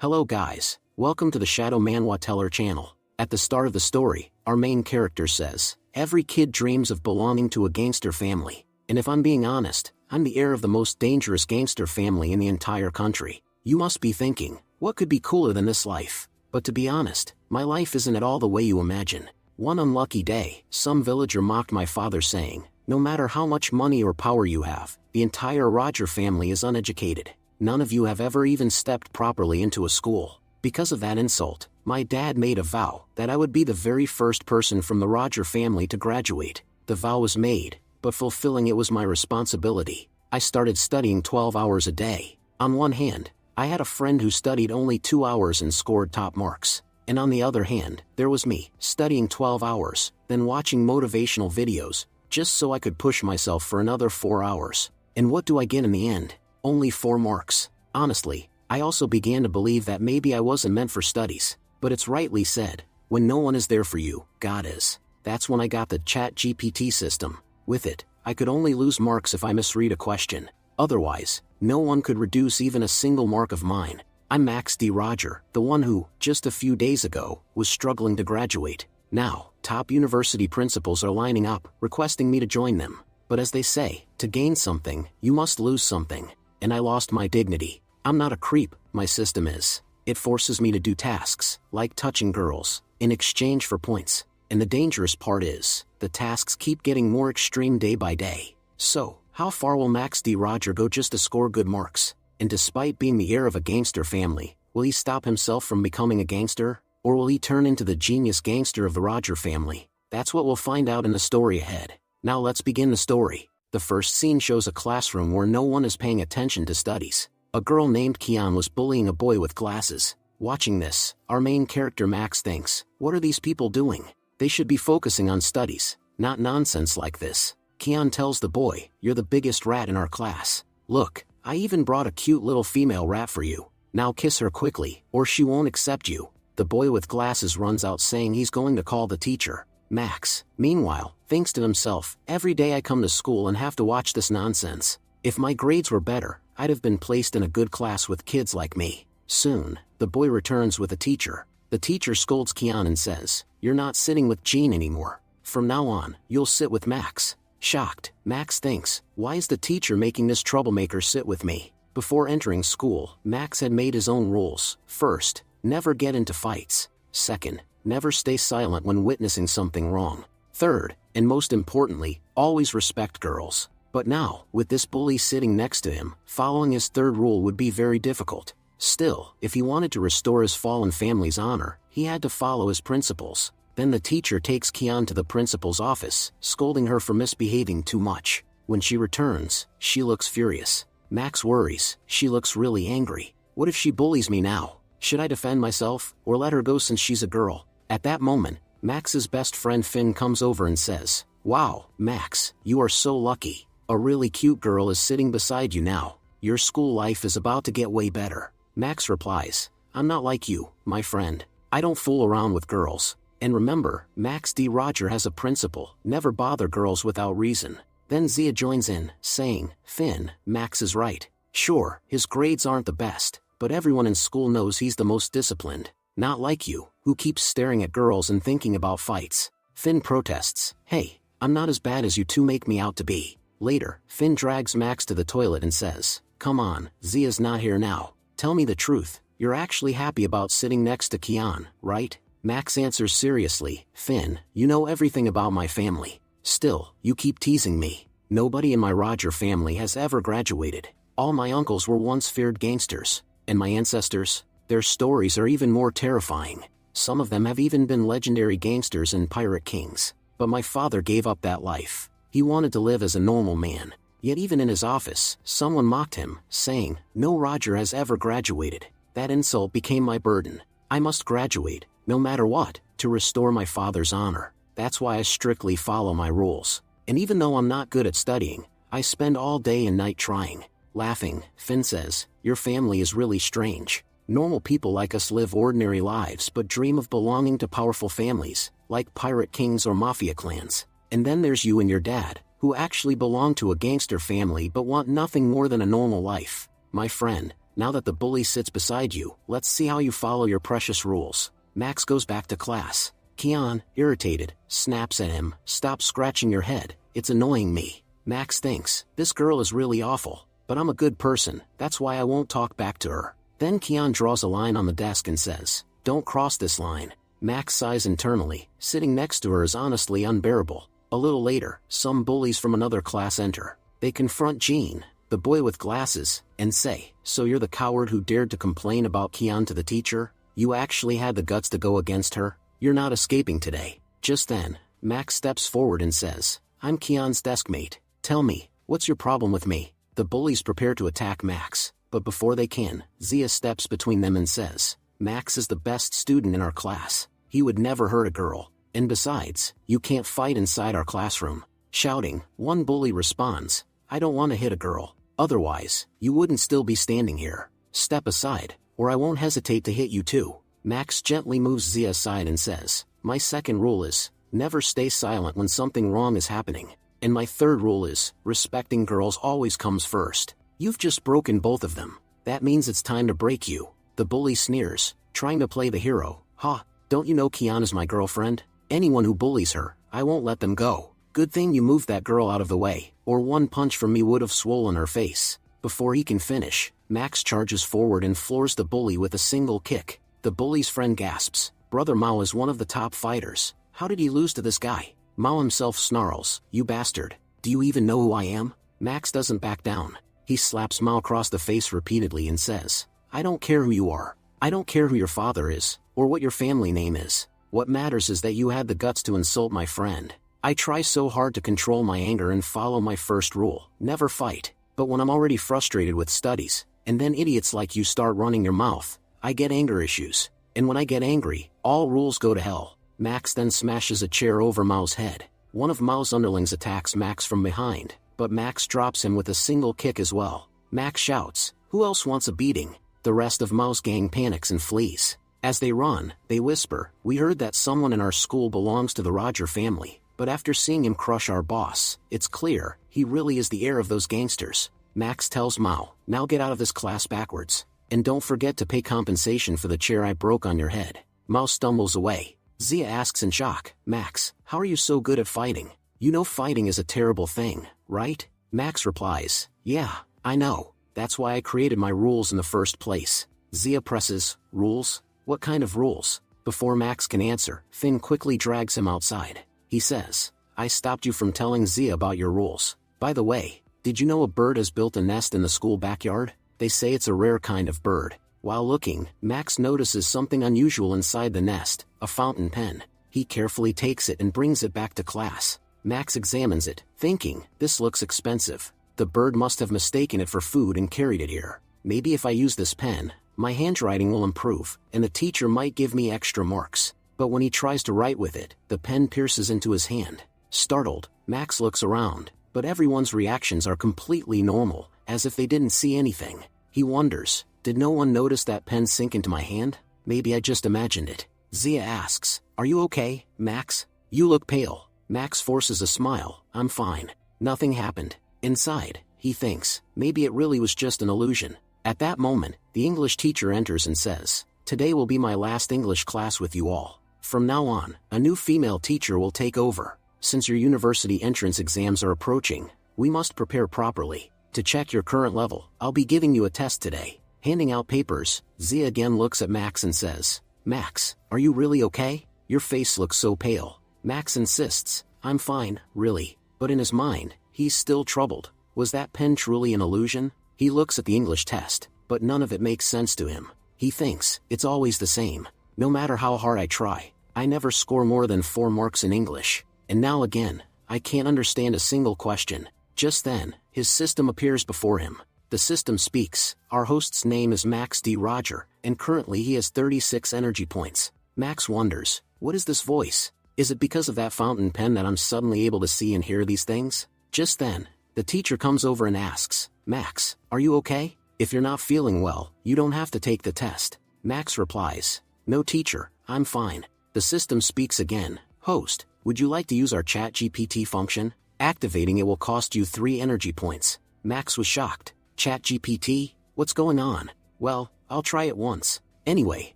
Hello guys, welcome to the Shadow Manhwa Teller channel. At the start of the story, our main character says, every kid dreams of belonging to a gangster family, and if I'm being honest, I'm the heir of the most dangerous gangster family in the entire country. You must be thinking, what could be cooler than this life? But to be honest, my life isn't at all the way you imagine. One unlucky day, some villager mocked my father saying, no matter how much money or power you have, the entire Roger family is uneducated. None of you have ever even stepped properly into a school. Because of that insult, my dad made a vow that I would be the very first person from the Roger family to graduate. The vow was made, but fulfilling it was my responsibility. I started studying 12 hours a day. On one hand, I had a friend who studied only 2 hours and scored top marks. And on the other hand, there was me, studying 12 hours, then watching motivational videos, just so I could push myself for another 4 hours. And what do I get in the end? Only 4 marks. Honestly, I also began to believe that maybe I wasn't meant for studies. But it's rightly said, when no one is there for you, God is. That's when I got the ChatGPT system. With it, I could only lose marks if I misread a question. Otherwise, no one could reduce even a single mark of mine. I'm Max D. Roger, the one who, just a few days ago, was struggling to graduate. Now, top university principals are lining up, requesting me to join them. But as they say, to gain something, you must lose something. And I lost my dignity. I'm not a creep, my system is. It forces me to do tasks, like touching girls, in exchange for points. And the dangerous part is, the tasks keep getting more extreme day by day. So, how far will Max D. Roger go just to score good marks? And despite being the heir of a gangster family, will he stop himself from becoming a gangster? Or will he turn into the genius gangster of the Roger family? That's what we'll find out in the story ahead. Now let's begin the story. The first scene shows a classroom where no one is paying attention to studies. A girl named Kian was bullying a boy with glasses. Watching this, our main character Max thinks, what are these people doing? They should be focusing on studies, not nonsense like this. Kian tells the boy, you're the biggest rat in our class. Look, I even brought a cute little female rat for you. Now kiss her quickly, or she won't accept you. The boy with glasses runs out saying he's going to call the teacher. Max, meanwhile, thinks to himself, every day I come to school and have to watch this nonsense. If my grades were better, I'd have been placed in a good class with kids like me. Soon, the boy returns with a teacher. The teacher scolds Kian and says, you're not sitting with Jean anymore. From now on, you'll sit with Max. Shocked, Max thinks, why is the teacher making this troublemaker sit with me? Before entering school, Max had made his own rules. First, never get into fights. Second, never stay silent when witnessing something wrong. Third, and most importantly, always respect girls. But now, with this bully sitting next to him, following his third rule would be very difficult. Still, if he wanted to restore his fallen family's honor, he had to follow his principles. Then the teacher takes Kian to the principal's office, scolding her for misbehaving too much. When she returns, she looks furious. Max worries, she looks really angry. What if she bullies me now? Should I defend myself, or let her go since she's a girl? At that moment, Max's best friend Finn comes over and says, wow, Max, you are so lucky. A really cute girl is sitting beside you now. Your school life is about to get way better. Max replies, I'm not like you, my friend. I don't fool around with girls. And remember, Max D. Roger has a principle, never bother girls without reason. Then Zia joins in, saying, Finn, Max is right. Sure, his grades aren't the best, but everyone in school knows he's the most disciplined. Not like you, who keeps staring at girls and thinking about fights. Finn protests, hey, I'm not as bad as you two make me out to be. Later, Finn drags Max to the toilet and says, come on, Zia's not here now. Tell me the truth, you're actually happy about sitting next to Kian, right? Max answers seriously, Finn, you know everything about my family. Still, you keep teasing me. Nobody in my Roger family has ever graduated. All my uncles were once feared gangsters. And my ancestors? Their stories are even more terrifying. Some of them have even been legendary gangsters and pirate kings. But my father gave up that life. He wanted to live as a normal man. Yet even in his office, someone mocked him, saying, no Roger has ever graduated. That insult became my burden. I must graduate, no matter what, to restore my father's honor. That's why I strictly follow my rules. And even though I'm not good at studying, I spend all day and night trying. Laughing, Finn says, your family is really strange. Normal people like us live ordinary lives but dream of belonging to powerful families, like pirate kings or mafia clans. And then there's you and your dad, who actually belong to a gangster family but want nothing more than a normal life. My friend, Now that the bully sits beside you, let's see how you follow your precious rules. Max goes back to class. Kian, irritated, snaps at him, "Stop scratching your head, it's annoying me." Max thinks, "This girl is really awful, but I'm a good person, that's why I won't talk back to her." Then Kian draws a line on the desk and says, "Don't cross this line." Max sighs internally. Sitting next to her is honestly unbearable. A little later, some bullies from another class enter. They confront Jean, the boy with glasses, and say, "So you're the coward who dared to complain about Kian to the teacher? You actually had the guts to go against her? You're not escaping today." Just then, Max steps forward and says, "I'm Kian's deskmate. Tell me, what's your problem with me?" The bullies prepare to attack Max, but before they can, Zia steps between them and says, "Max is the best student in our class. He would never hurt a girl. And besides, you can't fight inside our classroom." Shouting, one bully responds, "I don't want to hit a girl. Otherwise, you wouldn't still be standing here. Step aside, or I won't hesitate to hit you too." Max gently moves Zia aside and says, "My second rule is, never stay silent when something wrong is happening. And my third rule is, respecting girls always comes first. You've just broken both of them. That means it's time to break you." The bully sneers, trying to play the hero. "Ha, don't you know Kian is my girlfriend? Anyone who bullies her, I won't let them go. Good thing you moved that girl out of the way, or one punch from me would have swollen her face." Before he can finish, Max charges forward and floors the bully with a single kick. The bully's friend gasps, "Brother Mao is one of the top fighters. How did he lose to this guy?" Mao himself snarls, "You bastard. Do you even know who I am?" Max doesn't back down. He slaps Mao across the face repeatedly and says, "I don't care who you are. I don't care who your father is, or what your family name is. What matters is that you had the guts to insult my friend. I try so hard to control my anger and follow my first rule, never fight. But when I'm already frustrated with studies, and then idiots like you start running your mouth, I get anger issues. And when I get angry, all rules go to hell." Max then smashes a chair over Mao's head. One of Mao's underlings attacks Max from behind, but Max drops him with a single kick as well. Max shouts, "Who else wants a beating?" The rest of Mao's gang panics and flees. As they run, they whisper, "We heard that someone in our school belongs to the Roger family. But after seeing him crush our boss, it's clear, he really is the heir of those gangsters." Max tells Mao, "Now get out of this class backwards. And don't forget to pay compensation for the chair I broke on your head." Mao stumbles away. Zia asks in shock, "Max, how are you so good at fighting? You know fighting is a terrible thing, right?" Max replies, "Yeah, I know. That's why I created my rules in the first place." Zia presses, "Rules? What kind of rules?" Before Max can answer, Finn quickly drags him outside. He says, "I stopped you from telling Zia about your rules. By the way, did you know a bird has built a nest in the school backyard? They say it's a rare kind of bird." While looking, Max notices something unusual inside the nest, a fountain pen. He carefully takes it and brings it back to class. Max examines it, thinking, "This looks expensive. The bird must have mistaken it for food and carried it here. Maybe if I use this pen, my handwriting will improve, and the teacher might give me extra marks." But when he tries to write with it, the pen pierces into his hand. Startled, Max looks around, but everyone's reactions are completely normal, as if they didn't see anything. He wonders, did no one notice that pen sink into my hand? Maybe I just imagined it. Zia asks, "Are you okay, Max? You look pale." Max forces a smile, "I'm fine. Nothing happened." Inside, he thinks, maybe it really was just an illusion. At that moment, the English teacher enters and says, "Today will be my last English class with you all. From now on, a new female teacher will take over. Since your university entrance exams are approaching, we must prepare properly. To check your current level, I'll be giving you a test today." Handing out papers, Zia again looks at Max and says, "Max, are you really okay? Your face looks so pale." Max insists, "I'm fine, really." But in his mind, he's still troubled. Was that pen truly an illusion? He looks at the English test, but none of it makes sense to him. He thinks, it's always the same. No matter how hard I try, I never score more than 4 marks in English. And now again, I can't understand a single question. Just then, his system appears before him. The system speaks, "Our host's name is Max D. Roger, and currently he has 36 energy points." Max wonders, what is this voice? Is it because of that fountain pen that I'm suddenly able to see and hear these things? Just then, the teacher comes over and asks, "Max, are you okay? If you're not feeling well, you don't have to take the test." Max replies, "No teacher, I'm fine." The system speaks again, "Host, would you like to use our ChatGPT function? Activating it will cost you 3 energy points." Max was shocked. ChatGPT? What's going on? Well, I'll try it once. Anyway,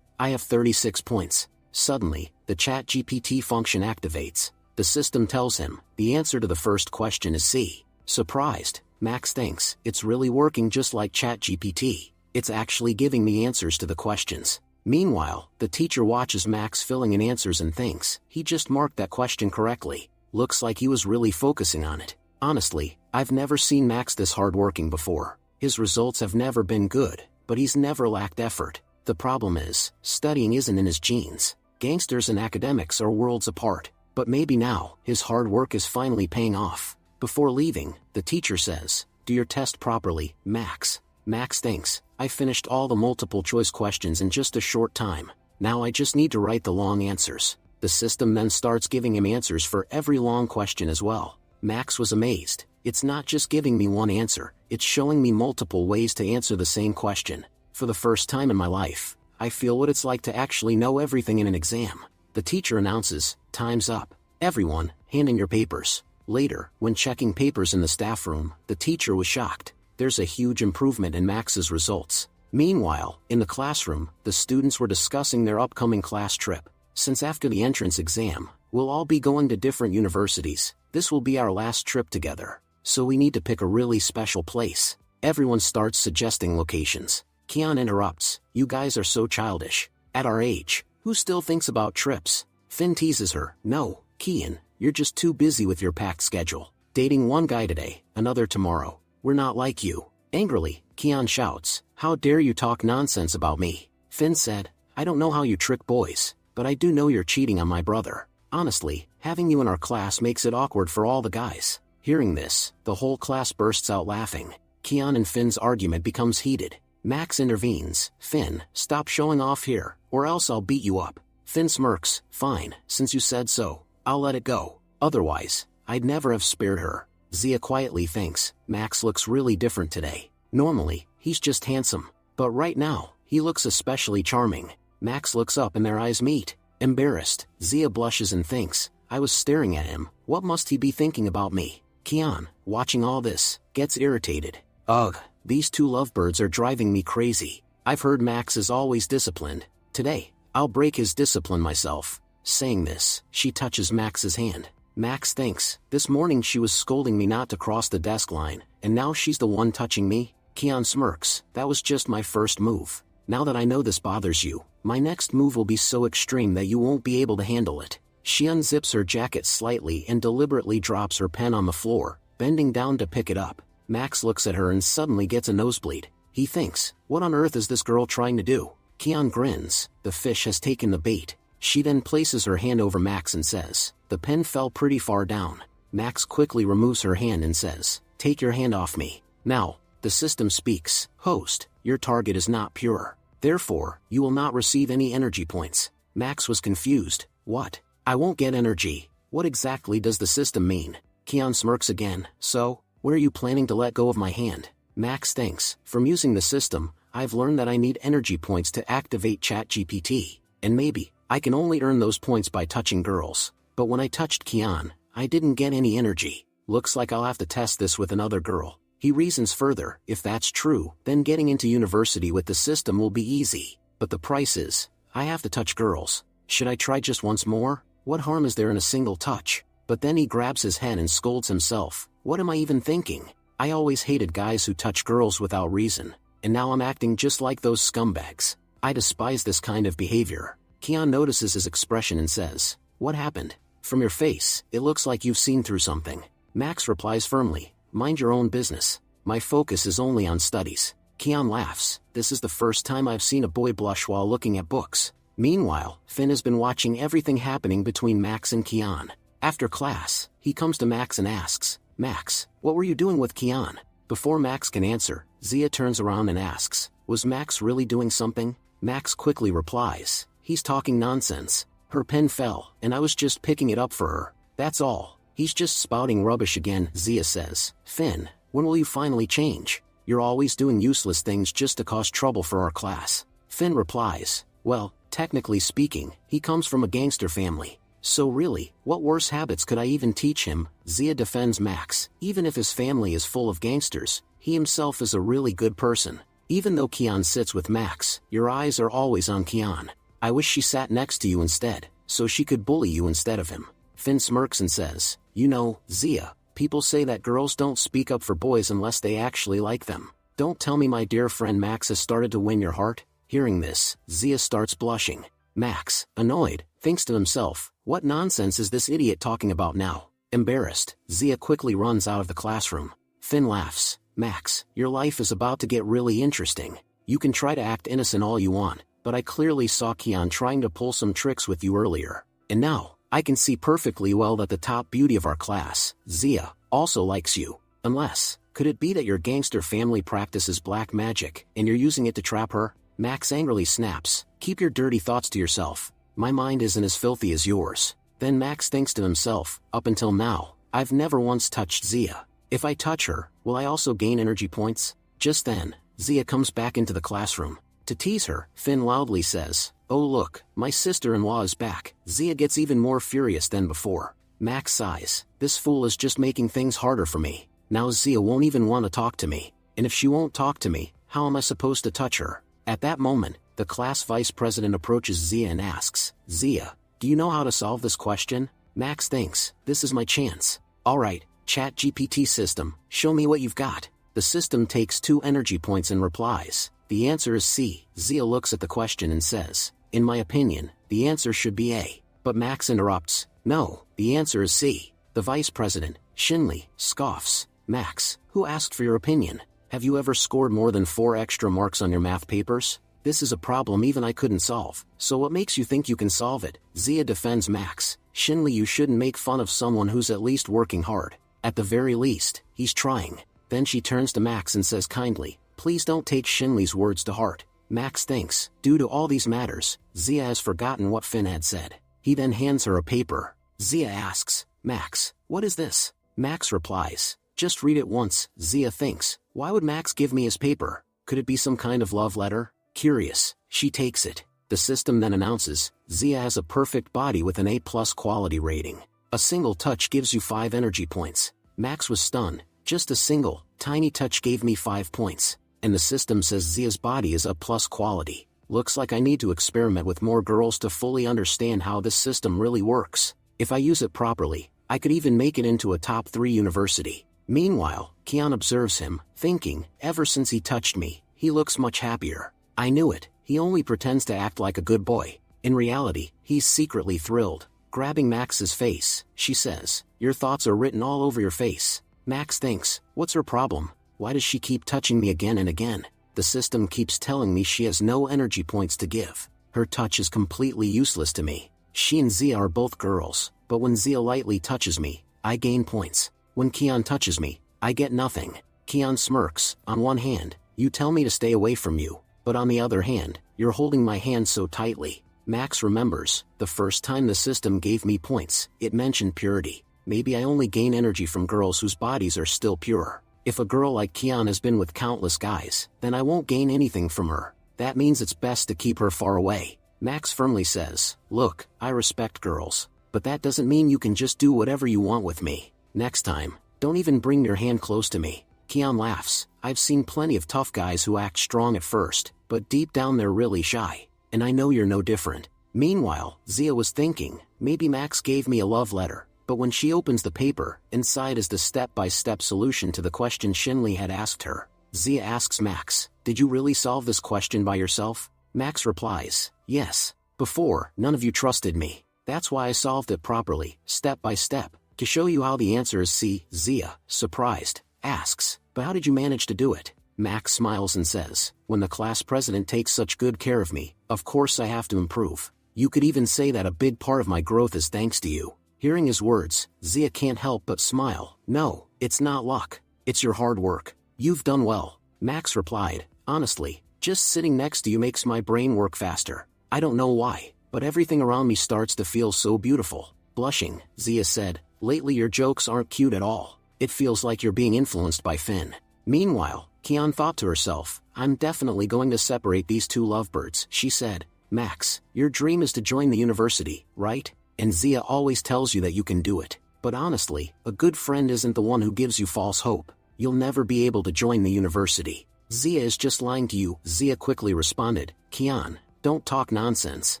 I have 36 points. Suddenly, the ChatGPT function activates. The system tells him, the answer to the first question is C. Surprised, Max thinks, it's really working just like ChatGPT. It's actually giving me answers to the questions. Meanwhile, the teacher watches Max filling in answers and thinks, he just marked that question correctly. Looks like he was really focusing on it. Honestly, I've never seen Max this hardworking before. His results have never been good, but he's never lacked effort. The problem is, studying isn't in his genes. Gangsters and academics are worlds apart. But maybe now, his hard work is finally paying off. Before leaving, the teacher says, do your test properly, Max. Max thinks, I finished all the multiple choice questions in just a short time. Now I just need to write the long answers. The system then starts giving him answers for every long question as well. Max was amazed. It's not just giving me one answer, it's showing me multiple ways to answer the same question. For the first time in my life, I feel what it's like to actually know everything in an exam. The teacher announces, time's up. Everyone, hand in your papers. Later, when checking papers in the staff room, the teacher was shocked. There's a huge improvement in Max's results. Meanwhile, in the classroom, the students were discussing their upcoming class trip. Since after the entrance exam, we'll all be going to different universities. This will be our last trip together. So we need to pick a really special place. Everyone starts suggesting locations. Kian interrupts, you guys are so childish. At our age, who still thinks about trips? Finn teases her, no, Kian, you're just too busy with your packed schedule. Dating one guy today, another tomorrow. We're not like you. Angrily, Kian shouts, how dare you talk nonsense about me? Finn said, I don't know how you trick boys, but I do know you're cheating on my brother. Honestly, having you in our class makes it awkward for all the guys. Hearing this, the whole class bursts out laughing. Kian and Finn's argument becomes heated. Max intervenes, Finn, stop showing off here, or else I'll beat you up. Finn smirks, fine, since you said so, I'll let it go. Otherwise, I'd never have spared her. Zia quietly thinks, Max looks really different today. Normally, he's just handsome, but right now, he looks especially charming. Max looks up and their eyes meet. Embarrassed, Zia blushes and thinks, I was staring at him, what must he be thinking about me? Kian, watching all this, gets irritated. Ugh, these two lovebirds are driving me crazy. I've heard Max is always disciplined. Today, I'll break his discipline myself. Saying this, she touches Max's hand. Max thinks, this morning she was scolding me not to cross the desk line, and now she's the one touching me? Kian smirks, that was just my first move. Now that I know this bothers you, my next move will be so extreme that you won't be able to handle it. She unzips her jacket slightly and deliberately drops her pen on the floor, bending down to pick it up. Max looks at her and suddenly gets a nosebleed. He thinks, what on earth is this girl trying to do? Kian grins, the fish has taken the bait. She then places her hand over Max and says, the pen fell pretty far down. Max quickly removes her hand and says, take your hand off me. Now, the system speaks, host, your target is not pure. Therefore, you will not receive any energy points. Max was confused, what? I won't get energy. What exactly does the system mean? Kian smirks again, so, where are you planning to let go of my hand? Max thinks, from using the system, I've learned that I need energy points to activate ChatGPT, and maybe, I can only earn those points by touching girls. But when I touched Kian, I didn't get any energy. Looks like I'll have to test this with another girl. He reasons further, if that's true, then getting into university with the system will be easy. But the price is, I have to touch girls. Should I try just once more? What harm is there in a single touch? But then he grabs his head and scolds himself. What am I even thinking? I always hated guys who touch girls without reason. And now I'm acting just like those scumbags. I despise this kind of behavior. Kian notices his expression and says, what happened? From your face, it looks like you've seen through something. Max replies firmly, mind your own business. My focus is only on studies. Kian laughs, this is the first time I've seen a boy blush while looking at books. Meanwhile, Finn has been watching everything happening between Max and Kian. After class, he comes to Max and asks, Max, what were you doing with Kian? Before Max can answer, Zia turns around and asks, was Max really doing something? Max quickly replies, he's talking nonsense. Her pen fell, and I was just picking it up for her. That's all. He's just spouting rubbish again, Zia says. Finn, when will you finally change? You're always doing useless things just to cause trouble for our class. Finn replies, well, technically speaking, he comes from a gangster family. So really, what worse habits could I even teach him? Zia defends Max. Even if his family is full of gangsters, he himself is a really good person. Even though Kian sits with Max, your eyes are always on Kian. I wish she sat next to you instead, so she could bully you instead of him. Finn smirks and says, you know, Zia, people say that girls don't speak up for boys unless they actually like them. Don't tell me my dear friend Max has started to win your heart? Hearing this, Zia starts blushing. Max, annoyed, thinks to himself, what nonsense is this idiot talking about now? Embarrassed, Zia quickly runs out of the classroom. Finn laughs. Max, your life is about to get really interesting. You can try to act innocent all you want, but I clearly saw Kian trying to pull some tricks with you earlier. And now, I can see perfectly well that the top beauty of our class, Zia, also likes you. Unless, could it be that your gangster family practices black magic, and you're using it to trap her? Max angrily snaps, keep your dirty thoughts to yourself. My mind isn't as filthy as yours. Then Max thinks to himself, up until now, I've never once touched Zia. If I touch her, will I also gain energy points? Just then, Zia comes back into the classroom. To tease her, Finn loudly says, oh look, my sister-in-law is back. Zia gets even more furious than before. Max sighs, this fool is just making things harder for me. Now Zia won't even want to talk to me. And if she won't talk to me, how am I supposed to touch her? At that moment, the class vice president approaches Zia and asks, Zia, do you know how to solve this question? Max thinks, this is my chance. Alright, ChatGPT system, show me what you've got. The system takes 2 energy points and replies, the answer is C. Zia looks at the question and says, in my opinion, the answer should be A. But Max interrupts, no, the answer is C. The vice president, Shinli, scoffs, Max, who asked for your opinion? Have you ever scored more than 4 extra marks on your math papers? This is a problem even I couldn't solve, so what makes you think you can solve it? Zia defends Max, Shinli, you shouldn't make fun of someone who's at least working hard. At the very least, he's trying. Then she turns to Max and says kindly, please don't take Shinli's words to heart. Max thinks, due to all these matters, Zia has forgotten what Finn had said. He then hands her a paper. Zia asks, Max, what is this? Max replies, just read it once. Zia thinks, why would Max give me his paper? Could it be some kind of love letter? Curious, she takes it. The system then announces, Zia has a perfect body with an A+ quality rating. A single touch gives you 5 energy points. Max was stunned, just a single, tiny touch gave me 5 points. And the system says Zia's body is A+ quality. Looks like I need to experiment with more girls to fully understand how this system really works. If I use it properly, I could even make it into a top 3 university. Meanwhile, Kian observes him, thinking, ever since he touched me, he looks much happier. I knew it, he only pretends to act like a good boy. In reality, he's secretly thrilled. Grabbing Max's face, she says, your thoughts are written all over your face. Max thinks, what's her problem? Why does she keep touching me again and again? The system keeps telling me she has no energy points to give. Her touch is completely useless to me. She and Zia are both girls, but when Zia lightly touches me, I gain points. When Kian touches me, I get nothing. Kian smirks, on one hand, you tell me to stay away from you, but on the other hand, you're holding my hand so tightly. Max remembers, the first time the system gave me points, it mentioned purity. Maybe I only gain energy from girls whose bodies are still pure. If a girl like Kian has been with countless guys, then I won't gain anything from her. That means it's best to keep her far away. Max firmly says, look, I respect girls, but that doesn't mean you can just do whatever you want with me. Next time, don't even bring your hand close to me. Kian laughs, I've seen plenty of tough guys who act strong at first, but deep down they're really shy. And I know you're no different. Meanwhile, Zia was thinking, maybe Max gave me a love letter, but when she opens the paper, inside is the step-by-step solution to the question Shinli had asked her. Zia asks Max, did you really solve this question by yourself? Max replies, yes. Before, none of you trusted me. That's why I solved it properly, step by step, to show you how the answer is C. Zia, surprised, asks, but how did you manage to do it? Max smiles and says, when the class president takes such good care of me, of course I have to improve. You could even say that a big part of my growth is thanks to you. Hearing his words, Zia can't help but smile. No, it's not luck. It's your hard work. You've done well. Max replied, honestly, just sitting next to you makes my brain work faster. I don't know why, but everything around me starts to feel so beautiful. Blushing, Zia said, lately your jokes aren't cute at all. It feels like you're being influenced by Finn. Meanwhile, Kian thought to herself, I'm definitely going to separate these two lovebirds. She said, Max, your dream is to join the university, right? And Zia always tells you that you can do it. But honestly, a good friend isn't the one who gives you false hope. You'll never be able to join the university. Zia is just lying to you, Zia quickly responded. Kian, don't talk nonsense.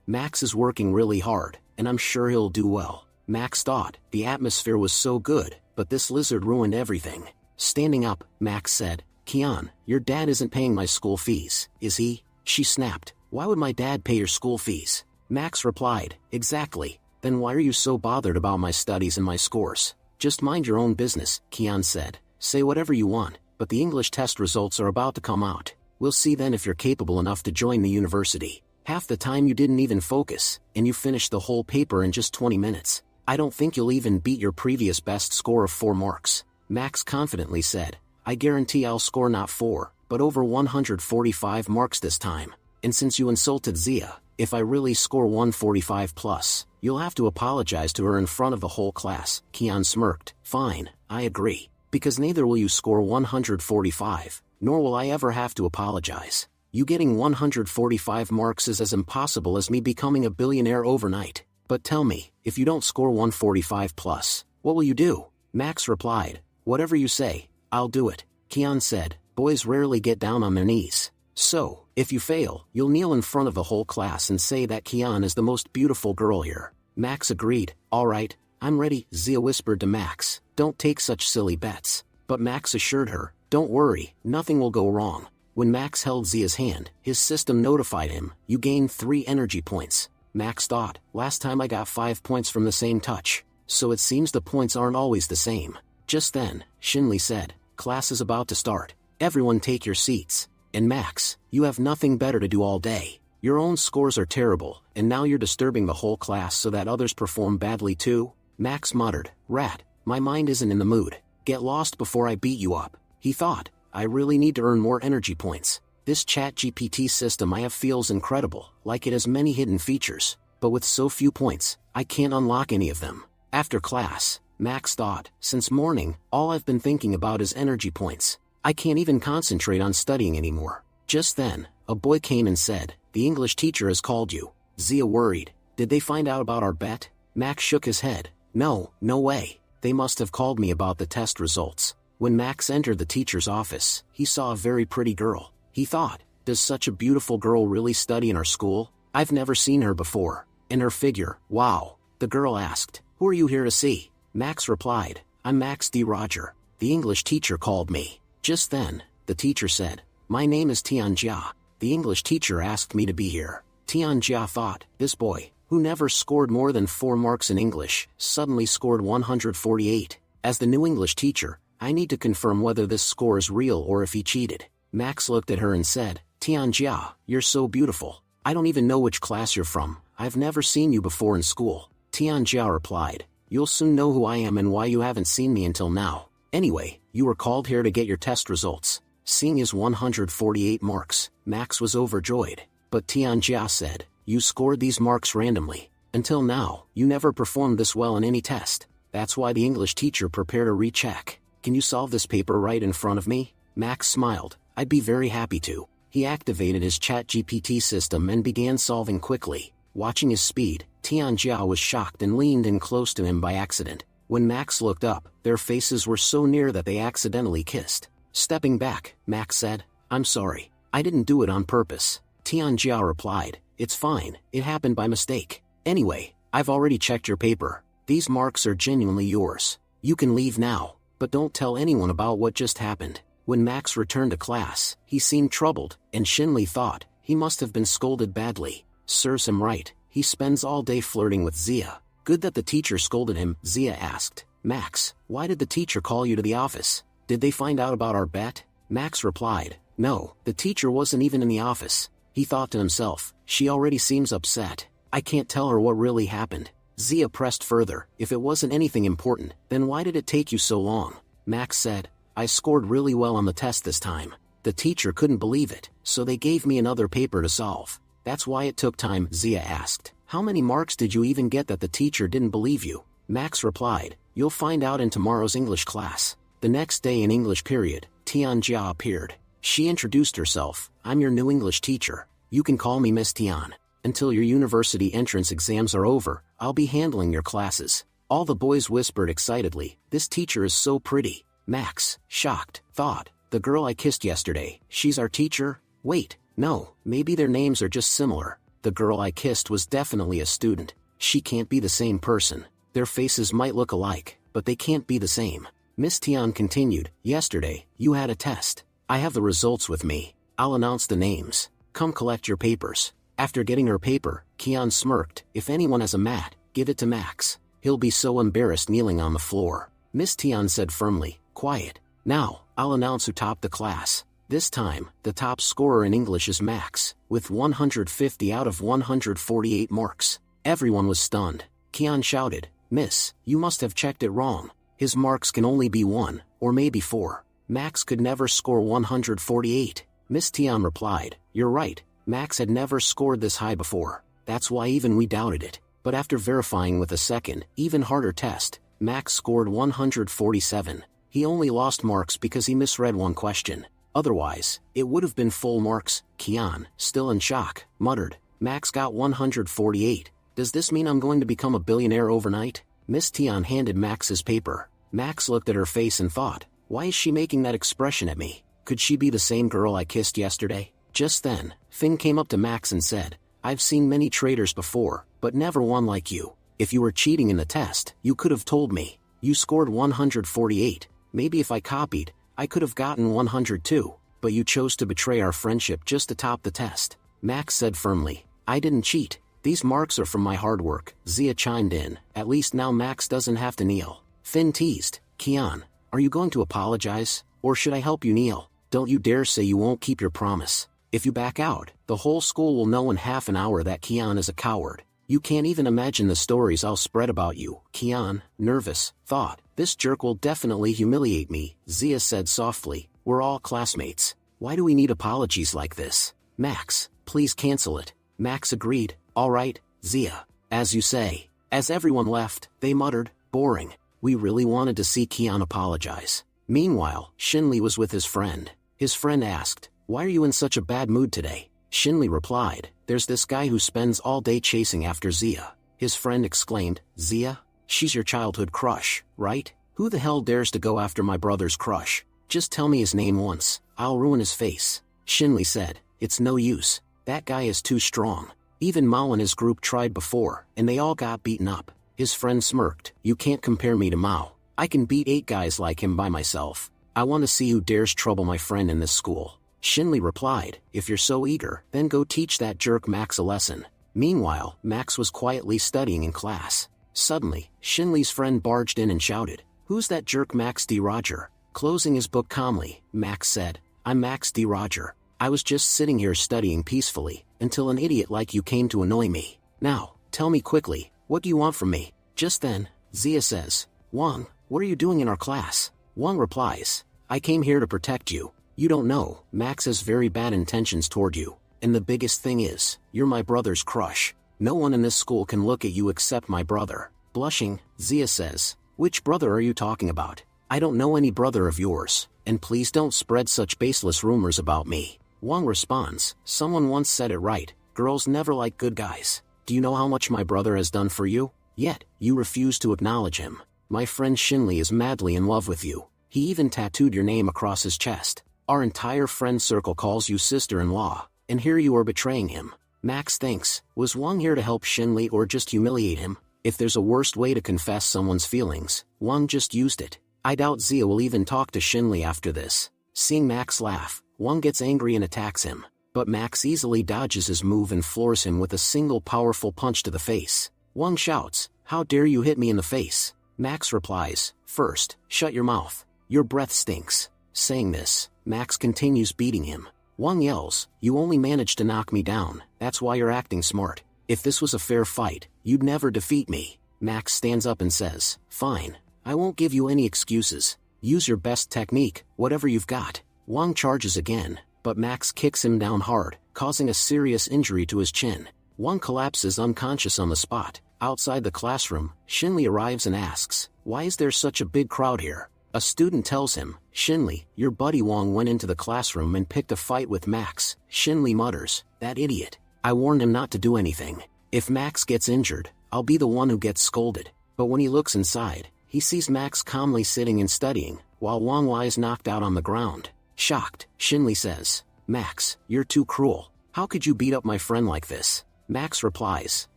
Max is working really hard, and I'm sure he'll do well. Max thought. The atmosphere was so good, but this lizard ruined everything. Standing up, Max said, Kian, your dad isn't paying my school fees, is he? She snapped. Why would my dad pay your school fees? Max replied, exactly. Then why are you so bothered about my studies and my scores? Just mind your own business, Kian said. Say whatever you want, but the English test results are about to come out. We'll see then if you're capable enough to join the university. Half the time you didn't even focus, and you finished the whole paper in just 20 minutes. I don't think you'll even beat your previous best score of 4 marks. Max confidently said, I guarantee I'll score not 4, but over 145 marks this time. And since you insulted Zia, if I really score 145 plus, you'll have to apologize to her in front of the whole class. Kian smirked. Fine, I agree. Because neither will you score 145, nor will I ever have to apologize. You getting 145 marks is as impossible as me becoming a billionaire overnight. But tell me, if you don't score 145 plus, what will you do? Max replied, whatever you say, I'll do it. Kian said, boys rarely get down on their knees. So, if you fail, you'll kneel in front of the whole class and say that Kian is the most beautiful girl here. Max agreed. Alright, I'm ready, Zia whispered to Max. Don't take such silly bets. But Max assured her, don't worry, nothing will go wrong. When Max held Zia's hand, his system notified him, you gained 3 energy points. Max thought, last time I got 5 points from the same touch. So it seems the points aren't always the same. Just then, Shinli said, class is about to start. Everyone take your seats. And Max, you have nothing better to do all day. Your own scores are terrible, and now you're disturbing the whole class so that others perform badly too? Max muttered, Rat, my mind isn't in the mood. Get lost before I beat you up. He thought, I really need to earn more energy points. This ChatGPT system I have feels incredible, like it has many hidden features, but with so few points, I can't unlock any of them. After class, Max thought, since morning, all I've been thinking about is energy points. I can't even concentrate on studying anymore. Just then, a boy came and said, the English teacher has called you. Zia worried, did they find out about our bet? Max shook his head, no way. They must have called me about the test results. When Max entered the teacher's office, he saw a very pretty girl. He thought, does such a beautiful girl really study in our school? I've never seen her before. And her figure, wow. The girl asked, who are you here to see? Max replied, I'm Max D. Roger. The English teacher called me. Just then, the teacher said, my name is Tianjia. The English teacher asked me to be here. Tianjia thought, this boy, who never scored more than 4 marks in English, suddenly scored 148. As the new English teacher, I need to confirm whether this score is real or if he cheated. Max looked at her and said, Tianjia, you're so beautiful. I don't even know which class you're from. I've never seen you before in school. Tianjia replied, you'll soon know who I am and why you haven't seen me until now. Anyway, you were called here to get your test results. Seeing his 148 marks, Max was overjoyed. But Tianjia said, you scored these marks randomly. Until now, you never performed this well in any test. That's why the English teacher prepared a recheck. Can you solve this paper right in front of me? Max smiled, I'd be very happy to. He activated his ChatGPT system and began solving quickly. Watching his speed, Tianjia was shocked and leaned in close to him by accident. When Max looked up, their faces were so near that they accidentally kissed. Stepping back, Max said, I'm sorry. I didn't do it on purpose. Tianjia replied, it's fine, it happened by mistake. Anyway, I've already checked your paper. These marks are genuinely yours. You can leave now, but don't tell anyone about what just happened. When Max returned to class, he seemed troubled, and Shinli thought, he must have been scolded badly. Serves him right, he spends all day flirting with Zia. Good that the teacher scolded him, Zia asked. Max, why did the teacher call you to the office? Did they find out about our bet? Max replied, no, the teacher wasn't even in the office. He thought to himself, she already seems upset. I can't tell her what really happened. Zia pressed further, if it wasn't anything important, then why did it take you so long? Max said, I scored really well on the test this time. The teacher couldn't believe it, so they gave me another paper to solve. That's why it took time, Zia asked. How many marks did you even get that the teacher didn't believe you? Max replied, you'll find out in tomorrow's English class. The next day in English period, Tianjia appeared. She introduced herself, I'm your new English teacher. You can call me Miss Tian. Until your university entrance exams are over, I'll be handling your classes. All the boys whispered excitedly, this teacher is so pretty. Max, shocked, thought, The girl I kissed yesterday, she's our teacher? Wait, no, maybe their names are just similar. The girl I kissed was definitely a student. She can't be the same person. Their faces might look alike, but they can't be the same. Miss Tian continued, yesterday, you had a test. I have the results with me. I'll announce the names. Come collect your papers. After getting her paper, Kian smirked, if anyone has a mat, give it to Max. He'll be so embarrassed kneeling on the floor. Miss Tian said firmly, quiet. Now, I'll announce who topped the class. This time, the top scorer in English is Max, with 150 out of 148 marks. Everyone was stunned. Kian shouted, Miss, you must have checked it wrong. His marks can only be 1, or maybe 4. Max could never score 148. Miss Tian replied, you're right, Max had never scored this high before. That's why even we doubted it. But after verifying with a second, even harder test, Max scored 147. He only lost marks because he misread one question. Otherwise, it would have been full marks. Kian, still in shock, muttered, Max got 148. Does this mean I'm going to become a billionaire overnight? Miss Tian handed Max his paper. Max looked at her face and thought, why is she making that expression at me? Could she be the same girl I kissed yesterday? Just then, Finn came up to Max and said, I've seen many traitors before, but never one like you. If you were cheating in the test, you could have told me. You scored 148. Maybe if I copied, I could have gotten 102, but you chose to betray our friendship just to top the test. Max said firmly, I didn't cheat. These marks are from my hard work. Zia chimed in, at least now Max doesn't have to kneel. Finn teased, Kian, are you going to apologize? Or should I help you kneel? Don't you dare say you won't keep your promise. If you back out, the whole school will know in half an hour that Kian is a coward. You can't even imagine the stories I'll spread about you. Kian, nervous, thought, this jerk will definitely humiliate me. Zia said softly, we're all classmates. Why do we need apologies like this? Max, please cancel it. Max agreed, all right, Zia. As you say. As everyone left, they muttered, boring. We really wanted to see Kian apologize. Meanwhile, Shinli was with his friend. His friend asked, why are you in such a bad mood today? Shinli replied, there's this guy who spends all day chasing after Zia. His friend exclaimed, Zia? She's your childhood crush, right? Who the hell dares to go after my brother's crush? Just tell me his name once, I'll ruin his face. Shinli said, it's no use. That guy is too strong. Even Mao and his group tried before, and they all got beaten up. His friend smirked, you can't compare me to Mao. I can beat 8 guys like him by myself. I want to see who dares trouble my friend in this school. Shinli replied, if you're so eager, then go teach that jerk Max a lesson. Meanwhile, Max was quietly studying in class. Suddenly, Shinli's friend barged in and shouted, who's that jerk Max D. Roger? Closing his book calmly, Max said, I'm Max D. Roger. I was just sitting here studying peacefully, until an idiot like you came to annoy me. Now, tell me quickly, what do you want from me? Just then, Zia says, Wang, what are you doing in our class? Wang replies, I came here to protect you. You don't know, Max has very bad intentions toward you. And the biggest thing is, you're my brother's crush. No one in this school can look at you except my brother. Blushing, Zia says, which brother are you talking about? I don't know any brother of yours, and please don't spread such baseless rumors about me. Wang responds, someone once said it right, girls never like good guys. Do you know how much my brother has done for you? Yet, you refuse to acknowledge him. My friend Shinli is madly in love with you. He even tattooed your name across his chest. Our entire friend circle calls you sister-in-law, and here you are betraying him. Max thinks, was Wang here to help Shinli or just humiliate him? If there's a worst way to confess someone's feelings, Wang just used it. I doubt Zia will even talk to Shinli after this. Seeing Max laugh, Wang gets angry and attacks him, but Max easily dodges his move and floors him with a single powerful punch to the face. Wang shouts, how dare you hit me in the face? Max replies, first, shut your mouth. Your breath stinks. Saying this, Max continues beating him. Wang yells, you only managed to knock me down, that's why you're acting smart. If this was a fair fight, you'd never defeat me. Max stands up and says, fine, I won't give you any excuses. Use your best technique, whatever you've got. Wang charges again, but Max kicks him down hard, causing a serious injury to his chin. Wang collapses unconscious on the spot. Outside the classroom, Shinli arrives and asks, why is there such a big crowd here? A student tells him, Shinli, your buddy Wang went into the classroom and picked a fight with Max. Shinli mutters, that idiot. I warned him not to do anything. If Max gets injured, I'll be the one who gets scolded. But when he looks inside, he sees Max calmly sitting and studying, while Wang lies knocked out on the ground. Shocked, Shinli says, Max, you're too cruel. How could you beat up my friend like this? Max replies,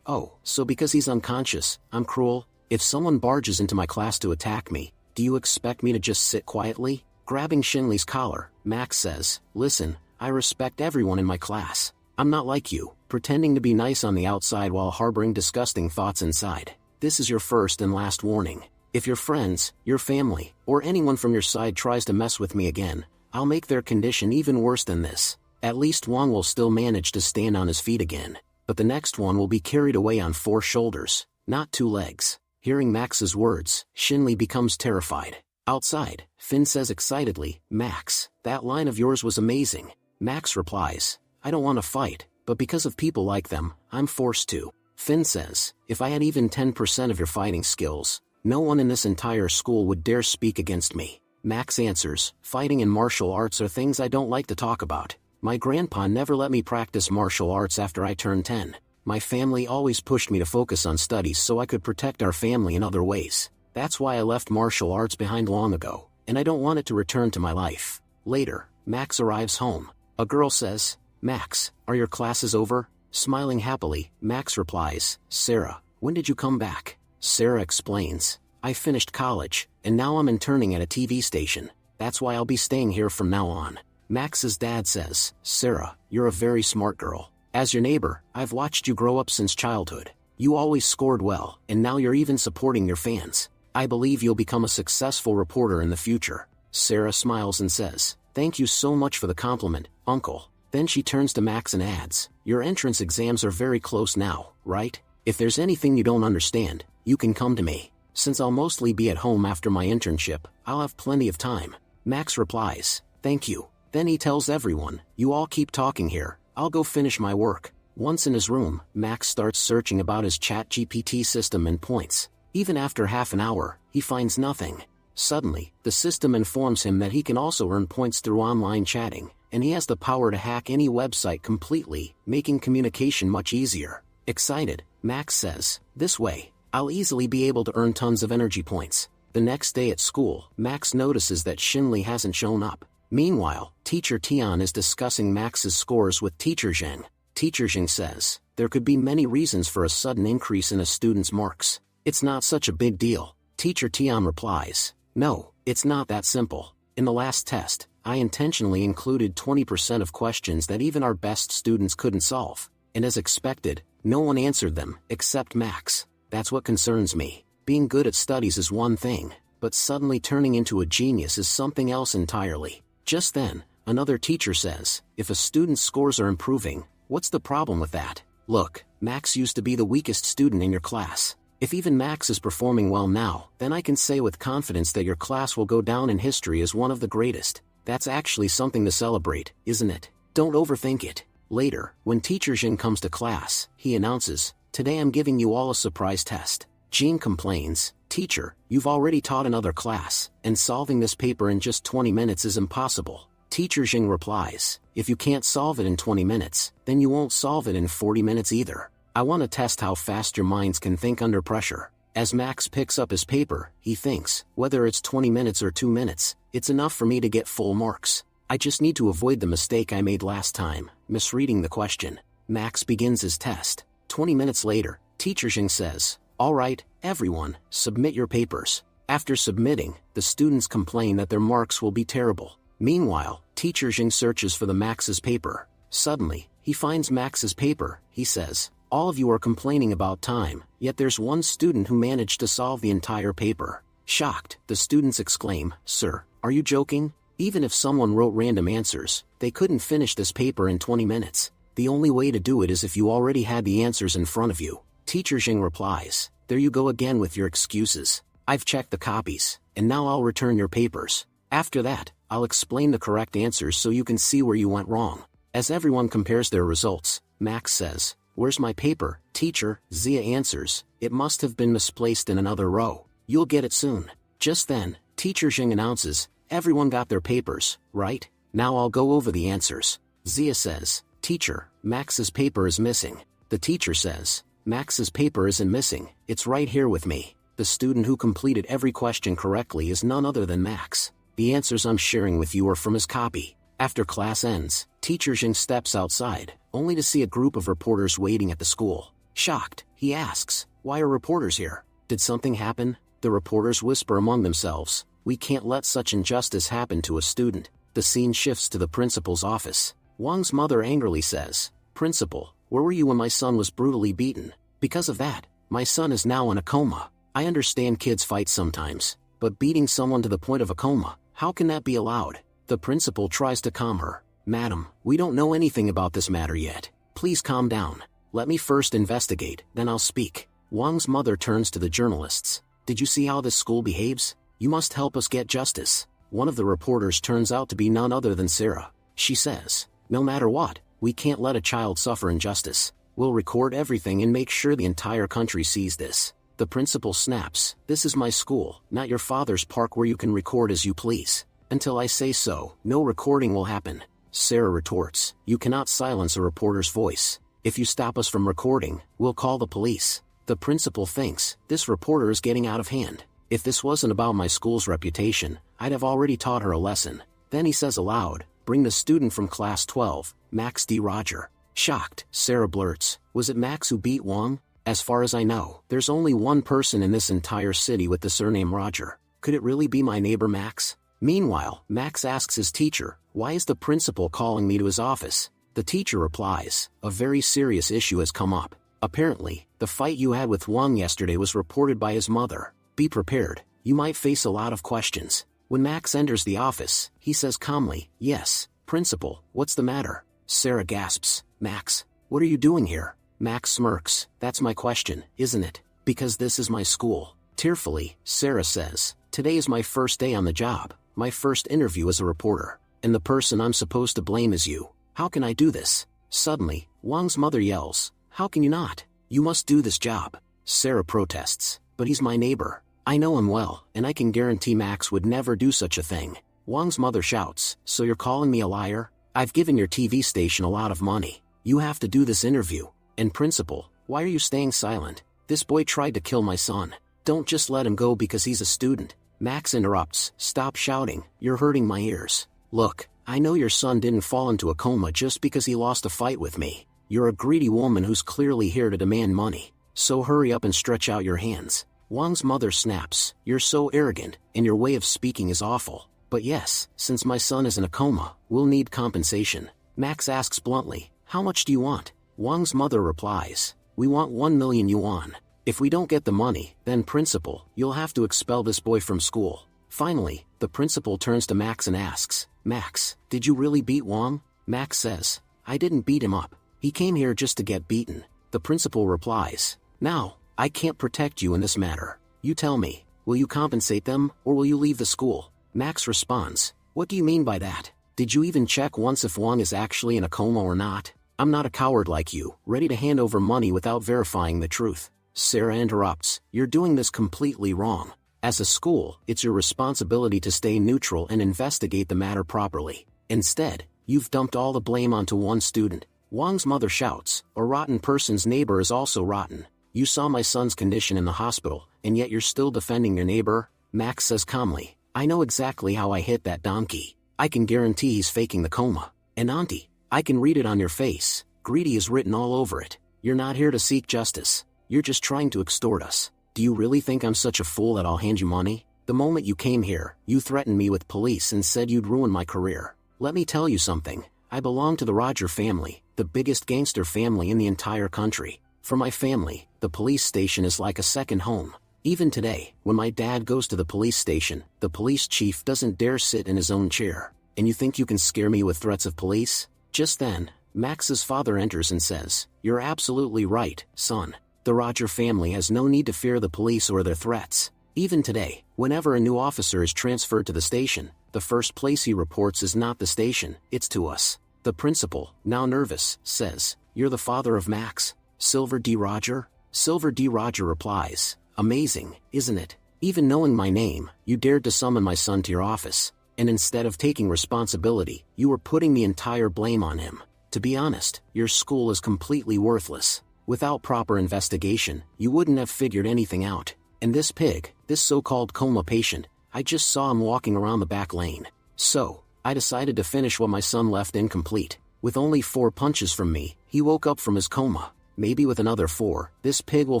oh, so because he's unconscious, I'm cruel? If someone barges into my class to attack me, do you expect me to just sit quietly? Grabbing Shinli's collar, Max says, listen, I respect everyone in my class. I'm not like you, pretending to be nice on the outside while harboring disgusting thoughts inside. This is your first and last warning. If your friends, your family, or anyone from your side tries to mess with me again, I'll make their condition even worse than this. At least one will still manage to stand on his feet again, but the next one will be carried away on 4 shoulders, not 2 legs. Hearing Max's words, Shinli becomes terrified. Outside, Finn says excitedly, Max, that line of yours was amazing. Max replies, I don't want to fight, but because of people like them, I'm forced to. Finn says, if I had even 10% of your fighting skills, no one in this entire school would dare speak against me. Max answers, fighting and martial arts are things I don't like to talk about. My grandpa never let me practice martial arts after I turned 10. My family always pushed me to focus on studies so I could protect our family in other ways. That's why I left martial arts behind long ago, and I don't want it to return to my life. Later, Max arrives home. A girl says, Max, are your classes over? Smiling happily, Max replies, Sarah, when did you come back? Sarah explains, I finished college, and now I'm interning at a TV station. That's why I'll be staying here from now on. Max's dad says, Sarah, you're a very smart girl. As your neighbor, I've watched you grow up since childhood. You always scored well, and now you're even supporting your fans. I believe you'll become a successful reporter in the future. Sarah smiles and says, thank you so much for the compliment, uncle. Then she turns to Max and adds, your entrance exams are very close now, right? If there's anything you don't understand, you can come to me. Since I'll mostly be at home after my internship, I'll have plenty of time. Max replies, thank you. Then he tells everyone, you all keep talking here, I'll go finish my work. Once in his room, Max starts searching about his ChatGPT system and points. Even after half an hour, he finds nothing. Suddenly, the system informs him that he can also earn points through online chatting, and he has the power to hack any website completely, making communication much easier. Excited, Max says, this way, I'll easily be able to earn tons of energy points. The next day at school, Max notices that Shinli hasn't shown up. Meanwhile, Teacher Tian is discussing Max's scores with Teacher Zheng. Teacher Zheng says, there could be many reasons for a sudden increase in a student's marks. It's not such a big deal. Teacher Tian replies, no, it's not that simple. In the last test, I intentionally included 20% of questions that even our best students couldn't solve. And as expected, no one answered them, except Max. That's what concerns me. Being good at studies is one thing, but suddenly turning into a genius is something else entirely. Just then, another teacher says, if a student's scores are improving, what's the problem with that? Look, Max used to be the weakest student in your class. If even Max is performing well now, then I can say with confidence that your class will go down in history as one of the greatest. That's actually something to celebrate, isn't it? Don't overthink it. Later, when Teacher Jin comes to class, he announces, today I'm giving you all a surprise test. Jean complains, teacher, you've already taught another class, and solving this paper in just 20 minutes is impossible. Teacher Jing replies, if you can't solve it in 20 minutes, then you won't solve it in 40 minutes either. I want to test how fast your minds can think under pressure. As Max picks up his paper, he thinks, whether it's 20 minutes or 2 minutes, it's enough for me to get full marks. I just need to avoid the mistake I made last time, misreading the question. Max begins his test. 20 minutes later, Teacher Jing says, all right, everyone, submit your papers. After submitting, the students complain that their marks will be terrible. Meanwhile, Teacher Jing searches for the Max's paper. Suddenly, he finds Max's paper. He says, all of you are complaining about time, yet there's one student who managed to solve the entire paper. Shocked, the students exclaim, sir, are you joking? Even if someone wrote random answers, they couldn't finish this paper in 20 minutes. The only way to do it is if you already had the answers in front of you. Teacher Jing replies, there you go again with your excuses. I've checked the copies, and now I'll return your papers. After that, I'll explain the correct answers so you can see where you went wrong. As everyone compares their results, Max says, where's my paper, teacher? Zia answers, it must have been misplaced in another row. You'll get it soon. Just then, Teacher Jing announces, everyone got their papers, right? Now I'll go over the answers. Zia says, teacher, Max's paper is missing. The teacher says, Max's paper isn't missing, it's right here with me. The student who completed every question correctly is none other than Max. The answers I'm sharing with you are from his copy. After class ends, Teacher Jing steps outside, only to see a group of reporters waiting at the school. Shocked, he asks, "Why are reporters here? Did something happen?" The reporters whisper among themselves, "We can't let such injustice happen to a student." The scene shifts to the principal's office. Wang's mother angrily says, "Principal, where were you when my son was brutally beaten? Because of that, my son is now in a coma. I understand kids fight sometimes, but beating someone to the point of a coma, how can that be allowed?" The principal tries to calm her. "Madam, we don't know anything about this matter yet. Please calm down. Let me first investigate, then I'll speak." Wang's mother turns to the journalists. "Did you see how this school behaves? You must help us get justice." One of the reporters turns out to be none other than Sarah. She says, "No matter what, we can't let a child suffer injustice. We'll record everything and make sure the entire country sees this." The principal snaps, "This is my school, not your father's park where you can record as you please. Until I say so, no recording will happen." Sarah retorts, "You cannot silence a reporter's voice. If you stop us from recording, we'll call the police." The principal thinks, "This reporter is getting out of hand. If this wasn't about my school's reputation, I'd have already taught her a lesson." Then he says aloud, "Bring the student from class 12, Max D. Roger." Shocked, Sarah blurts, "Was it Max who beat Wang? As far as I know, there's only one person in this entire city with the surname Roger. Could it really be my neighbor Max?" Meanwhile, Max asks his teacher, "Why is the principal calling me to his office?" The teacher replies, "A very serious issue has come up. Apparently, the fight you had with Wang yesterday was reported by his mother. Be prepared, you might face a lot of questions." When Max enters the office, he says calmly, "Yes, principal, what's the matter?" Sarah gasps, "Max, what are you doing here?" Max smirks, "That's my question, isn't it? Because this is my school." Tearfully, Sarah says, "Today is my first day on the job, my first interview as a reporter, and the person I'm supposed to blame is you. How can I do this?" Suddenly, Wang's mother yells, "How can you not? You must do this job." Sarah protests, "But he's my neighbor. I know him well, and I can guarantee Max would never do such a thing." Wang's mother shouts, "So you're calling me a liar? I've given your TV station a lot of money. You have to do this interview. And principal, why are you staying silent? This boy tried to kill my son. Don't just let him go because he's a student." Max interrupts, "Stop shouting, you're hurting my ears. Look, I know your son didn't fall into a coma just because he lost a fight with me. You're a greedy woman who's clearly here to demand money. So hurry up and stretch out your hands." Wang's mother snaps, "You're so arrogant, and your way of speaking is awful. But yes, since my son is in a coma, we'll need compensation." Max asks bluntly, "How much do you want?" Wang's mother replies, "We want 1 million yuan. If we don't get the money, then principal, you'll have to expel this boy from school." Finally, the principal turns to Max and asks, "Max, did you really beat Wang?" Max says, "I didn't beat him up. He came here just to get beaten." The principal replies, "Now, I can't protect you in this matter. You tell me, will you compensate them, or will you leave the school?" Max responds, "What do you mean by that? Did you even check once if Wang is actually in a coma or not? I'm not a coward like you, ready to hand over money without verifying the truth." Sarah interrupts, "You're doing this completely wrong. As a school, it's your responsibility to stay neutral and investigate the matter properly. Instead, you've dumped all the blame onto one student." Wang's mother shouts, "A rotten person's neighbor is also rotten. You saw my son's condition in the hospital, and yet you're still defending your neighbor?" Max says calmly, "I know exactly how I hit that donkey. I can guarantee he's faking the coma. And auntie, I can read it on your face. Greedy is written all over it. You're not here to seek justice. You're just trying to extort us. Do you really think I'm such a fool that I'll hand you money? The moment you came here, you threatened me with police and said you'd ruin my career. Let me tell you something. I belong to the Roger family, the biggest gangster family in the entire country. For my family, the police station is like a second home. Even today, when my dad goes to the police station, the police chief doesn't dare sit in his own chair. And you think you can scare me with threats of police?" Just then, Max's father enters and says, "You're absolutely right, son. The Roger family has no need to fear the police or their threats. Even today, whenever a new officer is transferred to the station, the first place he reports is not the station, it's to us." The principal, now nervous, says, "You're the father of Max, Silver D. Roger?" Silver D. Roger replies, "Amazing, isn't it? Even knowing my name, you dared to summon my son to your office, and instead of taking responsibility, you were putting the entire blame on him. To be honest, your school is completely worthless. Without proper investigation, you wouldn't have figured anything out. And this pig, this so-called coma patient, I just saw him walking around the back lane. So, I decided to finish what my son left incomplete. With only 4 punches from me, he woke up from his coma. Maybe with another 4, this pig will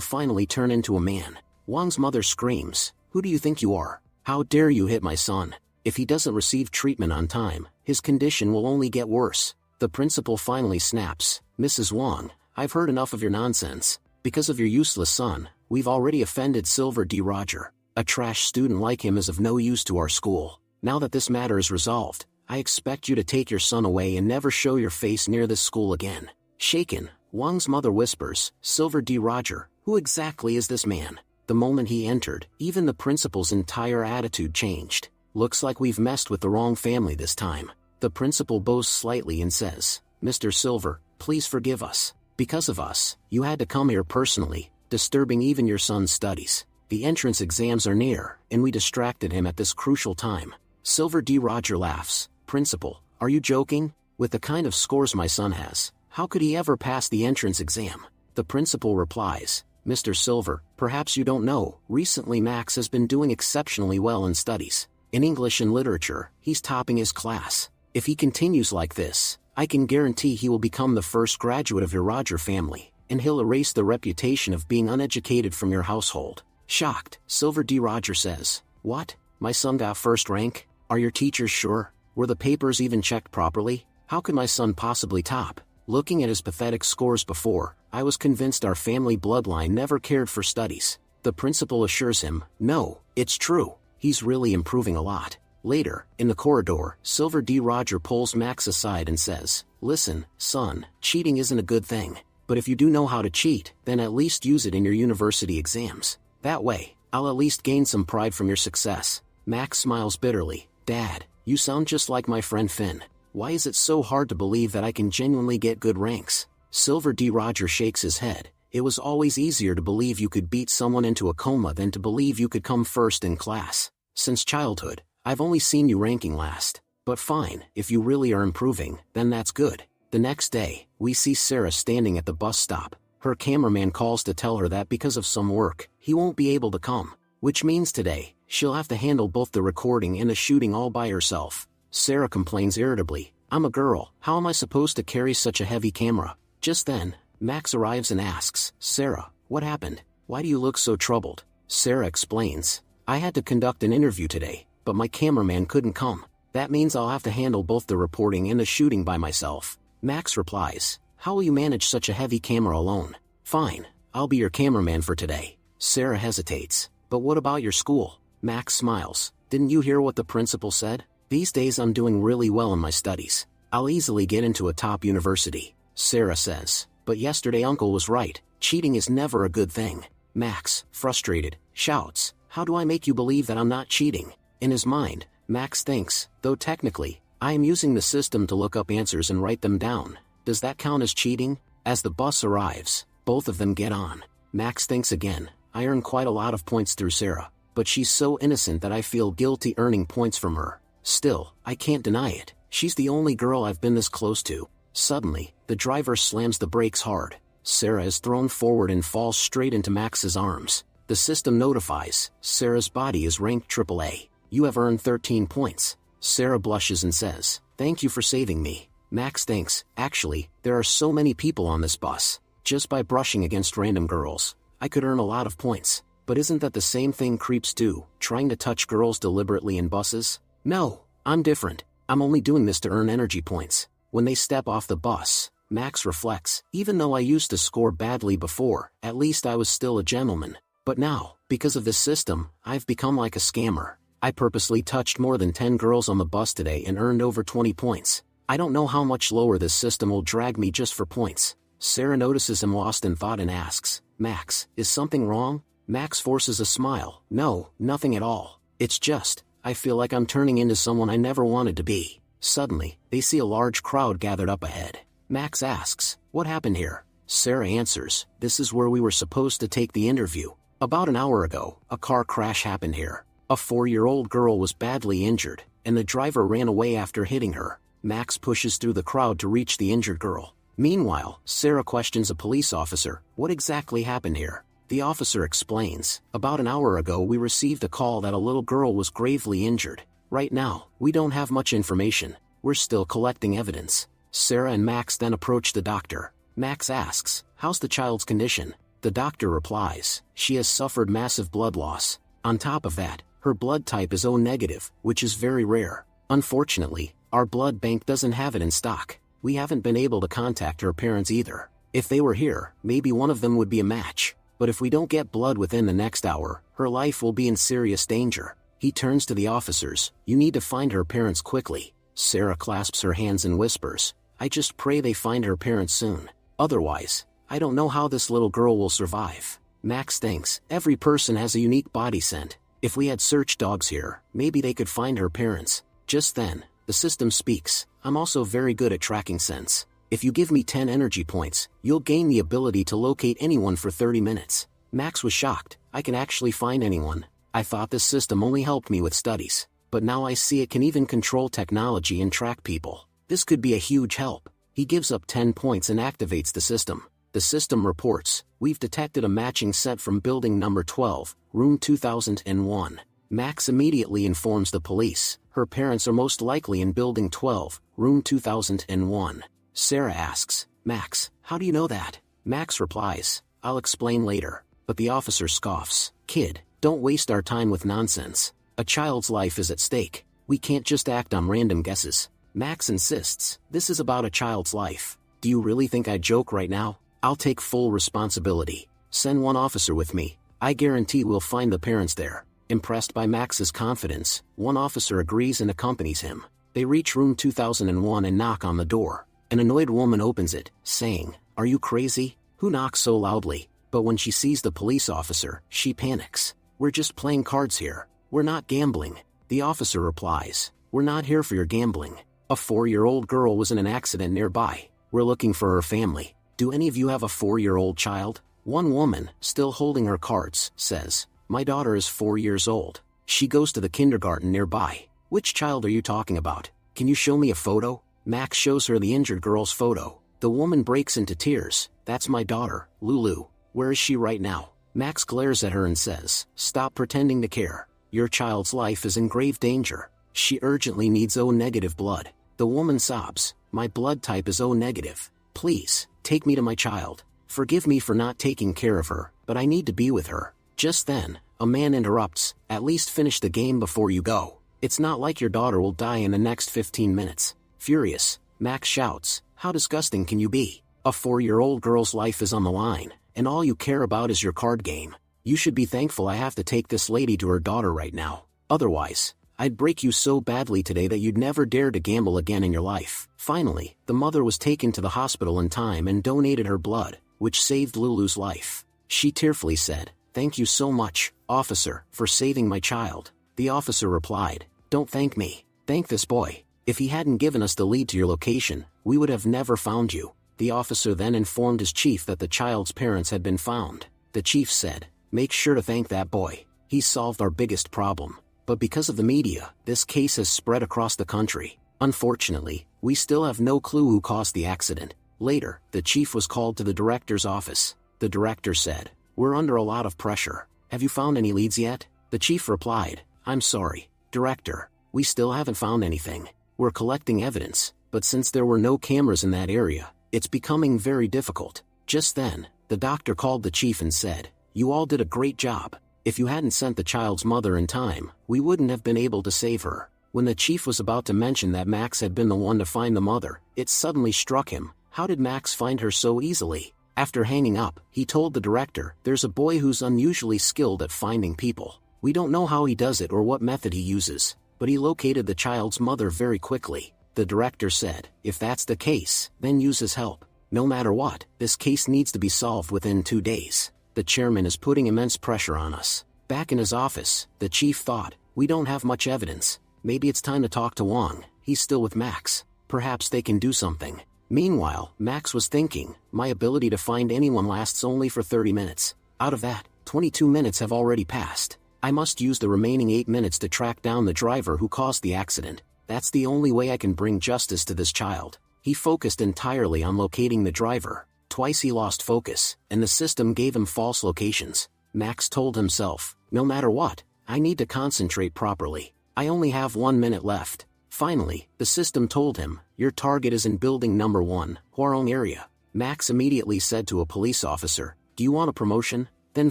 finally turn into a man. Wang's mother screams, "Who do you think you are? How dare you hit my son? If he doesn't receive treatment on time, his condition will only get worse." The principal finally snaps, "Mrs. Wang, I've heard enough of your nonsense. Because of your useless son, we've already offended Silver D. Roger. A trash student like him is of no use to our school. Now that this matter is resolved, I expect you to take your son away and never show your face near this school again." Shaken, Wang's mother whispers, "Silver D. Roger, who exactly is this man?" The moment he entered, even the principal's entire attitude changed. "Looks like we've messed with the wrong family this time." The principal boasts slightly and says, "Mr. Silver, please forgive us. Because of us, you had to come here personally, disturbing even your son's studies. The entrance exams are near, and we distracted him at this crucial time." Silver D. Roger laughs, "Principal, are you joking? With the kind of scores my son has, how could he ever pass the entrance exam?" The principal replies, "Mr. Silver, perhaps you don't know, recently Max has been doing exceptionally well in studies. In English and literature, he's topping his class. If he continues like this, I can guarantee he will become the first graduate of your Roger family, and he'll erase the reputation of being uneducated from your household." Shocked, Silver D. Roger says, "What? My son got first rank? Are your teachers sure? Were the papers even checked properly? How could my son possibly top? Looking at his pathetic scores before, I was convinced our family bloodline never cared for studies." The principal assures him, "No, it's true. He's really improving a lot." Later, in the corridor, Silver D. Roger pulls Max aside and says, "Listen, son, cheating isn't a good thing. But if you do know how to cheat, then at least use it in your university exams. That way, I'll at least gain some pride from your success." Max smiles bitterly, "Dad, you sound just like my friend Finn. Why is it so hard to believe that I can genuinely get good ranks?" Silver D. Roger shakes his head. "It was always easier to believe you could beat someone into a coma than to believe you could come first in class. Since childhood, I've only seen you ranking last. But fine, if you really are improving, then that's good." The next day, we see Sarah standing at the bus stop. Her cameraman calls to tell her that because of some work, he won't be able to come. Which means today, she'll have to handle both the recording and the shooting all by herself. Sarah complains irritably, "I'm a girl, how am I supposed to carry such a heavy camera?" Just then, Max arrives and asks, "Sarah, what happened? Why do you look so troubled?" Sarah explains, "I had to conduct an interview today, but my cameraman couldn't come. That means I'll have to handle both the reporting and the shooting by myself." Max replies, "How will you manage such a heavy camera alone?" "Fine, I'll be your cameraman for today." Sarah hesitates, "But what about your school?" Max smiles, "Didn't you hear what the principal said? These days I'm doing really well in my studies. I'll easily get into a top university." Sarah says, "But yesterday Uncle was right, cheating is never a good thing." Max, frustrated, shouts, "How do I make you believe that I'm not cheating?" In his mind, Max thinks, "Though technically, I am using the system to look up answers and write them down. Does that count as cheating?" As the bus arrives, both of them get on. Max thinks again, "I earn quite a lot of points through Sarah, but she's so innocent that I feel guilty earning points from her. Still, I can't deny it. She's the only girl I've been this close to." Suddenly, the driver slams the brakes hard. Sarah is thrown forward and falls straight into Max's arms. The system notifies, "Sarah's body is ranked AAA. You have earned 13 points. Sarah blushes and says, "Thank you for saving me." Max thinks, "Actually, there are so many people on this bus. Just by brushing against random girls, I could earn a lot of points. But isn't that the same thing creeps do, trying to touch girls deliberately in buses? No, I'm different. I'm only doing this to earn energy points." When they step off the bus, Max reflects, "Even though I used to score badly before, at least I was still a gentleman. But now, because of this system, I've become like a scammer. I purposely touched more than 10 girls on the bus today and earned over 20 points. I don't know how much lower this system will drag me just for points." Sarah notices him lost in thought and asks, "Max, is something wrong?" Max forces a smile, "No, nothing at all. It's just, I feel like I'm turning into someone I never wanted to be." Suddenly, they see a large crowd gathered up ahead. Max asks, "What happened here?" Sarah answers, "This is where we were supposed to take the interview. About an hour ago, a car crash happened here. A 4-year-old girl was badly injured, and the driver ran away after hitting her." Max pushes through the crowd to reach the injured girl. Meanwhile, Sarah questions a police officer, "What exactly happened here?" The officer explains, about an hour ago we received a call that a little girl was gravely injured. Right now, we don't have much information. We're still collecting evidence. Sarah and Max then approach the doctor. Max asks, how's the child's condition? The doctor replies, she has suffered massive blood loss. On top of that, her blood type is O negative, which is very rare. Unfortunately, our blood bank doesn't have it in stock. We haven't been able to contact her parents either. If they were here, maybe one of them would be a match. But if we don't get blood within the next hour, her life will be in serious danger. He turns to the officers, you need to find her parents quickly. Sarah clasps her hands and whispers, I just pray they find her parents soon. Otherwise, I don't know how this little girl will survive. Max thinks, every person has a unique body scent. If we had search dogs here, maybe they could find her parents. Just then, the system speaks, I'm also very good at tracking scents. If you give me 10 energy points, you'll gain the ability to locate anyone for 30 minutes. Max was shocked, I can actually find anyone. I thought this system only helped me with studies, but now I see it can even control technology and track people. This could be a huge help. He gives up 10 points and activates the system. The system reports, we've detected a matching scent from building number 12, room 2001. Max immediately informs the police, her parents are most likely in building 12, room 2001. Sarah asks, Max, how do you know that? Max replies, I'll explain later. But the officer scoffs, kid, don't waste our time with nonsense. A child's life is at stake. We can't just act on random guesses. Max insists, this is about a child's life. Do you really think I joke right now? I'll take full responsibility. Send one officer with me. I guarantee we'll find the parents there. Impressed by Max's confidence, one officer agrees and accompanies him. They reach room 2001 and knock on the door. An annoyed woman opens it, saying, are you crazy? Who knocks so loudly? But when she sees the police officer, she panics. We're just playing cards here. We're not gambling. The officer replies, we're not here for your gambling. A 4-year-old girl was in an accident nearby. We're looking for her family. Do any of you have a 4-year-old child? One woman, still holding her cards, says, my daughter is 4 years old. She goes to the kindergarten nearby. Which child are you talking about? Can you show me a photo? Max shows her the injured girl's photo. The woman breaks into tears. That's my daughter, Lulu. Where is she right now? Max glares at her and says, stop pretending to care. Your child's life is in grave danger. She urgently needs O negative blood. The woman sobs, my blood type is O negative. Please, take me to my child. Forgive me for not taking care of her, but I need to be with her. Just then, a man interrupts, at least finish the game before you go. It's not like your daughter will die in the next 15 minutes. Furious, Max shouts, how disgusting can you be? A 4-year-old girl's life is on the line, and all you care about is your card game. You should be thankful I have to take this lady to her daughter right now. Otherwise, I'd break you so badly today that you'd never dare to gamble again in your life. Finally, the mother was taken to the hospital in time and donated her blood, which saved Lulu's life. She tearfully said, thank you so much, officer, for saving my child. The officer replied, don't thank me. Thank this boy. If he hadn't given us the lead to your location, we would have never found you. The officer then informed his chief that the child's parents had been found. The chief said, make sure to thank that boy. He solved our biggest problem. But because of the media, this case has spread across the country. Unfortunately, we still have no clue who caused the accident. Later, the chief was called to the director's office. The director said, we're under a lot of pressure. Have you found any leads yet? The chief replied, I'm sorry, director. We still haven't found anything. We're collecting evidence, but since there were no cameras in that area, it's becoming very difficult. Just then, the doctor called the chief and said, you all did a great job. If you hadn't sent the child's mother in time, we wouldn't have been able to save her. When the chief was about to mention that Max had been the one to find the mother, it suddenly struck him, how did Max find her so easily? After hanging up, he told the director, there's a boy who's unusually skilled at finding people. We don't know how he does it or what method he uses, but he located the child's mother very quickly. The director said, if that's the case, then use his help. No matter what, this case needs to be solved within 2 days. The chairman is putting immense pressure on us. Back in his office, the chief thought, we don't have much evidence. Maybe it's time to talk to Wong. He's still with Max. Perhaps they can do something. Meanwhile, Max was thinking, my ability to find anyone lasts only for 30 minutes. Out of that, 22 minutes have already passed. I must use the remaining 8 minutes to track down the driver who caused the accident. That's the only way I can bring justice to this child. He focused entirely on locating the driver. Twice he lost focus, and the system gave him false locations. Max told himself, no matter what, I need to concentrate properly. I only have 1 minute left. Finally, the system told him, your target is in building number 1, Hwarong area. Max immediately said to a police officer, do you want a promotion? Then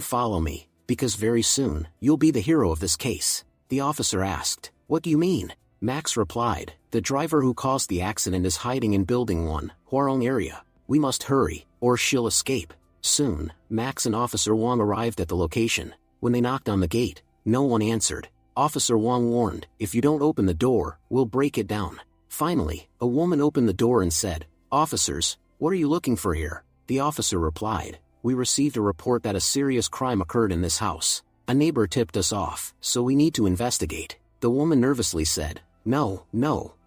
follow me, because very soon, you'll be the hero of this case. The officer asked, what do you mean? Max replied, the driver who caused the accident is hiding in building 1, Hwarong area. We must hurry, or she'll escape. Soon, Max and Officer Wang arrived at the location. When they knocked on the gate, no one answered. Officer Wang warned, if you don't open the door, we'll break it down. Finally, a woman opened the door and said, officers, what are you looking for here? The officer replied, we received a report that a serious crime occurred in this house. A neighbor tipped us off, so we need to investigate. The woman nervously said, no,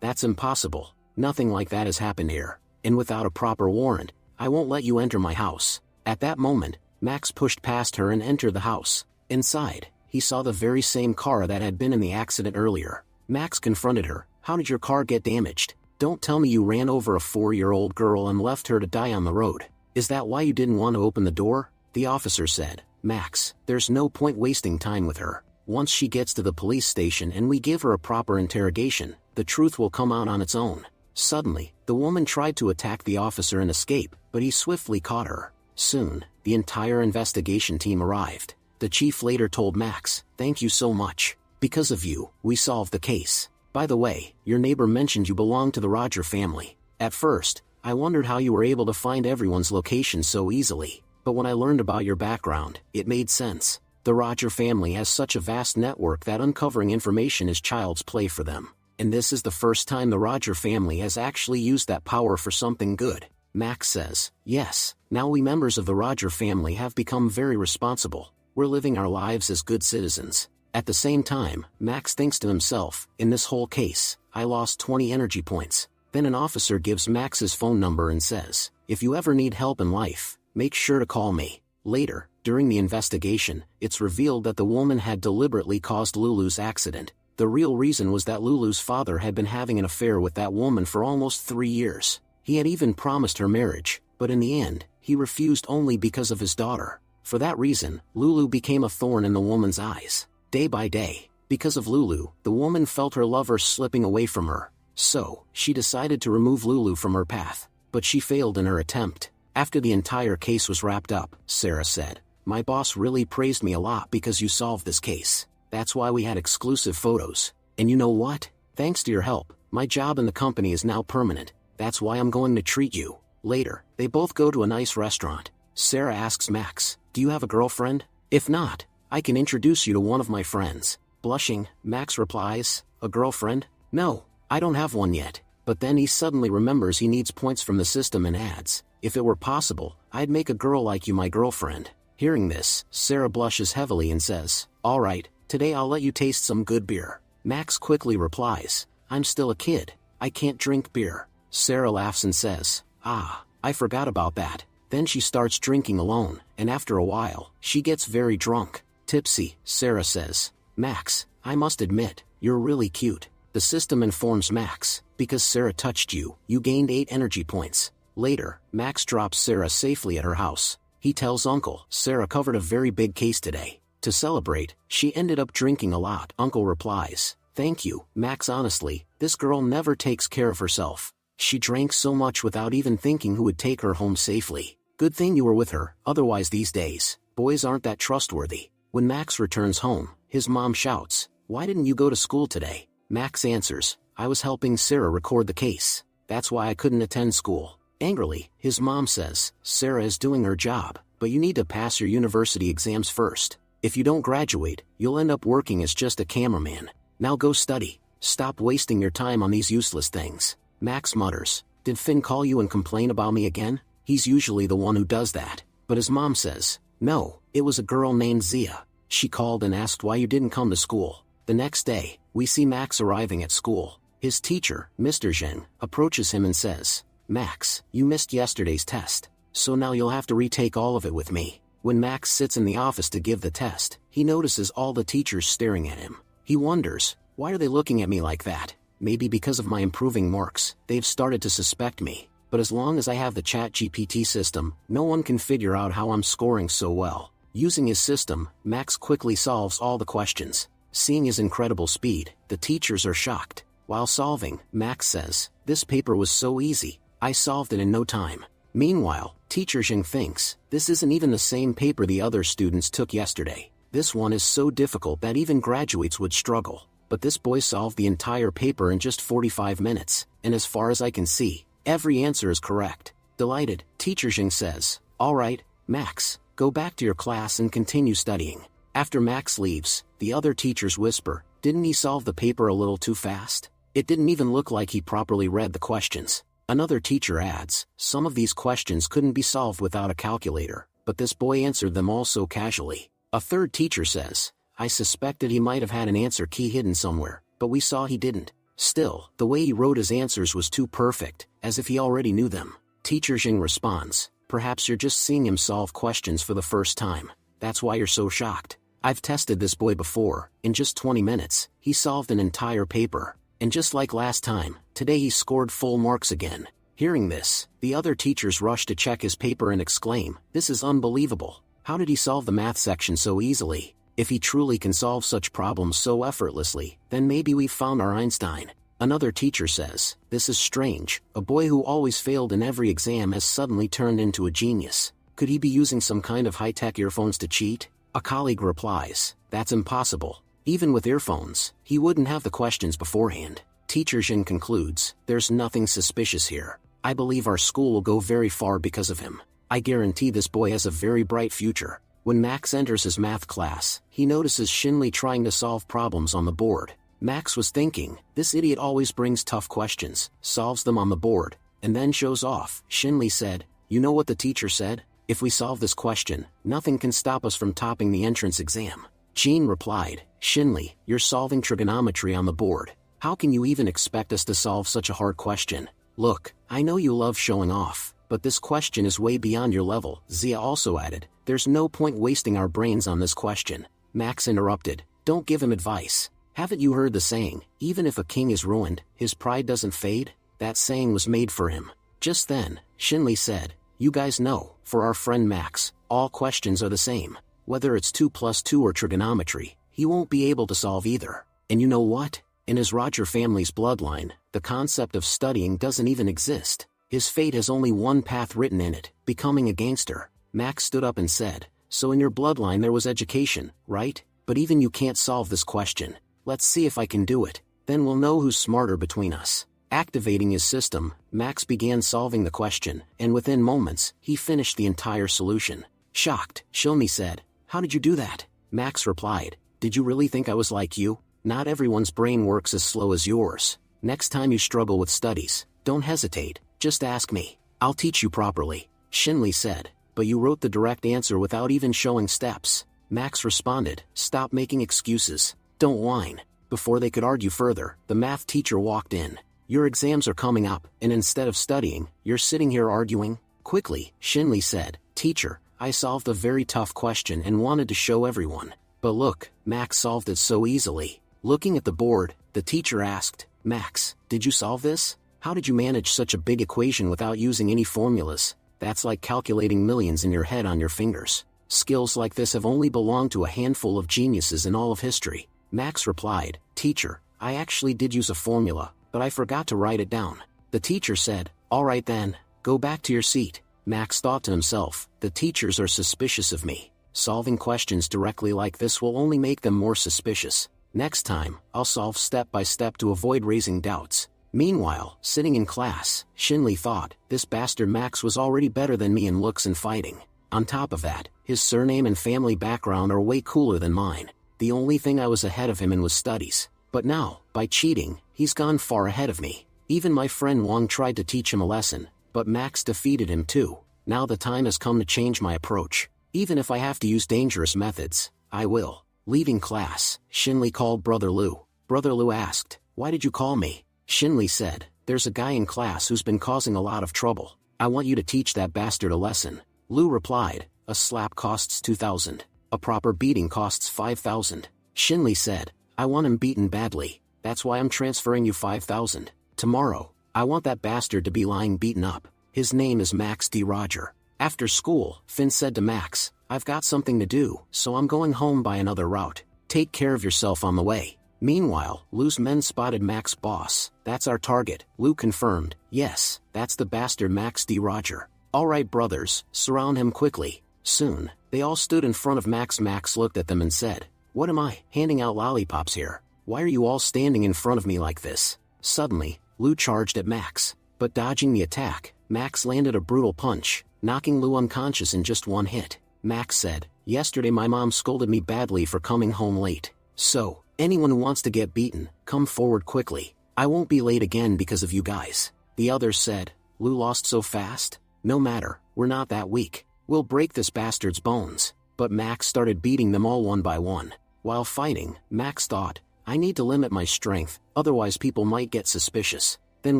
that's impossible. Nothing like that has happened here. And without a proper warrant, I won't let you enter my house. At that moment, Max pushed past her and entered the house. Inside, he saw the very same car that had been in the accident earlier. Max confronted her, how did your car get damaged? Don't tell me you ran over a 4-year-old girl and left her to die on the road. Is that why you didn't want to open the door? The officer said, Max, there's no point wasting time with her. Once she gets to the police station and we give her a proper interrogation, the truth will come out on its own. Suddenly, the woman tried to attack the officer and escape, but he swiftly caught her. Soon, the entire investigation team arrived. The chief later told Max, thank you so much. Because of you, we solved the case. By the way, your neighbor mentioned you belong to the Roger family. At first, I wondered how you were able to find everyone's location so easily. But when I learned about your background, it made sense. The Roger family has such a vast network that uncovering information is child's play for them. And this is the first time the Roger family has actually used that power for something good. Max says, yes, now we members of the Roger family have become very responsible. We're living our lives as good citizens. At the same time, Max thinks to himself, in this whole case, I lost 20 energy points. Then an officer gives Max his phone number and says, if you ever need help in life, make sure to call me. Later, during the investigation, it's revealed that the woman had deliberately caused Lulu's accident. The real reason was that Lulu's father had been having an affair with that woman for almost 3 years. He had even promised her marriage, but in the end, he refused only because of his daughter. For that reason, Lulu became a thorn in the woman's eyes. Day by day, because of Lulu, the woman felt her lover slipping away from her. So, she decided to remove Lulu from her path. But she failed in her attempt. After the entire case was wrapped up, Sarah said, my boss really praised me a lot because you solved this case. That's why we had exclusive photos. And you know what? Thanks to your help, my job in the company is now permanent. That's why I'm going to treat you. Later, they both go to a nice restaurant. Sarah asks Max, do you have a girlfriend? If not, I can introduce you to one of my friends. Blushing, Max replies, a girlfriend? No, I don't have one yet. But then he suddenly remembers he needs points from the system and adds, if it were possible, I'd make a girl like you my girlfriend. Hearing this, Sarah blushes heavily and says, alright, today I'll let you taste some good beer. Max quickly replies, I'm still a kid, I can't drink beer. Sarah laughs and says, I forgot about that. Then she starts drinking alone, and after a while, she gets very drunk. Tipsy, Sarah says, Max, I must admit, you're really cute. The system informs Max, because Sarah touched you, you gained 8 energy points. Later, Max drops Sarah safely at her house. He tells Uncle, Sarah covered a very big case today. To celebrate, she ended up drinking a lot. Uncle replies, thank you, Max. Honestly, this girl never takes care of herself. She drank so much without even thinking who would take her home safely. Good thing you were with her, otherwise these days, boys aren't that trustworthy. When Max returns home, his mom shouts, why didn't you go to school today? Max answers, I was helping Sarah record the case. That's why I couldn't attend school. Angrily, his mom says, Sarah is doing her job, but you need to pass your university exams first. If you don't graduate, you'll end up working as just a cameraman. Now go study. Stop wasting your time on these useless things. Max mutters, did Finn call you and complain about me again? He's usually the one who does that. But his mom says, no, it was a girl named Zia. She called and asked why you didn't come to school. The next day, we see Max arriving at school. His teacher, Mr. Zheng, approaches him and says, Max, you missed yesterday's test, so now you'll have to retake all of it with me. When Max sits in the office to give the test, he notices all the teachers staring at him. He wonders, why are they looking at me like that? Maybe because of my improving marks, they've started to suspect me. but as long as I have the ChatGPT system, no one can figure out how I'm scoring so well. Using his system, Max quickly solves all the questions. Seeing his incredible speed, the teachers are shocked. While solving, Max says, "This paper was so easy, I solved it in no time." Meanwhile, Teacher Xing thinks, "This isn't even the same paper the other students took yesterday. This one is so difficult that even graduates would struggle. But this boy solved the entire paper in just 45 minutes, and as far as I can see, every answer is correct." Delighted, Teacher Xing says, "All right, Max, go back to your class and continue studying." After Max leaves, the other teachers whisper, "Didn't he solve the paper a little too fast? It didn't even look like he properly read the questions." Another teacher adds, "Some of these questions couldn't be solved without a calculator, but this boy answered them all so casually." A third teacher says, "I suspected he might have had an answer key hidden somewhere, but we saw he didn't. Still, the way he wrote his answers was too perfect, as if he already knew them." Teacher Xing responds, "Perhaps you're just seeing him solve questions for the first time. That's why you're so shocked. I've tested this boy before. In just 20 minutes, he solved an entire paper. And just like last time, today he scored full marks again." Hearing this, the other teachers rush to check his paper and exclaim, "This is unbelievable. How did he solve the math section so easily? If he truly can solve such problems so effortlessly, then maybe we've found our Einstein." Another teacher says, "This is strange. A boy who always failed in every exam has suddenly turned into a genius. Could he be using some kind of high-tech earphones to cheat?" A colleague replies, "That's impossible. Even with earphones, he wouldn't have the questions beforehand." Teacher Xing concludes, "There's nothing suspicious here. I believe our school will go very far because of him. I guarantee this boy has a very bright future." When Max enters his math class, he notices Shinli trying to solve problems on the board. Max was thinking, "This idiot always brings tough questions, solves them on the board, and then shows off." Shinli said, "You know what the teacher said? If we solve this question, nothing can stop us from topping the entrance exam." Jean replied, "Shinli, you're solving trigonometry on the board. How can you even expect us to solve such a hard question? Look, I know you love showing off, but this question is way beyond your level." Zia also added, "There's no point wasting our brains on this question." Max interrupted, "Don't give him advice. Haven't you heard the saying, even if a king is ruined, his pride doesn't fade? That saying was made for him." Just then, Shinli said, "You guys know, for our friend Max, all questions are the same. Whether it's 2 plus 2 or trigonometry, he won't be able to solve either. And you know what? In his Roger family's bloodline, the concept of studying doesn't even exist. His fate has only one path written in it, becoming a gangster." Max stood up and said, "So in your bloodline there was education, right? But even you can't solve this question. Let's see if I can do it. Then we'll know who's smarter between us." Activating his system, Max began solving the question, and within moments, he finished the entire solution. Shocked, Shilmi said, "How did you do that?" Max replied, "Did you really think I was like you? Not everyone's brain works as slow as yours. Next time you struggle with studies, don't hesitate, just ask me. I'll teach you properly." Shinli said, "But you wrote the direct answer without even showing steps." Max responded, "Stop making excuses. Don't whine." Before they could argue further, the math teacher walked in. "Your exams are coming up, and instead of studying, you're sitting here arguing?" Quickly, Shinli said, "Teacher, I solved a very tough question and wanted to show everyone. But look, Max solved it so easily." Looking at the board, the teacher asked, "Max, did you solve this? How did you manage such a big equation without using any formulas? That's like calculating millions in your head on your fingers. Skills like this have only belonged to a handful of geniuses in all of history." Max replied, "Teacher, I actually did use a formula, but I forgot to write it down." The teacher said, "All right then, go back to your seat." Max thought to himself, "The teachers are suspicious of me. Solving questions directly like this will only make them more suspicious. Next time, I'll solve step by step to avoid raising doubts." Meanwhile, sitting in class, Shinli thought, "This bastard Max was already better than me in looks and fighting. On top of that, his surname and family background are way cooler than mine. The only thing I was ahead of him in was studies. But now, by cheating, he's gone far ahead of me. Even my friend Wang tried to teach him a lesson, but Max defeated him too. Now the time has come to change my approach. Even if I have to use dangerous methods, I will." Leaving class, Shinli called Brother Lu. Brother Lu asked, "Why did you call me?" Shinli said, "There's a guy in class who's been causing a lot of trouble. I want you to teach that bastard a lesson." Lu replied, "A slap costs 2,000. A proper beating costs 5,000. Shinli said, "I want him beaten badly. That's why I'm transferring you 5,000. Tomorrow, I want that bastard to be lying beaten up." His name is Max D. Roger. After school, Finn said to Max, I've got something to do, so I'm going home by another route. Take care of yourself on the way. Meanwhile, Lou's men spotted Max's boss. That's our target, Lou confirmed. Yes, that's the bastard Max D. Roger. Alright brothers, surround him quickly. Soon, they all stood in front of Max. Max looked at them and said, What am I, handing out lollipops here? Why are you all standing in front of me like this? Suddenly, Lou charged at Max. But dodging the attack, Max landed a brutal punch, knocking Lou unconscious in just one hit. Max said, Yesterday my mom scolded me badly for coming home late. So, anyone who wants to get beaten, come forward quickly. I won't be late again because of you guys. The others said, Lou lost so fast? No matter, we're not that weak. We'll break this bastard's bones. But Max started beating them all one by one. While fighting, Max thought, I need to limit my strength, otherwise people might get suspicious. Then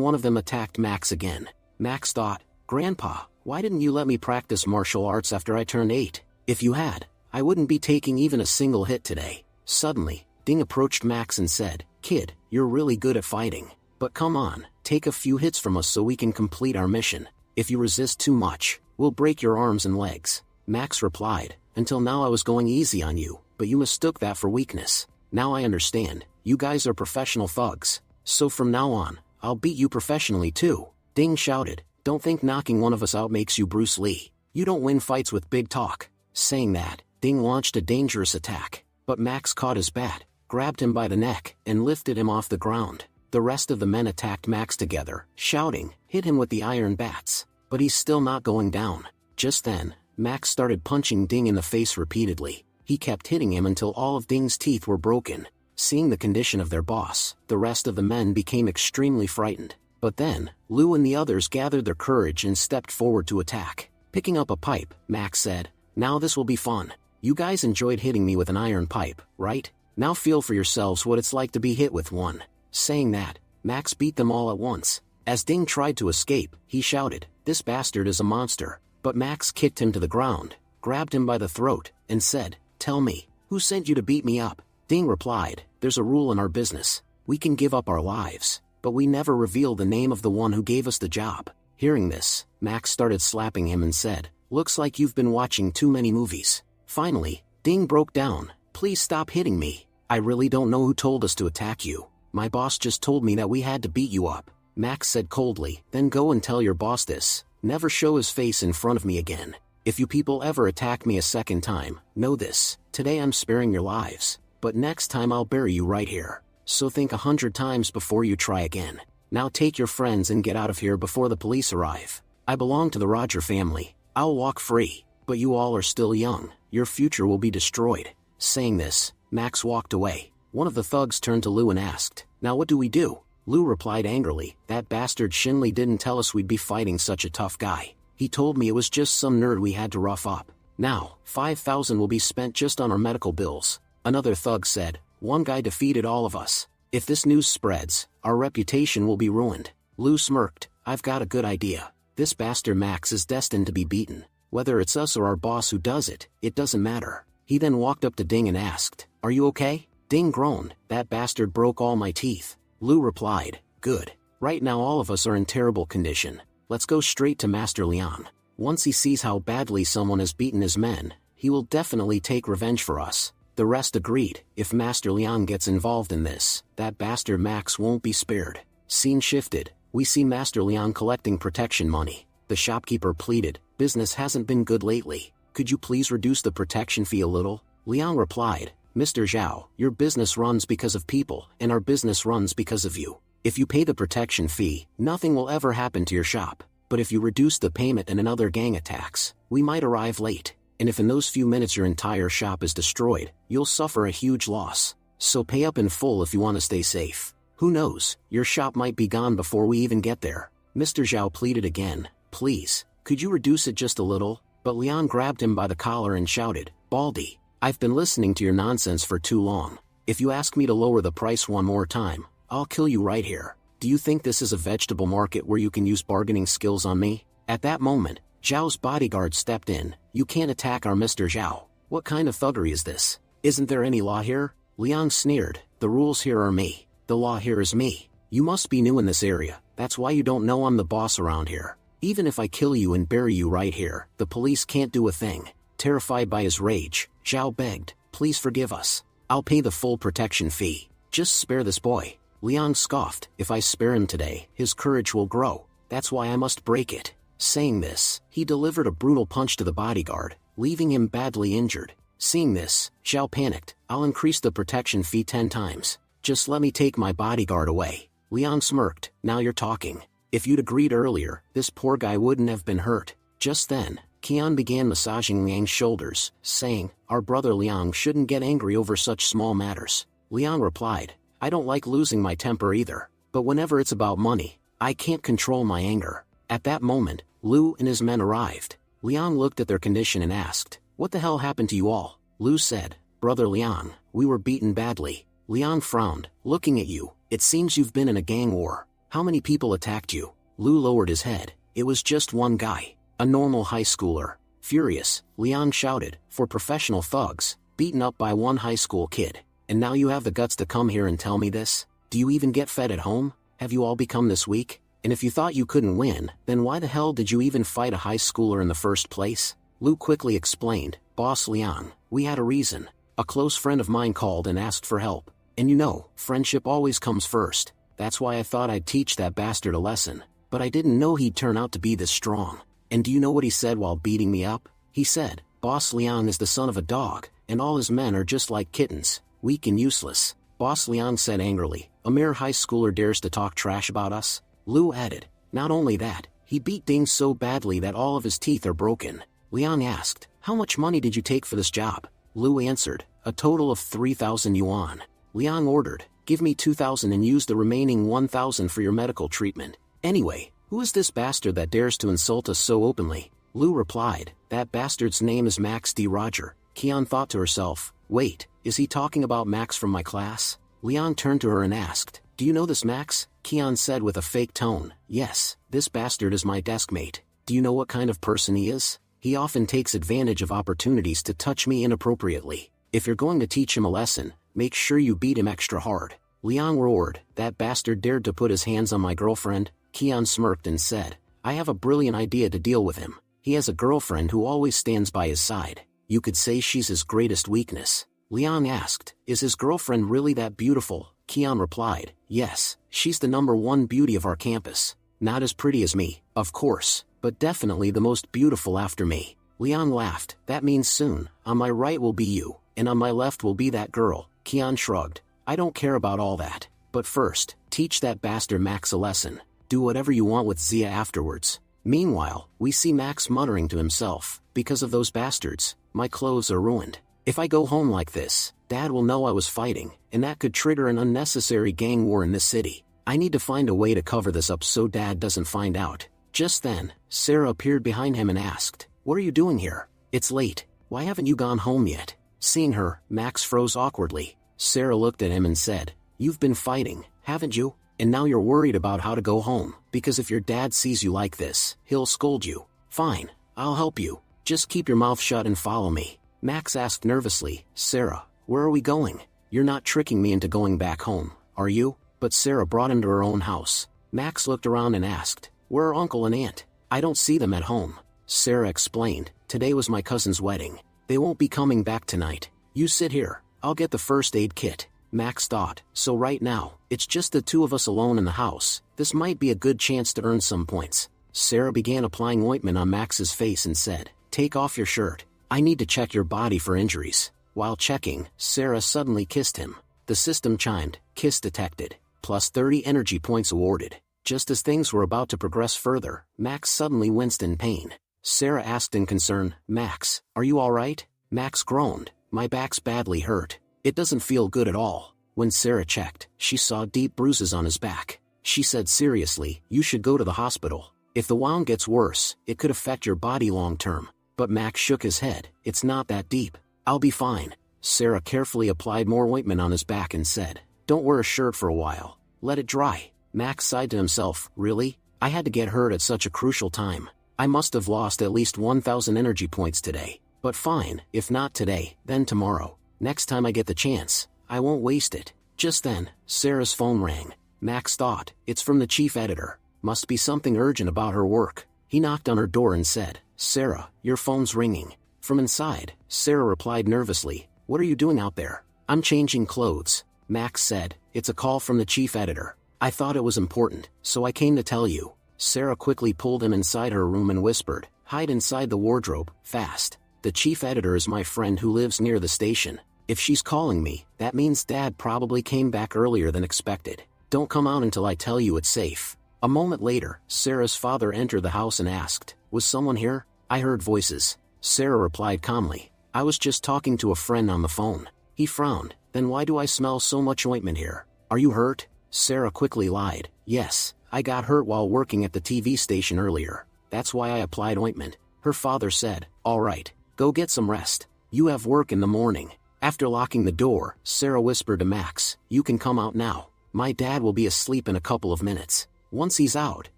one of them attacked Max again. Max thought, Grandpa, why didn't you let me practice martial arts after I turned 8? If you had, I wouldn't be taking even a single hit today. Suddenly, Ding approached Max and said, Kid, you're really good at fighting. But come on, take a few hits from us so we can complete our mission. If you resist too much, we'll break your arms and legs. Max replied, Until now I was going easy on you, but you mistook that for weakness. Now I understand, you guys are professional thugs. So from now on, I'll beat you professionally too. Ding shouted, Don't think knocking one of us out makes you Bruce Lee. You don't win fights with big talk. Saying that, Ding launched a dangerous attack. But Max caught his bat, grabbed him by the neck, and lifted him off the ground. The rest of the men attacked Max together, shouting, Hit him with the iron bats. But he's still not going down. Just then, Max started punching Ding in the face repeatedly. He kept hitting him until all of Ding's teeth were broken. Seeing the condition of their boss, the rest of the men became extremely frightened. But then, Lou and the others gathered their courage and stepped forward to attack. Picking up a pipe, Max said, Now this will be fun. You guys enjoyed hitting me with an iron pipe, right? Now feel for yourselves what it's like to be hit with one. Saying that, Max beat them all at once. As Ding tried to escape, he shouted, This bastard is a monster. But Max kicked him to the ground, grabbed him by the throat, and said, Tell me, who sent you to beat me up? Ding replied, There's a rule in our business. We can give up our lives, but we never reveal the name of the one who gave us the job. Hearing this, Max started slapping him and said, Looks like you've been watching too many movies. Finally, Ding broke down, Please stop hitting me. I really don't know who told us to attack you. My boss just told me that we had to beat you up. Max said coldly, Then go and tell your boss this. Never show his face in front of me again. If you people ever attack me a second time, know this. Today I'm sparing your lives, but next time I'll bury you right here. So think 100 times before you try again. Now take your friends and get out of here before the police arrive. I belong to the Roger family. I'll walk free, but you all are still young. Your future will be destroyed. Saying this, Max walked away. One of the thugs turned to Lou and asked, Now what do we do? Lou replied angrily, That bastard Shinley didn't tell us we'd be fighting such a tough guy. He told me it was just some nerd we had to rough up. Now, 5,000 will be spent just on our medical bills. Another thug said, One guy defeated all of us. If this news spreads, our reputation will be ruined. Lou smirked, I've got a good idea. This bastard Max is destined to be beaten. Whether it's us or our boss who does it, it doesn't matter. He then walked up to Ding and asked, Are you okay? Ding groaned, That bastard broke all my teeth. Lou replied, Good. Right now all of us are in terrible condition. Let's go straight to Master Leon. Once he sees how badly someone has beaten his men, he will definitely take revenge for us. The rest agreed, if Master Leon gets involved in this, that bastard Max won't be spared. Scene shifted, we see Master Leon collecting protection money. The shopkeeper pleaded, Business hasn't been good lately. Could you please reduce the protection fee a little? Leon replied, Mr. Zhao, your business runs because of people, and our business runs because of you. If you pay the protection fee, nothing will ever happen to your shop. But if you reduce the payment and another gang attacks, we might arrive late. And if in those few minutes your entire shop is destroyed, you'll suffer a huge loss. So pay up in full if you want to stay safe. Who knows, your shop might be gone before we even get there. Mr. Zhao pleaded again, Please, could you reduce it just a little? But Leon grabbed him by the collar and shouted, Baldy, I've been listening to your nonsense for too long. If you ask me to lower the price one more time, I'll kill you right here. Do you think this is a vegetable market where you can use bargaining skills on me? At that moment, Zhao's bodyguard stepped in. You can't attack our Mr. Zhao. What kind of thuggery is this? Isn't there any law here? Leon sneered, The rules here are me. The law here is me. You must be new in this area, that's why you don't know I'm the boss around here. Even if I kill you and bury you right here, the police can't do a thing. Terrified by his rage, Zhao begged, please forgive us. I'll pay the full protection fee. Just spare this boy. Liang scoffed, if I spare him today, his courage will grow. That's why I must break it. Saying this, he delivered a brutal punch to the bodyguard, leaving him badly injured. Seeing this, Zhao panicked, I'll increase the protection fee 10 times. Just let me take my bodyguard away. Liang smirked, now you're talking. If you'd agreed earlier, this poor guy wouldn't have been hurt. Just then, Qian began massaging Liang's shoulders, saying, our brother Liang shouldn't get angry over such small matters. Liang replied, I don't like losing my temper either, but whenever it's about money, I can't control my anger. At that moment, Lu and his men arrived. Liang looked at their condition and asked, what the hell happened to you all? Lu said, brother Liang, we were beaten badly. Liang frowned, looking at you, it seems you've been in a gang war. How many people attacked you? Lu lowered his head, it was just one guy. A normal high schooler. Furious, Liang shouted, for professional thugs, beaten up by one high school kid. And now you have the guts to come here and tell me this? Do you even get fed at home? Have you all become this weak? And if you thought you couldn't win, then why the hell did you even fight a high schooler in the first place? Lu quickly explained, Boss Liang, we had a reason. A close friend of mine called and asked for help. And you know, friendship always comes first. That's why I thought I'd teach that bastard a lesson. But I didn't know he'd turn out to be this strong. And do you know what he said while beating me up? He said, Boss Liang is the son of a dog, and all his men are just like kittens, weak and useless. Boss Liang said angrily, a mere high schooler dares to talk trash about us? Lu added, not only that, he beat Ding so badly that all of his teeth are broken. Liang asked, how much money did you take for this job? Lu answered, a total of 3,000 yuan. Liang ordered, give me 2,000 and use the remaining 1,000 for your medical treatment. Anyway, who is this bastard that dares to insult us so openly? Lu replied, that bastard's name is Max D. Roger. Qian thought to herself, wait, is he talking about Max from my class? Liang turned to her and asked, do you know this Max? Qian said with a fake tone, yes, this bastard is my desk mate. Do you know what kind of person he is? He often takes advantage of opportunities to touch me inappropriately. If you're going to teach him a lesson, make sure you beat him extra hard. Liang roared, that bastard dared to put his hands on my girlfriend? Qian smirked and said, I have a brilliant idea to deal with him. He has a girlfriend who always stands by his side. You could say she's his greatest weakness. Liang asked, is his girlfriend really that beautiful? Qian replied, yes, she's the #1 beauty of our campus. Not as pretty as me, of course, but definitely the most beautiful after me. Liang laughed, that means soon, on my right will be you, and on my left will be that girl. Qian shrugged, I don't care about all that. But first, teach that bastard Max a lesson. Do whatever you want with Zia afterwards. Meanwhile, we see Max muttering to himself, because of those bastards, my clothes are ruined. If I go home like this, Dad will know I was fighting, and that could trigger an unnecessary gang war in this city. I need to find a way to cover this up so Dad doesn't find out. Just then, Sarah appeared behind him and asked, what are you doing here? It's late, why haven't you gone home yet? Seeing her, Max froze awkwardly. Sarah looked at him and said, you've been fighting, haven't you? And now you're worried about how to go home, because if your dad sees you like this, he'll scold you. Fine, I'll help you. Just keep your mouth shut and follow me. Max asked nervously, Sarah, where are we going? You're not tricking me into going back home, are you? But Sarah brought him to her own house. Max looked around and asked, where are Uncle and Aunt? I don't see them at home. Sarah explained, today was my cousin's wedding. They won't be coming back tonight. You sit here, I'll get the first aid kit. Max thought, so right now, it's just the two of us alone in the house. This might be a good chance to earn some points. Sarah began applying ointment on Max's face and said, take off your shirt. I need to check your body for injuries. While checking, Sarah suddenly kissed him. The system chimed, kiss detected, plus 30 energy points awarded. Just as things were about to progress further, Max suddenly winced in pain. Sarah asked in concern, Max, are you alright? Max groaned, my back's badly hurt. It doesn't feel good at all. When Sarah checked, she saw deep bruises on his back. She said seriously, you should go to the hospital. If the wound gets worse, it could affect your body long term. But Max shook his head, it's not that deep. I'll be fine. Sarah carefully applied more ointment on his back and said, don't wear a shirt for a while. Let it dry. Max sighed to himself, really? I had to get hurt at such a crucial time. I must have lost at least 1,000 energy points today. But fine, if not today, then tomorrow. Next time I get the chance, I won't waste it. Just then, Sarah's phone rang. Max thought, it's from the chief editor. Must be something urgent about her work. He knocked on her door and said, "Sarah, your phone's ringing." From inside, Sarah replied nervously, "What are you doing out there?" "I'm changing clothes," Max said. "It's a call from the chief editor. I thought it was important, so I came to tell you." Sarah quickly pulled him inside her room and whispered, "Hide inside the wardrobe, fast. The chief editor is my friend who lives near the station. If she's calling me, that means Dad probably came back earlier than expected. Don't come out until I tell you it's safe." A moment later, Sarah's father entered the house and asked, "Was someone here?" "I heard voices." Sarah replied calmly, "I was just talking to a friend on the phone." He frowned. "Then why do I smell so much ointment here? Are you hurt?" Sarah quickly lied, "Yes, I got hurt while working at the TV station earlier. That's why I applied ointment." Her father said, "All right, go get some rest. You have work in the morning." After locking the door, Sarah whispered to Max, "You can come out now. My dad will be asleep in a couple of minutes. Once he's out,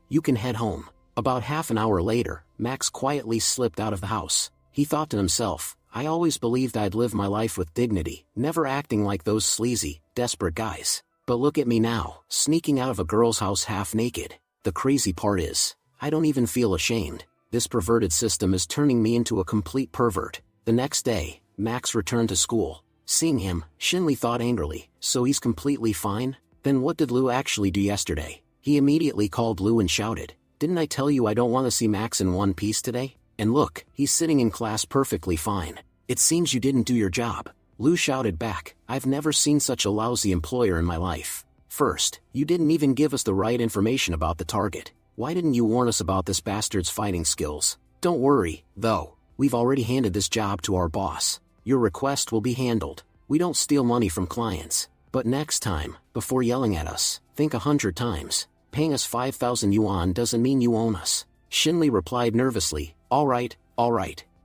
you can head home." About half an hour later, Max quietly slipped out of the house. He thought to himself, "I always believed I'd live my life with dignity, never acting like those sleazy, desperate guys. But look at me now, sneaking out of a girl's house half naked. The crazy part is, I don't even feel ashamed. This perverted system is turning me into a complete pervert." The next day, Max returned to school. Seeing him, Shinli thought angrily, "So he's completely fine? Then what did Lou actually do yesterday?" He immediately called Lou and shouted, "Didn't I tell you I don't want to see Max in one piece today? And look, he's sitting in class perfectly fine. It seems you didn't do your job." Lou shouted back, "I've never seen such a lousy employer in my life. First, you didn't even give us the right information about the target. Why didn't you warn us about this bastard's fighting skills? Don't worry, though. We've already handed this job to our boss. Your request will be handled. We don't steal money from clients. But next time, before yelling at us, think 100 times. Paying us 5,000 yuan doesn't mean you own us." Shinli replied nervously, all right,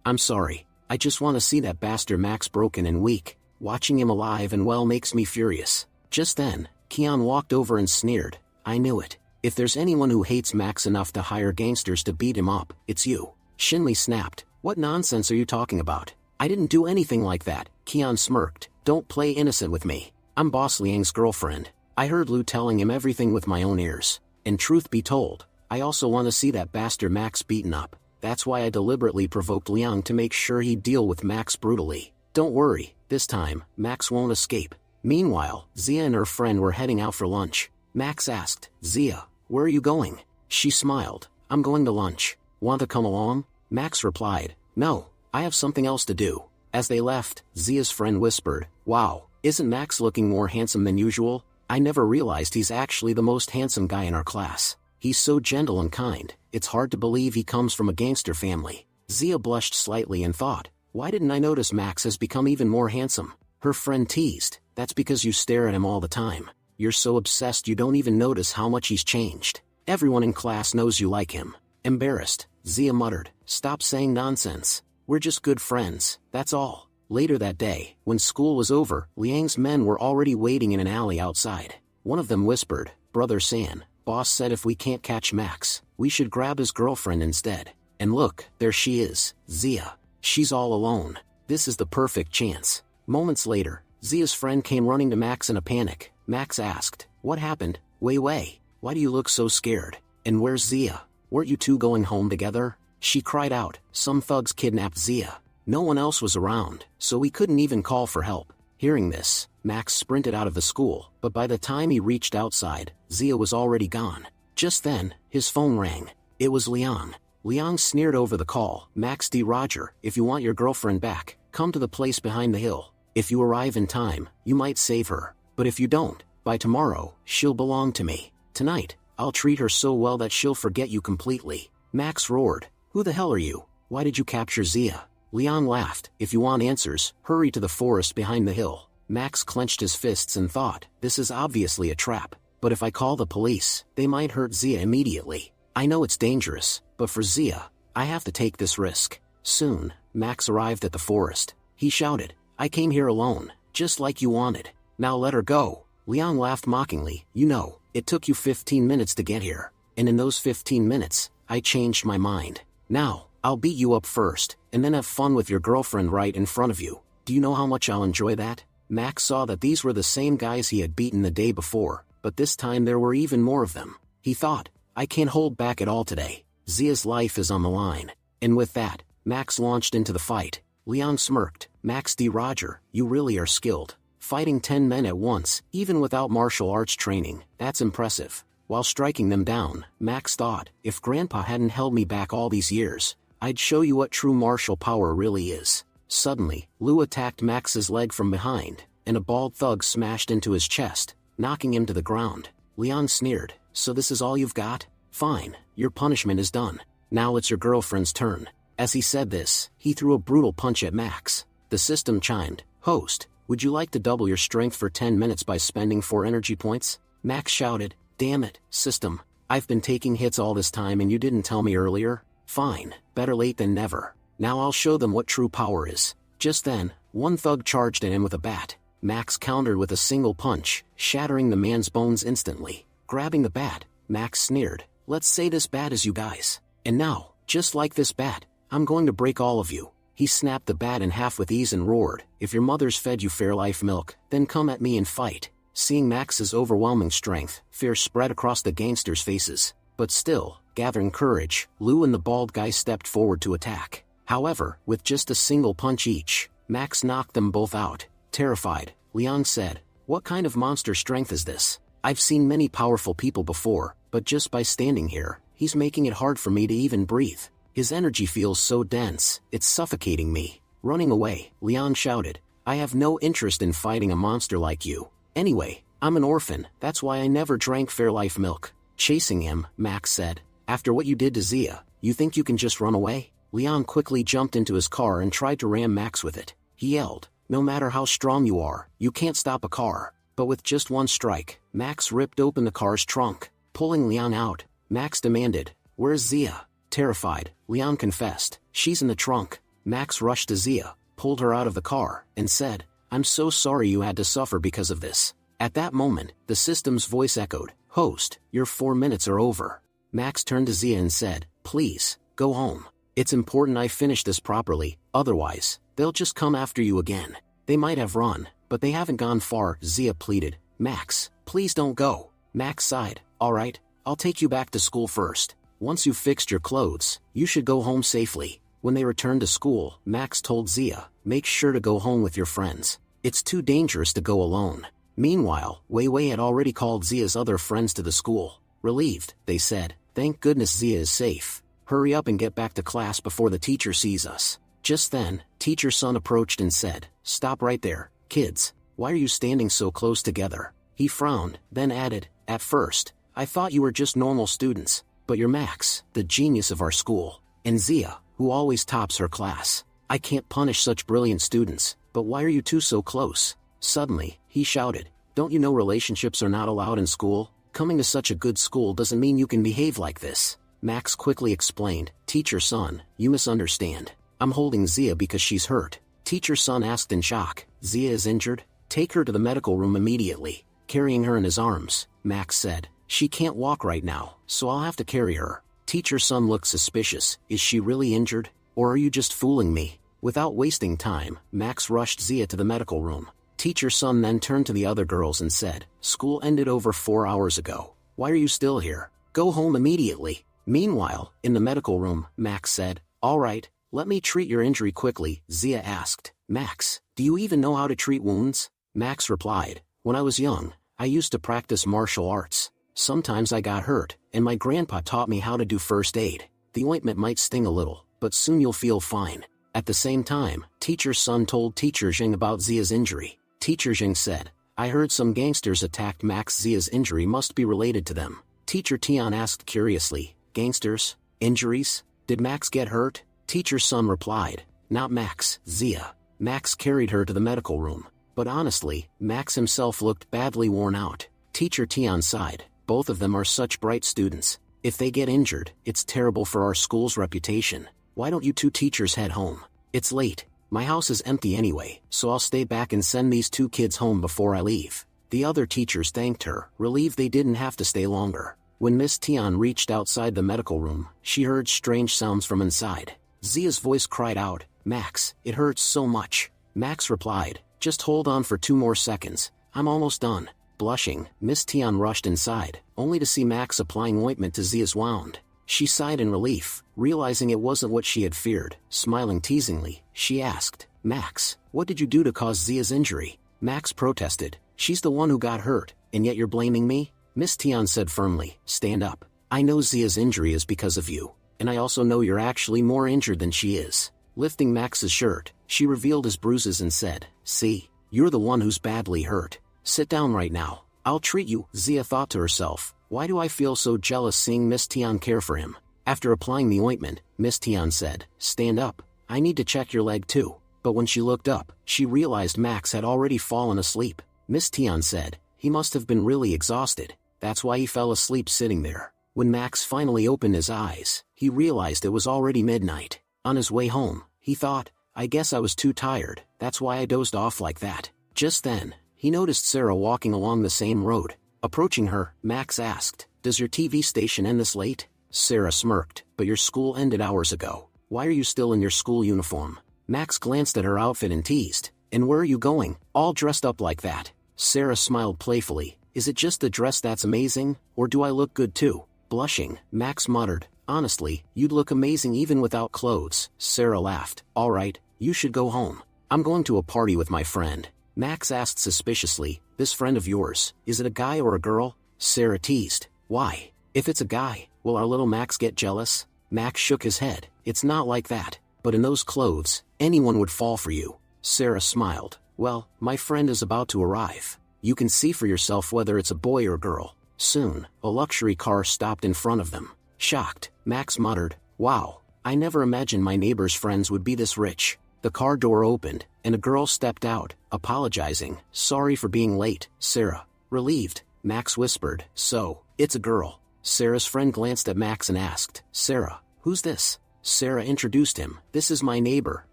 I'm sorry. I just want to see that bastard Max broken and weak. Watching him alive and well makes me furious." Just then, Kian walked over and sneered, "I knew it. If there's anyone who hates Max enough to hire gangsters to beat him up, it's you." Shinli snapped, "What nonsense are you talking about? I didn't do anything like that." Kian smirked, "Don't play innocent with me. I'm Boss Liang's girlfriend. I heard Lou telling him everything with my own ears. And truth be told, I also want to see that bastard Max beaten up. That's why I deliberately provoked Liang to make sure he'd deal with Max brutally. Don't worry, this time, Max won't escape." Meanwhile, Zia and her friend were heading out for lunch. Max asked, "Zia, where are you going?" She smiled, "I'm going to lunch. Want to come along?" Max replied, "No, I have something else to do." As they left, Zia's friend whispered, "Wow, isn't Max looking more handsome than usual? I never realized he's actually the most handsome guy in our class. He's so gentle and kind, it's hard to believe he comes from a gangster family." Zia blushed slightly and thought, "Why didn't I notice Max has become even more handsome?" Her friend teased, "That's because you stare at him all the time. You're so obsessed you don't even notice how much he's changed. Everyone in class knows you like him." Embarrassed, Zia muttered, "Stop saying nonsense. We're just good friends, that's all." Later that day, when school was over, Liang's men were already waiting in an alley outside. One of them whispered, "Brother San, boss said if we can't catch Max, we should grab his girlfriend instead. And look, there she is, Zia. She's all alone. This is the perfect chance." Moments later, Zia's friend came running to Max in a panic. Max asked, "What happened? Wei, why do you look so scared? And where's Zia? Weren't you two going home together?" She cried out, "Some thugs kidnapped Zia. No one else was around, so we couldn't even call for help." Hearing this, Max sprinted out of the school, but by the time he reached outside, Zia was already gone. Just then, his phone rang. It was Liang. Liang sneered over the call, "Max D. Roger, if you want your girlfriend back, come to the place behind the hill. If you arrive in time, you might save her. But if you don't, by tomorrow, she'll belong to me. Tonight, I'll treat her so well that she'll forget you completely." Max roared, "Who the hell are you? Why did you capture Zia?" Liang laughed, "If you want answers, hurry to the forest behind the hill." Max clenched his fists and thought, "This is obviously a trap. But if I call the police, they might hurt Zia immediately. I know it's dangerous, but for Zia, I have to take this risk." Soon, Max arrived at the forest. He shouted, "I came here alone, just like you wanted. Now let her go." Liang laughed mockingly, "You know, it took you 15 minutes to get here. And in those 15 minutes, I changed my mind. Now, I'll beat you up first, and then have fun with your girlfriend right in front of you. Do you know how much I'll enjoy that?" Max saw that these were the same guys he had beaten the day before, but this time there were even more of them. He thought, "I can't hold back at all today." Zia's life is on the line. And with that, Max launched into the fight. Leon smirked. Max D. Roger, you really are skilled. Fighting 10 men at once, even without martial arts training, that's impressive. While striking them down, Max thought, if Grandpa hadn't held me back all these years, I'd show you what true martial power really is. Suddenly, Lou attacked Max's leg from behind, and a bald thug smashed into his chest, knocking him to the ground. Leon sneered, so this is all you've got? Fine, your punishment is done. Now it's your girlfriend's turn. As he said this, he threw a brutal punch at Max. The system chimed. Host, would you like to double your strength for 10 minutes by spending 4 energy points? Max shouted. Damn it, system. I've been taking hits all this time and you didn't tell me earlier? Fine, better late than never. Now I'll show them what true power is. Just then, one thug charged at him with a bat. Max countered with a single punch, shattering the man's bones instantly. Grabbing the bat, Max sneered. Let's say this bat is you guys. And now, just like this bat, I'm going to break all of you. He snapped the bat in half with ease and roared, if your mother's fed you Fairlife milk, then come at me and fight. Seeing Max's overwhelming strength, fear spread across the gangsters' faces. But still, gathering courage, Lou and the bald guy stepped forward to attack. However, with just a single punch each, Max knocked them both out. Terrified, Leon said, what kind of monster strength is this? I've seen many powerful people before, but just by standing here, he's making it hard for me to even breathe. His energy feels so dense, it's suffocating me. Running away, Leon shouted, I have no interest in fighting a monster like you. Anyway, I'm an orphan, that's why I never drank Fairlife milk. Chasing him, Max said, after what you did to Zia, you think you can just run away? Leon quickly jumped into his car and tried to ram Max with it. He yelled, no matter how strong you are, you can't stop a car. But with just one strike, Max ripped open the car's trunk. Pulling Leon out, Max demanded, where's Zia? Terrified, Leon confessed, she's in the trunk. Max rushed to Zia, pulled her out of the car, and said, I'm so sorry you had to suffer because of this. At that moment, the system's voice echoed, Host, your 4 minutes are over. Max turned to Zia and said, please, go home. It's important I finish this properly, otherwise, they'll just come after you again. They might have run, but they haven't gone far, Zia pleaded. Max, please don't go. Max sighed, alright, I'll take you back to school first. Once you've fixed your clothes, you should go home safely. When they returned to school, Max told Zia, make sure to go home with your friends. It's too dangerous to go alone. Meanwhile, Wei Wei had already called Zia's other friends to the school. Relieved, they said, thank goodness Zia is safe. Hurry up and get back to class before the teacher sees us. Just then, Teacher Sun approached and said, stop right there, kids, why are you standing so close together? He frowned, then added, at first, I thought you were just normal students, but you're Max, the genius of our school, and Zia, who always tops her class. I can't punish such brilliant students, but why are you two so close? Suddenly, he shouted, don't you know relationships are not allowed in school? Coming to such a good school doesn't mean you can behave like this. Max quickly explained, Teacher Sun, you misunderstand. I'm holding Zia because she's hurt. Teacher Sun asked in shock, Zia is injured? Take her to the medical room immediately. Carrying her in his arms, Max said, she can't walk right now, so I'll have to carry her. Teacher Sun looked suspicious, is she really injured? Or are you just fooling me? Without wasting time, Max rushed Zia to the medical room. Teacher Sun then turned to the other girls and said, school ended over 4 hours ago. Why are you still here? Go home immediately. Meanwhile, in the medical room, Max said, alright, let me treat your injury quickly. Zia asked, Max, do you even know how to treat wounds? Max replied, when I was young, I used to practice martial arts. Sometimes I got hurt, and my grandpa taught me how to do first aid. The ointment might sting a little, but soon you'll feel fine. At the same time, Teacher Sun told Teacher Jing about Zia's injury. Teacher Jing said, I heard some gangsters attacked Max. Zia's injury must be related to them. Teacher Tian asked curiously, gangsters? Injuries? Did Max get hurt? Teacher Sun replied, not Max, Zia. Max carried her to the medical room. But honestly, Max himself looked badly worn out. Teacher Tian sighed, both of them are such bright students. If they get injured, it's terrible for our school's reputation. Why don't you two teachers head home? It's late. My house is empty anyway, so I'll stay back and send these 2 kids home before I leave. The other teachers thanked her, relieved they didn't have to stay longer. When Miss Tian reached outside the medical room, she heard strange sounds from inside. Zia's voice cried out, Max, it hurts so much. Max replied, just hold on for 2 more seconds, I'm almost done. Blushing, Miss Tian rushed inside, only to see Max applying ointment to Zia's wound. She sighed in relief, realizing it wasn't what she had feared. Smiling teasingly, she asked, Max, what did you do to cause Zia's injury? Max protested, she's the one who got hurt, and yet you're blaming me? Miss Tian said firmly, stand up. I know Zia's injury is because of you, and I also know you're actually more injured than she is. Lifting Max's shirt, she revealed his bruises and said, see, you're the one who's badly hurt. Sit down right now. I'll treat you. Zia thought to herself, why do I feel so jealous seeing Miss Tian care for him? After applying the ointment, Miss Tian said, stand up. I need to check your leg too. But when she looked up, she realized Max had already fallen asleep. Miss Tian said, he must have been really exhausted. That's why he fell asleep sitting there. When Max finally opened his eyes, he realized it was already midnight. On his way home, he thought, I guess I was too tired, that's why I dozed off like that. Just then, he noticed Sarah walking along the same road. Approaching her, Max asked, does your TV station end this late? Sarah smirked, but your school ended hours ago. Why are you still in your school uniform? Max glanced at her outfit and teased, and where are you going, all dressed up like that? Sarah smiled playfully, is it just the dress that's amazing, or do I look good too? Blushing, Max muttered, honestly, you'd look amazing even without clothes. Sarah laughed, alright, you should go home. I'm going to a party with my friend. Max asked suspiciously, this friend of yours, is it a guy or a girl? Sarah teased, why? If it's a guy, will our little Max get jealous? Max shook his head, it's not like that, but in those clothes, anyone would fall for you. Sarah smiled, well, my friend is about to arrive. You can see for yourself whether it's a boy or girl. Soon, a luxury car stopped in front of them. Shocked, Max muttered, wow, I never imagined my neighbor's friends would be this rich. The car door opened, and a girl stepped out, apologizing, sorry for being late. Sarah, relieved, Max whispered, so, it's a girl. Sarah's friend glanced at Max and asked, Sarah, who's this? Sarah introduced him, this is my neighbor,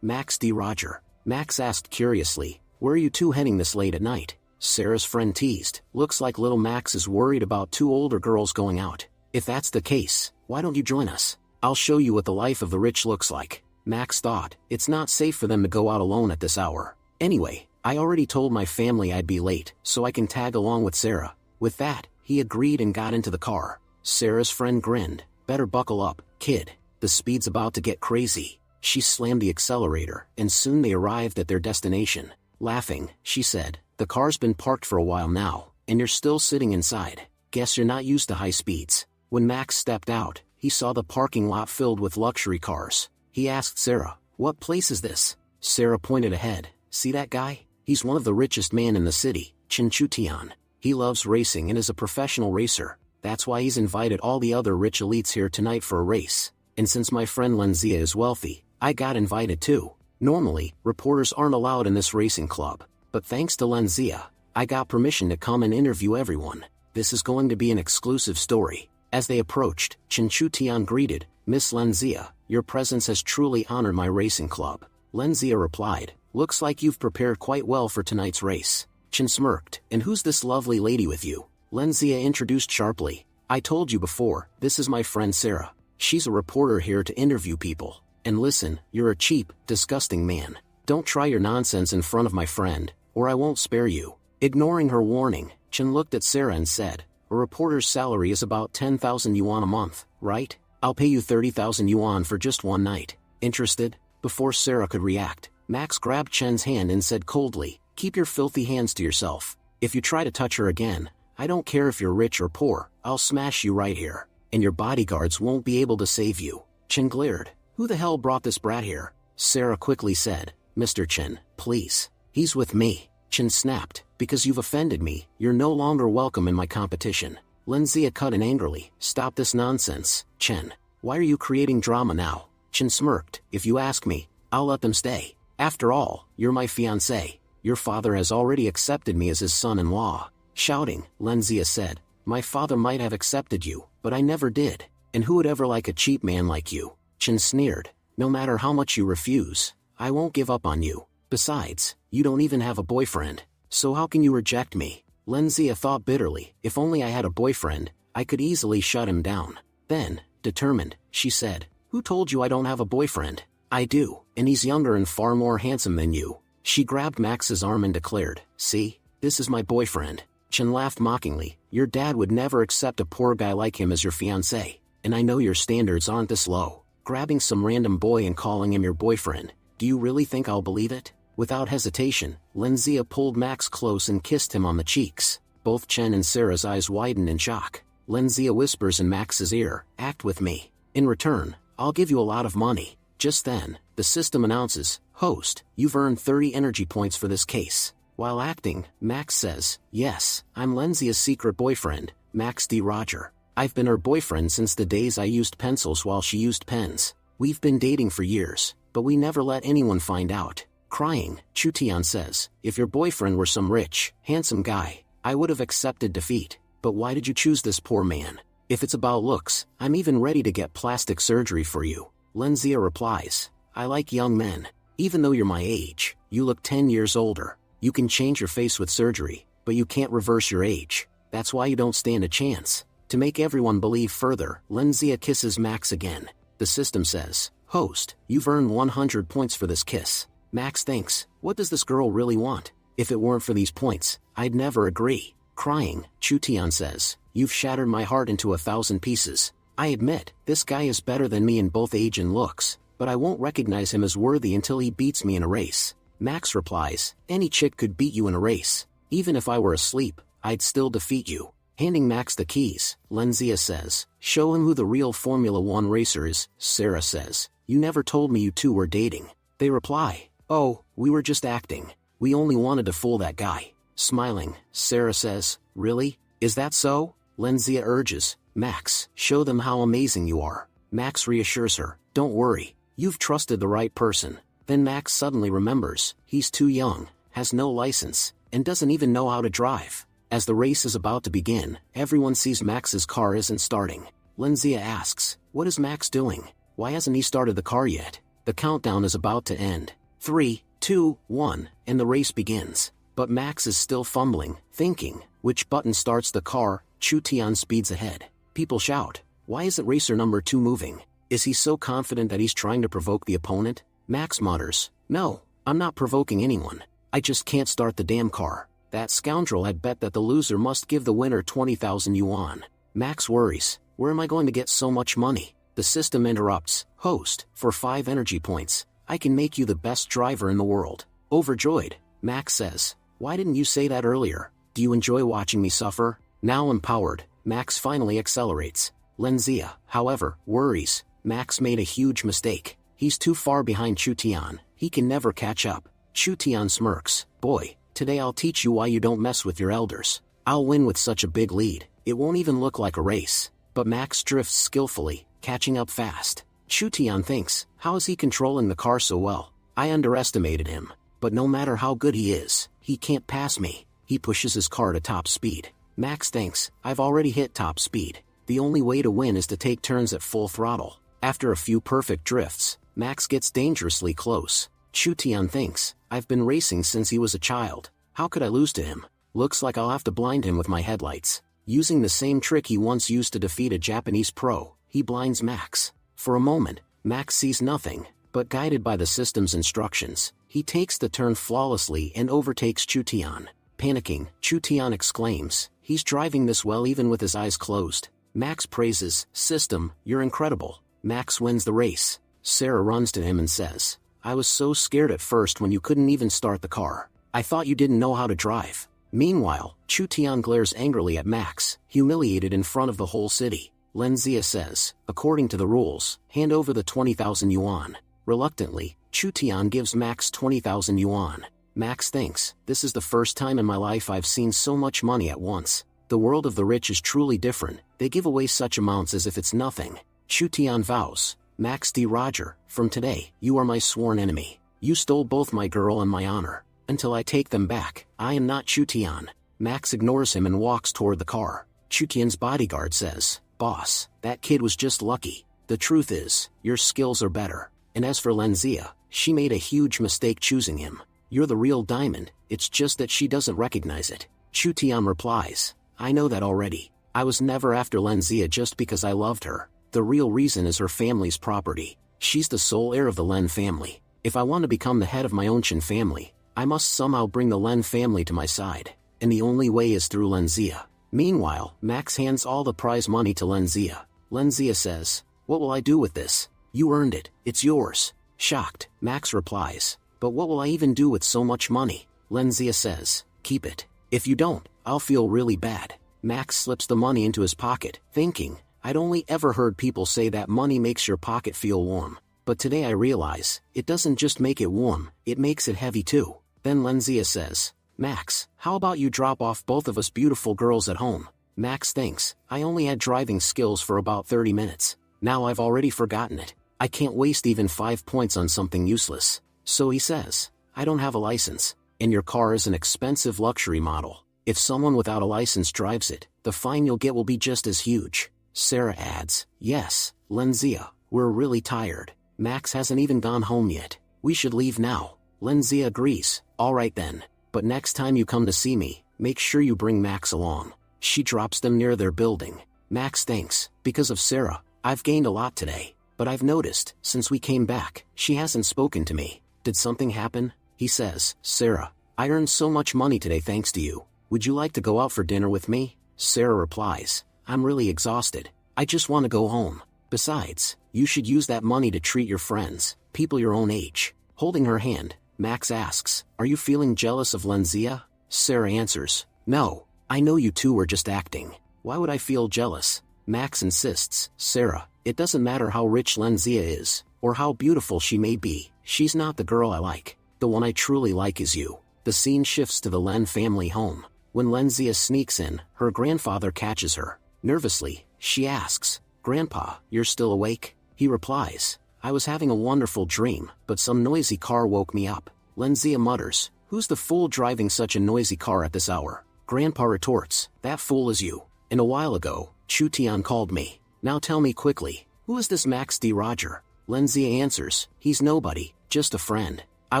Max D. Roger. Max asked curiously, where are you two heading this late at night? Sarah's friend teased, looks like little Max is worried about two older girls going out. If that's the case, why don't you join us? I'll show you what the life of the rich looks like. Max thought, it's not safe for them to go out alone at this hour. Anyway, I already told my family I'd be late, so I can tag along with Sarah. With that, he agreed and got into the car. Sarah's friend grinned, better buckle up, kid. The speed's about to get crazy. She slammed the accelerator, and soon they arrived at their destination. Laughing, she said, the car's been parked for a while now, and you're still sitting inside. Guess you're not used to high speeds. When Max stepped out, he saw the parking lot filled with luxury cars. He asked Sarah, what place is this? Sarah pointed ahead, see that guy? He's one of the richest men in the city, Chen Chutian. He loves racing and is a professional racer. That's why he's invited all the other rich elites here tonight for a race. And since my friend Lenzia is wealthy, I got invited too. Normally, reporters aren't allowed in this racing club, but thanks to Lenzia, I got permission to come and interview everyone. This is going to be an exclusive story. As they approached, Chen Chutian greeted, Miss Lenzia, your presence has truly honored my racing club. Lenzia replied, looks like you've prepared quite well for tonight's race. Chen smirked, and who's this lovely lady with you? Lenzia introduced sharply, I told you before, this is my friend Sarah. She's a reporter here to interview people. And listen, you're a cheap, disgusting man. Don't try your nonsense in front of my friend, or I won't spare you. Ignoring her warning, Chen looked at Sarah and said, a reporter's salary is about 10,000 yuan a month, right? I'll pay you 30,000 yuan for just one night. Interested? Before Sarah could react, Max grabbed Chen's hand and said coldly, keep your filthy hands to yourself. If you try to touch her again, I don't care if you're rich or poor, I'll smash you right here. And your bodyguards won't be able to save you. Chen glared, who the hell brought this brat here? Sarah quickly said, Mr. Chen, please. He's with me. Chen snapped, because you've offended me, you're no longer welcome in my competition. Lenzia cut in angrily, stop this nonsense, Chen. Why are you creating drama now? Chen smirked, if you ask me, I'll let them stay. After all, you're my fiancé. Your father has already accepted me as his son-in-law. Shouting, Lenzia said, my father might have accepted you, but I never did. And who would ever like a cheap man like you? Chen sneered, no matter how much you refuse, I won't give up on you. Besides, you don't even have a boyfriend. So how can you reject me? Lenzia thought bitterly, if only I had a boyfriend, I could easily shut him down. Then, determined, she said, who told you I don't have a boyfriend? I do, and he's younger and far more handsome than you. She grabbed Max's arm and declared, see, this is my boyfriend. Chen laughed mockingly, your dad would never accept a poor guy like him as your fiancé. and I know your standards aren't this low. Grabbing some random boy and calling him your boyfriend, do you really think I'll believe it? Without hesitation, Lenzia pulled Max close and kissed him on the cheeks. Both Chen and Sarah's eyes widened in shock. Lenzia whispers in Max's ear, "Act with me. In return, I'll give you a lot of money." Just then, the system announces, "Host, you've earned 30 energy points for this case." While acting, Max says, "Yes, I'm Lenzia's secret boyfriend, Max D. Roger. I've been her boyfriend since the days I used pencils while she used pens. We've been dating for years, but we never let anyone find out." Crying, Chutian says, "If your boyfriend were some rich, handsome guy, I would have accepted defeat. But why did you choose this poor man? If it's about looks, I'm even ready to get plastic surgery for you." Lenzia replies, "I like young men. Even though you're my age, you look 10 years older. You can change your face with surgery, but you can't reverse your age. That's why you don't stand a chance." To make everyone believe further, Lenzia kisses Max again. The system says, "Host, you've earned 100 points for this kiss." Max thinks, what does this girl really want? If it weren't for these points, I'd never agree. Crying, Chutian says, "You've shattered my heart into 1,000 pieces. I admit, this guy is better than me in both age and looks, but I won't recognize him as worthy until he beats me in a race." Max replies, "Any chick could beat you in a race. Even if I were asleep, I'd still defeat you." Handing Max the keys, Lenzia says, "Show him who the real Formula 1 racer is." Sarah says, "You never told me you two were dating." They reply, "Oh, we were just acting. We only wanted to fool that guy." Smiling, Sarah says, "Really? Is that so?" Lenzia urges, "Max, show them how amazing you are." Max reassures her, "Don't worry, you've trusted the right person." Then Max suddenly remembers, he's too young, has no license, and doesn't even know how to drive. As the race is about to begin, everyone sees Max's car isn't starting. Lenzia asks, "What is Max doing? Why hasn't he started the car yet?" The countdown is about to end. 3, 2, 1, and the race begins. But Max is still fumbling, thinking, which button starts the car? Chutian speeds ahead. People shout, "Why isn't racer number 2 moving? Is he so confident that he's trying to provoke the opponent?" Max mutters, "No, I'm not provoking anyone. I just can't start the damn car." That scoundrel had bet that the loser must give the winner 20,000 yuan. Max worries, "Where am I going to get so much money?" The system interrupts, "Host, for 5 energy points, I can make you the best driver in the world." Overjoyed, Max says, "Why didn't you say that earlier? Do you enjoy watching me suffer?" Now empowered, Max finally accelerates. Lenzia, however, worries, Max made a huge mistake. He's too far behind Chutian, he can never catch up. Chutian smirks, "Boy, today I'll teach you why you don't mess with your elders. I'll win with such a big lead, it won't even look like a race." But Max drifts skillfully, catching up fast. Chutian thinks, how is he controlling the car so well? I underestimated him. But no matter how good he is, he can't pass me. He pushes his car to top speed. Max thinks, I've already hit top speed. The only way to win is to take turns at full throttle. After a few perfect drifts, Max gets dangerously close. Chutian thinks, I've been racing since he was a child. How could I lose to him? Looks like I'll have to blind him with my headlights. Using the same trick he once used to defeat a Japanese pro, he blinds Max. For a moment, Max sees nothing, but guided by the system's instructions, he takes the turn flawlessly and overtakes Chutian. Panicking, Chutian exclaims, he's driving this well even with his eyes closed. Max praises, "System, you're incredible." Max wins the race. Sarah runs to him and says, I was so scared at first when you couldn't even start the car. I thought you didn't know how to drive. Meanwhile, Chutian glares angrily at Max, humiliated in front of the whole city. Lenzia says, according to the rules, hand over the 20,000 yuan. Reluctantly, Chutian gives Max 20,000 yuan. Max thinks, this is the first time in my life I've seen so much money at once. The world of the rich is truly different, they give away such amounts as if it's nothing. Chutian vows, Max D. Roger, from today, you are my sworn enemy. You stole both my girl and my honor. Until I take them back, I am not Chutian. Max ignores him and walks toward the car. Chutian's bodyguard says, Boss, that kid was just lucky. The truth is, your skills are better. And as for Lenzia, she made a huge mistake choosing him. You're the real diamond, it's just that she doesn't recognize it. Chutian replies, I know that already. I was never after Lenzia just because I loved her. The real reason is her family's property. She's the sole heir of the Len family. If I want to become the head of my own Chen family, I must somehow bring the Len family to my side. And the only way is through Lenzia. Meanwhile, Max hands all the prize money to Lenzia. Lenzia says, "What will I do with this? You earned it, it's yours." Shocked, Max replies, "But what will I even do with so much money?" Lenzia says, "Keep it. If you don't, I'll feel really bad." Max slips the money into his pocket, thinking, I'd only ever heard people say that money makes your pocket feel warm. But today I realize, it doesn't just make it warm, it makes it heavy too. Then Lenzia says, "Max, how about you drop off both of us beautiful girls at home?" Max thinks, I only had driving skills for about 30 minutes. Now I've already forgotten it. I can't waste even 5 points on something useless. So he says, "I don't have a license, and your car is an expensive luxury model. If someone without a license drives it, the fine you'll get will be just as huge." Sarah adds, "Yes, Lenzia, we're really tired. Max hasn't even gone home yet. We should leave now." Lenzia agrees, "Alright then, but next time you come to see me, make sure you bring Max along." She drops them near their building. Max thinks, because of Sarah, I've gained a lot today, but I've noticed, since we came back, she hasn't spoken to me. Did something happen? He says, "Sarah, I earned so much money today thanks to you. Would you like to go out for dinner with me?" Sarah replies, "I'm really exhausted. I just want to go home. Besides, you should use that money to treat your friends, people your own age." Holding her hand, Max asks, "Are you feeling jealous of Lenzia?" Sarah answers, "No, I know you two were just acting. Why would I feel jealous?" Max insists, "Sarah, it doesn't matter how rich Lenzia is, or how beautiful she may be, she's not the girl I like. The one I truly like is you." The scene shifts to the Len family home. When Lenzia sneaks in, her grandfather catches her. Nervously, she asks, "Grandpa, you're still awake?" He replies, "I was having a wonderful dream, but some noisy car woke me up." Lenzia mutters, "Who's the fool driving such a noisy car at this hour?" Grandpa retorts, "That fool is you. And a while ago, Chutian called me. Now tell me quickly, who is this Max D. Roger?" Lenzia answers, "He's nobody, just a friend. I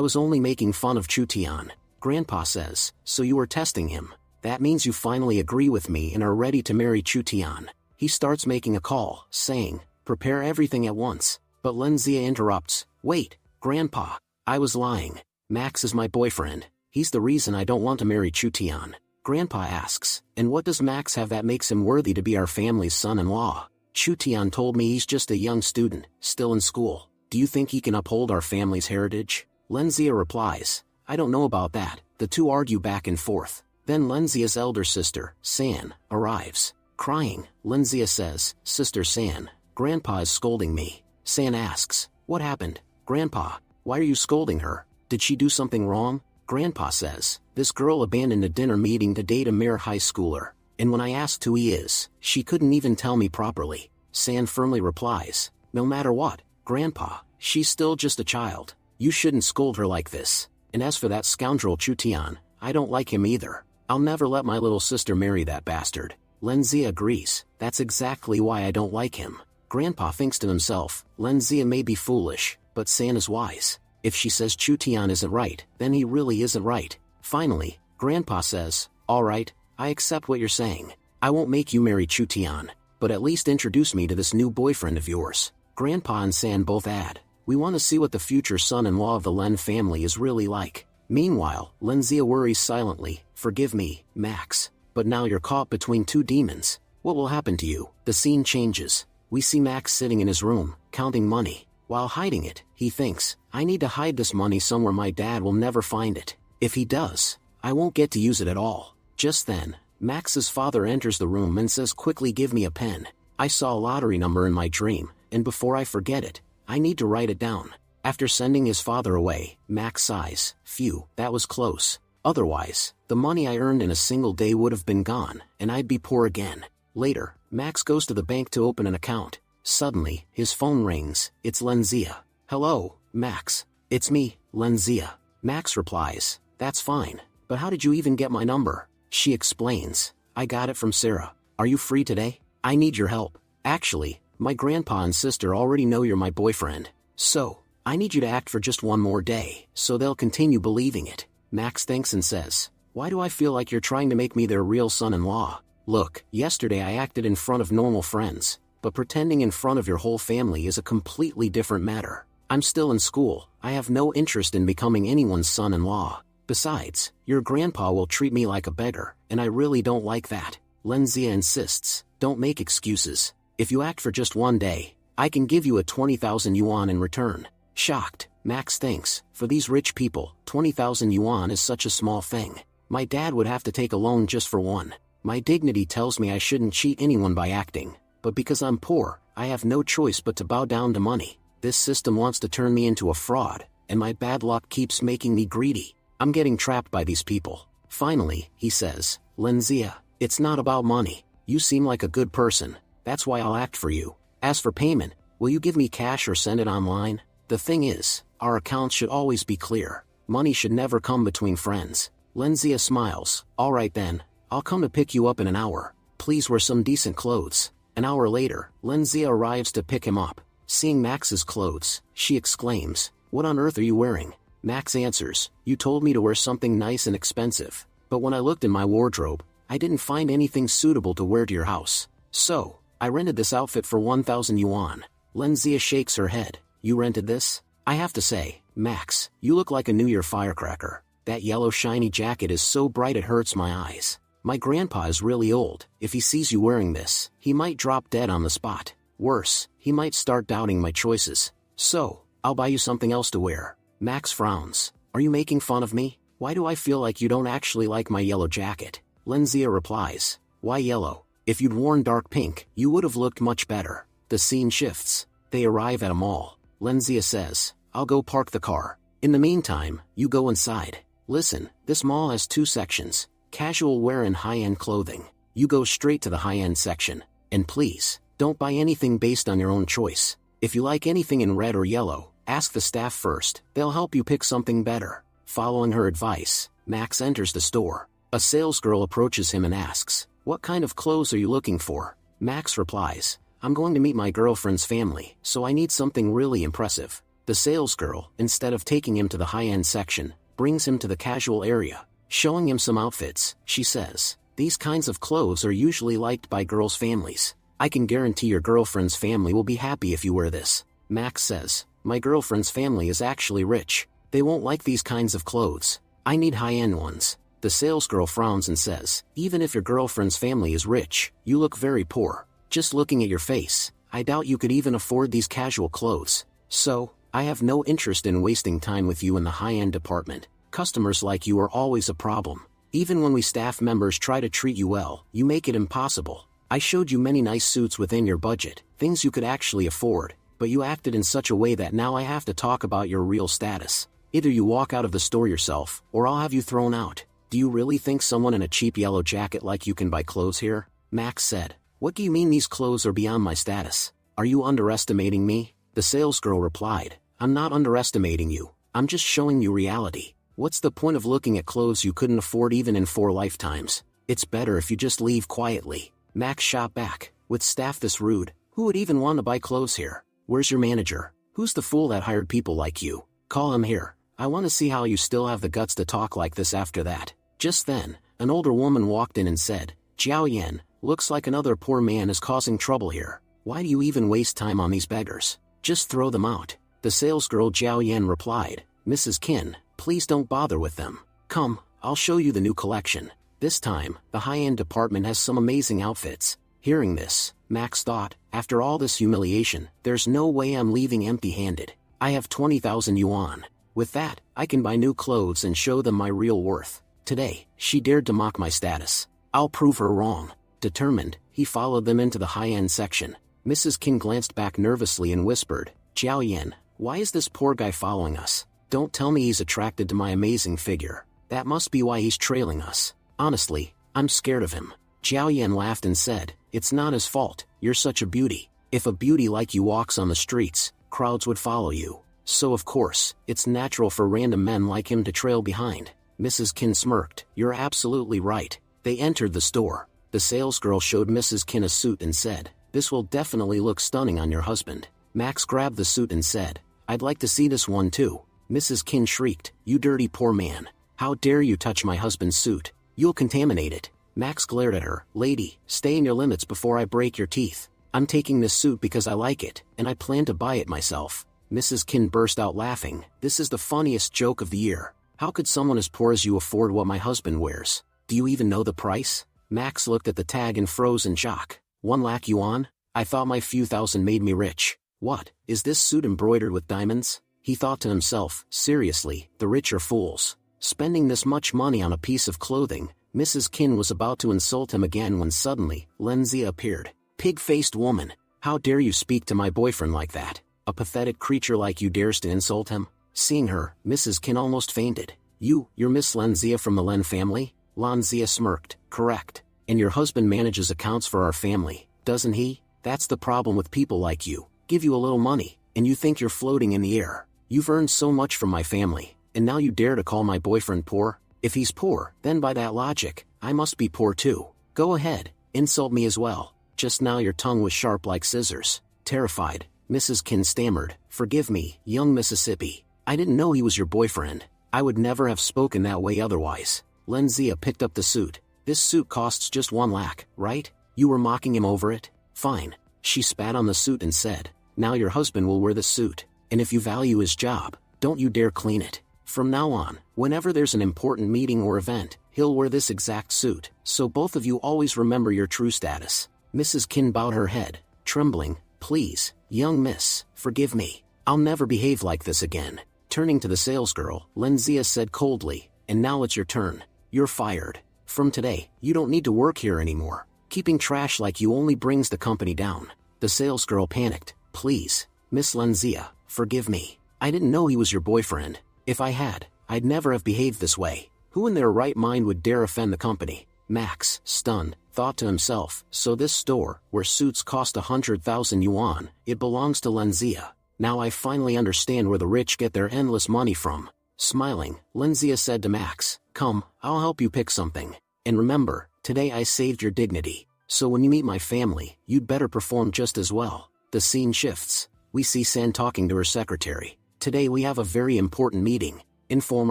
was only making fun of Chutian." Grandpa says, "So you were testing him. That means you finally agree with me and are ready to marry Chutian." He starts making a call, saying, "Prepare everything at once." But Lenzia interrupts, "Wait, Grandpa, I was lying. Max is my boyfriend. He's the reason I don't want to marry Chutian." Grandpa asks, "And what does Max have that makes him worthy to be our family's son-in-law?" "Chutian told me he's just a young student, still in school. Do you think he can uphold our family's heritage?" Lenzia replies, "I don't know about that." The two argue back and forth. Then Lenzia's elder sister, San, arrives. Crying, Lenzia says, "Sister San, Grandpa is scolding me." San asks, "What happened, Grandpa? Why are you scolding her? Did she do something wrong?" Grandpa says, "This girl abandoned a dinner meeting to date a mere high schooler, and when I asked who he is, she couldn't even tell me properly." San firmly replies, "No matter what, Grandpa, she's still just a child. You shouldn't scold her like this. And as for that scoundrel Chutian, I don't like him either. I'll never let my little sister marry that bastard." Lenzia agrees, "That's exactly why I don't like him." Grandpa thinks to himself, Lenzia may be foolish, but San is wise. If she says Chutian isn't right, then he really isn't right. Finally, Grandpa says, "Alright, I accept what you're saying. I won't make you marry Chutian, but at least introduce me to this new boyfriend of yours." Grandpa and San both add, "We want to see what the future son-in-law of the Len family is really like." Meanwhile, Lenzia worries silently, "Forgive me, Max, but now you're caught between two demons. What will happen to you?" The scene changes. We see Max sitting in his room, counting money. While hiding it, he thinks, "I need to hide this money somewhere my dad will never find it. If he does, I won't get to use it at all." Just then, Max's father enters the room and says, "Quickly give me a pen. I saw a lottery number in my dream, and before I forget it, I need to write it down." After sending his father away, Max sighs, "Phew, that was close. Otherwise, the money I earned in a single day would have been gone, and I'd be poor again." Later, Max goes to the bank to open an account. Suddenly, his phone rings. It's Lenzia. "Hello, Max. It's me, Lenzia." Max replies, "That's fine, but how did you even get my number?" She explains, "I got it from Sarah. Are you free today? I need your help. Actually, my grandpa and sister already know you're my boyfriend. So, I need you to act for just one more day, so they'll continue believing it." Max thinks and says, "Why do I feel like you're trying to make me their real son-in-law? Look, yesterday I acted in front of normal friends, but pretending in front of your whole family is a completely different matter. I'm still in school, I have no interest in becoming anyone's son-in-law. Besides, your grandpa will treat me like a beggar, and I really don't like that." Lenzia insists, "Don't make excuses. If you act for just one day, I can give you a 20,000 yuan in return. Shocked, Max thinks, for these rich people, 20,000 yuan is such a small thing. My dad would have to take a loan just for one. My dignity tells me I shouldn't cheat anyone by acting, but because I'm poor, I have no choice but to bow down to money. This system wants to turn me into a fraud, and my bad luck keeps making me greedy. I'm getting trapped by these people. Finally, he says, Lenzia, it's not about money. You seem like a good person. That's why I'll act for you. As for payment, will you give me cash or send it online? The thing is, our accounts should always be clear. Money should never come between friends. Lenzia smiles. All right then, I'll come to pick you up in an hour. Please wear some decent clothes. An hour later, Lenzia arrives to pick him up. Seeing Max's clothes, she exclaims, "What on earth are you wearing?" Max answers, "You told me to wear something nice and expensive, but when I looked in my wardrobe, I didn't find anything suitable to wear to your house. So, I rented this outfit for 1,000 yuan. Lenzia shakes her head. You rented this? I have to say, Max, you look like a New Year firecracker. That yellow shiny jacket is so bright it hurts my eyes. My grandpa is really old. If he sees you wearing this, he might drop dead on the spot. Worse, he might start doubting my choices. So, I'll buy you something else to wear." Max frowns. "Are you making fun of me? Why do I feel like you don't actually like my yellow jacket?" Lenzia replies, "Why yellow? If you'd worn dark pink, you would have looked much better." The scene shifts. They arrive at a mall. Lenzia says, "I'll go park the car. In the meantime, you go inside. Listen, this mall has two sections, casual wear and high-end clothing. You go straight to the high-end section. And please, don't buy anything based on your own choice. If you like anything in red or yellow, ask the staff first. They'll help you pick something better." Following her advice, Max enters the store. A salesgirl approaches him and asks, "What kind of clothes are you looking for?" Max replies, "I'm going to meet my girlfriend's family, so I need something really impressive." The salesgirl, instead of taking him to the high-end section, brings him to the casual area. Showing him some outfits, she says, "These kinds of clothes are usually liked by girls' families. I can guarantee your girlfriend's family will be happy if you wear this." Max says, "My girlfriend's family is actually rich. They won't like these kinds of clothes. I need high-end ones." The salesgirl frowns and says, "Even if your girlfriend's family is rich, you look very poor. Just looking at your face, I doubt you could even afford these casual clothes. So, I have no interest in wasting time with you in the high-end department. Customers like you are always a problem. Even when we staff members try to treat you well, you make it impossible. I showed you many nice suits within your budget, things you could actually afford, but you acted in such a way that now I have to talk about your real status. Either you walk out of the store yourself, or I'll have you thrown out. Do you really think someone in a cheap yellow jacket like you can buy clothes here?" Max said, "What do you mean these clothes are beyond my status? Are you underestimating me?" The salesgirl replied, "I'm not underestimating you, I'm just showing you reality. What's the point of looking at clothes you couldn't afford even in 4 lifetimes? It's better if you just leave quietly." Max shot back, "With staff this rude, who would even want to buy clothes here? Where's your manager? Who's the fool that hired people like you? Call him here. I want to see how you still have the guts to talk like this after that." Just then, an older woman walked in and said, "Jiao Yan, looks like another poor man is causing trouble here. Why do you even waste time on these beggars? Just throw them out." The salesgirl Jiao Yan replied, "Mrs. Qin, please don't bother with them. Come, I'll show you the new collection. This time, the high-end department has some amazing outfits." Hearing this, Max thought, after all this humiliation, there's no way I'm leaving empty-handed. I have 20,000 yuan. With that, I can buy new clothes and show them my real worth. Today, she dared to mock my status. I'll prove her wrong. Determined, he followed them into the high-end section. Mrs. Qin glanced back nervously and whispered, "Jiao Yan, why is this poor guy following us? Don't tell me he's attracted to my amazing figure. That must be why he's trailing us. Honestly, I'm scared of him." Jiao Yan laughed and said, "It's not his fault, you're such a beauty. If a beauty like you walks on the streets, crowds would follow you. So of course, it's natural for random men like him to trail behind." Mrs. Qin smirked, "You're absolutely right." They entered the store. The salesgirl showed Mrs. Qin a suit and said, "This will definitely look stunning on your husband." Max grabbed the suit and said, "I'd like to see this one too." Mrs. Qin shrieked, "You dirty poor man. How dare you touch my husband's suit? You'll contaminate it." Max glared at her, "Lady, stay in your limits before I break your teeth. I'm taking this suit because I like it, and I plan to buy it myself." Mrs. Qin burst out laughing, "This is the funniest joke of the year. How could someone as poor as you afford what my husband wears? Do you even know the price?" Max looked at the tag and froze in shock. 1 lakh yuan? I thought my few thousand made me rich. What, is this suit embroidered with diamonds? He thought to himself, seriously, the rich are fools. Spending this much money on a piece of clothing. Mrs. Kin was about to insult him again when suddenly, Lenzia appeared. Pig-faced woman, how dare you speak to my boyfriend like that? A pathetic creature like you dares to insult him? Seeing her, Mrs. Kin almost fainted. You're Miss Lenzia from the Len family? Lenzia smirked. Correct. And your husband manages accounts for our family, doesn't he? That's the problem with people like you. Give you a little money, and you think you're floating in the air. You've earned so much from my family, and now you dare to call my boyfriend poor? If he's poor, then by that logic, I must be poor too. Go ahead, insult me as well. Just now your tongue was sharp like scissors. Terrified, Mrs. Kin stammered, forgive me, young Mississippi. I didn't know he was your boyfriend. I would never have spoken that way otherwise. Lenzia picked up the suit. This suit costs just 1 lakh, right? You were mocking him over it? Fine. She spat on the suit and said, now your husband will wear the suit, and if you value his job, don't you dare clean it. From now on, whenever there's an important meeting or event, he'll wear this exact suit, so both of you always remember your true status. Mrs. Kin bowed her head, trembling, please, young miss, forgive me. I'll never behave like this again. Turning to the salesgirl, Lenzia said coldly, and now it's your turn. You're fired. From today, you don't need to work here anymore. Keeping trash like you only brings the company down. The salesgirl panicked. Please, Miss Lenzia, forgive me. I didn't know he was your boyfriend. If I had, I'd never have behaved this way. Who in their right mind would dare offend the company? Max, stunned, thought to himself, so this store, where suits cost 100,000 yuan, it belongs to Lenzia. Now I finally understand where the rich get their endless money from. Smiling, Lenzia said to Max, come, I'll help you pick something. And remember, today I saved your dignity. So when you meet my family, you'd better perform just as well. The scene shifts. We see San talking to her secretary. Today we have a very important meeting. Inform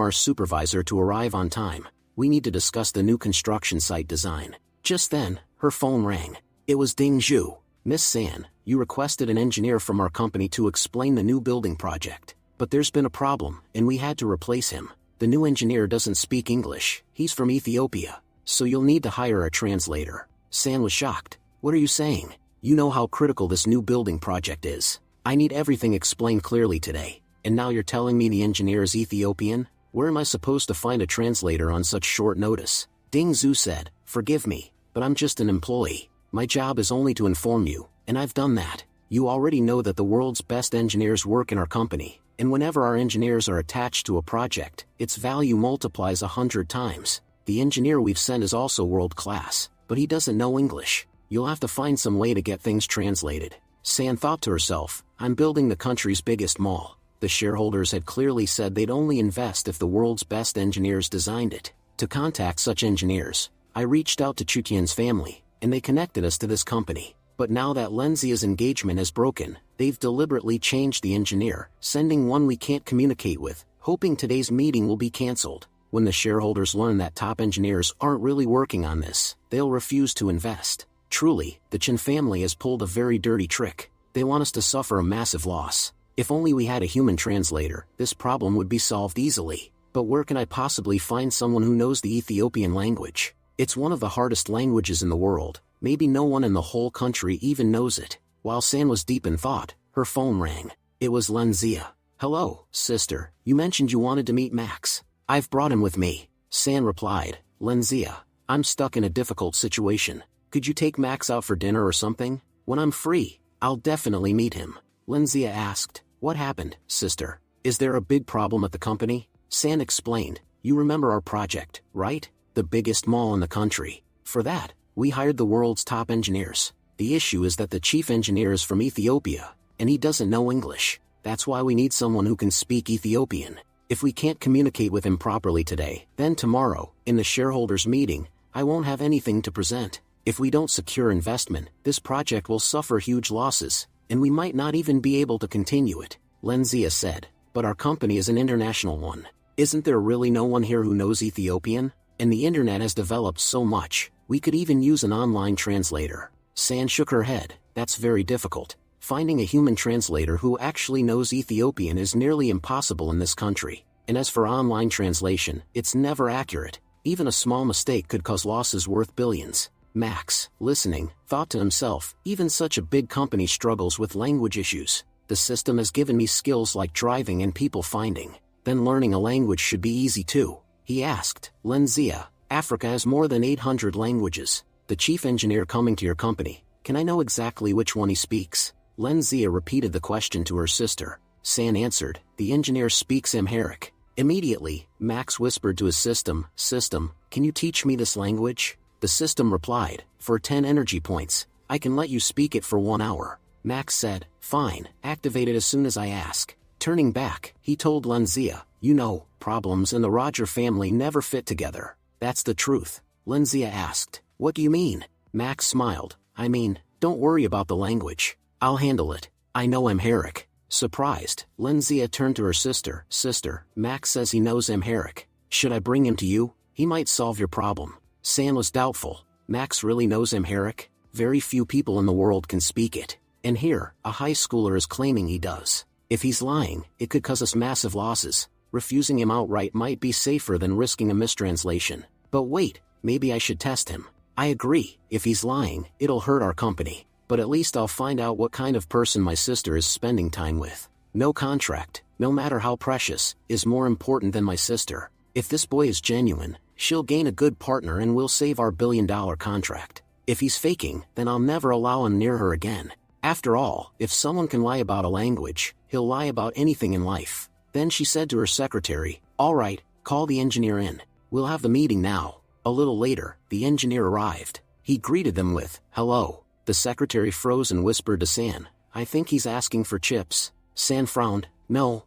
our supervisor to arrive on time. We need to discuss the new construction site design. Just then, her phone rang. It was Ding Zhu. Miss San, you requested an engineer from our company to explain the new building project. But there's been a problem, and we had to replace him. The new engineer doesn't speak English. He's from Ethiopia. So you'll need to hire a translator. San was shocked. What are you saying? You know how critical this new building project is. I need everything explained clearly today. And now you're telling me the engineer is Ethiopian? Where am I supposed to find a translator on such short notice? Ding Zhu said, forgive me, but I'm just an employee. My job is only to inform you, and I've done that. You already know that the world's best engineers work in our company, and whenever our engineers are attached to a project, its value multiplies 100 times. The engineer we've sent is also world-class, but he doesn't know English. You'll have to find some way to get things translated. San thought to herself, I'm building the country's biggest mall. The shareholders had clearly said they'd only invest if the world's best engineers designed it. To contact such engineers, I reached out to Chutian's family, and they connected us to this company. But now that Lenzia's engagement has broken, they've deliberately changed the engineer, sending one we can't communicate with, hoping today's meeting will be cancelled. When the shareholders learn that top engineers aren't really working on this, they'll refuse to invest. Truly, the Chen family has pulled a very dirty trick. They want us to suffer a massive loss. If only we had a human translator, this problem would be solved easily. But where can I possibly find someone who knows the Ethiopian language? It's one of the hardest languages in the world. Maybe no one in the whole country even knows it. While San was deep in thought, her phone rang. It was Lenzia. Hello, sister, you mentioned you wanted to meet Max. I've brought him with me. San replied, Lenzia, I'm stuck in a difficult situation. Could you take Max out for dinner or something? When I'm free, I'll definitely meet him. Lenzia asked, what happened, sister? Is there a big problem at the company? San explained, you remember our project, right? The biggest mall in the country. For that, we hired the world's top engineers. The issue is that the chief engineer is from Ethiopia, and he doesn't know English. That's why we need someone who can speak Ethiopian. If we can't communicate with him properly today, then tomorrow, in the shareholders' meeting, I won't have anything to present. If we don't secure investment, this project will suffer huge losses, and we might not even be able to continue it, Lenzia said. But our company is an international one. Isn't there really no one here who knows Ethiopian? And the internet has developed so much, we could even use an online translator. San shook her head, that's very difficult. Finding a human translator who actually knows Ethiopian is nearly impossible in this country. And as for online translation, it's never accurate. Even a small mistake could cause losses worth billions. Max, listening, thought to himself, even such a big company struggles with language issues. The system has given me skills like driving and people finding. Then learning a language should be easy too. He asked, Lenzia, Africa has more than 800 languages. The chief engineer coming to your company, can I know exactly which one he speaks? Lenzia repeated the question to her sister. San answered, the engineer speaks Amharic. Immediately, Max whispered to his system, can you teach me this language? The system replied, for 10 energy points, I can let you speak it for 1 hour. Max said, fine, activate it as soon as I ask. Turning back, he told Lenzia, you know, problems in the Roger family never fit together. That's the truth. Lenzia asked, what do you mean? Max smiled, I mean, don't worry about the language. I'll handle it. I know Amharic. Surprised, Lenzia turned to her sister, Max says he knows Amharic. Should I bring him to you? He might solve your problem. San was doubtful. Max really knows Amharic? Very few people in the world can speak it. And here, a high schooler is claiming he does. If he's lying, it could cause us massive losses. Refusing him outright might be safer than risking a mistranslation. But wait, maybe I should test him. I agree, if he's lying, it'll hurt our company. But at least I'll find out what kind of person my sister is spending time with. No contract, no matter how precious, is more important than my sister. If this boy is genuine, she'll gain a good partner and we'll save our billion-dollar contract. If he's faking, then I'll never allow him near her again. After all, if someone can lie about a language, he'll lie about anything in life. Then she said to her secretary, all right, call the engineer in. We'll have the meeting now. A little later, the engineer arrived. He greeted them with, hello. The secretary froze and whispered to San, I think he's asking for chips. San frowned, no.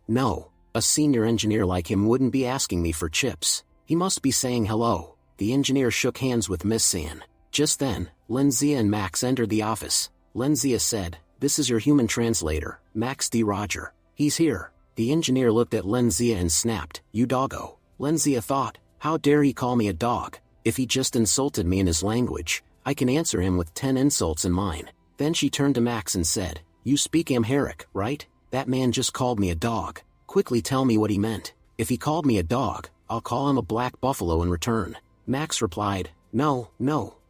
A senior engineer like him wouldn't be asking me for chips. He must be saying hello. The engineer shook hands with Miss San. Just then, Lenzia and Max entered the office. Lenzia said, this is your human translator, Max D. Roger. He's here. The engineer looked at Lenzia and snapped, you doggo. Lenzia thought, how dare he call me a dog? If he just insulted me in his language, I can answer him with 10 insults in mine. Then she turned to Max and said, you speak Amharic, right? That man just called me a dog. Quickly tell me what he meant. If he called me a dog, I'll call him a black buffalo in return. Max replied, no,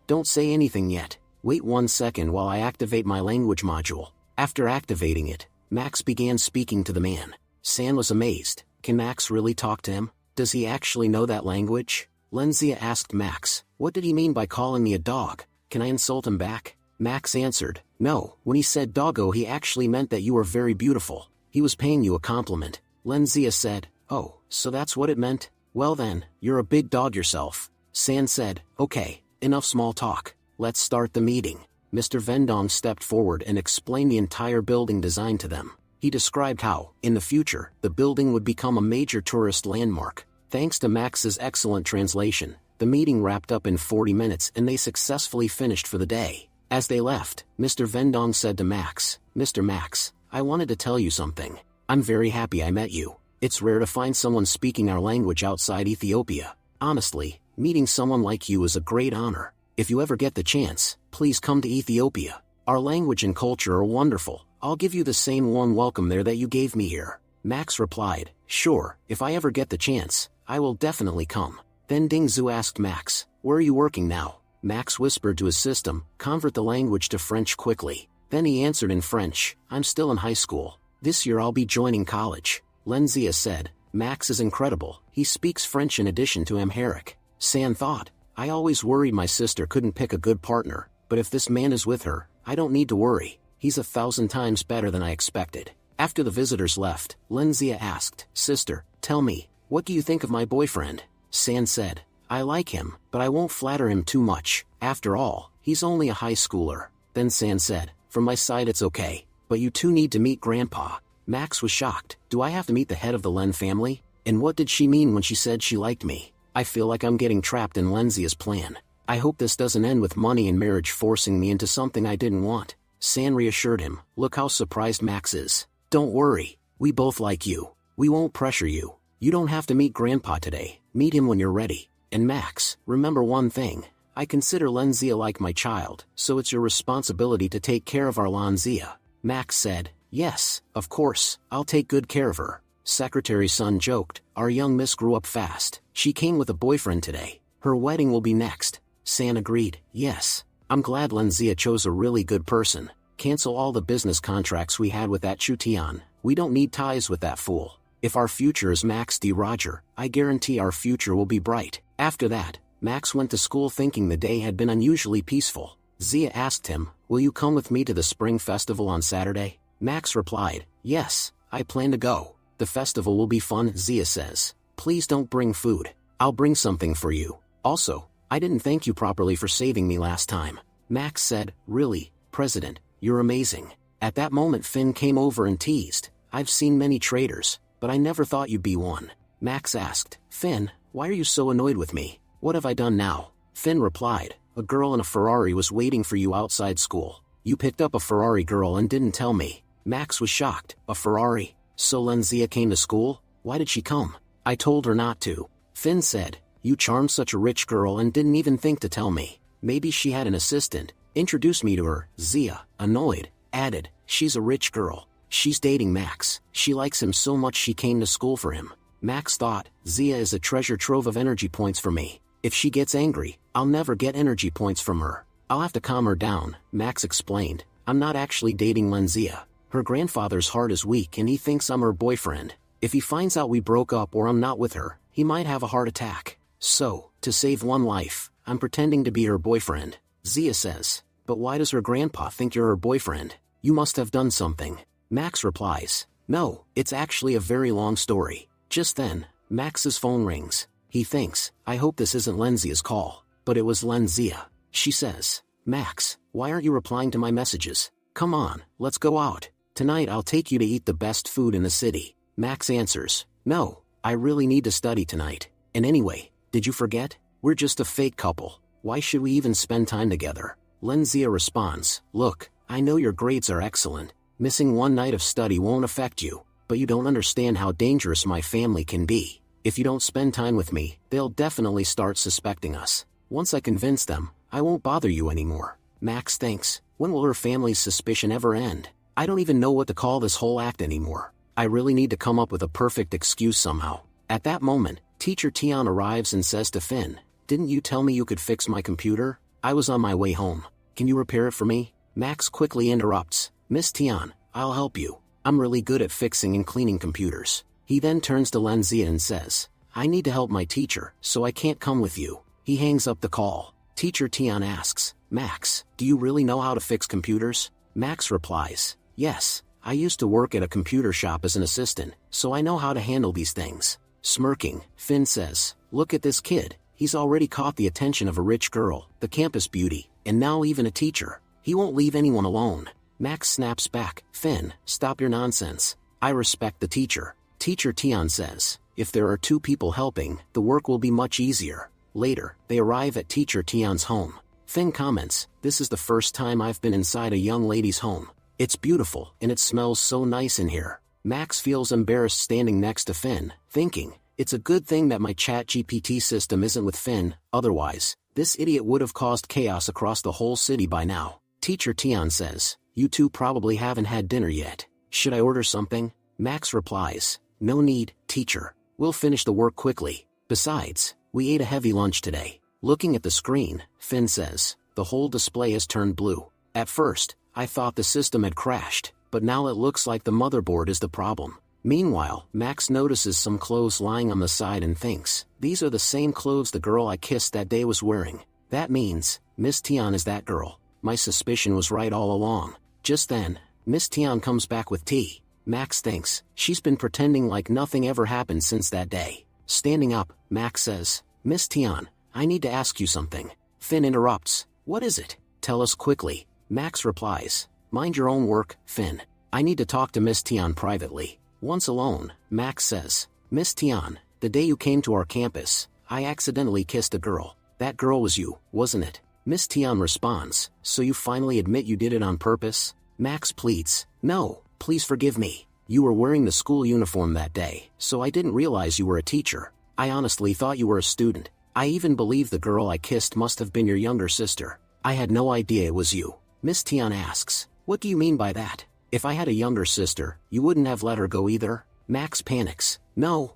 don't say anything yet. Wait 1 second while I activate my language module. After activating it, Max began speaking to the man. San was amazed. Can Max really talk to him? Does he actually know that language? Lenzia asked Max, what did he mean by calling me a dog? Can I insult him back? Max answered, no, when he said doggo he actually meant that you were very beautiful. He was paying you a compliment. Lenzia said, oh, so that's what it meant? Well then, you're a big dog yourself. San said, okay, enough small talk. Let's start the meeting. Mr. Vendong stepped forward and explained the entire building design to them. He described how, in the future, the building would become a major tourist landmark. Thanks to Max's excellent translation, the meeting wrapped up in 40 minutes and they successfully finished for the day. As they left, Mr. Vendong said to Max, Mr. Max, I wanted to tell you something. I'm very happy I met you. It's rare to find someone speaking our language outside Ethiopia. Honestly, meeting someone like you is a great honor. If you ever get the chance, please come to Ethiopia. Our language and culture are wonderful. I'll give you the same warm welcome there that you gave me here. Max replied, sure, if I ever get the chance, I will definitely come. Then Ding Zhu asked Max, where are you working now? Max whispered to his system, convert the language to French quickly. Then he answered in French, I'm still in high school. This year I'll be joining college. Lenzia said, Max is incredible, he speaks French in addition to Amharic. San thought, I always worried my sister couldn't pick a good partner, but if this man is with her, I don't need to worry. He's 1,000 times better than I expected. After the visitors left, Lenzia asked, sister, tell me, what do you think of my boyfriend? San said, I like him, but I won't flatter him too much. After all, he's only a high schooler. Then San said, from my side it's okay, but you two need to meet Grandpa. Max was shocked. Do I have to meet the head of the Len family? And what did she mean when she said she liked me? I feel like I'm getting trapped in Lenzia's plan. I hope this doesn't end with money and marriage forcing me into something I didn't want. San reassured him, look how surprised Max is. Don't worry, we both like you. We won't pressure you. You don't have to meet Grandpa today, meet him when you're ready. And Max, remember one thing, I consider Lenzia like my child, so it's your responsibility to take care of our Lenzia. Max said, yes, of course, I'll take good care of her. Secretary Sun joked, our young miss grew up fast. She came with a boyfriend today. Her wedding will be next. San agreed, yes. I'm glad Lenzia chose a really good person. Cancel all the business contracts we had with that Chutian. We don't need ties with that fool. If our future is Max D. Roger, I guarantee our future will be bright. After that, Max went to school thinking the day had been unusually peaceful. Zia asked him, will you come with me to the spring festival on Saturday? Max replied, yes, I plan to go. The festival will be fun, Zia says. Please don't bring food. I'll bring something for you. Also, I didn't thank you properly for saving me last time. Max said, really, President, you're amazing. At that moment Finn came over and teased, I've seen many traitors, but I never thought you'd be one. Max asked, Finn, why are you so annoyed with me? What have I done now? Finn replied, a girl in a Ferrari was waiting for you outside school. You picked up a Ferrari girl and didn't tell me. Max was shocked, a Ferrari? So Lenzia came to school? Why did she come? I told her not to. Finn said, you charmed such a rich girl and didn't even think to tell me. Maybe she had an assistant. Introduce me to her. Zia, annoyed, added, she's a rich girl. She's dating Max. She likes him so much she came to school for him. Max thought, Zia is a treasure trove of energy points for me. If she gets angry, I'll never get energy points from her. I'll have to calm her down, Max explained. I'm not actually dating Lenzia. Her grandfather's heart is weak and he thinks I'm her boyfriend. If he finds out we broke up or I'm not with her, he might have a heart attack. So, to save one life, I'm pretending to be her boyfriend. Zia says, but why does her grandpa think you're her boyfriend? You must have done something. Max replies, no, it's actually a very long story. Just then, Max's phone rings. He thinks, I hope this isn't Lenzia's call. But it was Lenzia. She says, Max, why aren't you replying to my messages? Come on, let's go out. Tonight I'll take you to eat the best food in the city. Max answers, no, I really need to study tonight. And anyway, did you forget? We're just a fake couple. Why should we even spend time together? Lenzia responds, look, I know your grades are excellent. Missing one night of study won't affect you, but you don't understand how dangerous my family can be. If you don't spend time with me, they'll definitely start suspecting us. Once I convince them, I won't bother you anymore. Max thinks, when will her family's suspicion ever end? I don't even know what to call this whole act anymore. I really need to come up with a perfect excuse somehow. At that moment, Teacher Tian arrives and says to Finn, didn't you tell me you could fix my computer? I was on my way home. Can you repair it for me? Max quickly interrupts, Miss Tian, I'll help you. I'm really good at fixing and cleaning computers. He then turns to Lenzia and says, I need to help my teacher, so I can't come with you. He hangs up the call. Teacher Tian asks, Max, do you really know how to fix computers? Max replies, yes, I used to work at a computer shop as an assistant, so I know how to handle these things. Smirking, Finn says, look at this kid, he's already caught the attention of a rich girl, the campus beauty, and now even a teacher. He won't leave anyone alone. Max snaps back, Finn, stop your nonsense. I respect the teacher. Teacher Tian says, if there are two people helping, the work will be much easier. Later, they arrive at Teacher Tian's home. Finn comments, this is the first time I've been inside a young lady's home. It's beautiful, and it smells so nice in here. Max feels embarrassed standing next to Finn, thinking, it's a good thing that my ChatGPT system isn't with Finn, otherwise, this idiot would have caused chaos across the whole city by now. Teacher Tian says, you two probably haven't had dinner yet. Should I order something? Max replies, no need, teacher. We'll finish the work quickly. Besides, we ate a heavy lunch today. Looking at the screen, Finn says, the whole display has turned blue. At first, I thought the system had crashed, but now it looks like the motherboard is the problem. Meanwhile, Max notices some clothes lying on the side and thinks, these are the same clothes the girl I kissed that day was wearing. That means, Miss Tian is that girl. My suspicion was right all along. Just then, Miss Tian comes back with tea. Max thinks, she's been pretending like nothing ever happened since that day. Standing up, Max says, Miss Tian, I need to ask you something. Finn interrupts, what is it? Tell us quickly. Max replies, mind your own work, Finn. I need to talk to Miss Tian privately. Once alone, Max says, Miss Tian, the day you came to our campus, I accidentally kissed a girl. That girl was you, wasn't it? Miss Tian responds, so you finally admit you did it on purpose? Max pleads, no, please forgive me. You were wearing the school uniform that day, so I didn't realize you were a teacher. I honestly thought you were a student. I even believe the girl I kissed must have been your younger sister. I had no idea it was you. Miss Tian asks, what do you mean by that? If I had a younger sister, you wouldn't have let her go either? Max panics, no,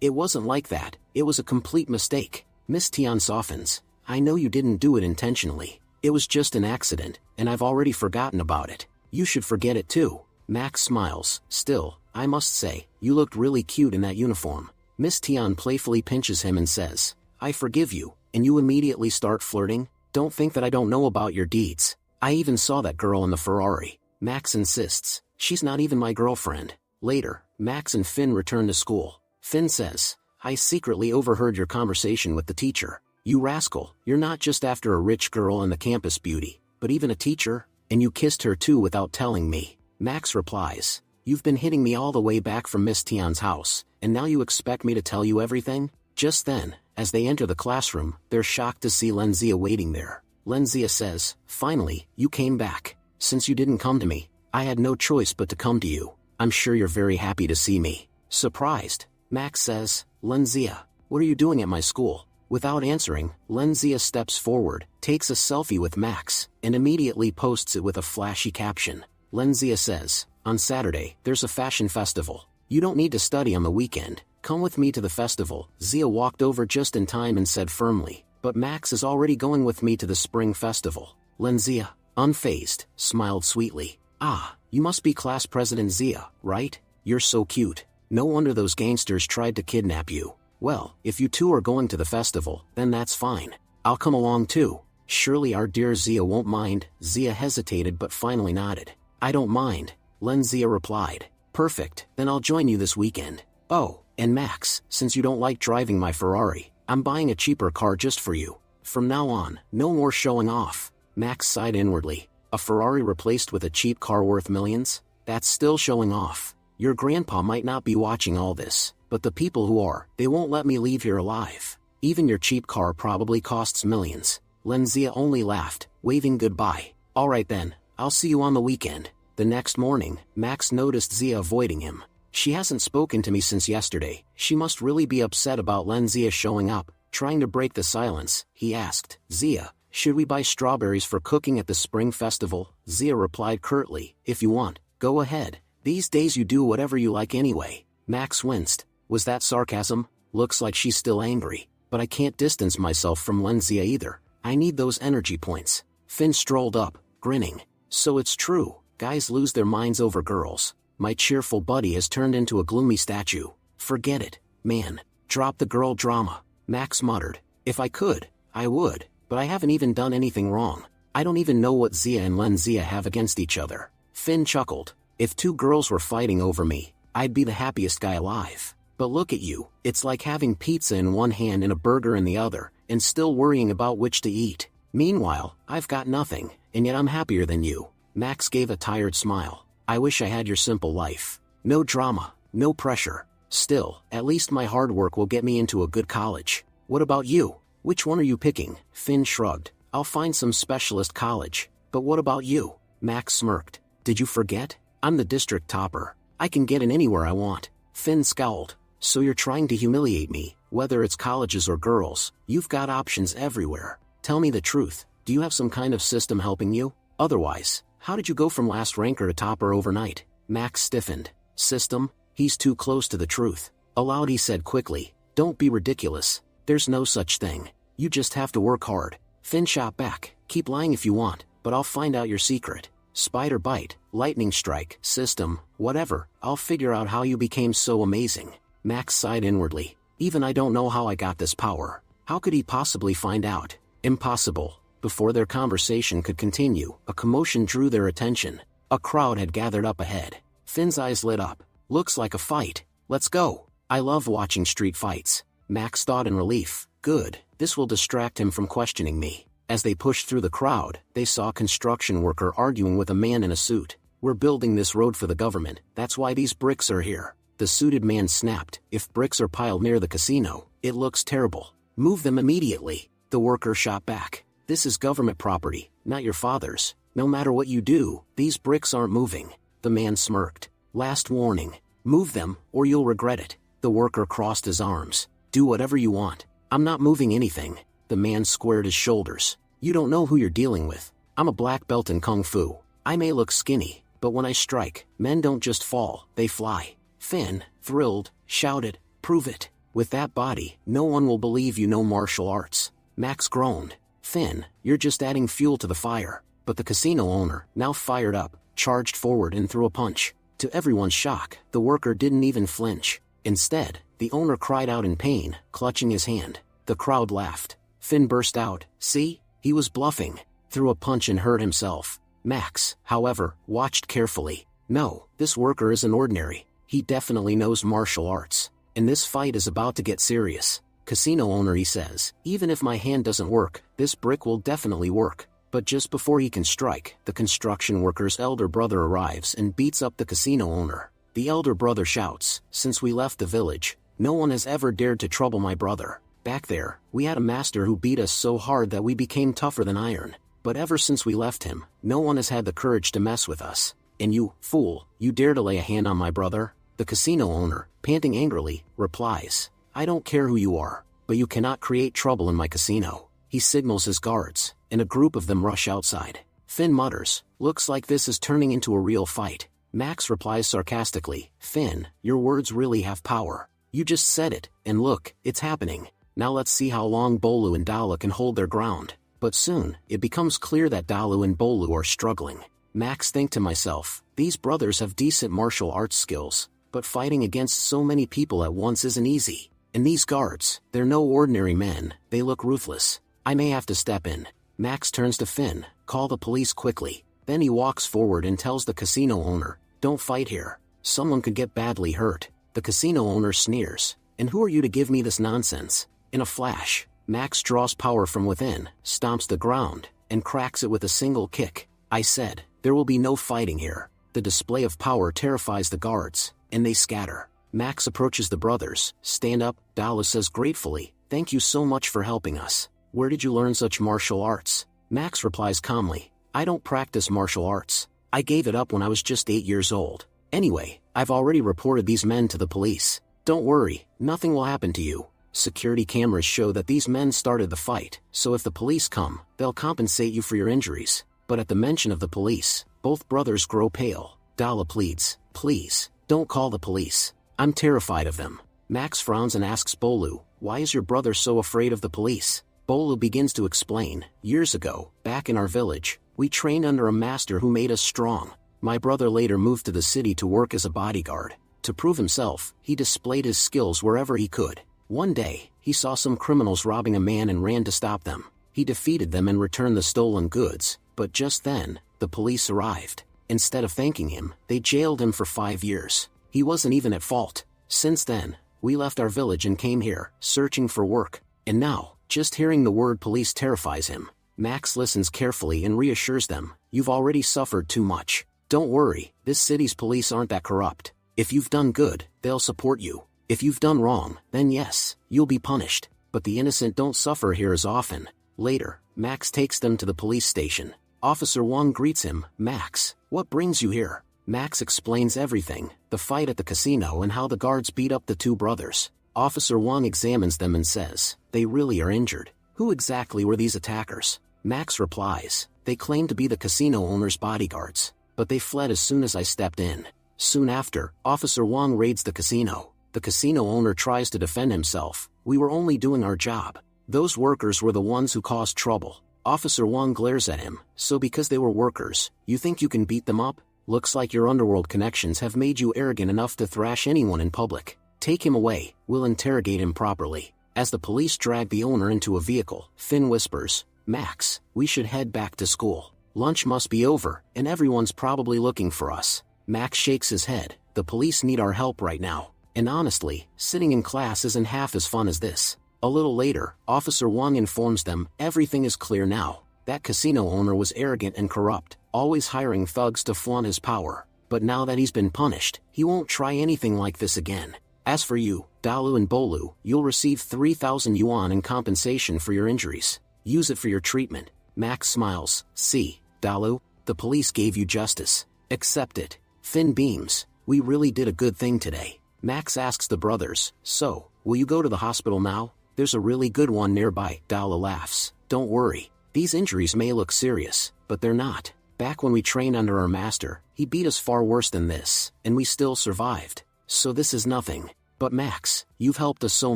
it wasn't like that. It was a complete mistake. Miss Tian softens, I know you didn't do it intentionally. It was just an accident, and I've already forgotten about it. You should forget it too. Max smiles. Still, I must say, you looked really cute in that uniform. Miss Tian playfully pinches him and says, I forgive you, and you immediately start flirting? Don't think that I don't know about your deeds. I even saw that girl in the Ferrari. Max insists. She's not even my girlfriend. Later, Max and Finn return to school. Finn says, I secretly overheard your conversation with the teacher. You rascal, you're not just after a rich girl and the campus beauty, but even a teacher? And you kissed her too without telling me. Max replies, you've been hitting me all the way back from Miss Tian's house, and now you expect me to tell you everything? Just then, as they enter the classroom, they're shocked to see Lenzia waiting there. Lenzia says, finally, you came back. Since you didn't come to me, I had no choice but to come to you. I'm sure you're very happy to see me. Surprised, Max says, Lenzia, what are you doing at my school? Without answering, Lenzia steps forward, takes a selfie with Max, and immediately posts it with a flashy caption. Lenzia says, on Saturday, there's a fashion festival. You don't need to study on the weekend. Come with me to the festival. Zia walked over just in time and said firmly, but Max is already going with me to the spring festival. Lenzia, unfazed, smiled sweetly. Ah, you must be class president Zia, right? You're so cute. No wonder those gangsters tried to kidnap you. Well, if you two are going to the festival, then that's fine. I'll come along too. Surely our dear Zia won't mind. Zia hesitated but finally nodded. I don't mind, Lenzia replied. Perfect, then I'll join you this weekend. Oh, and Max, since you don't like driving my Ferrari, I'm buying a cheaper car just for you. From now on, no more showing off. Max sighed inwardly. A Ferrari replaced with a cheap car worth millions? That's still showing off. Your grandpa might not be watching all this, but the people who are, they won't let me leave here alive. Even your cheap car probably costs millions. Lenzia only laughed, waving goodbye. Alright then, I'll see you on the weekend. The next morning, Max noticed Zia avoiding him. She hasn't spoken to me since yesterday. She must really be upset about Lenzia showing up. Trying to break the silence, he asked, Zia, should we buy strawberries for cooking at the spring festival? Zia replied curtly, if you want, go ahead. These days you do whatever you like anyway. Max winced. Was that sarcasm? Looks like she's still angry. But I can't distance myself from Lenzia either. I need those energy points. Finn strolled up, grinning. So it's true, guys lose their minds over girls. My cheerful buddy has turned into a gloomy statue. Forget it, man. Drop the girl drama. Max muttered. If I could, I would, but I haven't even done anything wrong. I don't even know what Zia and Lenzia have against each other. Finn chuckled. If two girls were fighting over me, I'd be the happiest guy alive. But look at you, it's like having pizza in one hand and a burger in the other, and still worrying about which to eat. Meanwhile, I've got nothing, and yet I'm happier than you. Max gave a tired smile. I wish I had your simple life. No drama, no pressure. Still, at least my hard work will get me into a good college. What about you? Which one are you picking? Finn shrugged. I'll find some specialist college. But what about you? Max smirked. Did you forget? I'm the district topper. I can get in anywhere I want. Finn scowled. So you're trying to humiliate me, whether it's colleges or girls. You've got options everywhere. Tell me the truth. Do you have some kind of system helping you? Otherwise, how did you go from last ranker to topper overnight? Max stiffened. System? He's too close to the truth. Aloud he said quickly, don't be ridiculous. There's no such thing. You just have to work hard. Finn shot back. Keep lying if you want, but I'll find out your secret. Spider bite, lightning strike, system, whatever, I'll figure out how you became so amazing. Max sighed inwardly. Even I don't know how I got this power. How could he possibly find out? Impossible. Before their conversation could continue, a commotion drew their attention. A crowd had gathered up ahead. Finn's eyes lit up. Looks like a fight. Let's go. I love watching street fights. Max thought in relief. Good, this will distract him from questioning me. As they pushed through the crowd, they saw a construction worker arguing with a man in a suit. We're building this road for the government, that's why these bricks are here. The suited man snapped. If bricks are piled near the casino, it looks terrible. Move them immediately. The worker shot back. This is government property, not your father's. No matter what you do, these bricks aren't moving. The man smirked. Last warning. Move them, or you'll regret it. The worker crossed his arms. Do whatever you want. I'm not moving anything. The man squared his shoulders. You don't know who you're dealing with. I'm a black belt in Kung Fu. I may look skinny, but when I strike, men don't just fall, they fly. Finn, thrilled, shouted, prove it. With that body, no one will believe you know martial arts. Max groaned. Finn, you're just adding fuel to the fire. But the casino owner, now fired up, charged forward and threw a punch. To everyone's shock, the worker didn't even flinch. Instead, the owner cried out in pain, clutching his hand. The crowd laughed. Finn burst out, "See? He was bluffing." Threw a punch and hurt himself. Max, however, watched carefully. No, this worker isn't ordinary. He definitely knows martial arts. And this fight is about to get serious. Casino owner, he says, "Even if my hand doesn't work, this brick will definitely work." But just before he can strike, the construction worker's elder brother arrives and beats up the casino owner. The elder brother shouts, "Since we left the village, no one has ever dared to trouble my brother. Back there, we had a master who beat us so hard that we became tougher than iron. But ever since we left him, no one has had the courage to mess with us. And you, fool, you dare to lay a hand on my brother?" The casino owner, panting angrily, replies, "I don't care who you are, but you cannot create trouble in my casino." He signals his guards, and a group of them rush outside. Finn mutters, "Looks like this is turning into a real fight." Max replies sarcastically, "Finn, your words really have power. You just said it, and look, it's happening. Now let's see how long Bolu and Dala can hold their ground." But soon, it becomes clear that Dalu and Bolu are struggling. Max think to myself, these brothers have decent martial arts skills, but fighting against so many people at once isn't easy. And these guards, they're no ordinary men, they look ruthless. I may have to step in. Max turns to Finn, "Call the police quickly." Then he walks forward and tells the casino owner, "Don't fight here. Someone could get badly hurt." The casino owner sneers, "And who are you to give me this nonsense?" In a flash, Max draws power from within, stomps the ground, and cracks it with a single kick. I said, there will be no fighting here. The display of power terrifies the guards, and they scatter. Max approaches the brothers. "Stand up," Dala says gratefully, "Thank you so much for helping us. Where did you learn such martial arts?" Max replies calmly, "I don't practice martial arts. I gave it up when I was just 8 years old. Anyway, I've already reported these men to the police. Don't worry, nothing will happen to you. Security cameras show that these men started the fight, so if the police come, they'll compensate you for your injuries." But at the mention of the police, both brothers grow pale. Dala pleads, "Please, don't call the police. I'm terrified of them." Max frowns and asks Bolu, "Why is your brother so afraid of the police?" Bolu begins to explain, "Years ago, back in our village, we trained under a master who made us strong. My brother later moved to the city to work as a bodyguard. To prove himself, he displayed his skills wherever he could. One day, he saw some criminals robbing a man and ran to stop them. He defeated them and returned the stolen goods, but just then, the police arrived. Instead of thanking him, they jailed him for 5 years. He wasn't even at fault. Since then, we left our village and came here, searching for work. And now, just hearing the word police terrifies him." Max listens carefully and reassures them, "You've already suffered too much. Don't worry, this city's police aren't that corrupt. If you've done good, they'll support you. If you've done wrong, then yes, you'll be punished. But the innocent don't suffer here as often." Later, Max takes them to the police station. Officer Wang greets him, "Max, what brings you here?" Max explains everything, the fight at the casino and how the guards beat up the two brothers. Officer Wang examines them and says, "They really are injured. Who exactly were these attackers?" Max replies, "They claim to be the casino owner's bodyguards, but they fled as soon as I stepped in." Soon after, Officer Wang raids the casino. The casino owner tries to defend himself, "We were only doing our job. Those workers were the ones who caused trouble." Officer Wang glares at him, "So because they were workers, you think you can beat them up? Looks like your underworld connections have made you arrogant enough to thrash anyone in public. Take him away, we'll interrogate him properly." As the police drag the owner into a vehicle, Finn whispers, "Max, we should head back to school. Lunch must be over, and everyone's probably looking for us." Max shakes his head, "The police need our help right now. And honestly, sitting in class isn't half as fun as this." A little later, Officer Wang informs them, "Everything is clear now. That casino owner was arrogant and corrupt, always hiring thugs to flaunt his power. But now that he's been punished, he won't try anything like this again. As for you, Dalu and Bolu, you'll receive 3,000 yuan in compensation for your injuries. Use it for your treatment." Max smiles, "See, Dalu, the police gave you justice. Accept it." Finn beams, "We really did a good thing today." Max asks the brothers, "So, will you go to the hospital now? There's a really good one nearby." Dala laughs, "Don't worry. These injuries may look serious, but they're not. Back when we trained under our master, he beat us far worse than this, and we still survived. So this is nothing. But Max, you've helped us so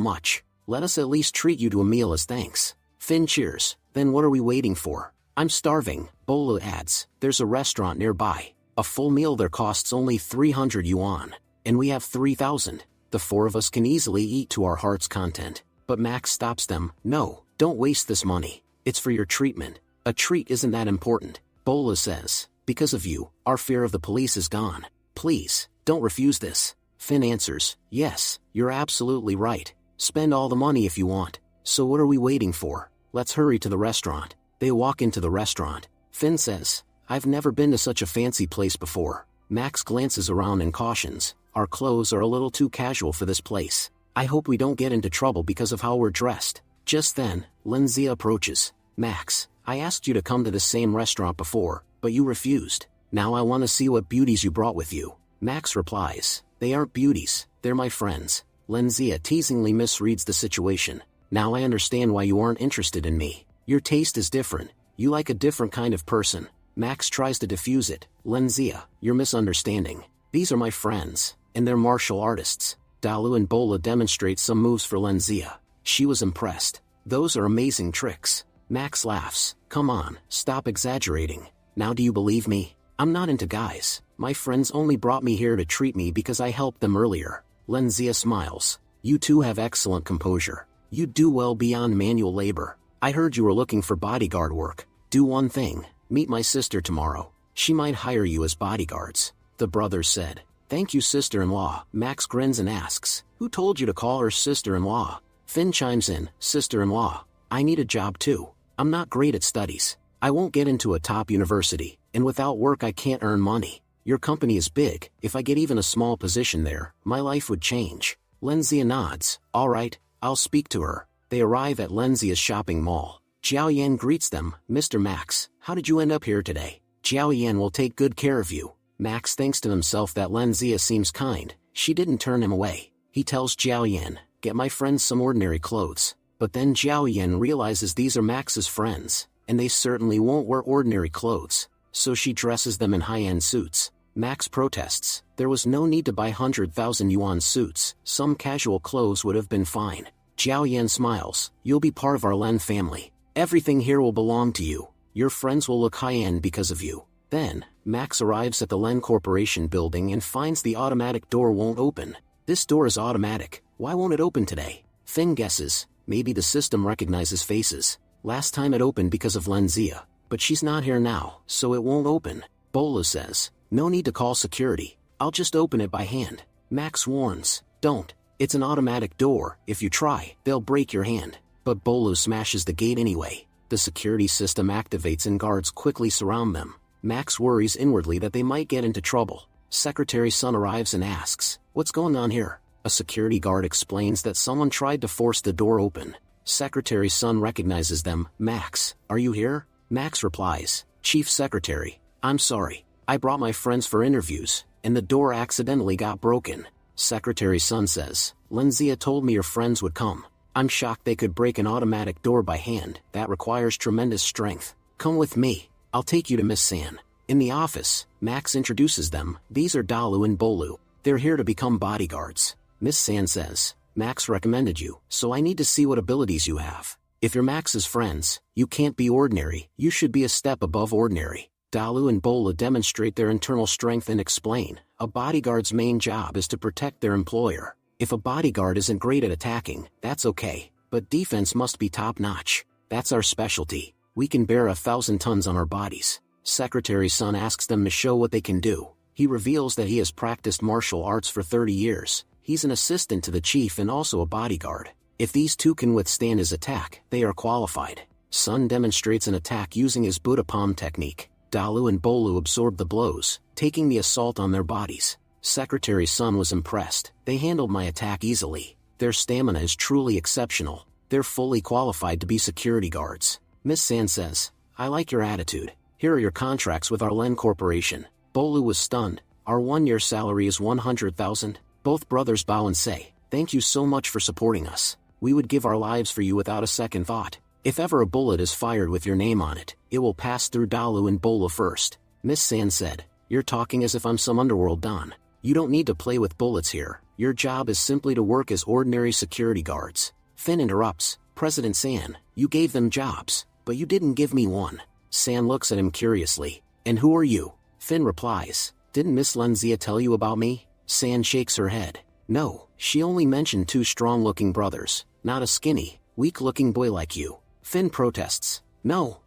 much. Let us at least treat you to a meal as thanks." Finn cheers, Then what are we waiting for? I'm starving, Bola adds. There's a restaurant nearby. A full meal there costs only 300 yuan. And we have 3,000. The four of us can easily eat to our heart's content. But Max stops them. No, don't waste this money. It's for your treatment. A treat isn't that important, Bola says. Because of you, our fear of the police is gone. Please, don't refuse this. Finn answers, yes, you're absolutely right. Spend all the money if you want. So what are we waiting for? Let's hurry to the restaurant. They walk into the restaurant. Finn says, I've never been to such a fancy place before. Max glances around and cautions, our clothes are a little too casual for this place. I hope we don't get into trouble because of how we're dressed. Just then, Linzia approaches. Max, I asked you to come to the same restaurant before, but you refused. Now I want to see what beauties you brought with you. Max replies, they aren't beauties, they're my friends. Linzia teasingly misreads the situation. Now I understand why you aren't interested in me. Your taste is different. You like a different kind of person. Max tries to defuse it. Linzia, you're misunderstanding. These are my friends, and they're martial artists. Dalu and Bola demonstrate some moves for Linzia. She was impressed. Those are amazing tricks. Max laughs. Come on, stop exaggerating. Now do you believe me? I'm not into guys. My friends only brought me here to treat me because I helped them earlier. Linzia smiles. You two have excellent composure. You do well beyond manual labor. I heard you were looking for bodyguard work. Do one thing. Meet my sister tomorrow. She might hire you as bodyguards. The brothers said. Thank you, sister-in-law. Max grins and asks, who told you to call her sister-in-law? Finn chimes in, sister-in-law. I need a job too. I'm not great at studies. I won't get into a top university, and without work I can't earn money. Your company is big. If I get even a small position there, my life would change. Linzia nods. All right, I'll speak to her. They arrive at Linzia's shopping mall. Jiao Yan greets them. Mr. Max, how did you end up here today? Jiao Yan will take good care of you. Max thinks to himself that Linzia seems kind. She didn't turn him away. He tells Jiao Yan, get my friends some ordinary clothes. But then Jiao Yan realizes these are Max's friends, and they certainly won't wear ordinary clothes. So she dresses them in high-end suits. Max protests. There was no need to buy 100,000 yuan suits. Some casual clothes would have been fine. Jiao Yan smiles. You'll be part of our Len family. Everything here will belong to you. Your friends will look high-end because of you. Then, Max arrives at the Len Corporation building and finds the automatic door won't open. This door is automatic. Why won't it open today? Finn guesses. Maybe the system recognizes faces. Last time it opened because of Linzia. But she's not here now, so it won't open. Bola says, no need to call security. I'll just open it by hand. Max warns, don't. It's an automatic door. If you try, they'll break your hand. But Bolu smashes the gate anyway. The security system activates and guards quickly surround them. Max worries inwardly that they might get into trouble. Secretary Sun arrives and asks, what's going on here? A security guard explains that someone tried to force the door open. Secretary Sun recognizes them. Max, are you here? Max replies, Chief Secretary, I'm sorry. I brought my friends for interviews, and the door accidentally got broken. Secretary Sun says, Linzia told me your friends would come. I'm shocked they could break an automatic door by hand. That requires tremendous strength. Come with me. I'll take you to Miss San. In the office, Max introduces them. These are Dalu and Bolu. They're here to become bodyguards. Miss San says, Max recommended you, so I need to see what abilities you have. If you're Max's friends, you can't be ordinary. You should be a step above ordinary. Dalu and Bola demonstrate their internal strength and explain, a bodyguard's main job is to protect their employer. If a bodyguard isn't great at attacking, that's okay, but defense must be top-notch. That's our specialty. We can bear 1,000 tons on our bodies. Secretary Sun asks them to show what they can do. He reveals that he has practiced martial arts for 30 years. He's an assistant to the chief and also a bodyguard. If these two can withstand his attack, they are qualified. Sun demonstrates an attack using his Buddha palm technique. Dalu and Bolu absorb the blows, taking the assault on their bodies. Secretary Sun was impressed. They handled my attack easily. Their stamina is truly exceptional. They're fully qualified to be security guards. Miss San says, I like your attitude. Here are your contracts with our Len Corporation. Bolu was stunned. Our 1-year salary is 100,000. Both brothers bow and say, thank you so much for supporting us. We would give our lives for you without a second thought. If ever a bullet is fired with your name on it, it will pass through Dalu and Bola first. Miss San said, you're talking as if I'm some underworld don. You don't need to play with bullets here. Your job is simply to work as ordinary security guards. Finn interrupts, President San, you gave them jobs. but you didn't give me one. San looks at him curiously. And who are you? Finn replies. Didn't Miss Lenzia tell you about me? San shakes her head. No, she only mentioned 2 strong-looking brothers, not a skinny, weak-looking boy like you. Finn protests. No,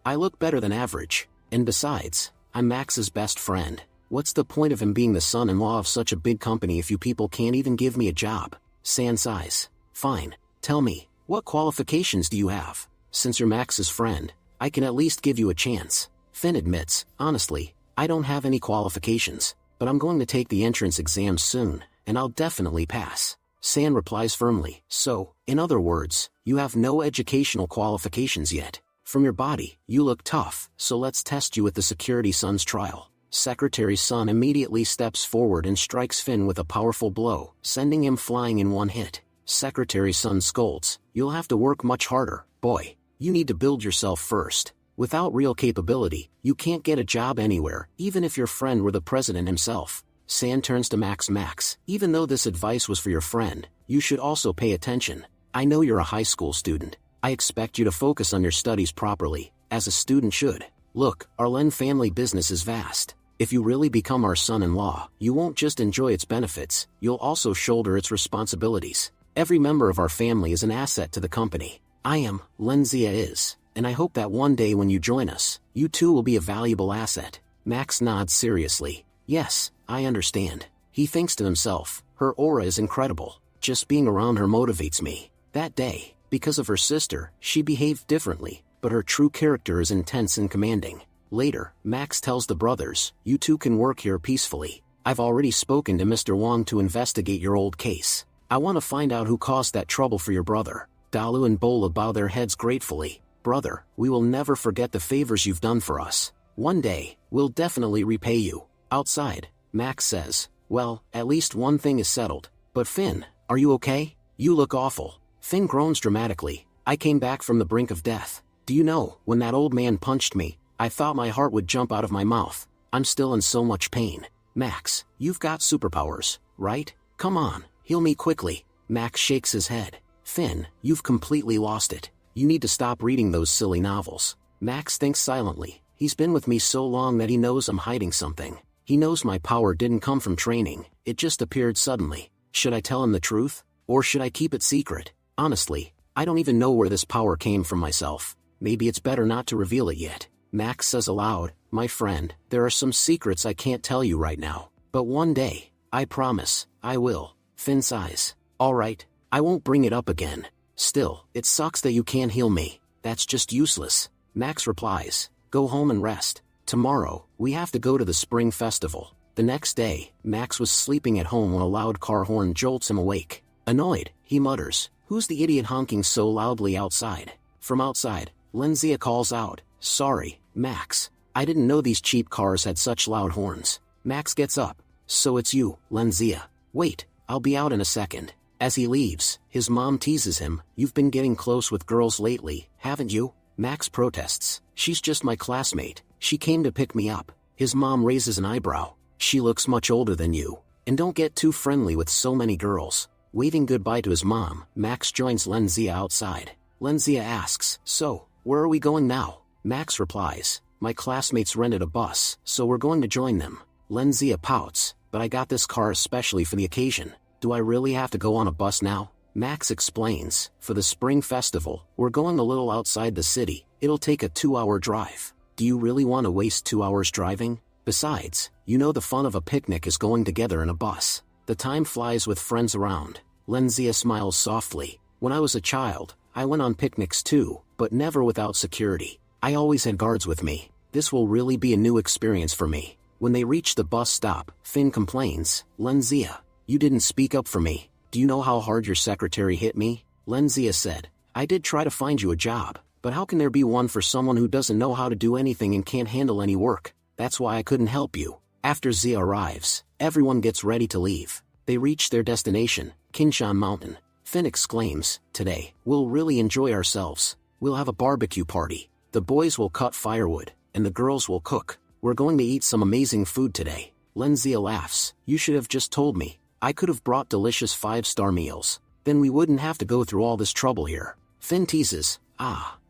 I look better than average. And besides, I'm Max's best friend. What's the point of him being the son-in-law of such a big company if you people can't even give me a job? San sighs. Fine, tell me, what qualifications do you have? Since you're Max's friend, I can at least give you a chance. Finn admits, honestly, I don't have any qualifications, but I'm going to take the entrance exams soon, and I'll definitely pass. San replies firmly. So, in other words, you have no educational qualifications yet. From your body, you look tough, so let's test you with the Security Son's trial. Secretary Son immediately steps forward and strikes Finn with a powerful blow, sending him flying in one hit. Secretary Son scolds, you'll have to work much harder, boy. You need to build yourself first. Without real capability, you can't get a job anywhere, even if your friend were the president himself. San turns to Max, even though this advice was for your friend, you should also pay attention. I know you're a high school student. I expect you to focus on your studies properly, as a student should. Look, our Len family business is vast. If you really become our son-in-law, you won't just enjoy its benefits, you'll also shoulder its responsibilities. Every member of our family is an asset to the company. I am, Lenzia is, and I hope that one day when you join us, you too will be a valuable asset. Max nods seriously. Yes, I understand. He thinks to himself, her aura is incredible. Just being around her motivates me. That day, because of her sister, she behaved differently, but her true character is intense and commanding. Later, Max tells the brothers, you two can work here peacefully. I've already spoken to Mr. Wong to investigate your old case. I want to find out who caused that trouble for your brother. Dalu and Bola bow their heads gratefully. Brother, we will never forget the favors you've done for us. One day, we'll definitely repay you. Outside, Max says, well, at least one thing is settled. But Finn, are you okay? You look awful. Finn groans dramatically. I came back from the brink of death. Do you know, when that old man punched me, I thought my heart would jump out of my mouth. I'm still in so much pain. Max, you've got superpowers, right? Come on, heal me quickly. Max shakes his head. Finn, you've completely lost it. You need to stop reading those silly novels. Max thinks silently. He's been with me so long that he knows I'm hiding something. He knows my power didn't come from training, it just appeared suddenly. Should I tell him the truth? Or should I keep it secret? Honestly, I don't even know where this power came from myself. Maybe it's better not to reveal it yet. Max says aloud, my friend, there are some secrets I can't tell you right now. But one day, I promise, I will. Finn sighs. Alright, I won't bring it up again. Still, it sucks that you can't heal me. That's just useless. Max replies, go home and rest. Tomorrow, we have to go to the spring festival. The next day, Max was sleeping at home when a loud car horn jolts him awake. Annoyed, he mutters, who's the idiot honking so loudly outside? From outside, Lenzia calls out, sorry, Max. I didn't know these cheap cars had such loud horns. Max gets up. So it's you, Lenzia. Wait, I'll be out in a second. As he leaves, his mom teases him, you've been getting close with girls lately, haven't you? Max protests, she's just my classmate. She came to pick me up. His mom raises an eyebrow. She looks much older than you. And don't get too friendly with so many girls. Waving goodbye to his mom, Max joins Lenzia outside. Lenzia asks, so, where are we going now? Max replies, my classmates rented a bus, so we're going to join them. Lenzia pouts, but I got this car especially for the occasion. Do I really have to go on a bus now? Max explains, for the spring festival, we're going a little outside the city. It'll take a 2-hour drive. Do you really want to waste 2 hours driving? Besides, you know the fun of a picnic is going together in a bus. The time flies with friends around. Lenzia smiles softly. When I was a child, I went on picnics too, but never without security. I always had guards with me. This will really be a new experience for me. When they reach the bus stop, Finn complains, Lenzia, you didn't speak up for me. Do you know how hard your secretary hit me? Lenzia said, I did try to find you a job, but how can there be one for someone who doesn't know how to do anything and can't handle any work? That's why I couldn't help you. After Zia arrives, everyone gets ready to leave. They reach their destination, Kinshan Mountain. Finn exclaims, today, we'll really enjoy ourselves. We'll have a barbecue party. The boys will cut firewood, and the girls will cook. We're going to eat some amazing food today. Lenzia laughs, you should have just told me. I could have brought delicious 5-star meals. Then we wouldn't have to go through all this trouble here. Finn teases,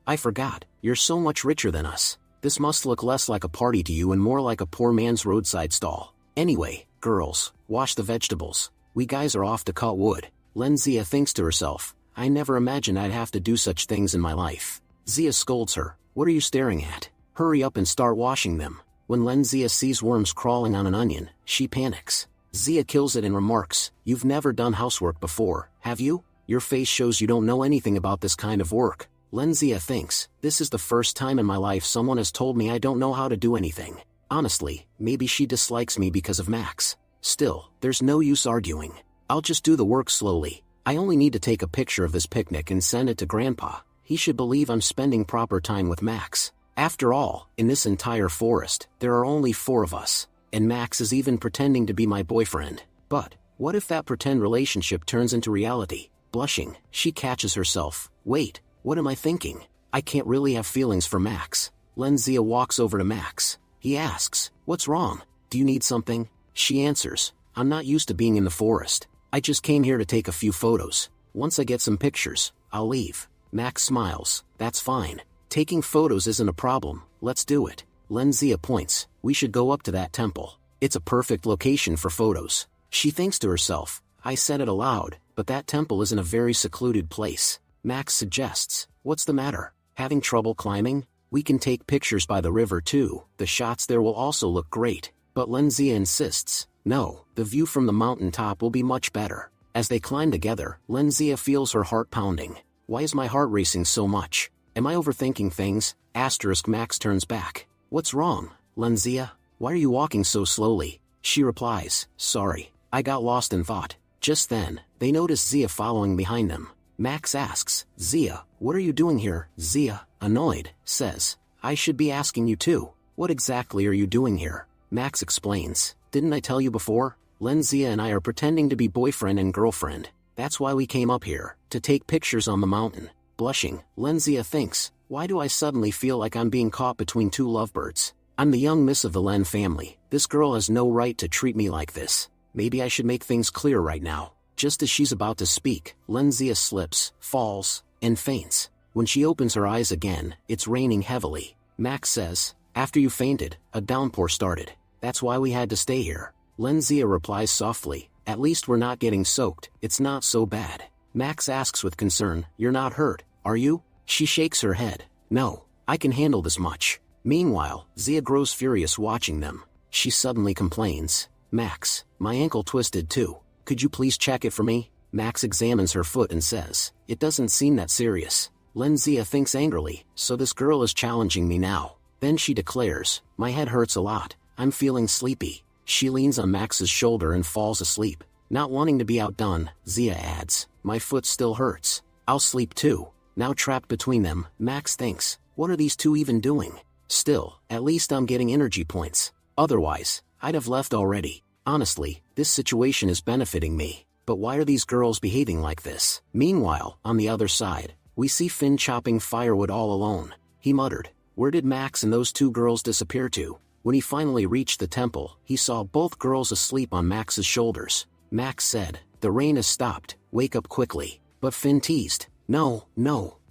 I forgot, you're so much richer than us. This must look less like a party to you and more like a poor man's roadside stall. Anyway, girls, wash the vegetables. We guys are off to cut wood. Zia thinks to herself, I never imagined I'd have to do such things in my life. Zia scolds her, what are you staring at? Hurry up and start washing them. When Zia sees worms crawling on an onion, she panics. Zia kills it and remarks, you've never done housework before, have you? Your face shows you don't know anything about this kind of work. Zia thinks, this is the first time in my life someone has told me I don't know how to do anything. Honestly, maybe she dislikes me because of Max. Still, there's no use arguing. I'll just do the work slowly. I only need to take a picture of this picnic and send it to Grandpa. He should believe I'm spending proper time with Max. After all, in this entire forest, there are only 4 of us. And Max is even pretending to be my boyfriend. But, what if that pretend relationship turns into reality? Blushing, she catches herself. Wait, what am I thinking? I can't really have feelings for Max. Zia walks over to Max. He asks, what's wrong? Do you need something? She answers, I'm not used to being in the forest. I just came here to take a few photos. Once I get some pictures, I'll leave. Max smiles, that's fine. Taking photos isn't a problem, let's do it. Zia points, we should go up to that temple. It's a perfect location for photos. She thinks to herself, I said it aloud, but that temple is in a very secluded place. Max suggests, what's the matter? Having trouble climbing? We can take pictures by the river too, the shots there will also look great. But Zia insists, no, the view from the mountain top will be much better. As they climb together, Zia feels her heart pounding. Why is my heart racing so much? Am I overthinking things? Max turns back. What's wrong, Zia? Why are you walking so slowly? She replies, sorry, I got lost in thought. Just then, they notice Zia following behind them. Max asks, Zia, what are you doing here? Zia, annoyed, says, I should be asking you too. What exactly are you doing here? Max explains, didn't I tell you before? Zia and I are pretending to be boyfriend and girlfriend. That's why we came up here, to take pictures on the mountain. Blushing, Zia thinks, why do I suddenly feel like I'm being caught between 2 lovebirds? I'm the young miss of the Len family. This girl has no right to treat me like this. Maybe I should make things clear right now. Just as she's about to speak, Zia slips, falls, and faints. When she opens her eyes again, it's raining heavily. Max says, after you fainted, a downpour started. That's why we had to stay here. Zia replies softly, at least we're not getting soaked, it's not so bad. Max asks with concern, you're not hurt, are you? She shakes her head, no, I can handle this much. Meanwhile, Zia grows furious watching them. She suddenly complains, Max, my ankle twisted too. Could you please check it for me? Max examines her foot and says, it doesn't seem that serious. Zia thinks angrily, so this girl is challenging me now. Then she declares, my head hurts a lot, I'm feeling sleepy. She leans on Max's shoulder and falls asleep. Not wanting to be outdone, Zia adds, my foot still hurts. I'll sleep too. Now trapped between them, Max thinks, what are these 2 even doing? Still, at least I'm getting energy points. Otherwise, I'd have left already. Honestly, this situation is benefiting me. But why are these girls behaving like this? Meanwhile, on the other side, we see Finn chopping firewood all alone. He muttered, where did Max and those 2 girls disappear to? When he finally reached the temple, he saw both girls asleep on Max's shoulders. Max said, the rain has stopped, wake up quickly. But Finn teased, no,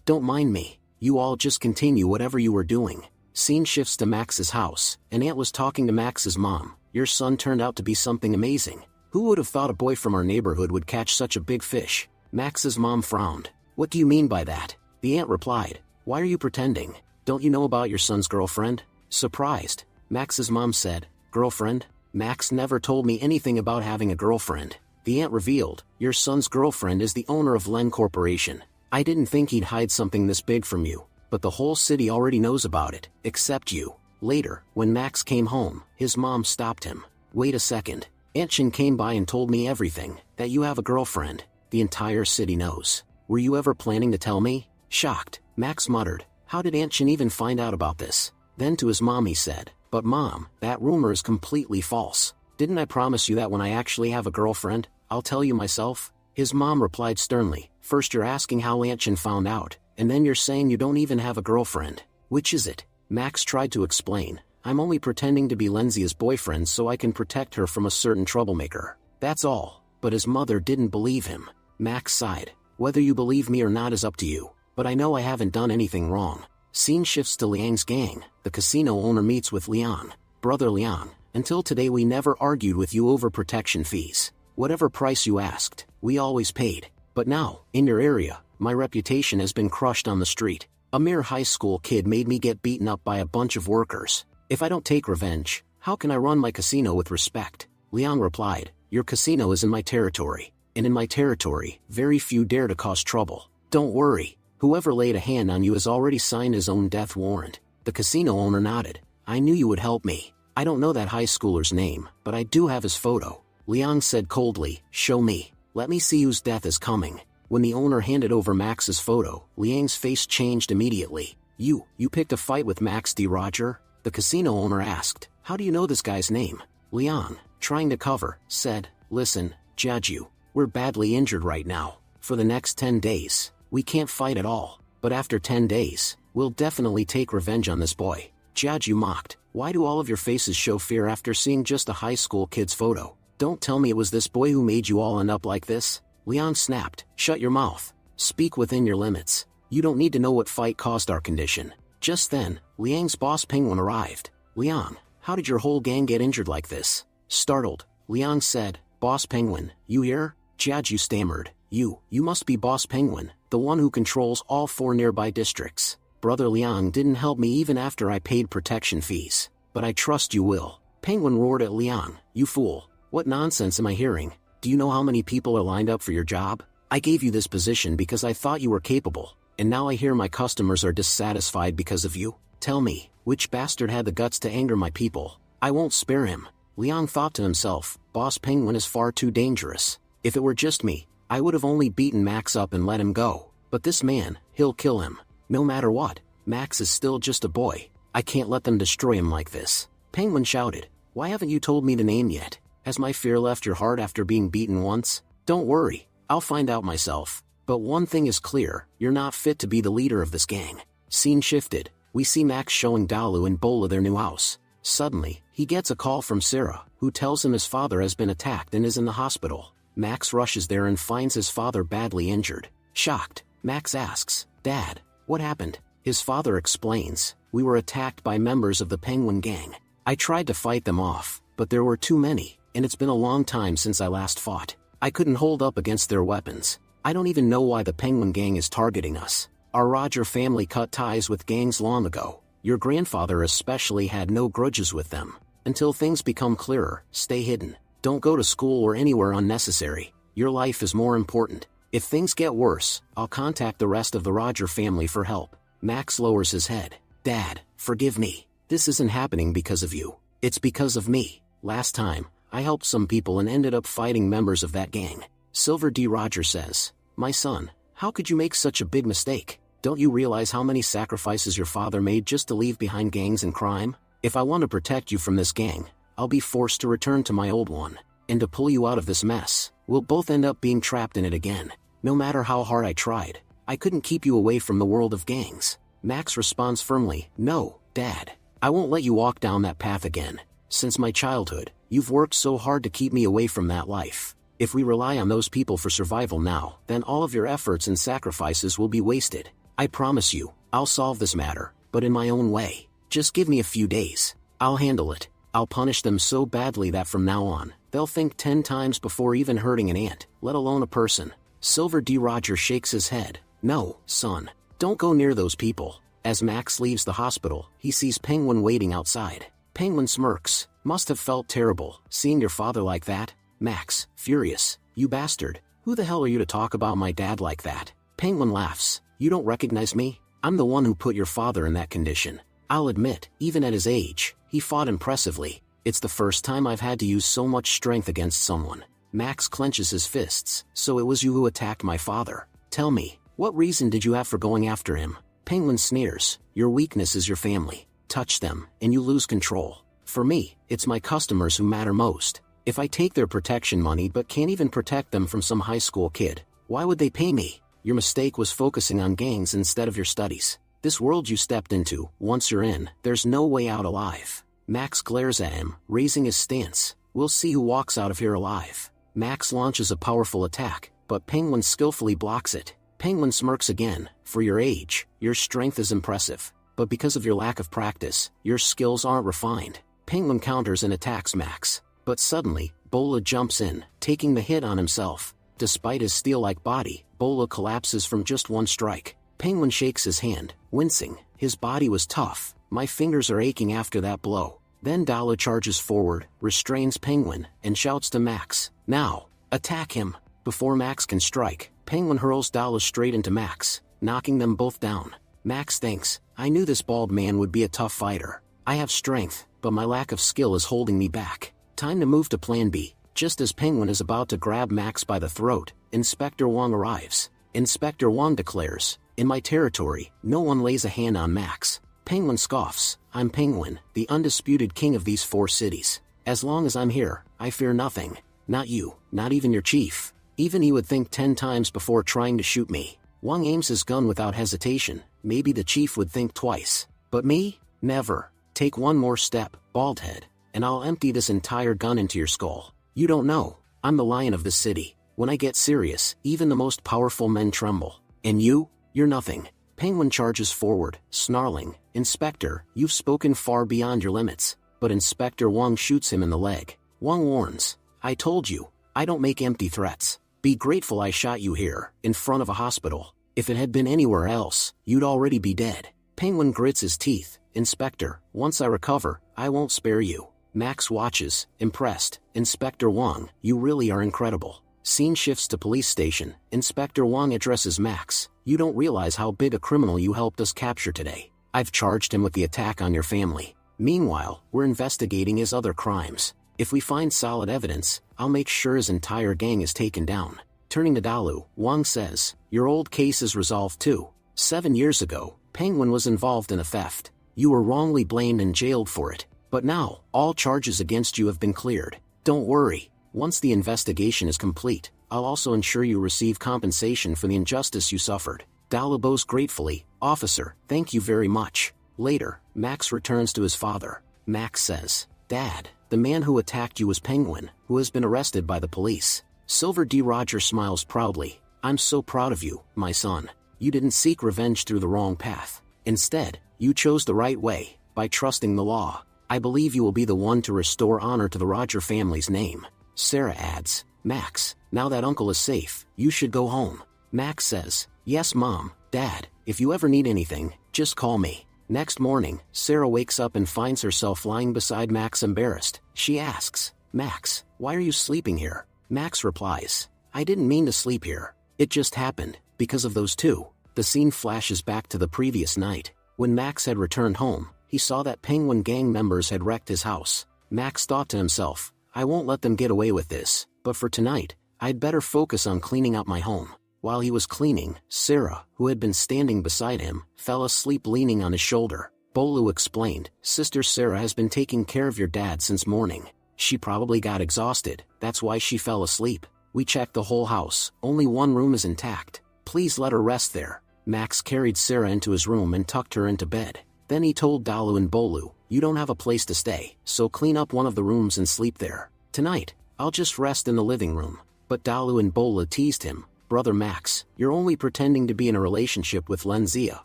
don't mind me. You all just continue whatever you were doing. Scene shifts to Max's house, and Aunt was talking to Max's mom. Your son turned out to be something amazing. Who would have thought a boy from our neighborhood would catch such a big fish? Max's mom frowned. What do you mean by that? The aunt replied, why are you pretending? Don't you know about your son's girlfriend? Surprised, Max's mom said, girlfriend? Max never told me anything about having a girlfriend. The aunt revealed, your son's girlfriend is the owner of Len Corporation. I didn't think he'd hide something this big from you, but the whole city already knows about it, except you. Later, when Max came home, his mom stopped him. Wait a second. Aunt Chin came by and told me everything, that you have a girlfriend. The entire city knows. Were you ever planning to tell me? Shocked, Max muttered, how did Aunt Chin even find out about this? Then to his mom he said, but mom, that rumor is completely false. Didn't I promise you that when I actually have a girlfriend, I'll tell you myself? His mom replied sternly, first you're asking how Aunt Chin found out, and then you're saying you don't even have a girlfriend. Which is it? Max tried to explain, I'm only pretending to be Zia's boyfriend so I can protect her from a certain troublemaker. That's all. But his mother didn't believe him. Max sighed, whether you believe me or not is up to you. but I know I haven't done anything wrong. Scene shifts to Liang's gang. The casino owner meets with Liang. Brother Liang, until today we never argued with you over protection fees. Whatever price you asked, we always paid. But now, in your area, my reputation has been crushed on the street. A mere high school kid made me get beaten up by a bunch of workers. If I don't take revenge, how can I run my casino with respect? Liang replied, your casino is in my territory, and in my territory, very few dare to cause trouble. Don't worry, whoever laid a hand on you has already signed his own death warrant. The casino owner nodded. I knew you would help me. I don't know that high schooler's name, but I do have his photo. Liang said coldly, show me. Let me see whose death is coming. When the owner handed over Max's photo, Liang's face changed immediately. You picked a fight with Max D. Roger? The casino owner asked. How do you know this guy's name? Liang, trying to cover, said, listen, Jiaju, we're badly injured right now. For the next 10 days, we can't fight at all. But after 10 days, we'll definitely take revenge on this boy. Jiaju mocked. Why do all of your faces show fear after seeing just a high school kid's photo? Don't tell me it was this boy who made you all end up like this? Liang snapped. Shut your mouth. Speak within your limits. You don't need to know what fight caused our condition. Just then, Liang's boss Penguin arrived. Liang, how did your whole gang get injured like this? Startled, Liang said, Boss Penguin, you here? Jiaju stammered. You must be Boss Penguin, the one who controls all 4 nearby districts. Brother Liang didn't help me even after I paid protection fees. But I trust you will. Penguin roared at Liang. You fool. What nonsense am I hearing? Do you know how many people are lined up for your job? I gave you this position because I thought you were capable, and now I hear my customers are dissatisfied because of you. Tell me, which bastard had the guts to anger my people? I won't spare him. Liang thought to himself, Boss Penguin is far too dangerous. If it were just me, I would have only beaten Max up and let him go. But this man, he'll kill him. No matter what, Max is still just a boy. I can't let them destroy him like this. Penguin shouted, why haven't you told me the name yet? Has my fear left your heart after being beaten once? Don't worry, I'll find out myself. But one thing is clear, you're not fit to be the leader of this gang. Scene shifted. We see Max showing Dalu and Bola their new house. Suddenly, he gets a call from Sarah, who tells him his father has been attacked and is in the hospital. Max rushes there and finds his father badly injured. Shocked, Max asks, Dad, what happened? His father explains, we were attacked by members of the Penguin gang. I tried to fight them off, but there were too many, and it's been a long time since I last fought. I couldn't hold up against their weapons. I don't even know why the Penguin gang is targeting us. Our Roger family cut ties with gangs long ago. Your grandfather especially had no grudges with them. Until things become clearer, stay hidden. Don't go to school or anywhere unnecessary. Your life is more important. If things get worse, I'll contact the rest of the Roger family for help. Max lowers his head. Dad, forgive me. This isn't happening because of you. It's because of me. Last time, I helped some people and ended up fighting members of that gang. Silver D. Roger says, my son, how could you make such a big mistake? Don't you realize how many sacrifices your father made just to leave behind gangs and crime? If I want to protect you from this gang, I'll be forced to return to my old one. And to pull you out of this mess, we'll both end up being trapped in it again. No matter how hard I tried, I couldn't keep you away from the world of gangs. Max responds firmly, no, Dad. I won't let you walk down that path again. Since my childhood, you've worked so hard to keep me away from that life. If we rely on those people for survival now, then all of your efforts and sacrifices will be wasted. I promise you, I'll solve this matter, but in my own way. Just give me a few days. I'll handle it. I'll punish them so badly that from now on, they'll think 10 times before even hurting an ant, let alone a person. Silver D. Roger shakes his head. No, son. Don't go near those people. As Max leaves the hospital, he sees Penguin waiting outside. Penguin smirks. Must have felt terrible, seeing your father like that. Max, furious. You bastard. Who the hell are you to talk about my dad like that? Penguin laughs. You don't recognize me? I'm the one who put your father in that condition. I'll admit, even at his age, he fought impressively. It's the first time I've had to use so much strength against someone. Max clenches his fists. So it was you who attacked my father. Tell me, what reason did you have for going after him? Penguin sneers. Your weakness is your family. Touch them, and you lose control. For me, it's my customers who matter most. If I take their protection money but can't even protect them from some high school kid, why would they pay me? Your mistake was focusing on gangs instead of your studies. This world you stepped into, once you're in, there's no way out alive. Max glares at him, raising his stance. We'll see who walks out of here alive. Max launches a powerful attack, but Penguin skillfully blocks it. Penguin smirks again. For your age, your strength is impressive. But because of your lack of practice, your skills aren't refined. Penguin counters and attacks Max. But suddenly, Bola jumps in, taking the hit on himself. Despite his steel-like body, Bola collapses from just one strike. Penguin shakes his hand, wincing. His body was tough. My fingers are aching after that blow. Then Dala charges forward, restrains Penguin, and shouts to Max, "Now, attack him!" Before Max can strike, Penguin hurls Dala straight into Max, knocking them both down. Max thinks, "I knew this bald man would be a tough fighter. I have strength, but my lack of skill is holding me back. Time to move to Plan B." Just as Penguin is about to grab Max by the throat, Inspector Wong arrives. Inspector Wong declares, "In my territory, no one lays a hand on Max." Penguin scoffs, "I'm Penguin, the undisputed king of these 4 cities. As long as I'm here, I fear nothing. Not you, not even your chief. Even he would think 10 times before trying to shoot me." Wong aims his gun without hesitation. Maybe the chief would think twice. But me? Never. Take one more step, baldhead, and I'll empty this entire gun into your skull. You don't know, I'm the lion of this city. When I get serious, even the most powerful men tremble. And you're nothing. Penguin charges forward, snarling, "Inspector, you've spoken far beyond your limits." But Inspector Wong shoots him in the leg. Wong warns, "I told you, I don't make empty threats. Be grateful I shot you here, in front of a hospital. If it had been anywhere else, you'd already be dead." Penguin grits his teeth, "Inspector, once I recover, I won't spare you." Max watches, impressed. "Inspector Wong, you really are incredible." Scene shifts to police station. Inspector Wong addresses Max, "You don't realize how big a criminal you helped us capture today. I've charged him with the attack on your family. Meanwhile, we're investigating his other crimes. If we find solid evidence, I'll make sure his entire gang is taken down." Turning to Dalu, Wong says, "Your old case is resolved too. 7 years ago, Penguin was involved in a theft. You were wrongly blamed and jailed for it. But now, all charges against you have been cleared. Don't worry, once the investigation is complete, I'll also ensure you receive compensation for the injustice you suffered." Dalu bows gratefully, "Officer, thank you very much." Later, Max returns to his father. Max says, "Dad, the man who attacked you was Penguin, who has been arrested by the police." Silver D. Roger smiles proudly, "I'm so proud of you, my son. You didn't seek revenge through the wrong path. Instead, you chose the right way, by trusting the law. I believe you will be the one to restore honor to the Roger family's name." Sarah adds, "Max, now that Uncle is safe, you should go home." Max says, "Yes Mom, Dad, if you ever need anything, just call me." Next morning, Sarah wakes up and finds herself lying beside Max embarrassed. She asks, "Max, why are you sleeping here?" Max replies, "I didn't mean to sleep here. It just happened, because of those 2. The scene flashes back to the previous night. When Max had returned home, he saw that Penguin gang members had wrecked his house. Max thought to himself, "I won't let them get away with this, but for tonight, I'd better focus on cleaning up my home." While he was cleaning, Sarah, who had been standing beside him, fell asleep leaning on his shoulder. Bolu explained, "Sister Sarah has been taking care of your dad since morning. She probably got exhausted, that's why she fell asleep. We checked the whole house, only one room is intact. Please let her rest there." Max carried Sarah into his room and tucked her into bed. Then he told Dalu and Bolu, "You don't have a place to stay, so clean up one of the rooms and sleep there. Tonight, I'll just rest in the living room." But Dalu and Bola teased him, "Brother Max, you're only pretending to be in a relationship with Lenzia,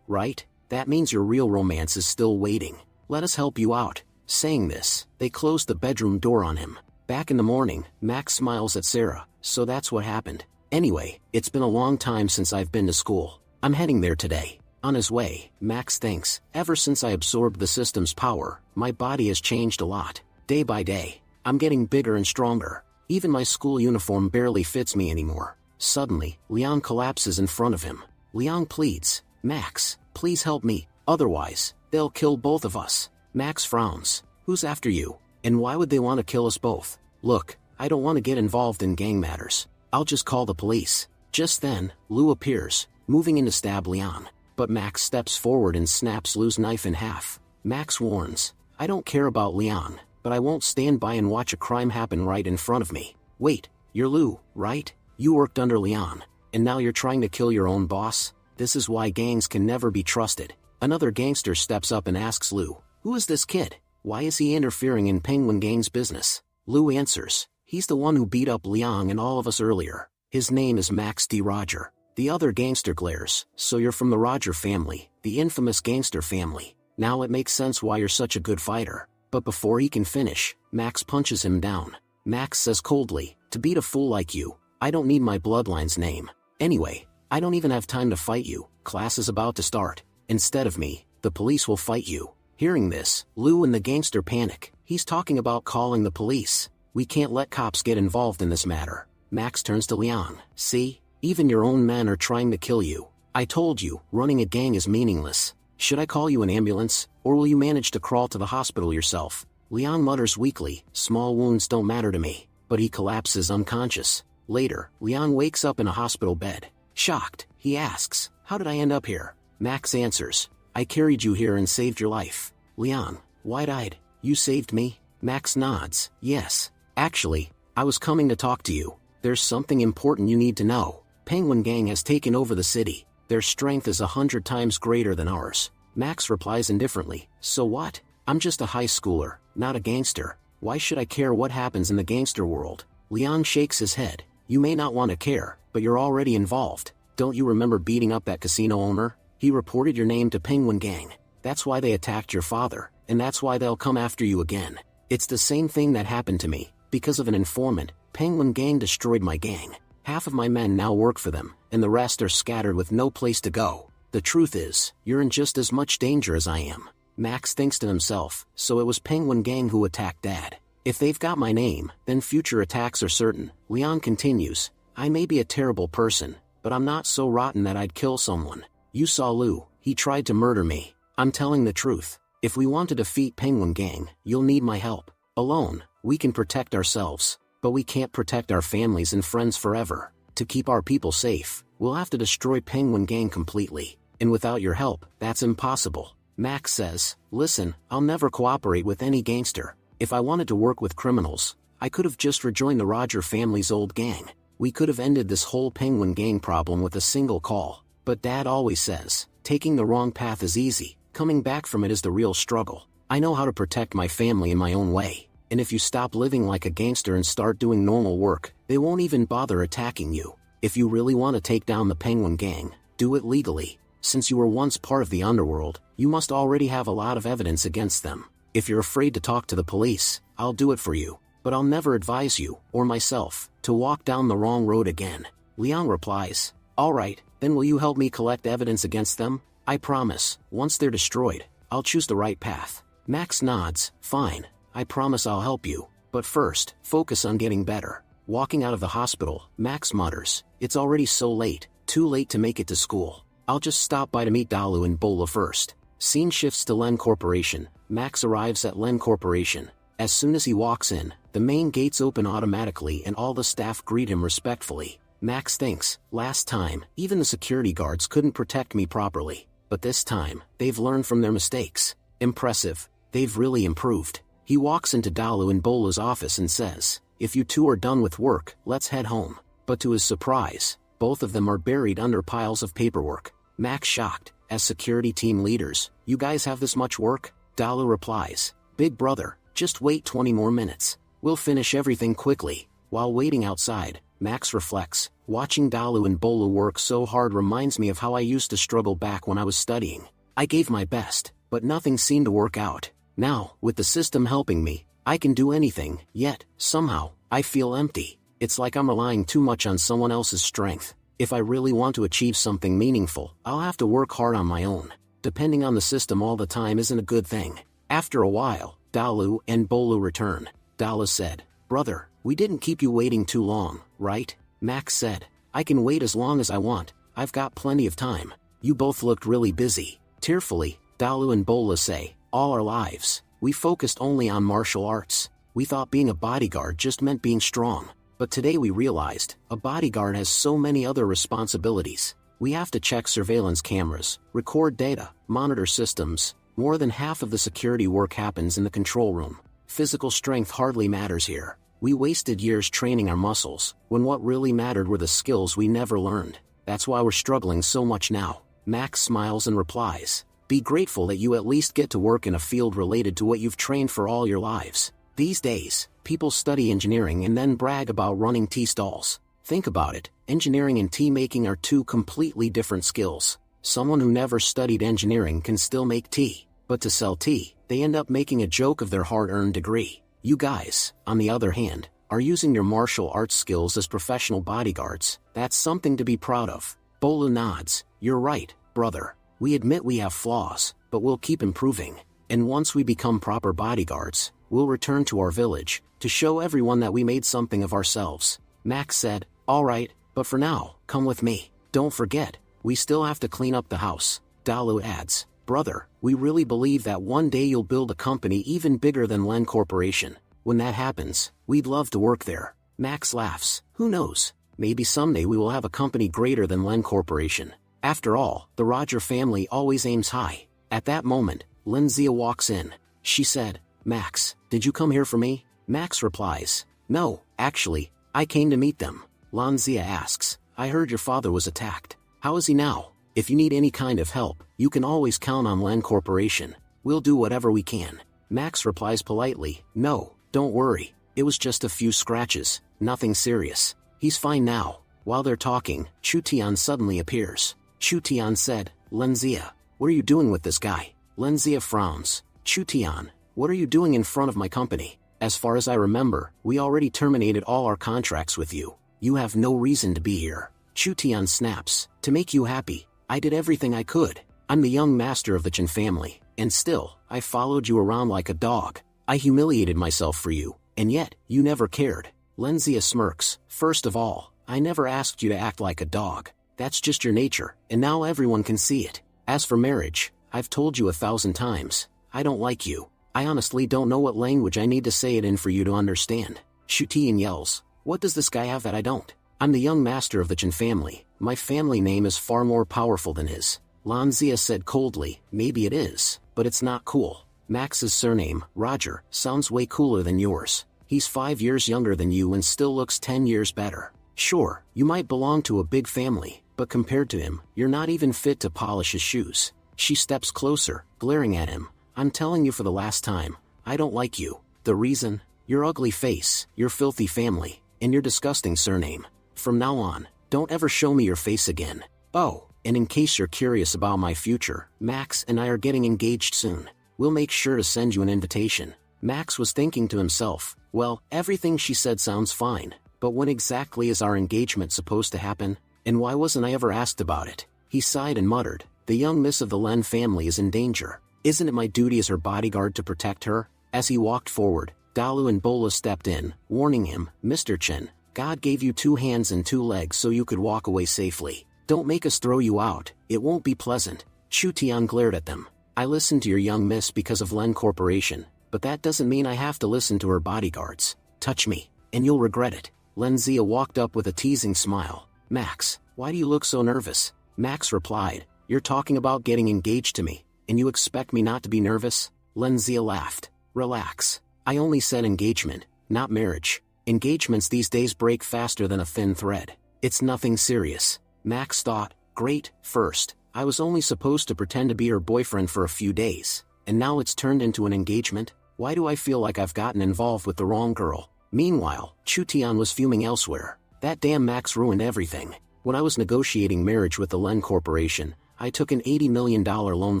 right? That means your real romance is still waiting. Let us help you out." Saying this, they closed the bedroom door on him. Back in the morning, Max smiles at Sarah, "So that's what happened. Anyway, it's been a long time since I've been to school. I'm heading there today." On his way, Max thinks, "Ever since I absorbed the system's power, my body has changed a lot. Day by day, I'm getting bigger and stronger. Even my school uniform barely fits me anymore." Suddenly, Liang collapses in front of him. Liang pleads, "Max, please help me, otherwise, they'll kill both of us." Max frowns, "Who's after you? And why would they want to kill us both?" "Look, I don't want to get involved in gang matters. I'll just call the police." Just then, Lu appears, moving in to stab Liang. But Max steps forward and snaps Lu's knife in half. Max warns, "I don't care about Liang, but I won't stand by and watch a crime happen right in front of me." "Wait, you're Lu, right? You worked under Liang, and now you're trying to kill your own boss? This is why gangs can never be trusted." Another gangster steps up and asks Lu, "Who is this kid? Why is he interfering in Penguin Gang's business?" Lu answers, "He's the one who beat up Liang and all of us earlier. His name is Max D. Roger." The other gangster glares. So you're from the Roger family, the infamous gangster family. Now it makes sense why you're such a good fighter. But before he can finish, Max punches him down. Max says coldly, to beat a fool like you, I don't need my bloodline's name. Anyway, I don't even have time to fight you. Class is about to start. Instead of me, the police will fight you. Hearing this, Lou and the gangster panic. He's talking about calling the police. We can't let cops get involved in this matter. Max turns to Leon. See? Even your own men are trying to kill you. I told you, running a gang is meaningless. Should I call you an ambulance, or will you manage to crawl to the hospital yourself? Leon mutters weakly, small wounds don't matter to me, but he collapses unconscious. Later, Leon wakes up in a hospital bed. Shocked, he asks, how did I end up here? Max answers, I carried you here and saved your life. Leon, wide-eyed, you saved me? Max nods, yes. Actually, I was coming to talk to you. There's something important you need to know. Penguin Gang has taken over the city. Their strength is 100 times greater than ours. Max replies indifferently, so what? I'm just a high schooler, not a gangster. Why should I care what happens in the gangster world? Leon shakes his head. You may not want to care, but you're already involved. Don't you remember beating up that casino owner? He reported your name to Penguin Gang. That's why they attacked your father, and that's why they'll come after you again. It's the same thing that happened to me. Because of an informant, Penguin Gang destroyed my gang. Half of my men now work for them, and the rest are scattered with no place to go. The truth is, you're in just as much danger as I am. Max thinks to himself, so it was Penguin Gang who attacked Dad. If they've got my name, then future attacks are certain. Leon continues, I may be a terrible person, but I'm not so rotten that I'd kill someone. You saw Lou, he tried to murder me. I'm telling the truth. If we want to defeat Penguin Gang, you'll need my help. Alone, we can protect ourselves, but we can't protect our families and friends forever. To keep our people safe, we'll have to destroy Penguin Gang completely. And without your help, that's impossible. Max says, listen, I'll never cooperate with any gangster. If I wanted to work with criminals, I could have just rejoined the Roger family's old gang. We could have ended this whole Penguin Gang problem with a single call. But Dad always says, taking the wrong path is easy, coming back from it is the real struggle. I know how to protect my family in my own way. And if you stop living like a gangster and start doing normal work, they won't even bother attacking you. If you really want to take down the Penguin Gang, do it legally. Since you were once part of the underworld, you must already have a lot of evidence against them. If you're afraid to talk to the police, I'll do it for you. But I'll never advise you, or myself, to walk down the wrong road again. Leon replies, alright, then will you help me collect evidence against them? I promise, once they're destroyed, I'll choose the right path. Max nods, fine. I promise I'll help you, but first, focus on getting better. Walking out of the hospital, Max mutters, it's already so late, too late to make it to school. I'll just stop by to meet Dalu and Bola first. Scene shifts to Len Corporation. Max arrives at Len Corporation. As soon as he walks in, the main gates open automatically and all the staff greet him respectfully. Max thinks, last time, even the security guards couldn't protect me properly. But this time, they've learned from their mistakes. Impressive. They've really improved. He walks into Dalu and Bola's office and says, if you two are done with work, let's head home. But to his surprise, both of them are buried under piles of paperwork. Max shocked, as security team leaders, you guys have this much work? Dalu replies, big brother, just wait 20 more minutes. We'll finish everything quickly. While waiting outside, Max reflects, watching Dalu and Bola work so hard reminds me of how I used to struggle back when I was studying. I gave my best, but nothing seemed to work out. Now, with the system helping me, I can do anything, yet, somehow, I feel empty. It's like I'm relying too much on someone else's strength. If I really want to achieve something meaningful, I'll have to work hard on my own. Depending on the system all the time isn't a good thing. After a while, Dalu and Bolu return. Dalu said, brother, we didn't keep you waiting too long, right? Max said, I can wait as long as I want, I've got plenty of time. You both looked really busy. Tearfully, Dalu and Bola say, all our lives, we focused only on martial arts. We thought being a bodyguard just meant being strong. But today we realized, a bodyguard has so many other responsibilities. We have to check surveillance cameras, record data, monitor systems. More than half of the security work happens in the control room. Physical strength hardly matters here. We wasted years training our muscles, when what really mattered were the skills we never learned. That's why we're struggling so much now. Max smiles and replies, be grateful that you at least get to work in a field related to what you've trained for all your lives. These days, people study engineering and then brag about running tea stalls. Think about it, engineering and tea making are two completely different skills. Someone who never studied engineering can still make tea, but to sell tea, they end up making a joke of their hard-earned degree. You guys, on the other hand, are using your martial arts skills as professional bodyguards. That's something to be proud of. Bolo nods. You're right, brother. We admit we have flaws, but we'll keep improving. And once we become proper bodyguards, we'll return to our village, to show everyone that we made something of ourselves. Max said, all right, but for now, come with me. Don't forget, we still have to clean up the house. Dalu adds, brother, we really believe that one day you'll build a company even bigger than Len Corporation. When that happens, we'd love to work there. Max laughs. Who knows? Maybe someday we will have a company greater than Len Corporation. After all, the Roger family always aims high. At that moment, Lenzia walks in. She said, Max, did you come here for me? Max replies, no, actually, I came to meet them. Lenzia asks, I heard your father was attacked. How is he now? If you need any kind of help, you can always count on Len Corporation. We'll do whatever we can. Max replies politely, no, don't worry. It was just a few scratches, nothing serious. He's fine now. While they're talking, Chu Tian suddenly appears. Chu Tian said, Lenzia, what are you doing with this guy? Lenzia frowns. Chu Tian, what are you doing in front of my company? As far as I remember, we already terminated all our contracts with you. You have no reason to be here. Chu Tian snaps, to make you happy, I did everything I could. I'm the young master of the Chen family, and still, I followed you around like a dog. I humiliated myself for you, and yet, you never cared. Lenzia smirks, first of all, I never asked you to act like a dog. That's just your nature, and now everyone can see it. As for marriage, I've told you 1,000 times, I don't like you. I honestly don't know what language I need to say it in for you to understand. Chu Tian yells, what does this guy have that I don't? I'm the young master of the Chen family. My family name is far more powerful than his. Lenzia said coldly, maybe it is, but it's not cool. Max's surname, Roger, sounds way cooler than yours. He's 5 years younger than you and still looks 10 years better. Sure, you might belong to a big family, but compared to him, you're not even fit to polish his shoes. She steps closer, glaring at him. I'm telling you for the last time, I don't like you. The reason? Your ugly face, your filthy family, and your disgusting surname. From now on, don't ever show me your face again. Oh, and in case you're curious about my future, Max and I are getting engaged soon. We'll make sure to send you an invitation. Max was thinking to himself, well, everything she said sounds fine, but when exactly is our engagement supposed to happen? And why wasn't I ever asked about it? He sighed and muttered, the young miss of the Len family is in danger. Isn't it my duty as her bodyguard to protect her? As he walked forward, Dalu and Bola stepped in, warning him, Mr. Chen, God gave you 2 hands and 2 legs so you could walk away safely. Don't make us throw you out, it won't be pleasant. Chu Tian glared at them. I listened to your young miss because of Len Corporation, but that doesn't mean I have to listen to her bodyguards. Touch me, and you'll regret it. Lenzia walked up with a teasing smile. Max, why do you look so nervous? Max replied, you're talking about getting engaged to me, and you expect me not to be nervous? Lenzia laughed. Relax. I only said engagement, not marriage. Engagements these days break faster than a thin thread. It's nothing serious. Max thought, great, first, I was only supposed to pretend to be her boyfriend for a few days, and now it's turned into an engagement? Why do I feel like I've gotten involved with the wrong girl? Meanwhile, Chu Tian was fuming elsewhere. That damn Max ruined everything. When I was negotiating marriage with the Len Corporation, I took an $80 million loan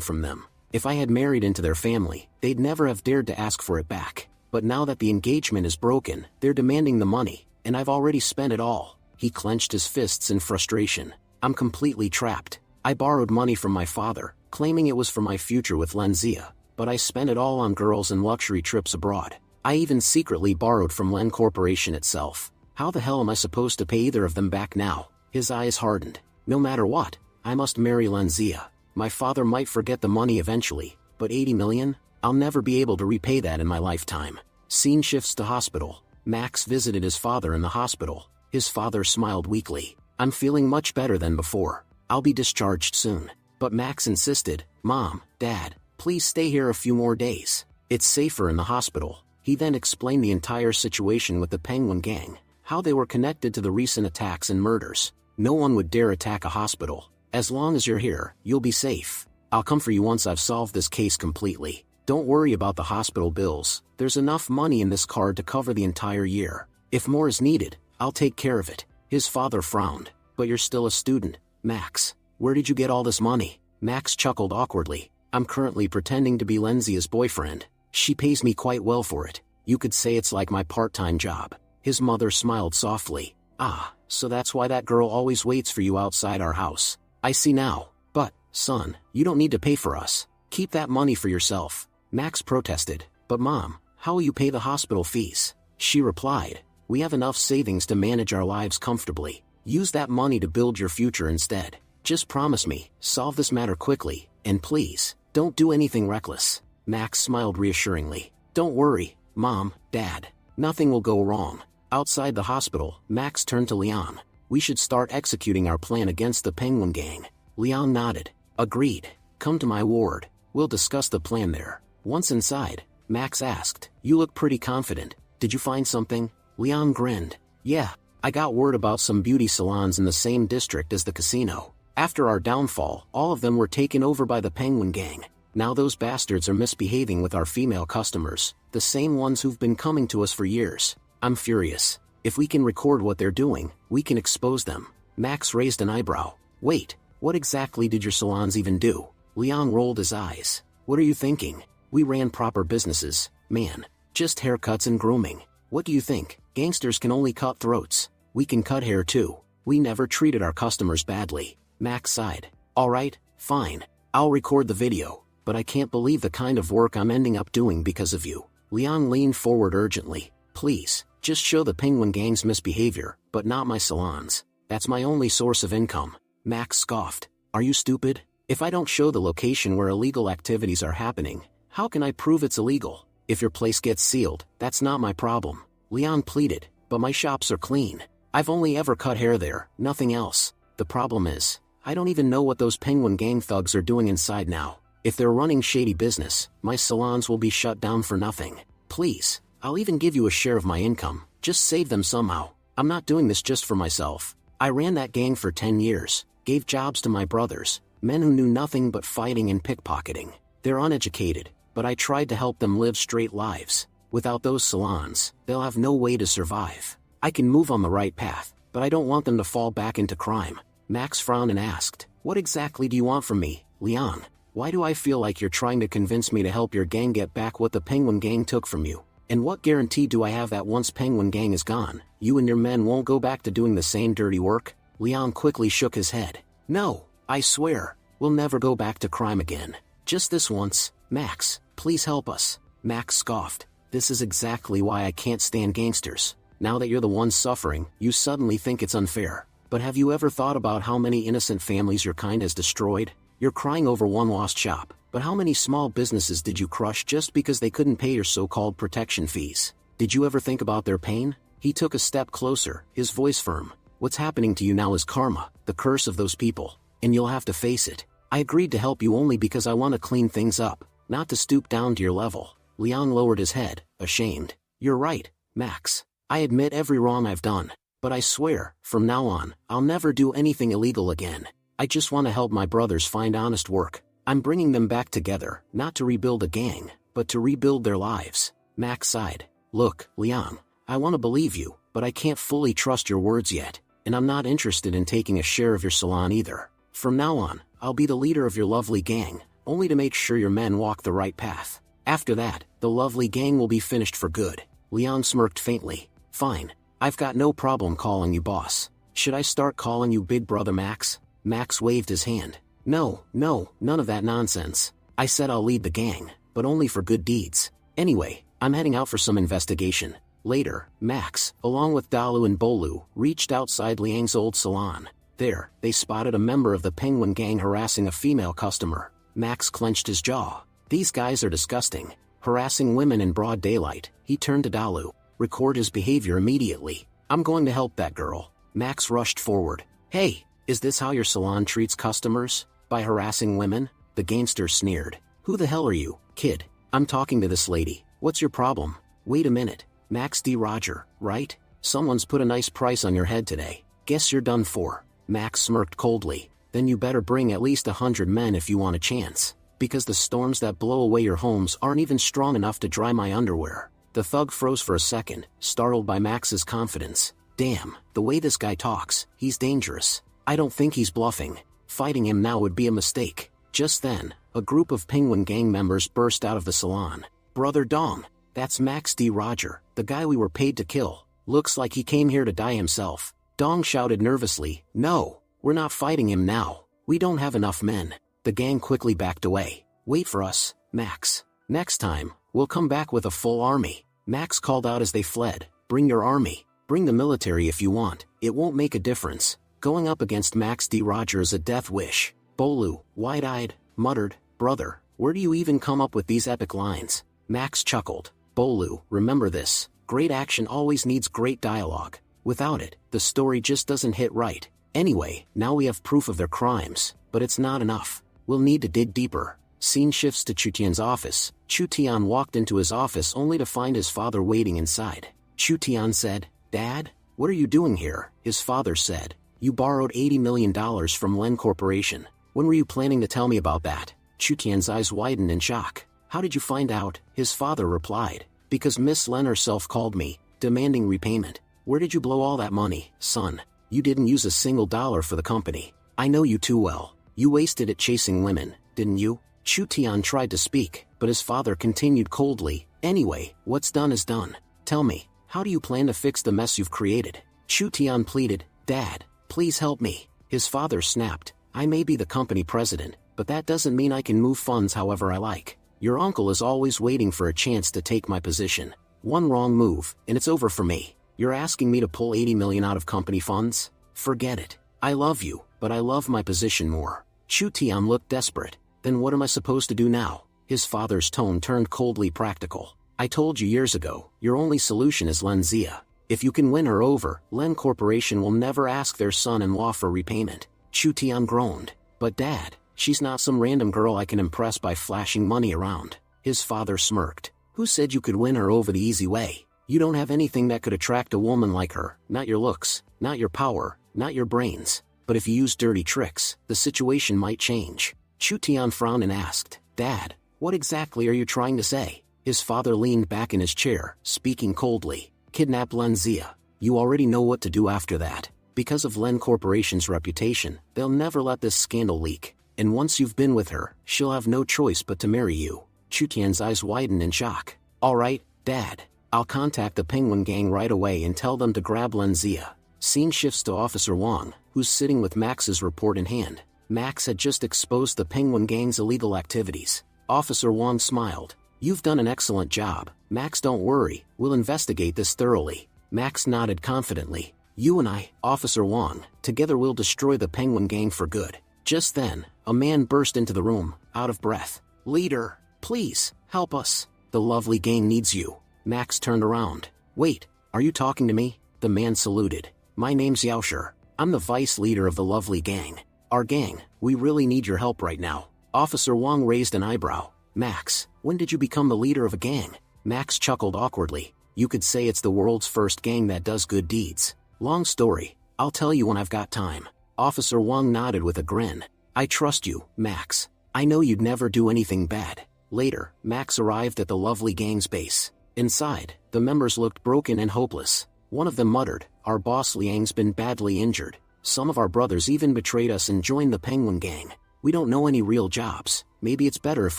from them. If I had married into their family, they'd never have dared to ask for it back. But now that the engagement is broken, they're demanding the money, and I've already spent it all. He clenched his fists in frustration. I'm completely trapped. I borrowed money from my father, claiming it was for my future with Lenzia, but I spent it all on girls and luxury trips abroad. I even secretly borrowed from Len Corporation itself. How the hell am I supposed to pay either of them back now? His eyes hardened. No matter what, I must marry Lenzia. My father might forget the money eventually, but 80 million? I'll never be able to repay that in my lifetime. Scene shifts to hospital. Max visited his father in the hospital. His father smiled weakly. I'm feeling much better than before. I'll be discharged soon. But Max insisted, Mom, Dad, please stay here a few more days. It's safer in the hospital. He then explained the entire situation with the Penguin Gang, how they were connected to the recent attacks and murders. No one would dare attack a hospital. As long as you're here, you'll be safe. I'll come for you once I've solved this case completely. Don't worry about the hospital bills. There's enough money in this card to cover the entire year. If more is needed, I'll take care of it. His father frowned. But you're still a student, Max. Where did you get all this money? Max chuckled awkwardly. I'm currently pretending to be Lenzia's boyfriend. She pays me quite well for it. You could say it's like my part-time job. His mother smiled softly. Ah, so that's why that girl always waits for you outside our house. I see now. But, son, you don't need to pay for us. Keep that money for yourself. Max protested. But Mom, how will you pay the hospital fees? She replied. We have enough savings to manage our lives comfortably. Use that money to build your future instead. Just promise me, solve this matter quickly, and please, don't do anything reckless. Max smiled reassuringly. Don't worry, Mom, Dad. Nothing will go wrong. Outside the hospital, Max turned to Leon. We should start executing our plan against the Penguin Gang. Leon nodded. Agreed. Come to my ward. We'll discuss the plan there. Once inside, Max asked, You look pretty confident. Did you find something? Leon grinned. Yeah, I got word about some beauty salons in the same district as the casino. After our downfall, all of them were taken over by the Penguin Gang. Now those bastards are misbehaving with our female customers, the same ones who've been coming to us for years. I'm furious. If we can record what they're doing, we can expose them. Max raised an eyebrow. Wait, what exactly did your salons even do? Leon rolled his eyes. What are you thinking? We ran proper businesses, man. Just haircuts and grooming. What do you think? Gangsters can only cut throats. We can cut hair too. We never treated our customers badly. Max sighed. Alright, fine. I'll record the video, but I can't believe the kind of work I'm ending up doing because of you. Leon leaned forward urgently. Please, just show the Penguin Gang's misbehavior, but not my salons. That's my only source of income. Max scoffed. Are you stupid? If I don't show the location where illegal activities are happening, how can I prove it's illegal? If your place gets sealed, that's not my problem. Leon pleaded, but my shops are clean. I've only ever cut hair there, nothing else. The problem is, I don't even know what those Penguin Gang thugs are doing inside now. If they're running shady business, my salons will be shut down for nothing. Please, I'll even give you a share of my income. Just save them somehow. I'm not doing this just for myself. I ran that gang for 10 years, gave jobs to my brothers, men who knew nothing but fighting and pickpocketing. They're uneducated, but I tried to help them live straight lives. Without those salons, they'll have no way to survive. I can move on the right path, but I don't want them to fall back into crime. Max frowned and asked, What exactly do you want from me, Leon? Why do I feel like you're trying to convince me to help your gang get back what the Penguin Gang took from you? And what guarantee do I have that once Penguin Gang is gone, you and your men won't go back to doing the same dirty work? Leon quickly shook his head. No, I swear, we'll never go back to crime again. Just this once. Max, please help us. Max scoffed. This is exactly why I can't stand gangsters. Now that you're the one suffering, you suddenly think it's unfair. But have you ever thought about how many innocent families your kind has destroyed? You're crying over one lost shop, but how many small businesses did you crush just because they couldn't pay your so-called protection fees? Did you ever think about their pain? He took a step closer, his voice firm. What's happening to you now is karma, the curse of those people, and you'll have to face it. I agreed to help you only because I want to clean things up, not to stoop down to your level. Leon lowered his head, ashamed. You're right, Max. I admit every wrong I've done, but I swear, from now on, I'll never do anything illegal again. I just want to help my brothers find honest work. I'm bringing them back together, not to rebuild a gang, but to rebuild their lives. Max sighed. Look, Leon, I want to believe you, but I can't fully trust your words yet, and I'm not interested in taking a share of your salon either. From now on, I'll be the leader of your lovely gang, only to make sure your men walk the right path. After that, the lovely gang will be finished for good. Leon smirked faintly. Fine, I've got no problem calling you boss. Should I start calling you Big Brother Max? Max waved his hand. No, none of that nonsense. I said I'll lead the gang, but only for good deeds. Anyway, I'm heading out for some investigation. Later, Max, along with Dalu and Bolu, reached outside Liang's old salon. There, they spotted a member of the Penguin Gang harassing a female customer. Max clenched his jaw. These guys are disgusting. Harassing women in broad daylight. He turned to Dalu. Record his behavior immediately. I'm going to help that girl. Max rushed forward. Hey, is this how your salon treats customers? By harassing women? The gangster sneered. Who the hell are you, kid? I'm talking to this lady. What's your problem? Wait a minute. Max D. Roger, right? Someone's put a nice price on your head today. Guess you're done for. Max smirked coldly. Then you better bring at least 100 men if you want a chance. Because the storms that blow away your homes aren't even strong enough to dry my underwear. The thug froze for a second, startled by Max's confidence. Damn, the way this guy talks, he's dangerous. I don't think he's bluffing. Fighting him now would be a mistake. Just then, a group of Penguin Gang members burst out of the salon. Brother Dong, that's Max D. Roger, the guy we were paid to kill. Looks like he came here to die himself. Dong shouted nervously, no, we're not fighting him now. We don't have enough men. The gang quickly backed away. Wait for us, Max. Next time, we'll come back with a full army. Max called out as they fled, bring your army. Bring the military if you want, it won't make a difference. Going up against Max D. Roger is a death wish. Bolu, wide-eyed, muttered, brother, where do you even come up with these epic lines? Max chuckled. Bolu, remember this, great action always needs great dialogue. Without it, the story just doesn't hit right. Anyway, now we have proof of their crimes, but it's not enough. We'll need to dig deeper. Scene shifts to Chu Tian's office. Chu Tian walked into his office only to find his father waiting inside. Chu Tian said, Dad, what are you doing here? His father said, you borrowed $80 million from Len Corporation. When were you planning to tell me about that? Chu Tian's eyes widened in shock. How did you find out? His father replied, because Miss Len herself called me, demanding repayment. Where did you blow all that money, son? You didn't use a single dollar for the company. I know you too well. You wasted it chasing women, didn't you? Chu Tian tried to speak, but his father continued coldly, anyway, what's done is done. Tell me, how do you plan to fix the mess you've created? Chu Tian pleaded, Dad, please help me. His father snapped, I may be the company president, but that doesn't mean I can move funds however I like. Your uncle is always waiting for a chance to take my position. One wrong move, and it's over for me. You're asking me to pull $80 million out of company funds? Forget it. I love you, but I love my position more. Chu Tian looked desperate. Then what am I supposed to do now? His father's tone turned coldly practical. I told you years ago, your only solution is Len Zia. If you can win her over, Len Corporation will never ask their son-in-law for repayment. Chu Tian groaned. But Dad, she's not some random girl I can impress by flashing money around. His father smirked. Who said you could win her over the easy way? You don't have anything that could attract a woman like her, not your looks, not your power, not your brains. But if you use dirty tricks, the situation might change. Chu Tian frowned and asked, Dad, what exactly are you trying to say? His father leaned back in his chair, speaking coldly. Kidnap Len Zia. You already know what to do after that. Because of Len Corporation's reputation, they'll never let this scandal leak. And once you've been with her, she'll have no choice but to marry you. Chu Tian's eyes widened in shock. All right, Dad. I'll contact the Penguin Gang right away and tell them to grab Len Zia. Scene shifts to Officer Wang, who's sitting with Max's report in hand. Max had just exposed the Penguin Gang's illegal activities. Officer Wang smiled. You've done an excellent job. Max, don't worry, we'll investigate this thoroughly. Max nodded confidently. You and I, Officer Wang, together we'll destroy the Penguin Gang for good. Just then, a man burst into the room, out of breath. Leader, please, help us. The lovely gang needs you. Max turned around. Wait, are you talking to me? The man saluted. My name's Yaosher. I'm the vice leader of the lovely gang. Our gang, we really need your help right now. Officer Wang raised an eyebrow. Max, when did you become the leader of a gang? Max chuckled awkwardly. You could say it's the world's first gang that does good deeds. Long story, I'll tell you when I've got time. Officer Wang nodded with a grin. I trust you, Max. I know you'd never do anything bad. Later, Max arrived at the lovely gang's base. Inside, the members looked broken and hopeless. One of them muttered, our boss Liang's been badly injured. Some of our brothers even betrayed us and joined the Penguin Gang. We don't know any real jobs. Maybe it's better if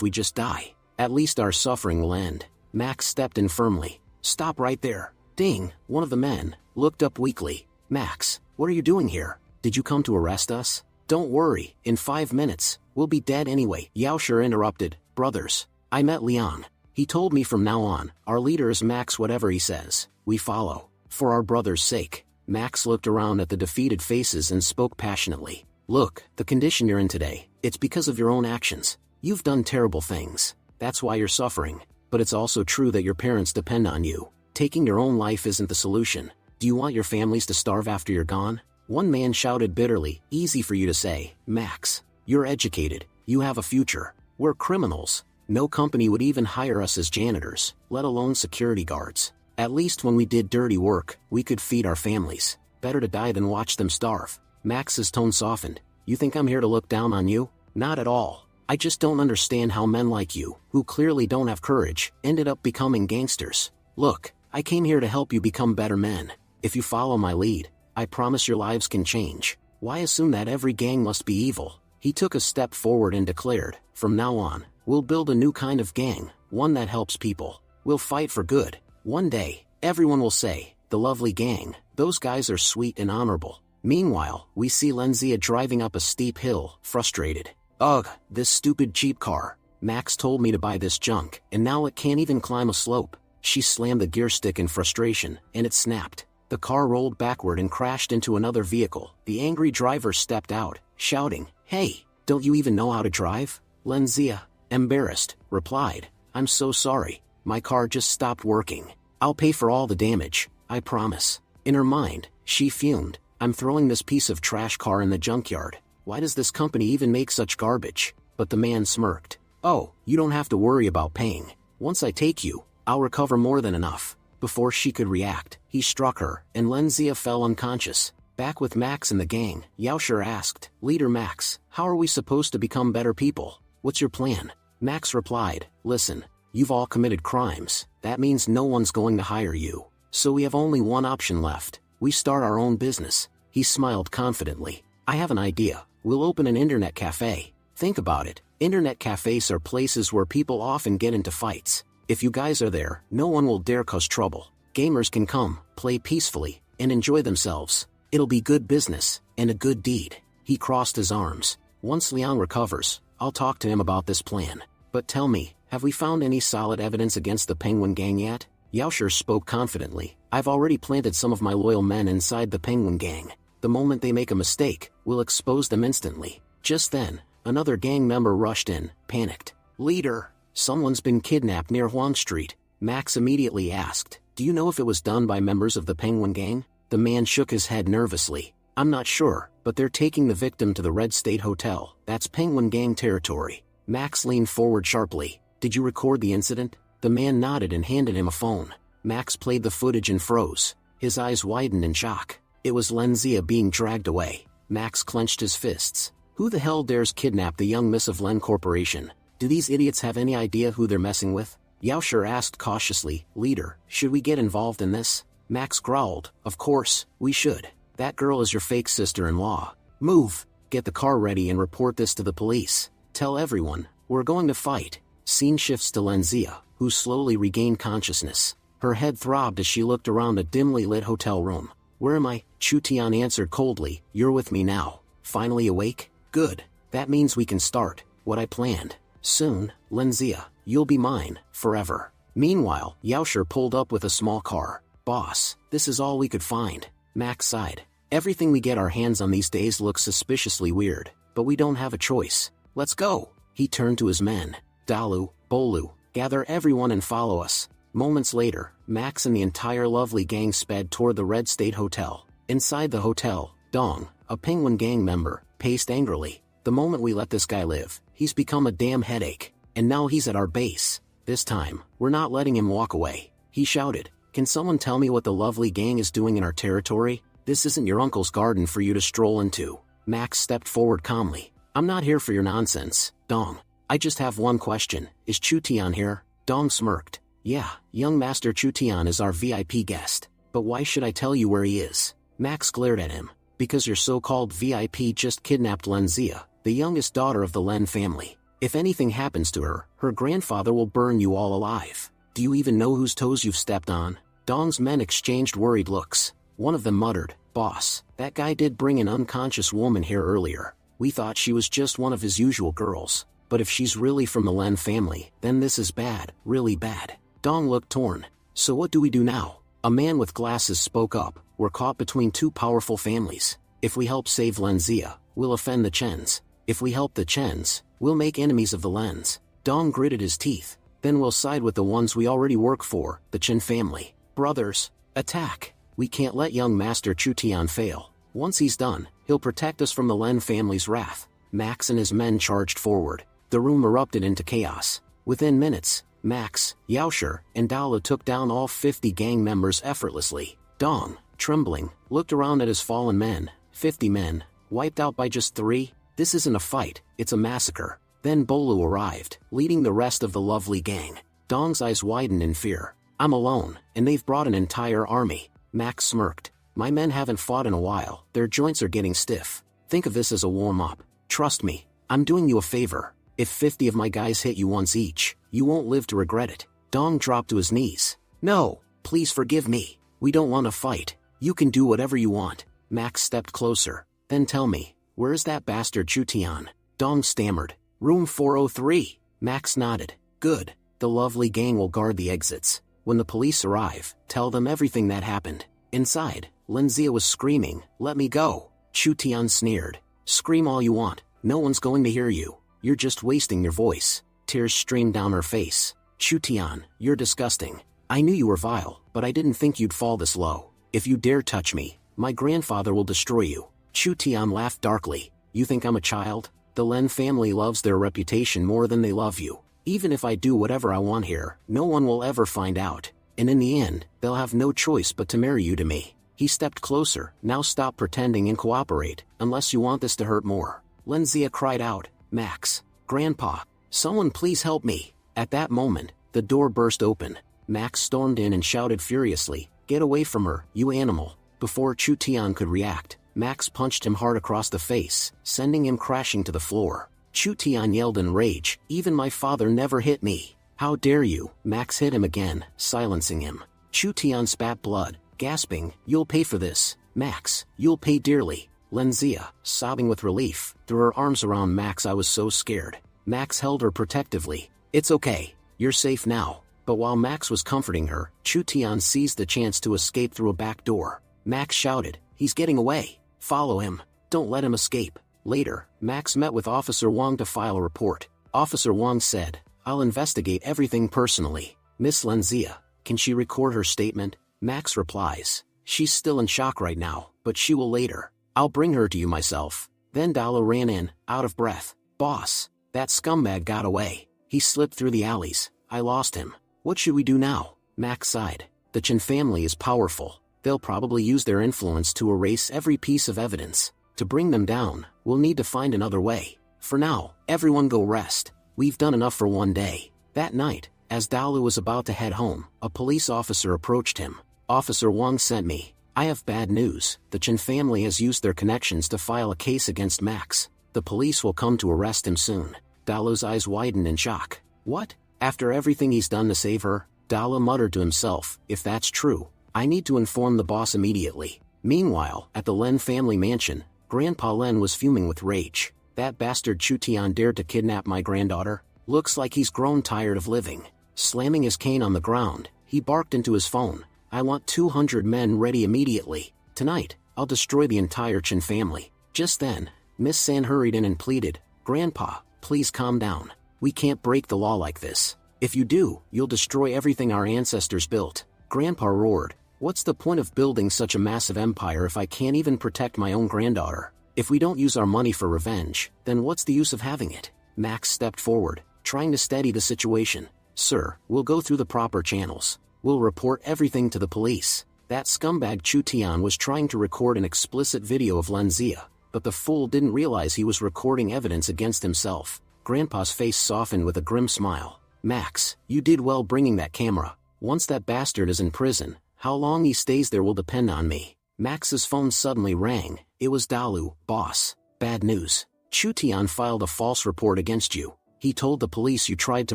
we just die. At least our suffering will end. Max stepped in firmly. Stop right there. Ding, one of the men, looked up weakly. Max, what are you doing here? Did you come to arrest us? Don't worry, in 5 minutes, we'll be dead anyway. Yaosher interrupted. Brothers, I met Liang. He told me from now on, our leader is Max, whatever he says, we follow. For our brother's sake. Max looked around at the defeated faces and spoke passionately. Look, the condition you're in today, it's because of your own actions. You've done terrible things. That's why you're suffering. But it's also true that your parents depend on you. Taking your own life isn't the solution. Do you want your families to starve after you're gone? One man shouted bitterly, easy for you to say, Max. You're educated. You have a future. We're criminals. No company would even hire us as janitors, let alone security guards. At least when we did dirty work, we could feed our families. Better to die than watch them starve. Max's tone softened. You think I'm here to look down on you? Not at all. I just don't understand how men like you, who clearly don't have courage, ended up becoming gangsters. Look, I came here to help you become better men. If you follow my lead, I promise your lives can change. Why assume that every gang must be evil? He took a step forward and declared, from now on, we'll build a new kind of gang, one that helps people. We'll fight for good. One day, everyone will say, the lovely gang, those guys are sweet and honorable. Meanwhile, we see Lenzia driving up a steep hill, frustrated. Ugh, this stupid cheap car. Max told me to buy this junk, and now it can't even climb a slope. She slammed the gear stick in frustration, and it snapped. The car rolled backward and crashed into another vehicle. The angry driver stepped out, shouting, "Hey, don't you even know how to drive?" Lenzia, embarrassed, replied, "I'm so sorry, my car just stopped working. I'll pay for all the damage, I promise." In her mind, she fumed, "I'm throwing this piece of trash car in the junkyard. Why does this company even make such garbage?" But the man smirked. "Oh, you don't have to worry about paying. Once I take you, I'll recover more than enough." Before she could react, he struck her, and Lenzia fell unconscious. Back with Max and the gang, Yaosher asked, "Leader Max, how are we supposed to become better people? What's your plan?" Max replied, "Listen, you've all committed crimes. That means no one's going to hire you. So we have only one option left. We start our own business." He smiled confidently. "I have an idea. We'll open an internet cafe. Think about it. Internet cafes are places where people often get into fights. If you guys are there, no one will dare cause trouble. Gamers can come, play peacefully, and enjoy themselves. It'll be good business, and a good deed." He crossed his arms. "Once Liang recovers, I'll talk to him about this plan. But tell me, have we found any solid evidence against the Penguin Gang yet?" Yaosher spoke confidently. "I've already planted some of my loyal men inside the Penguin Gang. The moment they make a mistake, we'll expose them instantly." Just then, another gang member rushed in, panicked. "Leader, someone's been kidnapped near Huang Street." Max immediately asked, "Do you know if it was done by members of the Penguin Gang?" The man shook his head nervously. "I'm not sure, but they're taking the victim to the Red State Hotel. That's Penguin Gang territory." Max leaned forward sharply. "Did you record the incident?" The man nodded and handed him a phone. Max played the footage and froze. His eyes widened in shock. It was Lenzia being dragged away. Max clenched his fists. Who the hell dares kidnap the young miss of Len Corporation? Do these idiots have any idea who they're messing with? Yaosher asked cautiously, "Leader, should we get involved in this?" Max growled, "Of course, we should. That girl is your fake sister-in-law. Move, get the car ready and report this to the police. Tell everyone, we're going to fight." Scene shifts to Lenzia, who slowly regained consciousness. Her head throbbed as she looked around a dimly lit hotel room. "Where am I?" Chu Tian answered coldly, "You're with me now. Finally awake? Good. That means we can start what I planned. Soon, Lenzia, you'll be mine, forever." Meanwhile, Yaosher pulled up with a small car. "Boss, this is all we could find." Max sighed. "Everything we get our hands on these days looks suspiciously weird, but we don't have a choice. Let's go." He turned to his men. "Dalu, Bolu, gather everyone and follow us." Moments later, Max and the entire lovely gang sped toward the Red State Hotel. Inside the hotel, Dong, a Penguin Gang member, paced angrily. "The moment we let this guy live, he's become a damn headache. And now he's at our base. This time, we're not letting him walk away." He shouted, "Can someone tell me what the lovely gang is doing in our territory? This isn't your uncle's garden for you to stroll into." Max stepped forward calmly. "I'm not here for your nonsense, Dong. I just have one question. Is Chu Tian here?" Dong smirked. "Yeah, young Master Chu Tian is our VIP guest. But why should I tell you where he is?" Max glared at him. "Because your so-called VIP just kidnapped Lenzia, the youngest daughter of the Len family. If anything happens to her, her grandfather will burn you all alive. Do you even know whose toes you've stepped on?" Dong's men exchanged worried looks. One of them muttered, "Boss, that guy did bring an unconscious woman here earlier. We thought she was just one of his usual girls. But if she's really from the Len family, then this is bad, really bad." Dong looked torn. "So what do we do now?" A man with glasses spoke up. "We're caught between two powerful families. If we help save Lenzia, we'll offend the Chens. If we help the Chens, we'll make enemies of the Lens." Dong gritted his teeth. "Then we'll side with the ones we already work for, the Chen family. Brothers, attack. We can't let young Master Chu Tian fail. Once he's done, he'll protect us from the Len family's wrath." Max and his men charged forward. The room erupted into chaos. Within minutes, Max, Yaosher, and Dala took down all 50 gang members effortlessly. Dong, trembling, looked around at his fallen men. 50 men, wiped out by just 3? This isn't a fight, it's a massacre. Then Bolu arrived, leading the rest of the lovely gang. Dong's eyes widened in fear. "I'm alone, and they've brought an entire army." Max smirked. My men haven't fought in a while, their joints are getting stiff. Think of this as a warm-up. Trust me, I'm doing you a favor. If 50 of my guys hit you once each, you won't live to regret it. Dong dropped to his knees. No, please forgive me. We don't want to fight. You can do whatever you want. Max stepped closer. Then tell me, where is that bastard Chu Tian? Dong stammered. Room 403. Max nodded. Good. The lovely gang will guard the exits. When the police arrive, tell them everything that happened. Inside, Lenzia was screaming, let me go. Chu Tian sneered. Scream all you want, no one's going to hear you. You're just wasting your voice. Tears streamed down her face. Chu Tian, you're disgusting. I knew you were vile, but I didn't think you'd fall this low. If you dare touch me, my grandfather will destroy you. Chu Tian laughed darkly. You think I'm a child? The Len family loves their reputation more than they love you. Even if I do whatever I want here, no one will ever find out. And in the end, they'll have no choice but to marry you to me. He stepped closer. Now stop pretending and cooperate, unless you want this to hurt more. Lenzia cried out, Max, Grandpa, someone please help me. At that moment, the door burst open. Max stormed in and shouted furiously, get away from her, you animal. Before Chu Tian could react, Max punched him hard across the face, sending him crashing to the floor. Chu Tian yelled in rage, even my father never hit me. How dare you? Max hit him again, silencing him. Chu Tian spat blood, gasping, you'll pay for this. Max, you'll pay dearly. Lenzia, sobbing with relief, threw her arms around Max. I was so scared. Max held her protectively. It's okay. You're safe now. But while Max was comforting her, Chu Tian seized the chance to escape through a back door. Max shouted, he's getting away. Follow him. Don't let him escape. Later, Max met with Officer Wang to file a report. Officer Wang said, I'll investigate everything personally. Miss Lenzia, can she record her statement? Max replies, she's still in shock right now, but she will later. I'll bring her to you myself. Then Dalo ran in, out of breath. Boss, that scumbag got away. He slipped through the alleys. I lost him. What should we do now? Max sighed. The Chen family is powerful. They'll probably use their influence to erase every piece of evidence. To bring them down, we'll need to find another way. For now, everyone go rest. We've done enough for one day. That night, as Dalu was about to head home, a police officer approached him. Officer Wang sent me. I have bad news. The Chen family has used their connections to file a case against Max. The police will come to arrest him soon. Dalu's eyes widened in shock. What? After everything he's done to save her? Dalu muttered to himself, if that's true, I need to inform the boss immediately. Meanwhile, at the Len family mansion, Grandpa Len was fuming with rage. That bastard Chu Tian dared to kidnap my granddaughter? Looks like he's grown tired of living. Slamming his cane on the ground, he barked into his phone. I want 200 men ready immediately. Tonight, I'll destroy the entire Chen family. Just then, Miss San hurried in and pleaded, Grandpa, please calm down. We can't break the law like this. If you do, you'll destroy everything our ancestors built. Grandpa roared, what's the point of building such a massive empire if I can't even protect my own granddaughter? If we don't use our money for revenge, then what's the use of having it? Max stepped forward, trying to steady the situation. Sir, we'll go through the proper channels. We'll report everything to the police. That scumbag Chu Tian was trying to record an explicit video of Lenzia, but the fool didn't realize he was recording evidence against himself. Grandpa's face softened with a grim smile. Max, you did well bringing that camera. Once that bastard is in prison, how long he stays there will depend on me. Max's phone suddenly rang. It was Dalu. Boss, bad news. Chu Tian filed a false report against you. He told the police you tried to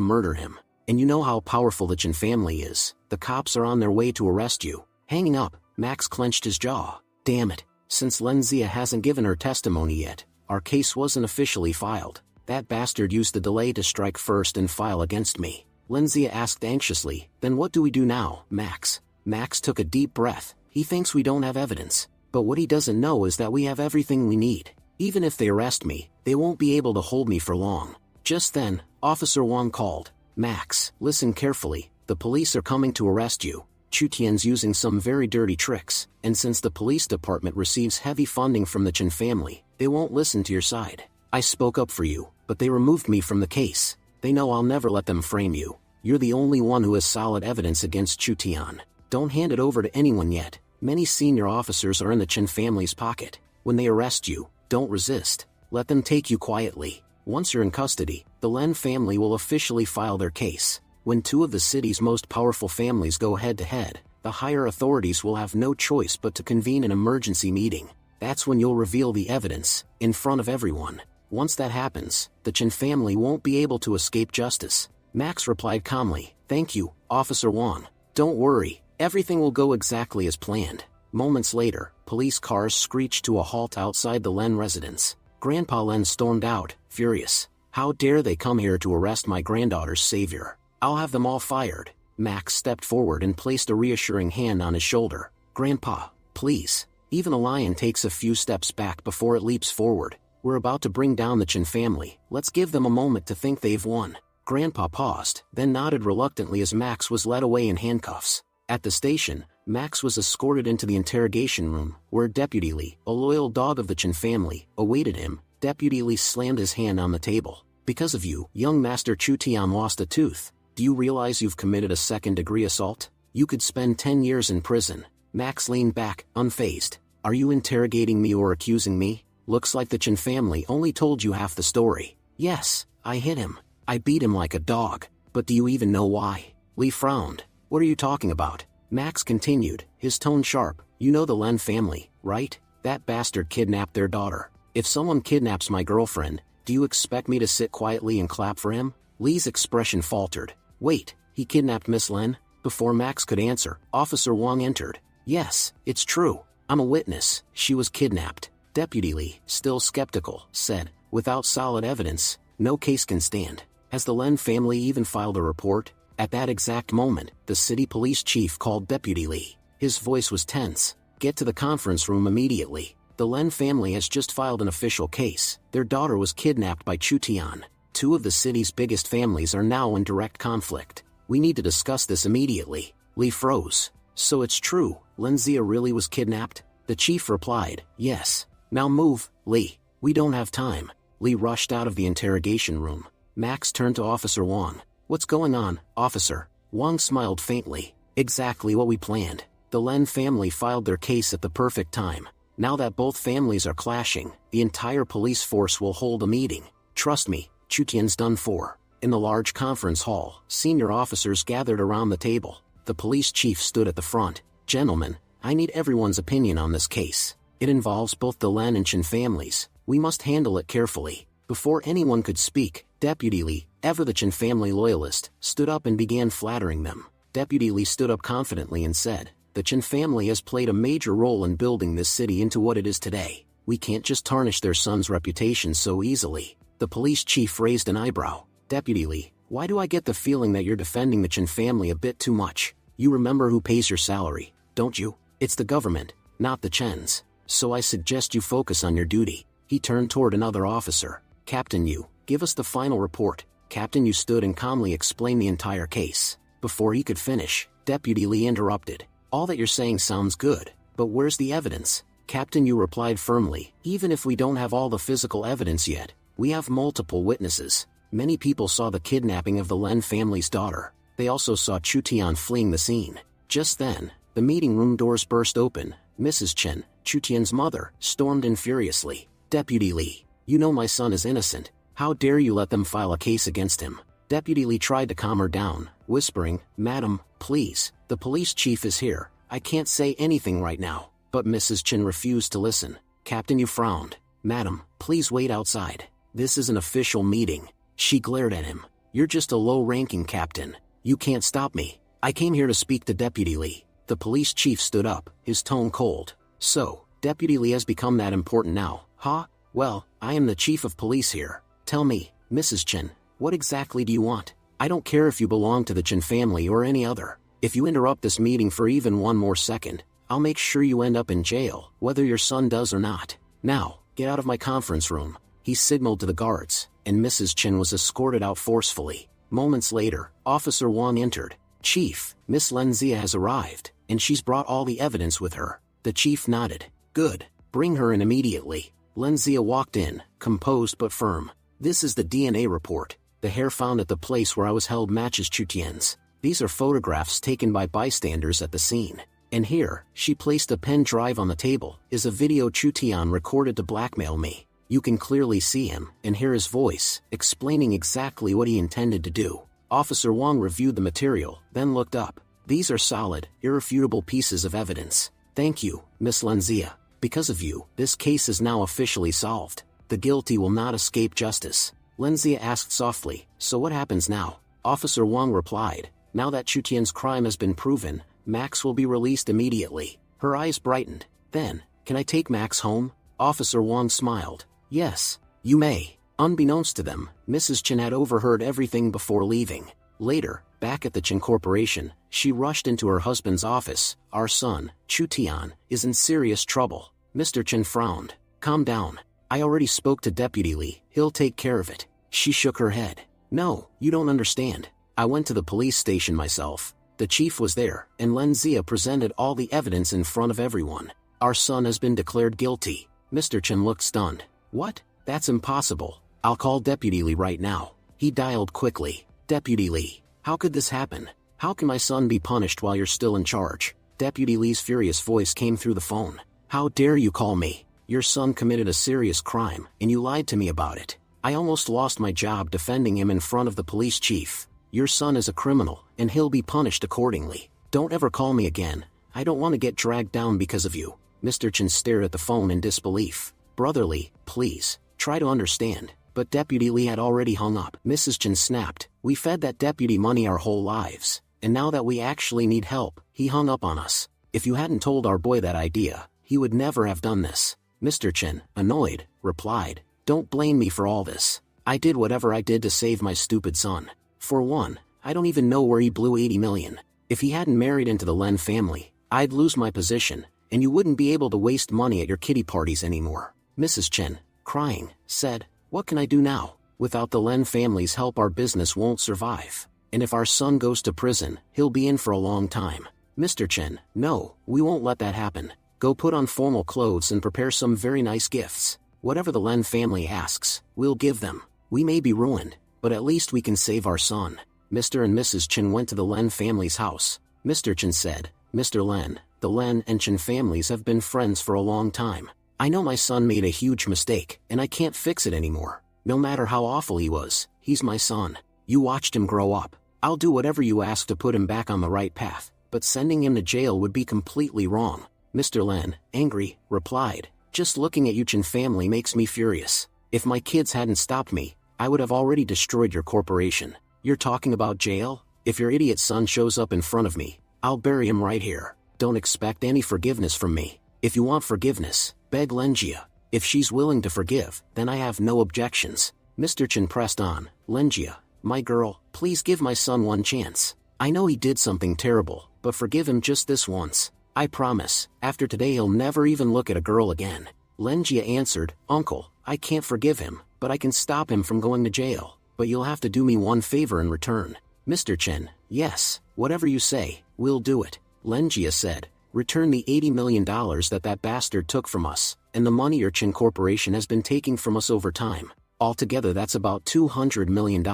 murder him. And you know how powerful the Chen family is. The cops are on their way to arrest you. Hanging up, Max clenched his jaw. Damn it. Since Lenzia hasn't given her testimony yet, our case wasn't officially filed. That bastard used the delay to strike first and file against me. Lenzia asked anxiously, then what do we do now, Max? Max took a deep breath. He thinks we don't have evidence. But what he doesn't know is that we have everything we need. Even if they arrest me, they won't be able to hold me for long. Just then, Officer Wang called. Max, listen carefully. The police are coming to arrest you. Chu Tian's using some very dirty tricks, and since the police department receives heavy funding from the Chen family, they won't listen to your side. I spoke up for you, but they removed me from the case. They know I'll never let them frame you. You're the only one who has solid evidence against Chu Tian. Don't hand it over to anyone yet. Many senior officers are in the Chen family's pocket. When they arrest you, don't resist. Let them take you quietly. Once you're in custody, the Len family will officially file their case. When two of the city's most powerful families go head-to-head, the higher authorities will have no choice but to convene an emergency meeting. That's when you'll reveal the evidence, in front of everyone. Once that happens, the Chen family won't be able to escape justice. Max replied calmly, "Thank you, Officer Wang. Don't worry, everything will go exactly as planned." Moments later, police cars screeched to a halt outside the Len residence. Grandpa Len stormed out, furious. "How dare they come here to arrest my granddaughter's savior? I'll have them all fired." Max stepped forward and placed a reassuring hand on his shoulder. "Grandpa, please." Even a lion takes a few steps back before it leaps forward. "We're about to bring down the Chen family. Let's give them a moment to think they've won." Grandpa paused, then nodded reluctantly as Max was led away in handcuffs. At the station, Max was escorted into the interrogation room, where Deputy Lee, a loyal dog of the Chen family, awaited him. Deputy Lee slammed his hand on the table. "Because of you, young Master Chu Tian lost a tooth. Do you realize you've committed a second-degree assault? You could spend 10 years in prison." Max leaned back, unfazed. "Are you interrogating me or accusing me? Looks like the Chen family only told you half the story." "Yes, I hit him. I beat him like a dog. But do you even know why?" Lee frowned. "What are you talking about?" Max continued, his tone sharp. "You know the Len family, right? That bastard kidnapped their daughter. If someone kidnaps my girlfriend, do you expect me to sit quietly and clap for him?" Lee's expression faltered. "Wait, he kidnapped Miss Len?" Before Max could answer, Officer Wang entered. "Yes, it's true. I'm a witness. She was kidnapped." Deputy Lee, still skeptical, said, "Without solid evidence, no case can stand. Has the Len family even filed a report?" At that exact moment, the city police chief called Deputy Lee. His voice was tense. "Get to the conference room immediately. The Len family has just filed an official case. Their daughter was kidnapped by Chu Tian. Two of the city's biggest families are now in direct conflict. We need to discuss this immediately." Lee froze. "So it's true, Len Zia really was kidnapped?" The chief replied, "Yes. Now move, Lee. We don't have time." Lee rushed out of the interrogation room. Max turned to Officer Wang. "What's going on, officer?" Wang smiled faintly. "Exactly what we planned. The Len family filed their case at the perfect time. Now that both families are clashing, the entire police force will hold a meeting. Trust me, Chu Tian's done for." In the large conference hall, senior officers gathered around the table. The police chief stood at the front. "Gentlemen, I need everyone's opinion on this case. It involves both the Len and Chen families. We must handle it carefully." Before anyone could speak, Deputy Lee, ever the Chen family loyalist, stood up and began flattering them. Deputy Lee stood up confidently and said, "The Chen family has played a major role in building this city into what it is today. We can't just tarnish their son's reputation so easily." The police chief raised an eyebrow. "Deputy Lee, why do I get the feeling that you're defending the Chen family a bit too much? You remember who pays your salary, don't you? It's the government, not the Chens. So I suggest you focus on your duty." He turned toward another officer. "Captain Yu, give us the final report." Captain Yu stood and calmly explained the entire case. Before he could finish, Deputy Lee interrupted. "All that you're saying sounds good, but where's the evidence?" Captain Yu replied firmly, "Even if we don't have all the physical evidence yet, we have multiple witnesses. Many people saw the kidnapping of the Len family's daughter. They also saw Chu Tian fleeing the scene." Just then, the meeting room doors burst open. Mrs. Chen, Chu Tian's mother, stormed in furiously. "Deputy Lee, you know my son is innocent. How dare you let them file a case against him?" Deputy Lee tried to calm her down, whispering, "Madam, please, the police chief is here. I can't say anything right now." But Mrs. Chen refused to listen. Captain Yu frowned. "Madam, please wait outside. This is an official meeting." She glared at him. "You're just a low-ranking captain. You can't stop me. I came here to speak to Deputy Lee." The police chief stood up, his tone cold. "So, Deputy Lee has become that important now, huh? Well, I am the chief of police here. Tell me, Mrs. Chen, what exactly do you want? I don't care if you belong to the Chen family or any other. If you interrupt this meeting for even one more second, I'll make sure you end up in jail, whether your son does or not. Now, get out of my conference room." He signaled to the guards, and Mrs. Chen was escorted out forcefully. Moments later, Officer Wang entered. "Chief, Miss Len Zia has arrived, and she's brought all the evidence with her." The chief nodded. "Good, bring her in immediately." Len Zia walked in, composed but firm. "This is the DNA report. The hair found at the place where I was held matches Chu Tian's. These are photographs taken by bystanders at the scene. And here," she placed a pen drive on the table, "is a video Chu Tian recorded to blackmail me. You can clearly see him and hear his voice, explaining exactly what he intended to do." Officer Wang reviewed the material, then looked up. These are solid, irrefutable pieces of evidence. Thank you, Miss Lenzia. Because of you, this case is now officially solved. The guilty will not escape justice. Lenzia asked softly, so what happens now? Officer Wang replied, now that Chu Tian's crime has been proven, Max will be released immediately. Her eyes brightened. Then, can I take Max home? Officer Wang smiled. Yes, you may. Unbeknownst to them, Mrs. Chen had overheard everything before leaving. Later, back at the Chen Corporation, she rushed into her husband's office. Our son, Chu Tian, is in serious trouble. Mr. Chen frowned. Calm down. I already spoke to Deputy Li, he'll take care of it. She shook her head. No, you don't understand. I went to the police station myself. The chief was there, and Lenzia presented all the evidence in front of everyone. Our son has been declared guilty. Mr. Chen looked stunned. What? That's impossible. I'll call Deputy Li right now. He dialed quickly. Deputy Li, how could this happen? How can my son be punished while you're still in charge? Deputy Li's furious voice came through the phone. How dare you call me? Your son committed a serious crime, and you lied to me about it. I almost lost my job defending him in front of the police chief. Your son is a criminal, and he'll be punished accordingly. Don't ever call me again. I don't want to get dragged down because of you. Mr. Chen stared at the phone in disbelief. Brother Li, please, try to understand. But Deputy Li had already hung up. Mrs. Chen snapped. We fed that deputy money our whole lives, and now that we actually need help, he hung up on us. If you hadn't told our boy that idea, he would never have done this. Mr. Chen, annoyed, replied, don't blame me for all this. I did whatever I did to save my stupid son. For one, I don't even know where he blew 80 million. If he hadn't married into the Len family, I'd lose my position, and you wouldn't be able to waste money at your kiddie parties anymore. Mrs. Chen, crying, said, what can I do now? Without the Len family's help our business won't survive. And if our son goes to prison, he'll be in for a long time. Mr. Chen, no, we won't let that happen. Go put on formal clothes and prepare some very nice gifts. Whatever the Len family asks, we'll give them. We may be ruined, but at least we can save our son. Mr. and Mrs. Chen went to the Len family's house. Mr. Chen said, Mr. Len, the Len and Chen families have been friends for a long time. I know my son made a huge mistake, and I can't fix it anymore. No matter how awful he was, he's my son. You watched him grow up. I'll do whatever you ask to put him back on the right path, but sending him to jail would be completely wrong. Mr. Len, angry, replied, just looking at you Chen family makes me furious. If my kids hadn't stopped me, I would have already destroyed your corporation. You're talking about jail? If your idiot son shows up in front of me, I'll bury him right here. Don't expect any forgiveness from me. If you want forgiveness, beg Lenzia. If she's willing to forgive, then I have no objections. Mr. Chen pressed on. Lenzia, my girl, please give my son one chance. I know he did something terrible, but forgive him just this once. I promise, after today he'll never even look at a girl again. Lenzia answered, Uncle, I can't forgive him, but I can stop him from going to jail. But you'll have to do me one favor in return. Mr. Chen, yes, whatever you say, we'll do it. Lenzia said, return the $80 million that bastard took from us, and the money your Chen Corporation has been taking from us over time. Altogether that's about $200 million.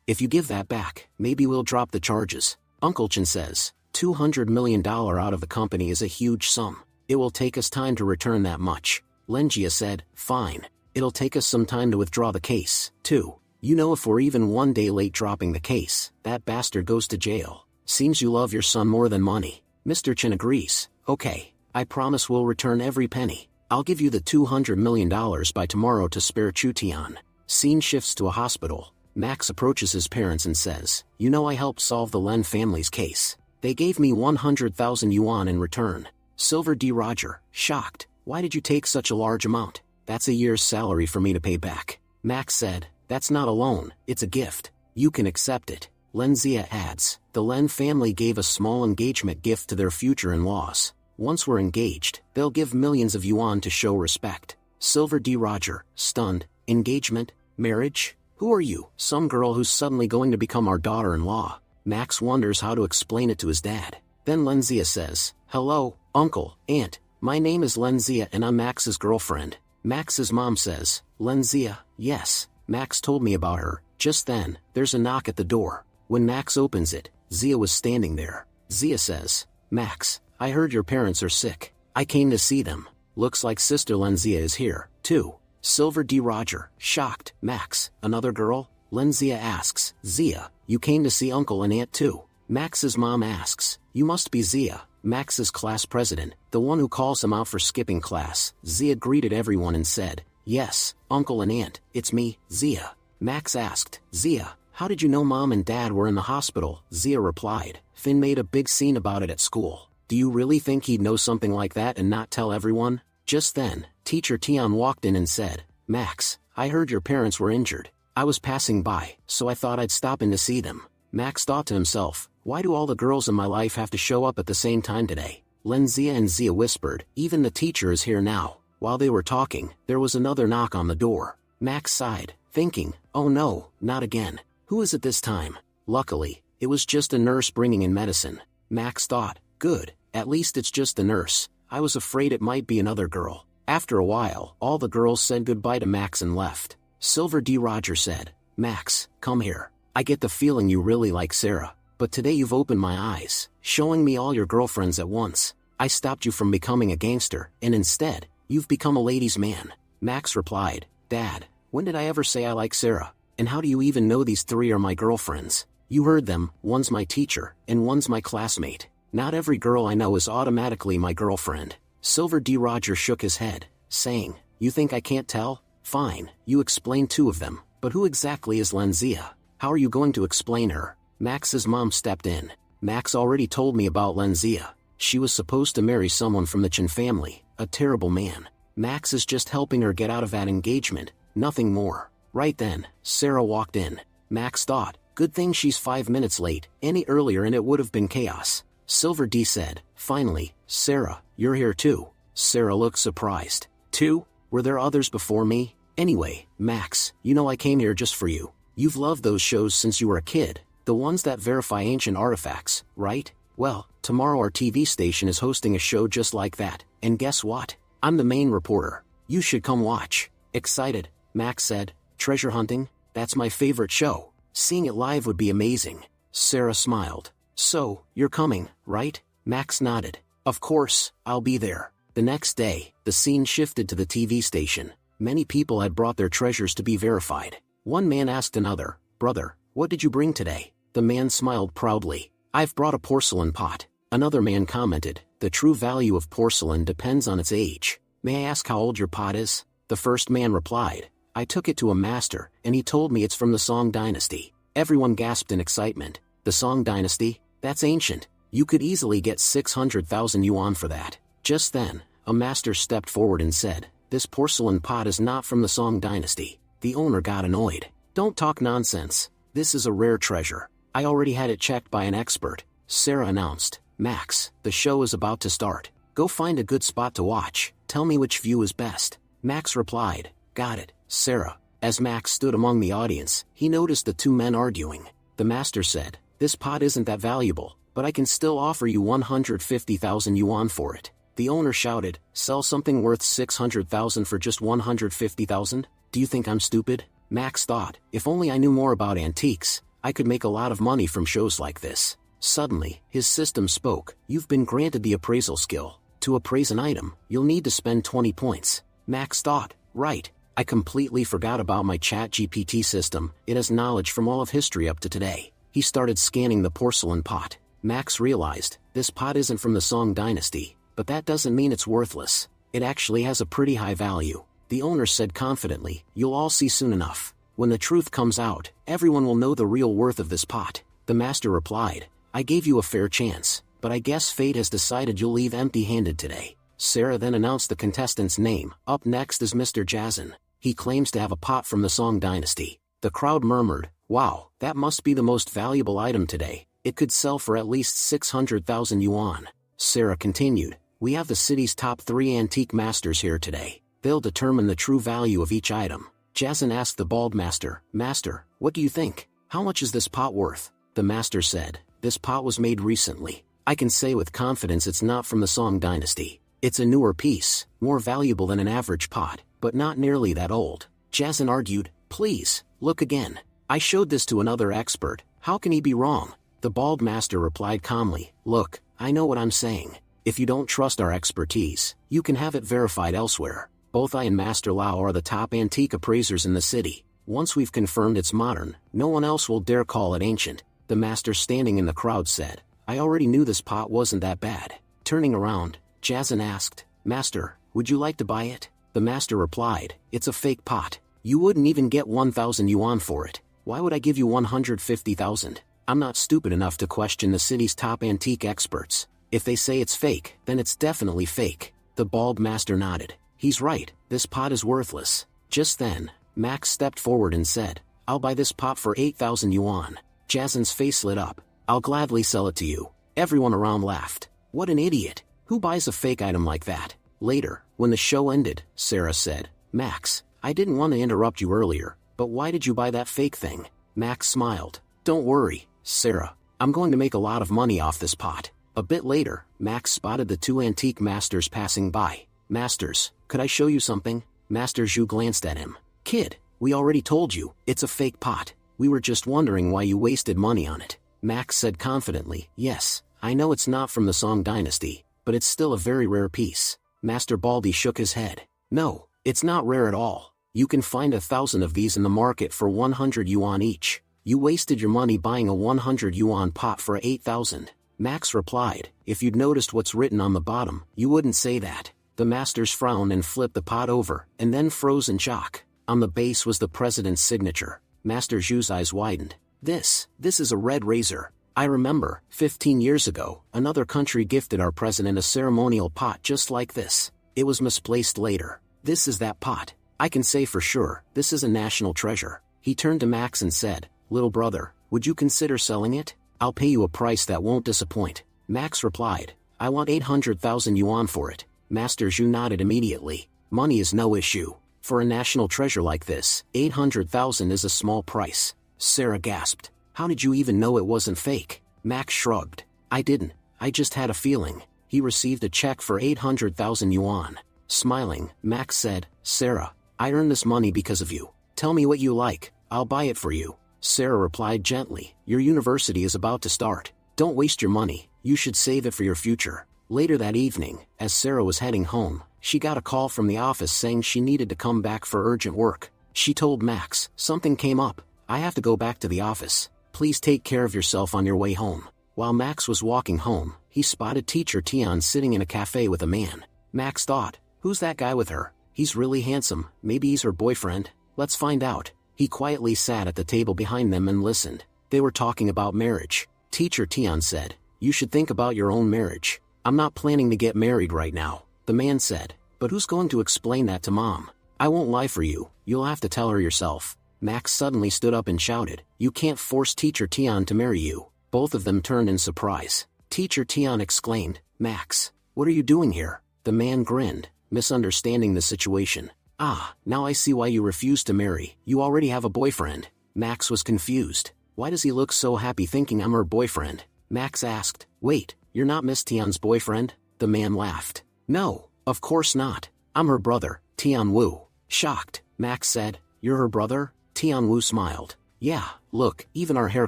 If you give that back, maybe we'll drop the charges. Uncle Chen says, $200 million out of the company is a huge sum. It will take us time to return that much. Lenzia said, fine. It'll take us some time to withdraw the case, too. You know, if we're even one day late dropping the case, that bastard goes to jail. Seems you love your son more than money. Mr. Chen agrees. Okay, I promise we'll return every penny. I'll give you the $200 million by tomorrow to spare Chu Tian. Scene shifts to a hospital. Max approaches his parents and says, you know I helped solve the Len family's case. They gave me 100,000 yuan in return. Silver D. Roger, shocked. Why did you take such a large amount? That's a year's salary for me to pay back. Max said, that's not a loan, it's a gift. You can accept it. Lenzia adds, the Len family gave a small engagement gift to their future in-laws. Once we're engaged, they'll give millions of yuan to show respect. Silver D. Roger, stunned, engagement, marriage? Who are you? Some girl who's suddenly going to become our daughter-in-law. Max wonders how to explain it to his dad. Then Lenzia says, hello, uncle, aunt, my name is Lenzia and I'm Max's girlfriend. Max's mom says, Lenzia, yes, Max told me about her. Just then, there's a knock at the door. When Max opens it, Zia was standing there. Zia says, Max, I heard your parents are sick. I came to see them. Looks like Sister Lenzia is here, too. Silver D. Roger, shocked. Max, another girl? Lenzia asks, Zia, you came to see uncle and aunt too? Max's mom asks. You must be Zia, Max's class president, the one who calls him out for skipping class. Zia greeted everyone and said, yes, uncle and aunt, it's me, Zia. Max asked, Zia, how did you know mom and dad were in the hospital? Zia replied, Finn made a big scene about it at school. Do you really think he'd know something like that and not tell everyone? Just then, teacher Tion walked in and said, Max, I heard your parents were injured. I was passing by, so I thought I'd stop in to see them. Max thought to himself, why do all the girls in my life have to show up at the same time today? Zia and Zia whispered, even the teacher is here now. While they were talking, there was another knock on the door. Max sighed, thinking, oh no, not again. Who is it this time? Luckily, it was just a nurse bringing in medicine. Max thought, good, at least it's just the nurse. I was afraid it might be another girl. After a while, all the girls said goodbye to Max and left. Silver D. Roger said, Max, come here. I get the feeling you really like Sarah, but today you've opened my eyes, showing me all your girlfriends at once. I stopped you from becoming a gangster, and instead, you've become a ladies' man. Max replied, Dad, when did I ever say I like Sarah? And how do you even know these three are my girlfriends? You heard them, one's my teacher, and one's my classmate. Not every girl I know is automatically my girlfriend. Silver D. Roger shook his head, saying, you think I can't tell? Fine, you explain two of them, but who exactly is Zia? How are you going to explain her? Max's mom stepped in. Max already told me about Zia. She was supposed to marry someone from the Chen family, a terrible man. Max is just helping her get out of that engagement, nothing more. Right then, Sarah walked in. Max thought, good thing she's 5 minutes late, any earlier and it would have been chaos. Silver D said, finally, Sarah, you're here too. Sarah looked surprised. Two? Were there others before me? Anyway, Max, you know I came here just for you. You've loved those shows since you were a kid, the ones that verify ancient artifacts, right? Well, tomorrow our TV station is hosting a show just like that, and guess what? I'm the main reporter. You should come watch. Excited, Max said, treasure hunting? That's my favorite show. Seeing it live would be amazing. Sarah smiled. So, you're coming, right? Max nodded. Of course, I'll be there. The next day, the scene shifted to the TV station. Many people had brought their treasures to be verified. One man asked another, brother, what did you bring today? The man smiled proudly. I've brought a porcelain pot. Another man commented, the true value of porcelain depends on its age. May I ask how old your pot is? The first man replied, I took it to a master, and he told me it's from the Song dynasty. Everyone gasped in excitement. The Song dynasty? That's ancient. You could easily get 600,000 yuan for that. Just then, a master stepped forward and said, this porcelain pot is not from the Song dynasty. The owner got annoyed. Don't talk nonsense. This is a rare treasure. I already had it checked by an expert. Sarah announced, Max, the show is about to start. Go find a good spot to watch. Tell me which view is best. Max replied, got it, Sarah. As Max stood among the audience, he noticed the two men arguing. The master said, this pot isn't that valuable, but I can still offer you 150,000 yuan for it. The owner shouted, sell something worth 600,000 for just 150,000? Do you think I'm stupid? Max thought, if only I knew more about antiques, I could make a lot of money from shows like this. Suddenly, his system spoke, you've been granted the appraisal skill. To appraise an item, you'll need to spend 20 points. Max thought, right, I completely forgot about my ChatGPT system, it has knowledge from all of history up to today. He started scanning the porcelain pot. Max realized, this pot isn't from the Song dynasty, but that doesn't mean it's worthless. It actually has a pretty high value. The owner said confidently, you'll all see soon enough. When the truth comes out, everyone will know the real worth of this pot. The master replied, I gave you a fair chance, but I guess fate has decided you'll leave empty-handed today. Sarah then announced the contestant's name. Up next is Mr. Jazin. He claims to have a pot from the Song dynasty. The crowd murmured, wow, that must be the most valuable item today. It could sell for at least 600,000 yuan. Sarah continued, we have the city's top 3 antique masters here today. They'll determine the true value of each item. Jazin asked the bald master, Master, what do you think? How much is this pot worth? The master said, this pot was made recently. I can say with confidence it's not from the Song dynasty. It's a newer piece, more valuable than an average pot, but not nearly that old. Jazin argued, please, look again. I showed this to another expert, how can he be wrong? The bald master replied calmly, look, I know what I'm saying. If you don't trust our expertise, you can have it verified elsewhere. Both I and Master Lao are the top antique appraisers in the city. Once we've confirmed it's modern, no one else will dare call it ancient. The master standing in the crowd said. I already knew this pot wasn't that bad. Turning around, Jason asked, Master, would you like to buy it? The master replied, it's a fake pot. You wouldn't even get 1,000 yuan for it. Why would I give you 150,000? I'm not stupid enough to question the city's top antique experts. If they say it's fake, then it's definitely fake. The bald master nodded. He's right, this pot is worthless. Just then, Max stepped forward and said, I'll buy this pot for 8,000 yuan. Jason's face lit up. I'll gladly sell it to you. Everyone around laughed. What an idiot. Who buys a fake item like that? Later, when the show ended, Sarah said, Max, I didn't want to interrupt you earlier, but why did you buy that fake thing? Max smiled. Don't worry, Sarah. I'm going to make a lot of money off this pot. A bit later, Max spotted the two antique masters passing by. Masters, could I show you something? Master Zhu glanced at him. Kid, we already told you, it's a fake pot. We were just wondering why you wasted money on it. Max said confidently, yes, I know it's not from the Song Dynasty, but it's still a very rare piece. Master Baldy shook his head. No, it's not rare at all. You can find 1,000 of these in the market for 100 yuan each. You wasted your money buying a 100 yuan pot for 8,000. Max replied, if you'd noticed what's written on the bottom, you wouldn't say that. The masters frowned and flipped the pot over, and then froze in shock. On the base was the president's signature. Master Zhu's eyes widened. This is a red razor. I remember, 15 years ago, another country gifted our president a ceremonial pot just like this. It was misplaced later. This is that pot. I can say for sure, this is a national treasure. He turned to Max and said, little brother, would you consider selling it? I'll pay you a price that won't disappoint. Max replied, I want 800,000 yuan for it. Master Zhu nodded immediately. Money is no issue. For a national treasure like this, 800,000 is a small price. Sarah gasped. How did you even know it wasn't fake? Max shrugged. I didn't. I just had a feeling. He received a check for 800,000 yuan. Smiling, Max said, Sarah, I earned this money because of you. Tell me what you like, I'll buy it for you. Sarah replied gently, your university is about to start. Don't waste your money, you should save it for your future. Later that evening, as Sarah was heading home, she got a call from the office saying she needed to come back for urgent work. She told Max, something came up. I have to go back to the office. Please take care of yourself on your way home. While Max was walking home, he spotted teacher Tian sitting in a cafe with a man. Max thought, who's that guy with her? He's really handsome, maybe he's her boyfriend. Let's find out. He quietly sat at the table behind them and listened. They were talking about marriage. Teacher Tian said, you should think about your own marriage. I'm not planning to get married right now. The man said, but who's going to explain that to mom? I won't lie for you, you'll have to tell her yourself. Max suddenly stood up and shouted, you can't force Teacher Tian to marry you. Both of them turned in surprise. Teacher Tian exclaimed, Max, what are you doing here? The man grinned, misunderstanding the situation. Ah, now I see why you refused to marry, you already have a boyfriend. Max was confused. Why does he look so happy thinking I'm her boyfriend? Max asked, wait, you're not Miss Tian's boyfriend? The man laughed. No, of course not. I'm her brother, Tian Wu. Shocked, Max said, you're her brother? Tian Wu smiled. Yeah, look, even our hair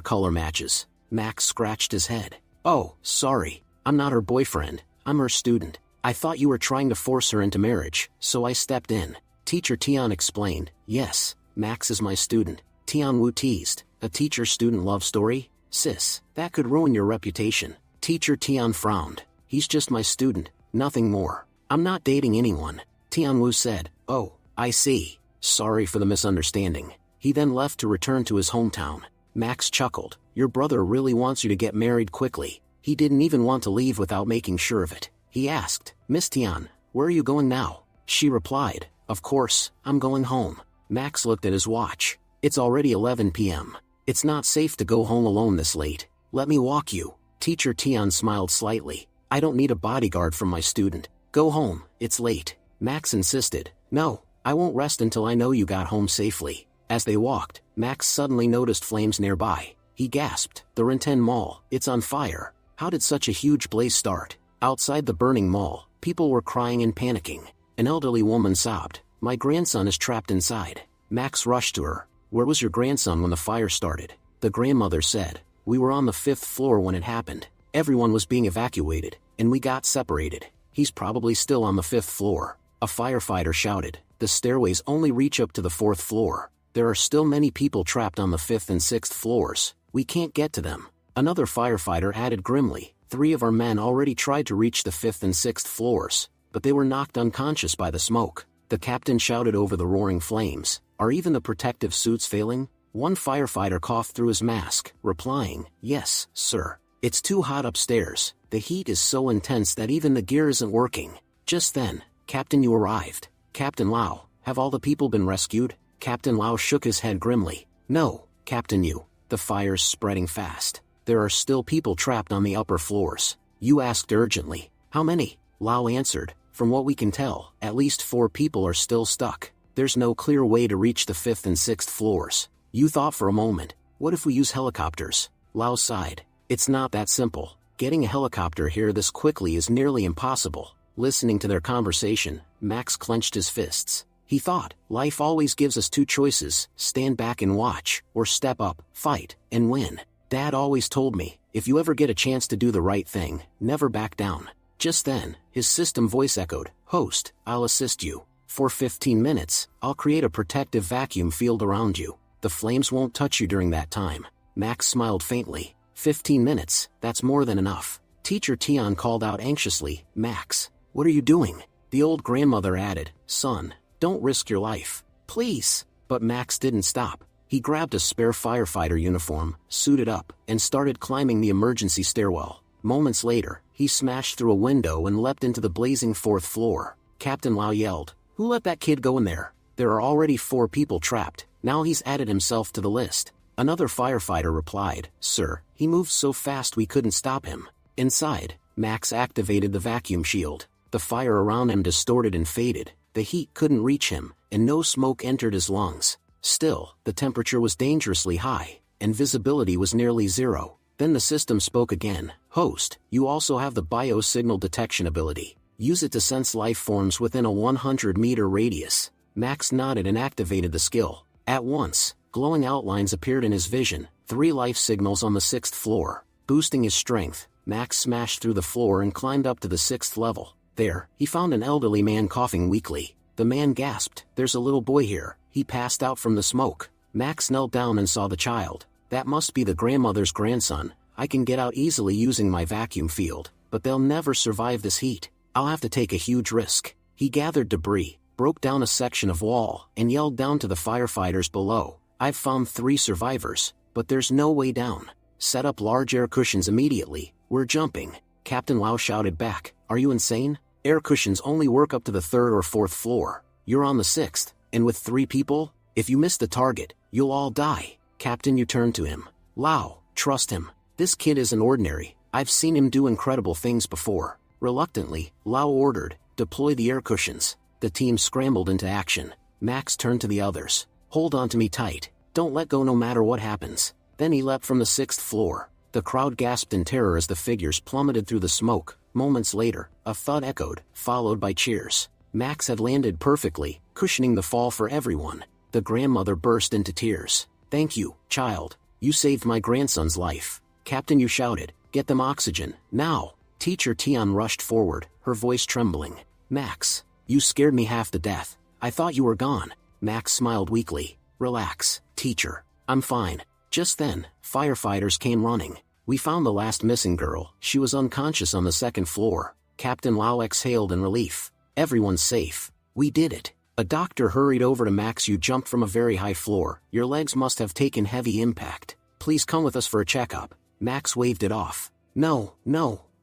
color matches. Max scratched his head. Oh, sorry, I'm not her boyfriend, I'm her student. I thought you were trying to force her into marriage, so I stepped in. Teacher Tian explained, yes, Max is my student. Tian Wu teased, a teacher-student love story? Sis, that could ruin your reputation. Teacher Tian frowned. He's just my student, nothing more. I'm not dating anyone. Tian Wu said, oh, I see. Sorry for the misunderstanding. He then left to return to his hometown. Max chuckled. Your brother really wants you to get married quickly. He didn't even want to leave without making sure of it. He asked, Miss Tian, where are you going now? She replied, of course, I'm going home. Max looked at his watch. It's already 11 p.m. It's not safe to go home alone this late. Let me walk you. Teacher Tian smiled slightly. I don't need a bodyguard from my student. Go home, it's late. Max insisted. No, I won't rest until I know you got home safely. As they walked, Max suddenly noticed flames nearby. He gasped, the Renten Mall, it's on fire. How did such a huge blaze start? Outside the burning mall, people were crying and panicking. An elderly woman sobbed, my grandson is trapped inside. Max rushed to her. Where was your grandson when the fire started? The grandmother said, we were on the 5th floor when it happened. Everyone was being evacuated, and we got separated. He's probably still on the 5th floor. A firefighter shouted, the stairways only reach up to the 4th floor. There are still many people trapped on the 5th and 6th floors. We can't get to them. Another firefighter added grimly. 3 of our men already tried to reach the 5th and 6th floors, but they were knocked unconscious by the smoke. The captain shouted over the roaring flames. Are even the protective suits failing? One firefighter coughed through his mask, replying, yes, sir. It's too hot upstairs. The heat is so intense that even the gear isn't working. Just then, Captain Yu arrived. Captain Lau, have all the people been rescued? Captain Lau shook his head grimly. No, Captain Yu. The fire's spreading fast. There are still people trapped on the upper floors. Yu asked urgently. How many? Lau answered. From what we can tell, at least 4 people are still stuck. There's no clear way to reach the 5th and 6th floors. Yu thought for a moment. What if we use helicopters? Lau sighed. It's not that simple. Getting a helicopter here this quickly is nearly impossible. Listening to their conversation, Max clenched his fists. He thought, life always gives us 2 choices, stand back and watch, or step up, fight, and win. Dad always told me, if you ever get a chance to do the right thing, never back down. Just then, his system voice echoed, Host, I'll assist you. For 15 minutes, I'll create a protective vacuum field around you. The flames won't touch you during that time. Max smiled faintly. 15 minutes, that's more than enough. Teacher Tian called out anxiously, Max, what are you doing? The old grandmother added, Son, don't risk your life. Please. But Max didn't stop. He grabbed a spare firefighter uniform, suited up, and started climbing the emergency stairwell. Moments later, he smashed through a window and leapt into the blazing 4th floor. Captain Lau yelled, Who let that kid go in there? There are already 4 people trapped. Now he's added himself to the list. Another firefighter replied, Sir, he moved so fast we couldn't stop him. Inside, Max activated the vacuum shield. The fire around him distorted and faded. The heat couldn't reach him, and no smoke entered his lungs. Still, the temperature was dangerously high, and visibility was nearly 0. Then the system spoke again. Host, you also have the biosignal detection ability. Use it to sense life forms within a 100-meter radius. Max nodded and activated the skill. At once, glowing outlines appeared in his vision, 3 life signals on the 6th floor. Boosting his strength, Max smashed through the floor and climbed up to the 6th level. There, he found an elderly man coughing weakly. The man gasped, There's a little boy here. He passed out from the smoke. Max knelt down and saw the child. That must be the grandmother's grandson. I can get out easily using my vacuum field, but they'll never survive this heat. I'll have to take a huge risk. He gathered debris, broke down a section of wall, and yelled down to the firefighters below. I've found 3 survivors, but there's no way down. Set up large air cushions immediately. We're jumping. Captain Lau shouted back. Are you insane? Air cushions only work up to the 3rd or 4th floor. You're on the 6th, and with 3 people? If you miss the target, you'll all die. Captain Yu turned to him. Lau, trust him. This kid isn't ordinary. I've seen him do incredible things before. Reluctantly, Lau ordered, deploy the air cushions. The team scrambled into action. Max turned to the others. Hold on to me tight. Don't let go no matter what happens. Then he leapt from the 6th floor. The crowd gasped in terror as the figures plummeted through the smoke. Moments later, a thud echoed, followed by cheers. Max had landed perfectly, cushioning the fall for everyone. The grandmother burst into tears. Thank you, child. You saved my grandson's life. Captain Yu shouted, Get them oxygen, now. Teacher Tian rushed forward, her voice trembling. Max, you scared me half to death. I thought you were gone. Max smiled weakly. Relax, teacher. I'm fine. Just then, firefighters came running. We found the last missing girl. She was unconscious on the 2nd floor. Captain Lau exhaled in relief. Everyone's safe. We did it. A doctor hurried over to Max. You jumped from a very high floor. Your legs must have taken heavy impact. Please come with us for a checkup. Max waved it off. No,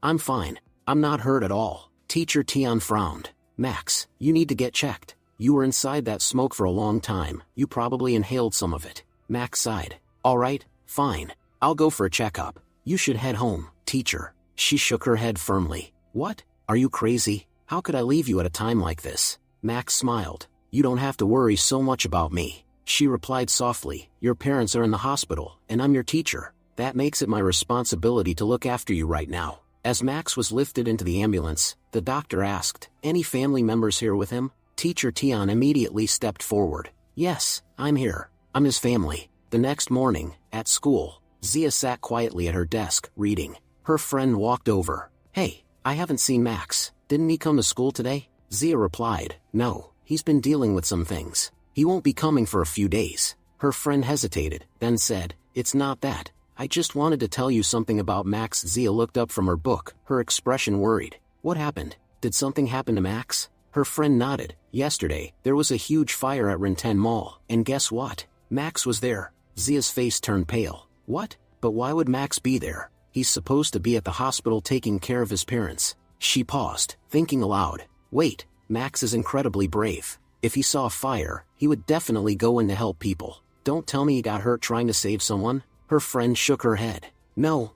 I'm fine. I'm not hurt at all. Teacher Tian frowned. Max, you need to get checked. You were inside that smoke for a long time. You probably inhaled some of it. Max sighed. All right, fine. I'll go for a checkup. You should head home, teacher. She shook her head firmly. What? Are you crazy? How could I leave you at a time like this? Max smiled. You don't have to worry so much about me. She replied softly. Your parents are in the hospital, and I'm your teacher. That makes it my responsibility to look after you right now. As Max was lifted into the ambulance, the doctor asked, Any family members here with him? Teacher Tian immediately stepped forward. Yes, I'm here. I'm his family. The next morning, at school, Zia sat quietly at her desk, reading. Her friend walked over. Hey, I haven't seen Max. Didn't he come to school today? Zia replied. No, he's been dealing with some things. He won't be coming for a few days. Her friend hesitated, then said, It's not that. I just wanted to tell you something about Max. Zia looked up from her book, her expression worried. What happened? Did something happen to Max? Her friend nodded. Yesterday, there was a huge fire at Rinten Mall, and guess what? Max was there. Zia's face turned pale. What? But why would Max be there? He's supposed to be at the hospital taking care of his parents. She paused, thinking aloud. Wait, Max is incredibly brave. If he saw a fire, he would definitely go in to help people. Don't tell me he got hurt trying to save someone? Her friend shook her head. No,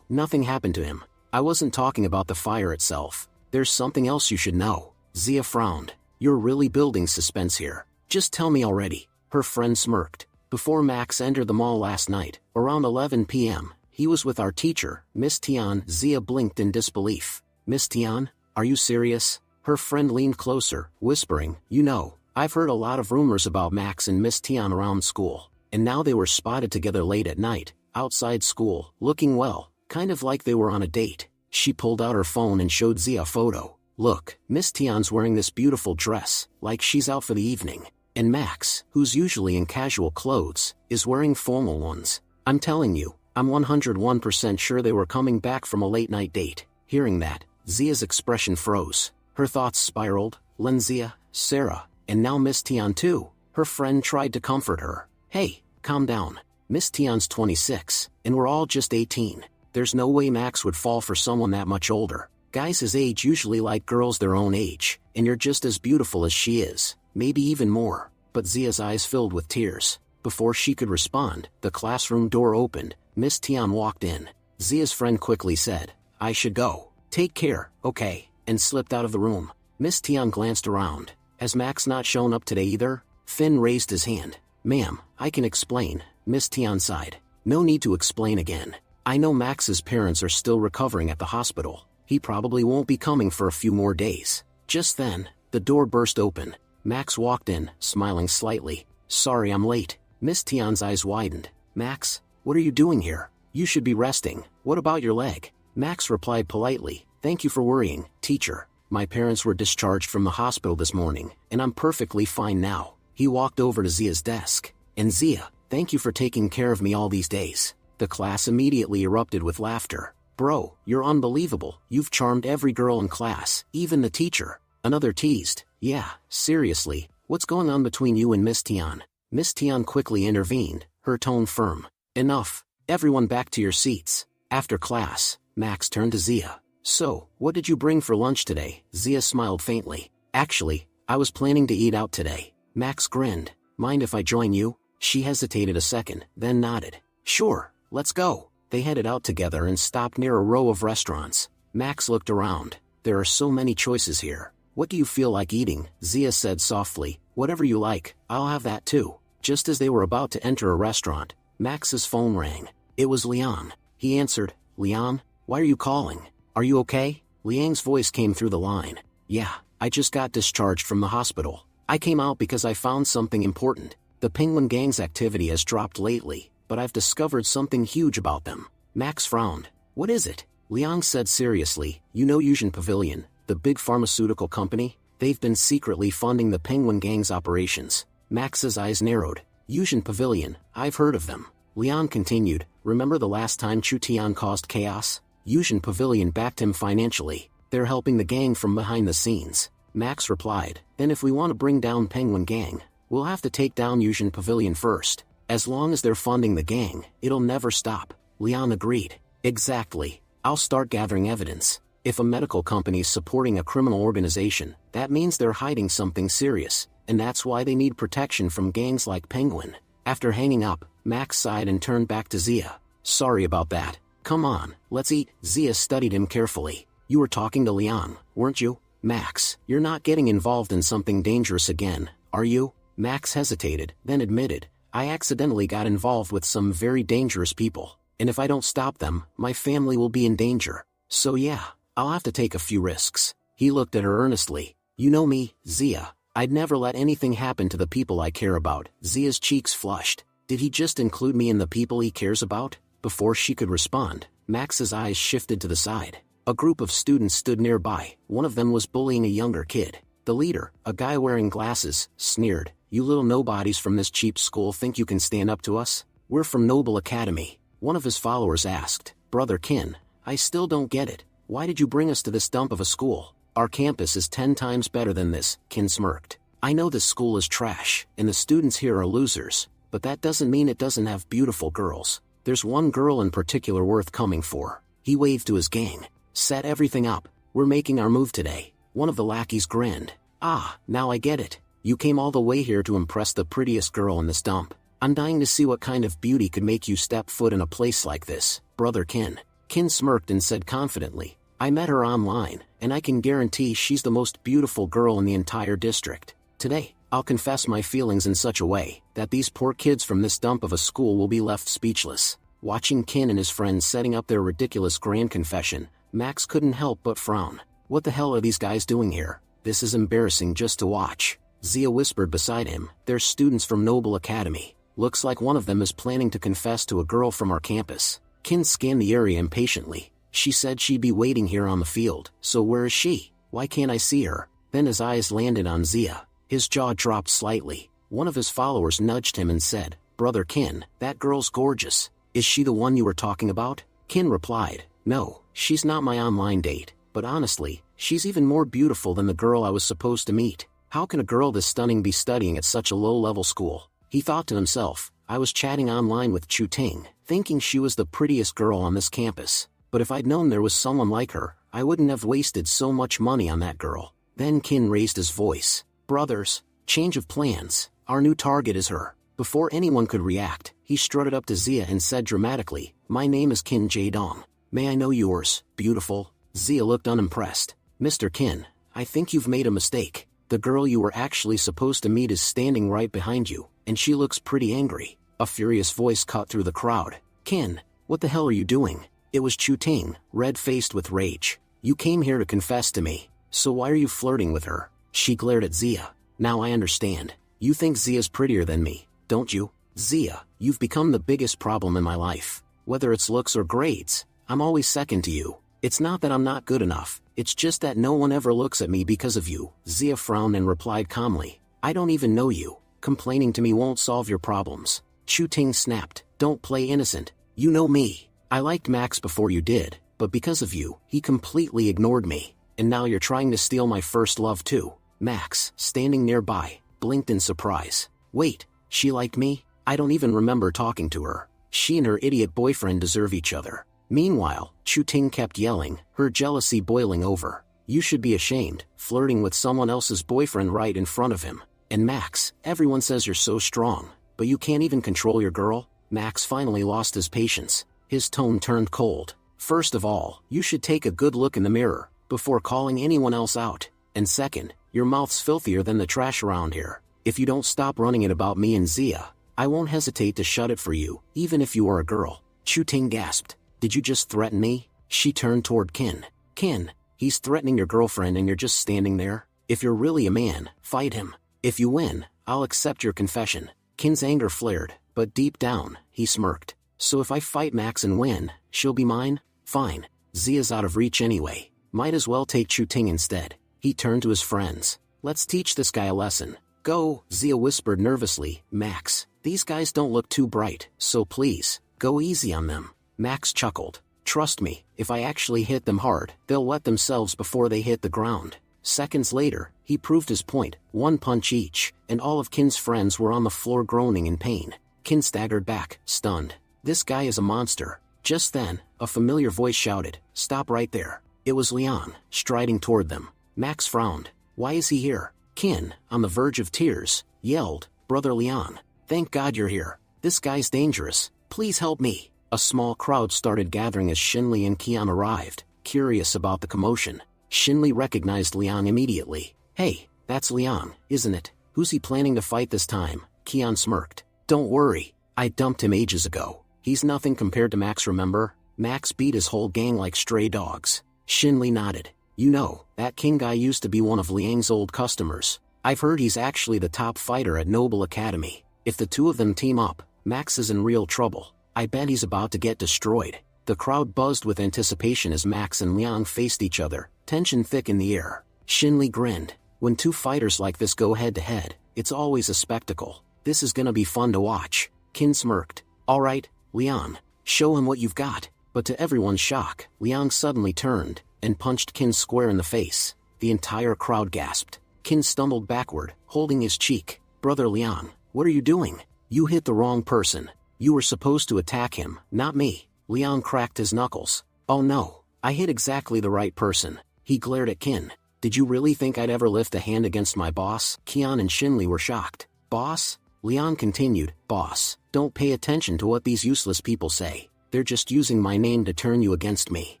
nothing happened to him. I wasn't talking about the fire itself. There's something else you should know. Zia frowned. You're really building suspense here. Just tell me already. Her friend smirked. Before Max entered the mall last night, around 11 p.m., he was with our teacher, Miss Tian. Zia blinked in disbelief. Miss Tian? Are you serious? Her friend leaned closer, whispering, You know, I've heard a lot of rumors about Max and Miss Tian around school, and now they were spotted together late at night, outside school, looking well, kind of like they were on a date. She pulled out her phone and showed Zia a photo. Look, Miss Tian's wearing this beautiful dress, like she's out for the evening. And Max, who's usually in casual clothes, is wearing formal ones. I'm telling you, I'm 101% sure they were coming back from a late-night date. Hearing that, Zia's expression froze. Her thoughts spiraled. Zia, Sarah, and now Miss Tian too. Her friend tried to comfort her. Hey, calm down. Miss Tian's 26, and we're all just 18. There's no way Max would fall for someone that much older. Guys his age usually like girls their own age, and you're just as beautiful as she is. Maybe even more. But Zia's eyes filled with tears. Before she could respond, the classroom door opened. Miss Tian walked in. Zia's friend quickly said, I should go. Take care, okay, and slipped out of the room. Miss Tian glanced around. Has Max not shown up today either? Finn raised his hand. Ma'am, I can explain. Miss Tian sighed. No need to explain again. I know Max's parents are still recovering at the hospital. He probably won't be coming for a few more days. Just then, the door burst open. Max walked in, smiling slightly. Sorry I'm late. Miss Tian's eyes widened. Max, what are you doing here? You should be resting. What about your leg? Max replied politely. Thank you for worrying, teacher. My parents were discharged from the hospital this morning, and I'm perfectly fine now. He walked over to Zia's desk. And Zia, thank you for taking care of me all these days. The class immediately erupted with laughter. Bro, you're unbelievable. You've charmed every girl in class, even the teacher. Another teased. Yeah, seriously, what's going on between you and Miss Tian? Miss Tian quickly intervened, her tone firm. Enough. Everyone back to your seats. After class, Max turned to Zia. So, what did you bring for lunch today? Zia smiled faintly. Actually, I was planning to eat out today. Max grinned. Mind if I join you? She hesitated a second, then nodded. Sure, let's go. They headed out together and stopped near a row of restaurants. Max looked around. There are so many choices here. What do you feel like eating? Zia said softly. Whatever you like, I'll have that too. Just as they were about to enter a restaurant, Max's phone rang. It was Liang. He answered. Liang, why are you calling? Are you okay? Liang's voice came through the line. Yeah, I just got discharged from the hospital. I came out because I found something important. The Penguin Gang's activity has dropped lately, but I've discovered something huge about them. Max frowned. What is it? Liang said seriously. You know Yuzhen Pavilion, the big pharmaceutical company? They've been secretly funding the Penguin Gang's operations. Max's eyes narrowed. Yuzhen Pavilion, I've heard of them. Liang continued. Remember the last time Chu Tian caused chaos? Yuzhen Pavilion backed him financially. They're helping the gang from behind the scenes. Max replied. Then if we want to bring down Penguin Gang, we'll have to take down Yuzhen Pavilion first. As long as they're funding the gang, it'll never stop. Liang agreed. Exactly. I'll start gathering evidence. If a medical company's supporting a criminal organization, that means they're hiding something serious, and that's why they need protection from gangs like Penguin. After hanging up, Max sighed and turned back to Zia. Sorry about that. Come on, let's eat. Zia studied him carefully. You were talking to Liang, weren't you? Max, you're not getting involved in something dangerous again, are you? Max hesitated, then admitted. I accidentally got involved with some very dangerous people, and if I don't stop them, my family will be in danger. So yeah, I'll have to take a few risks. He looked at her earnestly. You know me, Zia. I'd never let anything happen to the people I care about. Zia's cheeks flushed. Did he just include me in the people he cares about? Before she could respond, Max's eyes shifted to the side. A group of students stood nearby. One of them was bullying a younger kid. The leader, a guy wearing glasses, sneered. You little nobodies from this cheap school think you can stand up to us? We're from Noble Academy. One of his followers asked, "Brother Kin, I still don't get it. Why did you bring us to this dump of a school? Our campus is 10 times better than this," Kin smirked. "I know this school is trash, and the students here are losers, but that doesn't mean it doesn't have beautiful girls. There's one girl in particular worth coming for." He waved to his gang. "Set everything up. We're making our move today." One of the lackeys grinned. "Ah, now I get it. You came all the way here to impress the prettiest girl in this dump. I'm dying to see what kind of beauty could make you step foot in a place like this, Brother Kin." Kin smirked and said confidently, "I met her online, and I can guarantee she's the most beautiful girl in the entire district. Today, I'll confess my feelings in such a way that these poor kids from this dump of a school will be left speechless." Watching Kin and his friends setting up their ridiculous grand confession, Max couldn't help but frown. "What the hell are these guys doing here? This is embarrassing just to watch." Zia whispered beside him, "They're students from Noble Academy. Looks like one of them is planning to confess to a girl from our campus." Kin scanned the area impatiently. "She said she'd be waiting here on the field, so where is she? Why can't I see her?" Then his eyes landed on Zia. His jaw dropped slightly. One of his followers nudged him and said, "Brother Kin, that girl's gorgeous. Is she the one you were talking about?" Kin replied, "No, she's not my online date, but honestly, she's even more beautiful than the girl I was supposed to meet. How can a girl this stunning be studying at such a low-level school?" He thought to himself, "I was chatting online with Chu Ting, thinking she was the prettiest girl on this campus, but if I'd known there was someone like her, I wouldn't have wasted so much money on that girl." Then Kin raised his voice, "Brothers, change of plans, our new target is her." Before anyone could react, he strutted up to Zia and said dramatically, "My name is Kin Jaedong. May I know yours, beautiful?" Zia looked unimpressed. "Mr. Kin, I think you've made a mistake. The girl you were actually supposed to meet is standing right behind you, and she looks pretty angry." A furious voice cut through the crowd. "Kin, what the hell are you doing?" It was Chu Ting, red-faced with rage. "You came here to confess to me, so why are you flirting with her?" She glared at Zia. "Now I understand. You think Zia's prettier than me, don't you? Zia, you've become the biggest problem in my life. Whether it's looks or grades, I'm always second to you. It's not that I'm not good enough, it's just that no one ever looks at me because of you." Zia frowned and replied calmly, "I don't even know you. Complaining to me won't solve your problems." Chu Ting snapped, "Don't play innocent. You know me. I liked Max before you did, but because of you, he completely ignored me. And now you're trying to steal my first love too." Max, standing nearby, blinked in surprise. "Wait, she liked me? I don't even remember talking to her. She and her idiot boyfriend deserve each other." Meanwhile, Chu Ting kept yelling, her jealousy boiling over. "You should be ashamed, flirting with someone else's boyfriend right in front of him. And Max, everyone says you're so strong, but you can't even control your girl." Max finally lost his patience. His tone turned cold. "First of all, you should take a good look in the mirror, before calling anyone else out. And second, your mouth's filthier than the trash around here. If you don't stop running it about me and Zia, I won't hesitate to shut it for you, even if you are a girl." Chu Ting gasped. "Did you just threaten me?" She turned toward Kin. "Kin, he's threatening your girlfriend and you're just standing there? If you're really a man, fight him. If you win, I'll accept your confession." Kin's anger flared, but deep down, he smirked. "So if I fight Max and win, she'll be mine? Fine. Zia's out of reach anyway. Might as well take Chu Ting instead." He turned to his friends. "Let's teach this guy a lesson." "Go," Zia whispered nervously. "Max, these guys don't look too bright, so please, go easy on them." Max chuckled. "Trust me, if I actually hit them hard, they'll wet themselves before they hit the ground." Seconds later, he proved his point, one punch each, and all of Kin's friends were on the floor groaning in pain. Kin staggered back, stunned. This guy is a monster. Just then, a familiar voice shouted, "Stop right there." It was Leon, striding toward them. Max frowned. "Why is he here?" Kin, on the verge of tears, yelled, "Brother Leon, thank God you're here. This guy's dangerous. Please help me." A small crowd started gathering as Shinli and Kian arrived, curious about the commotion. Shinli recognized Leon immediately. "Hey, that's Leon, isn't it? Who's he planning to fight this time?" Kian smirked. "Don't worry, I dumped him ages ago. He's nothing compared to Max, remember? Max beat his whole gang like stray dogs." Shinli nodded. "You know, that King guy used to be one of Liang's old customers. I've heard he's actually the top fighter at Noble Academy. If the two of them team up, Max is in real trouble. I bet he's about to get destroyed." The crowd buzzed with anticipation as Max and Liang faced each other, tension thick in the air. Shinli grinned. "When two fighters like this go head-to-head, it's always a spectacle. This is gonna be fun to watch." Kin smirked. "Alright, Leon, Show him what you've got. But to everyone's shock, Liang suddenly turned and punched Qin square in the face. The entire crowd gasped. Qin stumbled backward, holding his cheek. Brother Liang, what are you doing? You hit the wrong person. You were supposed to attack him, not me. Liang cracked his knuckles. Oh no, I hit exactly the right person. He glared at Qin. Did you really think I'd ever lift a hand against my boss? Qian and Shinli were shocked. Boss? Liang continued, Boss, don't pay attention to what these useless people say. They're just using my name to turn you against me.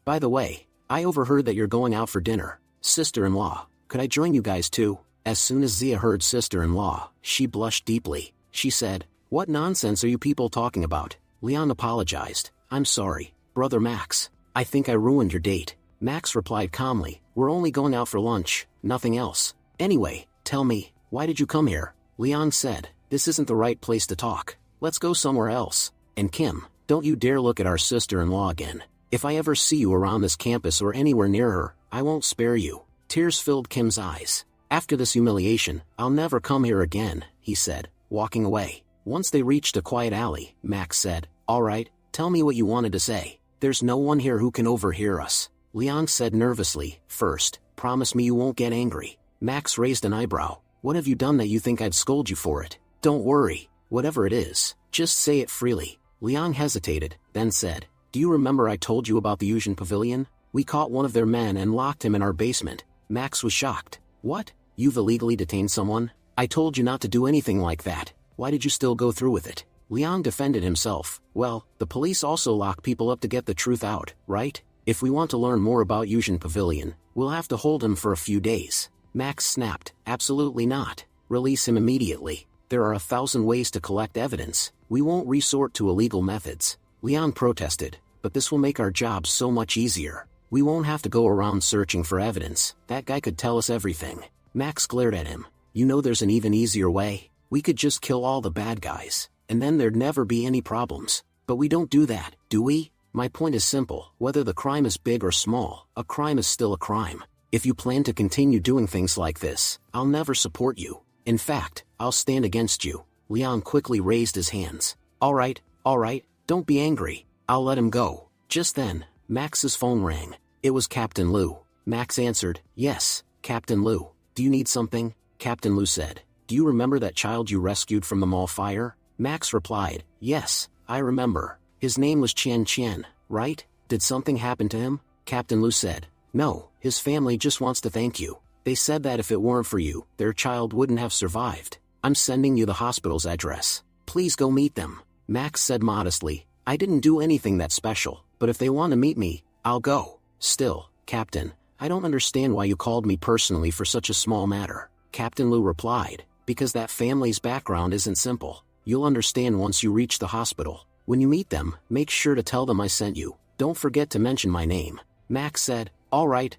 By the way, I overheard that you're going out for dinner. Sister-in-law, could I join you guys too? As soon as Zia heard sister-in-law, she blushed deeply. She said, what nonsense are you people talking about? Liang apologized. I'm sorry, Brother Max. I think I ruined your date. Max replied calmly, we're only going out for lunch, nothing else. Anyway, tell me, why did you come here? Liang said, this isn't the right place to talk. Let's go somewhere else. And Kim, don't you dare look at our sister-in-law again. If I ever see you around this campus or anywhere near her, I won't spare you. Tears filled Kim's eyes. After this humiliation, I'll never come here again, he said, walking away. Once they reached a quiet alley, Max said, all right, tell me what you wanted to say. There's no one here who can overhear us. Liang said nervously, first, promise me you won't get angry. Max raised an eyebrow. What have you done that you think I'd scold you for it? Don't worry, whatever it is, just say it freely. Liang hesitated, then said, do you remember I told you about the Yuzhen Pavilion? We caught one of their men and locked him in our basement. Max was shocked. What? You've illegally detained someone? I told you not to do anything like that. Why did you still go through with it? Liang defended himself. Well, the police also lock people up to get the truth out, right? If we want to learn more about Yuzhen Pavilion, we'll have to hold him for a few days. Max snapped. Absolutely not. Release him immediately. There are 1,000 ways to collect evidence. We won't resort to illegal methods. Liang protested. But this will make our job so much easier. We won't have to go around searching for evidence. That guy could tell us everything. Max glared at him. You know there's an even easier way. We could just kill all the bad guys, and then there'd never be any problems. But we don't do that, do we? My point is simple. Whether the crime is big or small, a crime is still a crime. If you plan to continue doing things like this, I'll never support you. In fact, I'll stand against you. Liang quickly raised his hands. All right, don't be angry. I'll let him go. Just then, Max's phone rang. It was Captain Liu. Max answered, yes, Captain Liu. Do you need something? Captain Liu said. Do you remember that child you rescued from the mall fire? Max replied, yes, I remember. His name was Chen, right? Did something happen to him? Captain Liu said, no, his family just wants to thank you. They said that if it weren't for you, their child wouldn't have survived. I'm sending you the hospital's address. Please go meet them. Max said modestly, I didn't do anything that special, but if they want to meet me, I'll go. Still, Captain, I don't understand why you called me personally for such a small matter. Captain Liu replied, because that family's background isn't simple. You'll understand once you reach the hospital. When you meet them, make sure to tell them I sent you. Don't forget to mention my name. Max said, all right,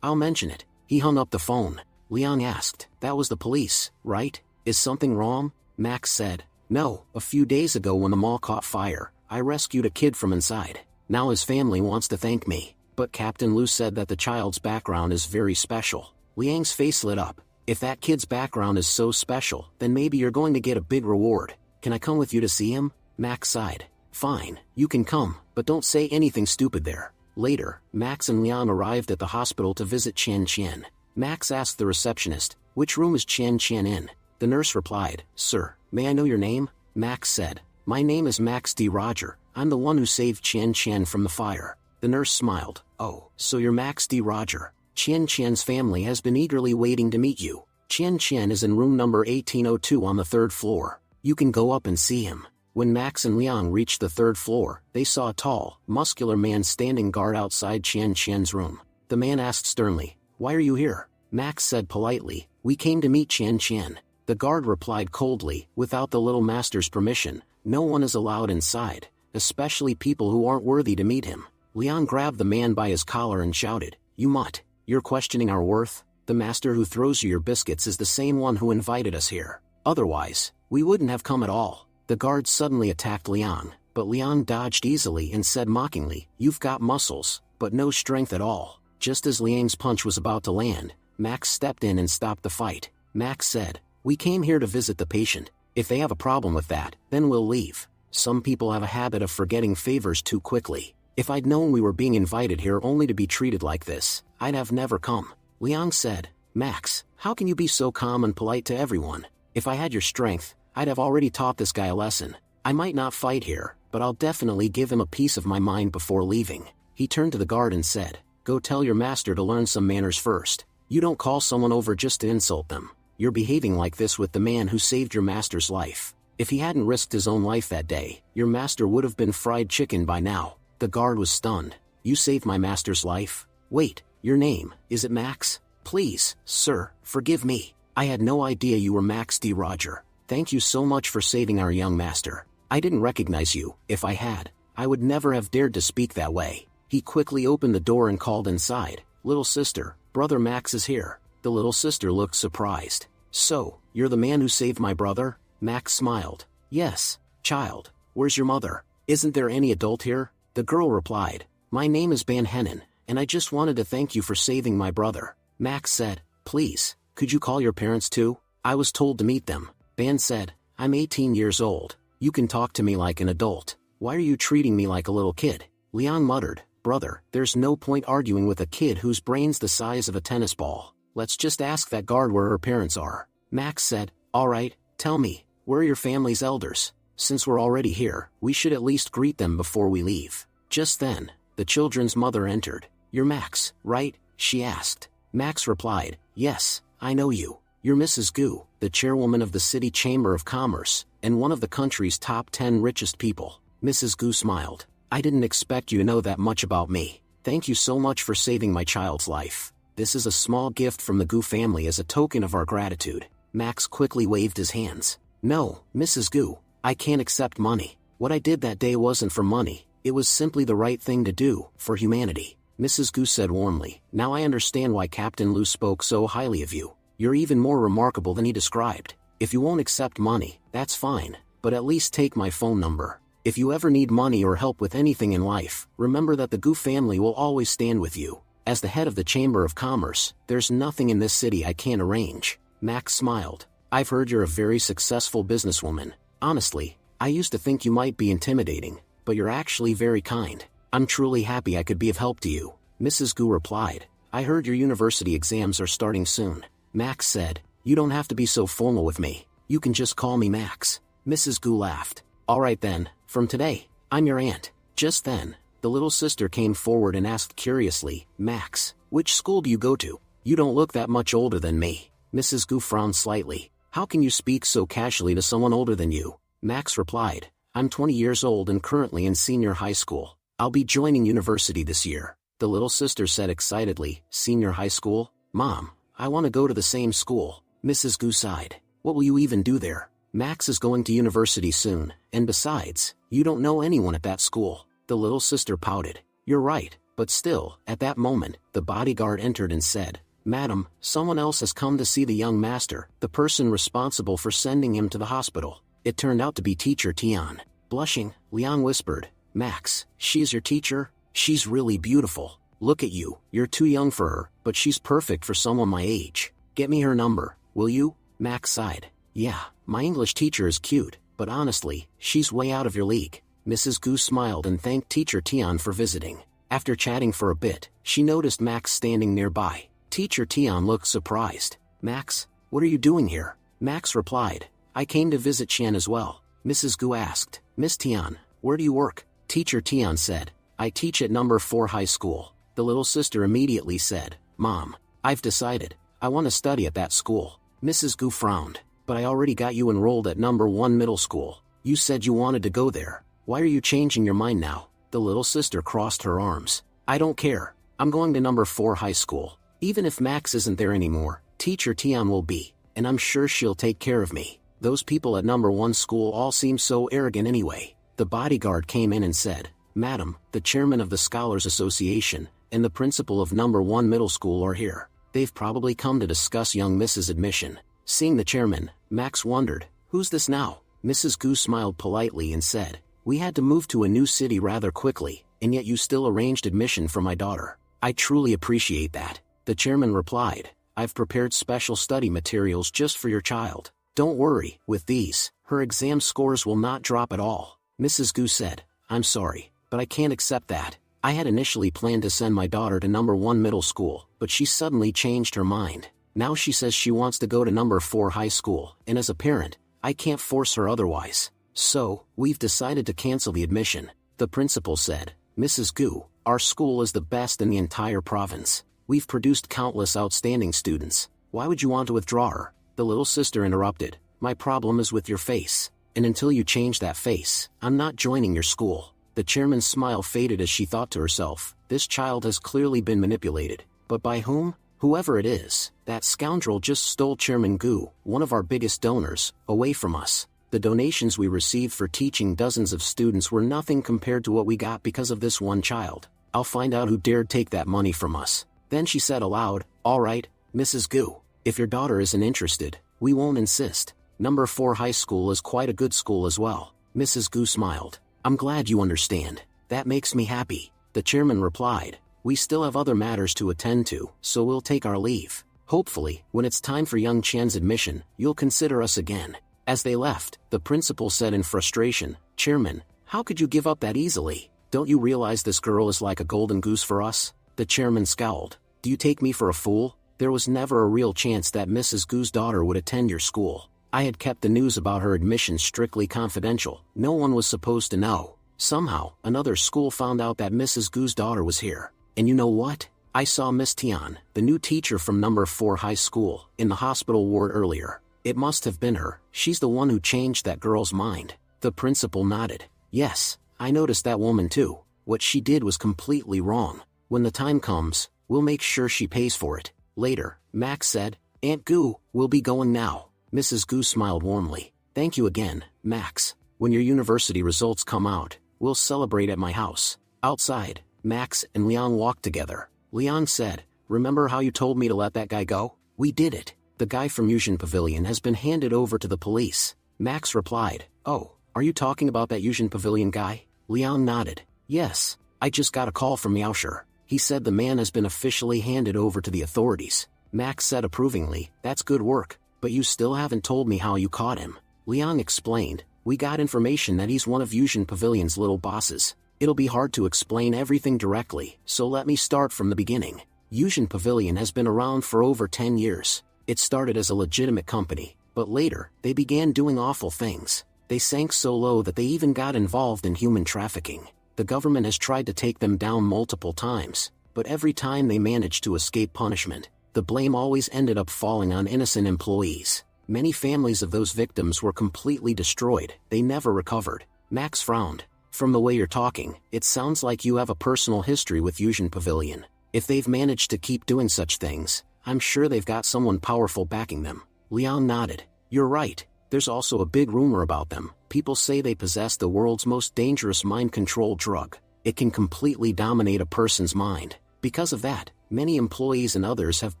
I'll mention it. He hung up the phone. Liang asked, that was the police, right? Is something wrong? Max said, no, a few days ago when the mall caught fire, I rescued a kid from inside. Now his family wants to thank me. But Captain Liu said that the child's background is very special. Liang's face lit up. If that kid's background is so special, then maybe you're going to get a big reward. Can I come with you to see him? Max sighed. Fine, you can come, but don't say anything stupid there. Later, Max and Liang arrived at the hospital to visit Chen. Max asked the receptionist, which room is Chen in? The nurse replied, sir, may I know your name? Max said, my name is Max D. Roger. I'm the one who saved Chen from the fire. The nurse smiled. Oh, so you're Max D. Roger. Chen's family has been eagerly waiting to meet you. Chen is in room number 1802 on the 3rd floor. You can go up and see him. When Max and Liang reached the 3rd floor, they saw a tall, muscular man standing guard outside Chen's room. The man asked sternly, why are you here? Max said politely, we came to meet Chen. The guard replied coldly, without the little master's permission, no one is allowed inside, especially people who aren't worthy to meet him. Liang grabbed the man by his collar and shouted, you mutt, you're questioning our worth? The master who throws you your biscuits is the same one who invited us here. Otherwise, we wouldn't have come at all. The guard suddenly attacked Liang, but Liang dodged easily and said mockingly, you've got muscles, but no strength at all. Just as Liang's punch was about to land, Max stepped in and stopped the fight. Max said, we came here to visit the patient. If they have a problem with that, then we'll leave. Some people have a habit of forgetting favors too quickly. If I'd known we were being invited here only to be treated like this, I'd have never come. Liang said. Max, how can you be so calm and polite to everyone? If I had your strength, I'd have already taught this guy a lesson. I might not fight here, but I'll definitely give him a piece of my mind before leaving. He turned to the guard and said, go tell your master to learn some manners first. You don't call someone over just to insult them. You're behaving like this with the man who saved your master's life. If he hadn't risked his own life that day, your master would have been fried chicken by now. The guard was stunned. You saved my master's life? Wait, your name, is it Max? Please, sir, forgive me. I had no idea you were Max D. Roger. Thank you so much for saving our young master. I didn't recognize you. If I had, I would never have dared to speak that way. He quickly opened the door and called inside. Little sister, brother Max is here. The little sister looked surprised. So, you're the man who saved my brother? Max smiled. Yes, child. Where's your mother? Isn't there any adult here? The girl replied. My name is Ban Henan, and I just wanted to thank you for saving my brother. Max said, please, could you call your parents too? I was told to meet them. Ban said, I'm 18 years old. You can talk to me like an adult. Why are you treating me like a little kid? Liang muttered, brother, there's no point arguing with a kid whose brain's the size of a tennis ball. Let's just ask that guard where her parents are. Max said, alright, tell me, where are your family's elders? Since we're already here, we should at least greet them before we leave. Just then, the children's mother entered. You're Max, right? She asked. Max replied, yes, I know you. You're Mrs. Gu, the chairwoman of the City Chamber of Commerce, and one of the country's top 10 richest people. Mrs. Gu smiled. I didn't expect you to know that much about me. Thank you so much for saving my child's life. This is a small gift from the Gu family as a token of our gratitude. Max quickly waved his hands. No, Mrs. Gu, I can't accept money. What I did that day wasn't for money. It was simply the right thing to do, for humanity. Mrs. Gu said warmly. Now I understand why Captain Lu spoke so highly of you. You're even more remarkable than he described. If you won't accept money, that's fine, but at least take my phone number. If you ever need money or help with anything in life, remember that the Gu family will always stand with you. As the head of the Chamber of Commerce, there's nothing in this city I can't arrange. Max smiled. I've heard you're a very successful businesswoman. Honestly, I used to think you might be intimidating, but you're actually very kind. I'm truly happy I could be of help to you. Mrs. Gu replied. I heard your university exams are starting soon. Max said, you don't have to be so formal with me. You can just call me Max. Mrs. Gu laughed. Alright then, from today, I'm your aunt. Just then, the little sister came forward and asked curiously, Max, which school do you go to? You don't look that much older than me. Mrs. Gu frowned slightly. How can you speak so casually to someone older than you? Max replied. I'm 20 years old and currently in senior high school. I'll be joining university this year. The little sister said excitedly, senior high school? Mom, I want to go to the same school. Mrs. Gu sighed. What will you even do there? Max is going to university soon, and besides, you don't know anyone at that school. The little sister pouted. You're right, but still, at that moment, the bodyguard entered and said, Madam, someone else has come to see the young master, the person responsible for sending him to the hospital. It turned out to be Teacher Tian. Blushing, Liang whispered, Max, she's your teacher? She's really beautiful. Look at you, you're too young for her, but she's perfect for someone my age. Get me her number, will you? Max sighed. Yeah, my English teacher is cute, but honestly, she's way out of your league. Mrs. Gu smiled and thanked Teacher Tian for visiting. After chatting for a bit, she noticed Max standing nearby. Teacher Tian looked surprised. Max, what are you doing here? Max replied, I came to visit Qian as well. Mrs. Gu asked, Miss Tian, where do you work? Teacher Tian said, I teach at number 4 high school. The little sister immediately said, Mom, I've decided, I want to study at that school. Mrs. Gu frowned. But I already got you enrolled at number 1 middle school. You said you wanted to go there. Why are you changing your mind now? The little sister crossed her arms. I don't care. I'm going to number 4 high school. Even if Max isn't there anymore, Teacher Tian will be, and I'm sure she'll take care of me. Those people at number 1 school all seem so arrogant anyway. The bodyguard came in and said, Madam, the chairman of the Scholars Association, and the principal of number 1 middle school are here. They've probably come to discuss young Mrs. admission. Seeing the chairman, Max wondered, who's this now? Mrs. Gu smiled politely and said, we had to move to a new city rather quickly, and yet you still arranged admission for my daughter. I truly appreciate that. The chairman replied, I've prepared special study materials just for your child. Don't worry, with these, her exam scores will not drop at all. Mrs. Gu said, I'm sorry, but I can't accept that. I had initially planned to send my daughter to number 1 middle school, but she suddenly changed her mind. Now she says she wants to go to number 4 high school, and as a parent, I can't force her otherwise. So, we've decided to cancel the admission. The principal said, Mrs. Gu, our school is the best in the entire province. We've produced countless outstanding students. Why would you want to withdraw her? The little sister interrupted, my problem is with your face. And until you change that face, I'm not joining your school. The chairman's smile faded as she thought to herself, this child has clearly been manipulated. But by whom? Whoever it is, that scoundrel just stole Chairman Gu, one of our biggest donors, away from us. The donations we received for teaching dozens of students were nothing compared to what we got because of this one child. I'll find out who dared take that money from us. Then she said aloud, all right, Mrs. Gu, if your daughter isn't interested, we won't insist. Number 4 high school is quite a good school as well. Mrs. Gu smiled. I'm glad you understand. That makes me happy. The chairman replied, we still have other matters to attend to, so we'll take our leave. Hopefully, when it's time for young Chan's admission, you'll consider us again. As they left, the principal said in frustration, Chairman, how could you give up that easily? Don't you realize this girl is like a golden goose for us? The chairman scowled. Do you take me for a fool? There was never a real chance that Mrs. Gu's daughter would attend your school. I had kept the news about her admission strictly confidential. No one was supposed to know. Somehow, another school found out that Mrs. Gu's daughter was here. And you know what? I saw Miss Tian, the new teacher from number 4 high school, in the hospital ward earlier. It must have been her. She's the one who changed that girl's mind. The principal nodded. Yes, I noticed that woman too. What she did was completely wrong. When the time comes, we'll make sure she pays for it. Later, Max said, Aunt Gu, we'll be going now. Mrs. Gu smiled warmly. Thank you again, Max. When your university results come out, we'll celebrate at my house. Outside, Max and Liang walked together. Liang said, remember how you told me to let that guy go? We did it. The guy from Yushin Pavilion has been handed over to the police. Max replied, oh, are you talking about that Yushin Pavilion guy? Liang nodded. Yes, I just got a call from Yaosher. He said the man has been officially handed over to the authorities. Max said approvingly, that's good work, but you still haven't told me how you caught him. Liang explained, we got information that he's one of Yushin Pavilion's little bosses. It'll be hard to explain everything directly, so let me start from the beginning. Yushin Pavilion has been around for over 10 years. It started as a legitimate company, but later, they began doing awful things. They sank so low that they even got involved in human trafficking. The government has tried to take them down multiple times, but every time they managed to escape punishment, the blame always ended up falling on innocent employees. Many families of those victims were completely destroyed. They never recovered. Max frowned. From the way you're talking, it sounds like you have a personal history with Yushin Pavilion. If they've managed to keep doing such things, I'm sure they've got someone powerful backing them. Liang nodded. You're right. There's also a big rumor about them. People say they possess the world's most dangerous mind control drug. It can completely dominate a person's mind. Because of that, many employees and others have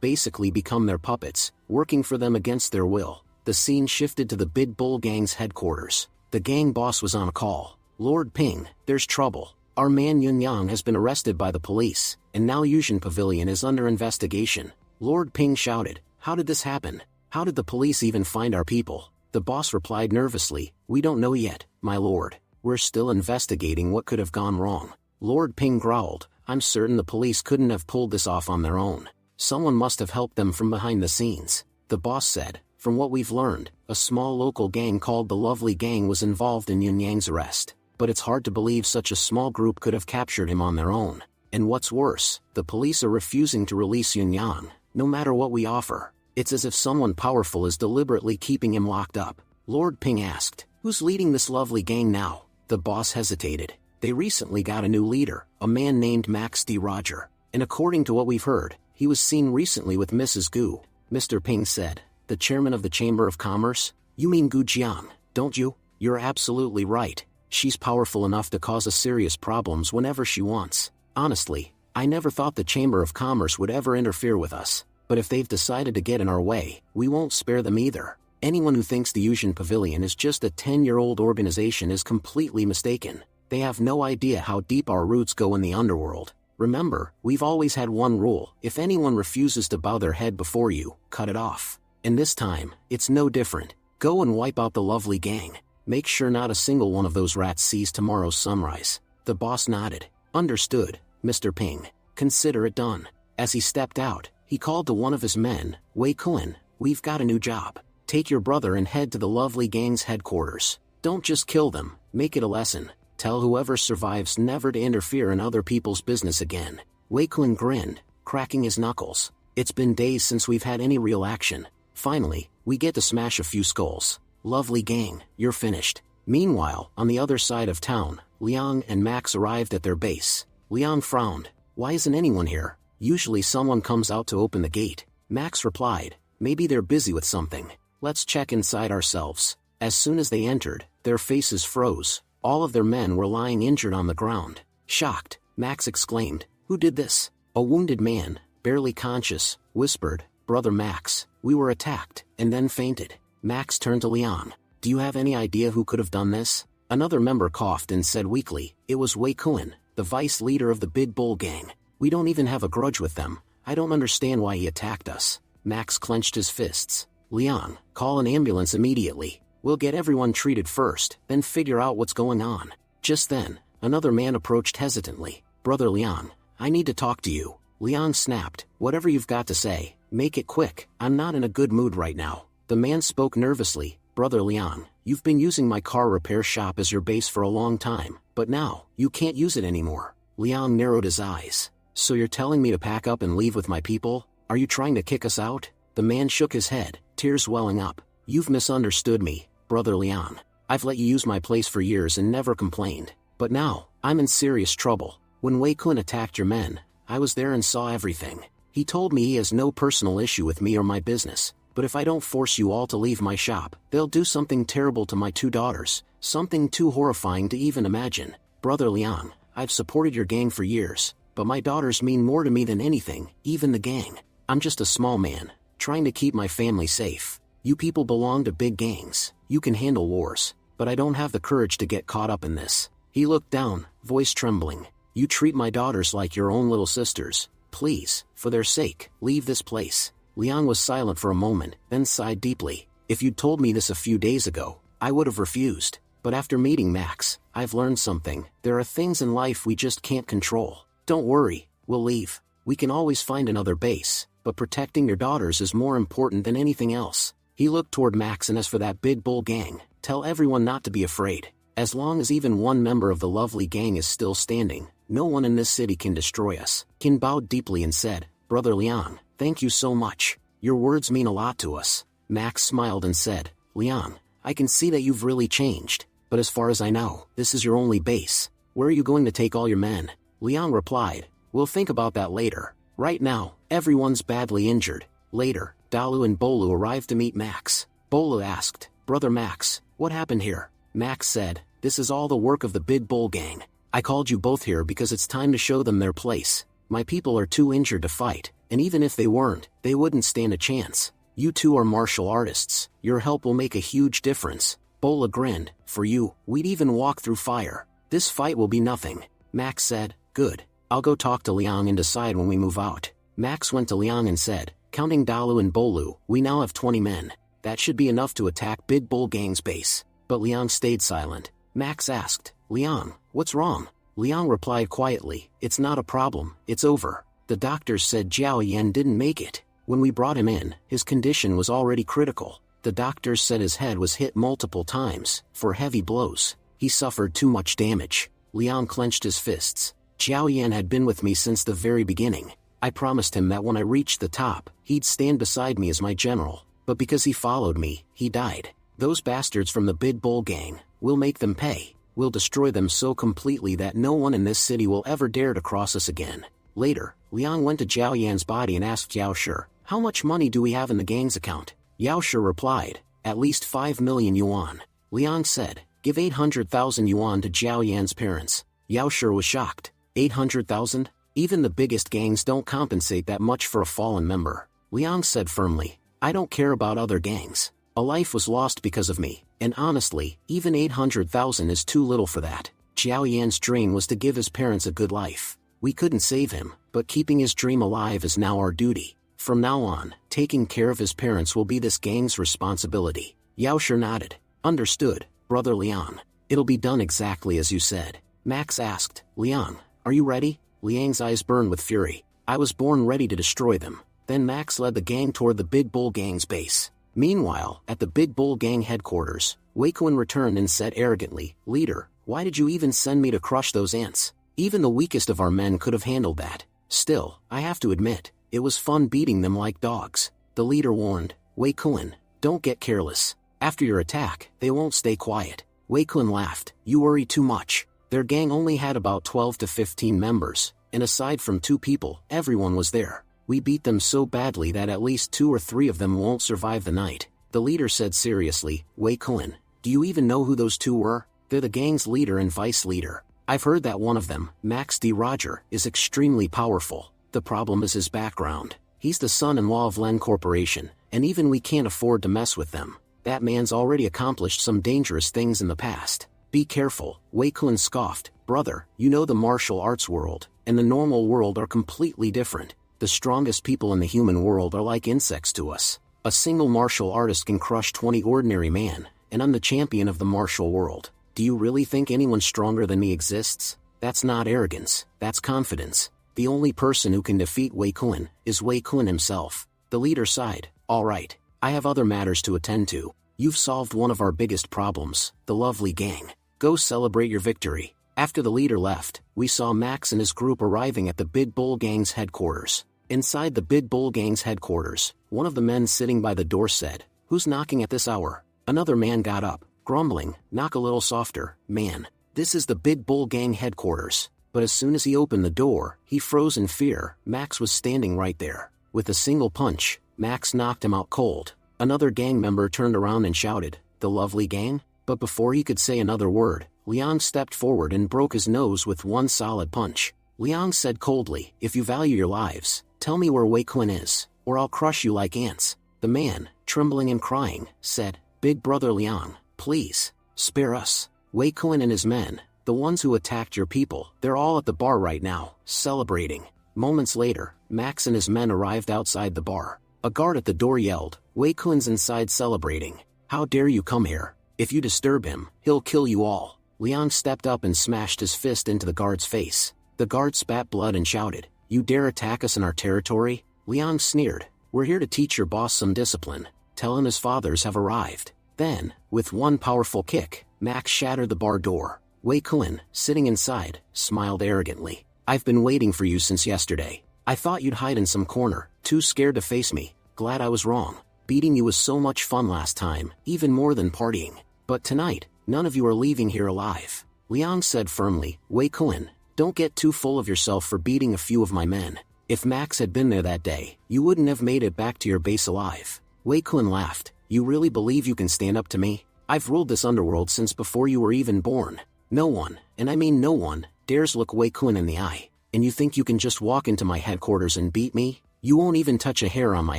basically become their puppets, working for them against their will. The scene shifted to the Big Bull Gang's headquarters. The gang boss was on a call. Lord Ping, there's trouble. Our man Yun Yang has been arrested by the police, and now Yushin Pavilion is under investigation. Lord Ping shouted, how did this happen? How did the police even find our people? The boss replied nervously, we don't know yet, my lord. We're still investigating what could have gone wrong. Lord Ping growled, I'm certain the police couldn't have pulled this off on their own. Someone must have helped them from behind the scenes. The boss said, from what we've learned, a small local gang called the Lovely Gang was involved in Yun Yang's arrest. But it's hard to believe such a small group could have captured him on their own. And what's worse, the police are refusing to release Yun Yang, no matter what we offer. It's as if someone powerful is deliberately keeping him locked up. Lord Ping asked, who's leading this Lovely Gang now? The boss hesitated. They recently got a new leader, a man named Max D. Roger. And according to what we've heard, he was seen recently with Mrs. Gu. Mr. Ping said, the chairman of the Chamber of Commerce? You mean Gu Jiang, don't you? You're absolutely right. She's powerful enough to cause us serious problems whenever she wants. Honestly, I never thought the Chamber of Commerce would ever interfere with us. But if they've decided to get in our way, we won't spare them either. Anyone who thinks the Yushin Pavilion is just a 10-year-old organization is completely mistaken. They have no idea how deep our roots go in the underworld. Remember, we've always had one rule: if anyone refuses to bow their head before you, cut it off. And this time, it's no different. Go and wipe out the Lovely Gang. Make sure not a single one of those rats sees tomorrow's sunrise. The boss nodded. Understood, Mr. Ping. Consider it done. As he stepped out, he called to one of his men, Wei Kun, we've got a new job. Take your brother and head to the lovely gang's headquarters. Don't just kill them, make it a lesson. Tell whoever survives never to interfere in other people's business again. Wei Kun grinned, cracking his knuckles. It's been days since we've had any real action. Finally, we get to smash a few skulls. Lovely gang, you're finished. Meanwhile, on the other side of town, Liang and Max arrived at their base. Liang frowned. Why isn't anyone here? Usually someone comes out to open the gate. Max replied, maybe they're busy with something. Let's check inside ourselves. As soon as they entered, their faces froze. All of their men were lying injured on the ground. Shocked, Max exclaimed, who did this? A wounded man, barely conscious, whispered, Brother Max, we were attacked, and then fainted. Max turned to Liang. Do you have any idea who could have done this? Another member coughed and said weakly, it was Wei Kun, the vice leader of the Big Bull gang. We don't even have a grudge with them. I don't understand why he attacked us. Max clenched his fists. Liang, call an ambulance immediately. We'll get everyone treated first, then figure out what's going on. Just then, another man approached hesitantly. Brother Liang, I need to talk to you. Liang snapped, whatever you've got to say, make it quick. I'm not in a good mood right now. The man spoke nervously. Brother Liang, you've been using my car repair shop as your base for a long time, but now, you can't use it anymore. Liang narrowed his eyes. So you're telling me to pack up and leave with my people? Are you trying to kick us out? The man shook his head, tears welling up. You've misunderstood me, Brother Liang. I've let you use my place for years and never complained. But now, I'm in serious trouble. When Wei Kun attacked your men, I was there and saw everything. He told me he has no personal issue with me or my business, but if I don't force you all to leave my shop, they'll do something terrible to my 2 daughters, something too horrifying to even imagine. Brother Liang, I've supported your gang for years, but my daughters mean more to me than anything, even the gang. I'm just a small man, trying to keep my family safe. You people belong to big gangs, you can handle wars, but I don't have the courage to get caught up in this. He looked down, voice trembling. You treat my daughters like your own little sisters. Please, for their sake, leave this place. Liang was silent for a moment, then sighed deeply. If you'd told me this a few days ago, I would have refused. But after meeting Max, I've learned something. There are things in life we just can't control. Don't worry, we'll leave. We can always find another base, but protecting your daughters is more important than anything else. He looked toward Max and as for that Big Bull gang, tell everyone not to be afraid. As long as even one member of the lovely gang is still standing, no one in this city can destroy us. Qin bowed deeply and said, Brother Liang, thank you so much. Your words mean a lot to us. Max smiled and said, Liang, I can see that you've really changed, but as far as I know, this is your only base. Where are you going to take all your men? Liang replied, we'll think about that later. Right now, everyone's badly injured. Later, Dalu and Bolu arrived to meet Max. Bolu asked, Brother Max, what happened here? Max said, this is all the work of the Big Bull gang. I called you both here because it's time to show them their place. My people are too injured to fight, and even if they weren't, they wouldn't stand a chance. You two are martial artists, your help will make a huge difference. Bola grinned, for you, we'd even walk through fire. This fight will be nothing. Max said, good. I'll go talk to Liang and decide when we move out. Max went to Liang and said, counting Dalu and Bolu, we now have 20 men. That should be enough to attack Big Bull Gang's base. But Liang stayed silent. Max asked, Liang, what's wrong? Liang replied quietly, it's not a problem, it's over. The doctors said Jiao Yan didn't make it. When we brought him in, his condition was already critical. The doctors said his head was hit multiple times, for heavy blows. He suffered too much damage. Liang clenched his fists. Jiao Yan had been with me since the very beginning. I promised him that when I reached the top, he'd stand beside me as my general. But because he followed me, he died. Those bastards from the Big Bull gang, we'll make them pay. We'll destroy them so completely that no one in this city will ever dare to cross us again. Later, Liang went to Jiao Yan's body and asked Yao Shi, how much money do we have in the gang's account? Yao Shi replied, at least 5 million yuan. Liang said, give 800,000 yuan to Jiao Yan's parents. Yao Shi was shocked. 800,000? Even the biggest gangs don't compensate that much for a fallen member. Liang said firmly, I don't care about other gangs. A life was lost because of me, and honestly, even 800,000 is too little for that. Jiao Yan's dream was to give his parents a good life. We couldn't save him, but keeping his dream alive is now our duty. From now on, taking care of his parents will be this gang's responsibility. Yao Shi nodded. Understood, Brother Liang. It'll be done exactly as you said. Max asked, Liang, are you ready? Liang's eyes burned with fury. I was born ready to destroy them. Then Max led the gang toward the Big Bull Gang's base. Meanwhile, at the Big Bull Gang headquarters, Wei Kun returned and said arrogantly, Leader, why did you even send me to crush those ants? Even the weakest of our men could have handled that. Still, I have to admit, it was fun beating them like dogs. The leader warned, Wei Kun, don't get careless. After your attack, they won't stay quiet. Wei Kun laughed, you worry too much. Their gang only had about 12 to 15 members, and aside from 2 people, everyone was there. We beat them so badly that at least 2 or 3 of them won't survive the night. The leader said seriously, Wei Kun, do you even know who those 2 were? They're the gang's leader and vice leader. I've heard that one of them, Max D. Roger, is extremely powerful. The problem is his background. He's the son-in-law of Len Corporation, and even we can't afford to mess with them. That man's already accomplished some dangerous things in the past. Be careful, Wei Kun scoffed. Brother, you know the martial arts world and the normal world are completely different. The strongest people in the human world are like insects to us. A single martial artist can crush 20 ordinary men, and I'm the champion of the martial world. Do you really think anyone stronger than me exists? That's not arrogance, that's confidence. The only person who can defeat Wei Kun is Wei Kun himself. The leader sighed, all right, I have other matters to attend to. You've solved one of our biggest problems, the lovely gang. Go celebrate your victory. After the leader left, we saw Max and his group arriving at the Big Bull Gang's headquarters. Inside the Big Bull Gang's headquarters, one of the men sitting by the door said, Who's knocking at this hour? Another man got up, grumbling, Knock a little softer, man. This is the Big Bull Gang headquarters. But as soon as he opened the door, he froze in fear. Max was standing right there. With a single punch, Max knocked him out cold. Another gang member turned around and shouted, The lovely gang? But before he could say another word, Liang stepped forward and broke his nose with one solid punch. Liang said coldly, If you value your lives, tell me where Wei Kun is, or I'll crush you like ants. The man, trembling and crying, said, Big brother Liang, please, spare us. Wei Kun and his men, the ones who attacked your people, they're all at the bar right now, celebrating. Moments later, Max and his men arrived outside the bar. A guard at the door yelled, Wei Kun's inside celebrating. How dare you come here? If you disturb him, he'll kill you all. Liang stepped up and smashed his fist into the guard's face. The guard spat blood and shouted, You dare attack us in our territory? Liang sneered, We're here to teach your boss some discipline. Tell him his fathers have arrived. Then, with one powerful kick, Max shattered the bar door. Wei Kun, sitting inside, smiled arrogantly. I've been waiting for you since yesterday. I thought you'd hide in some corner, too scared to face me. Glad I was wrong. Beating you was so much fun last time, even more than partying. But tonight, none of you are leaving here alive. Liang said firmly, Wei Kun, don't get too full of yourself for beating a few of my men. If Max had been there that day, you wouldn't have made it back to your base alive. Wei Kun laughed, You really believe you can stand up to me? I've ruled this underworld since before you were even born. No one, and I mean no one, dares look Wei Kun in the eye. And you think you can just walk into my headquarters and beat me? You won't even touch a hair on my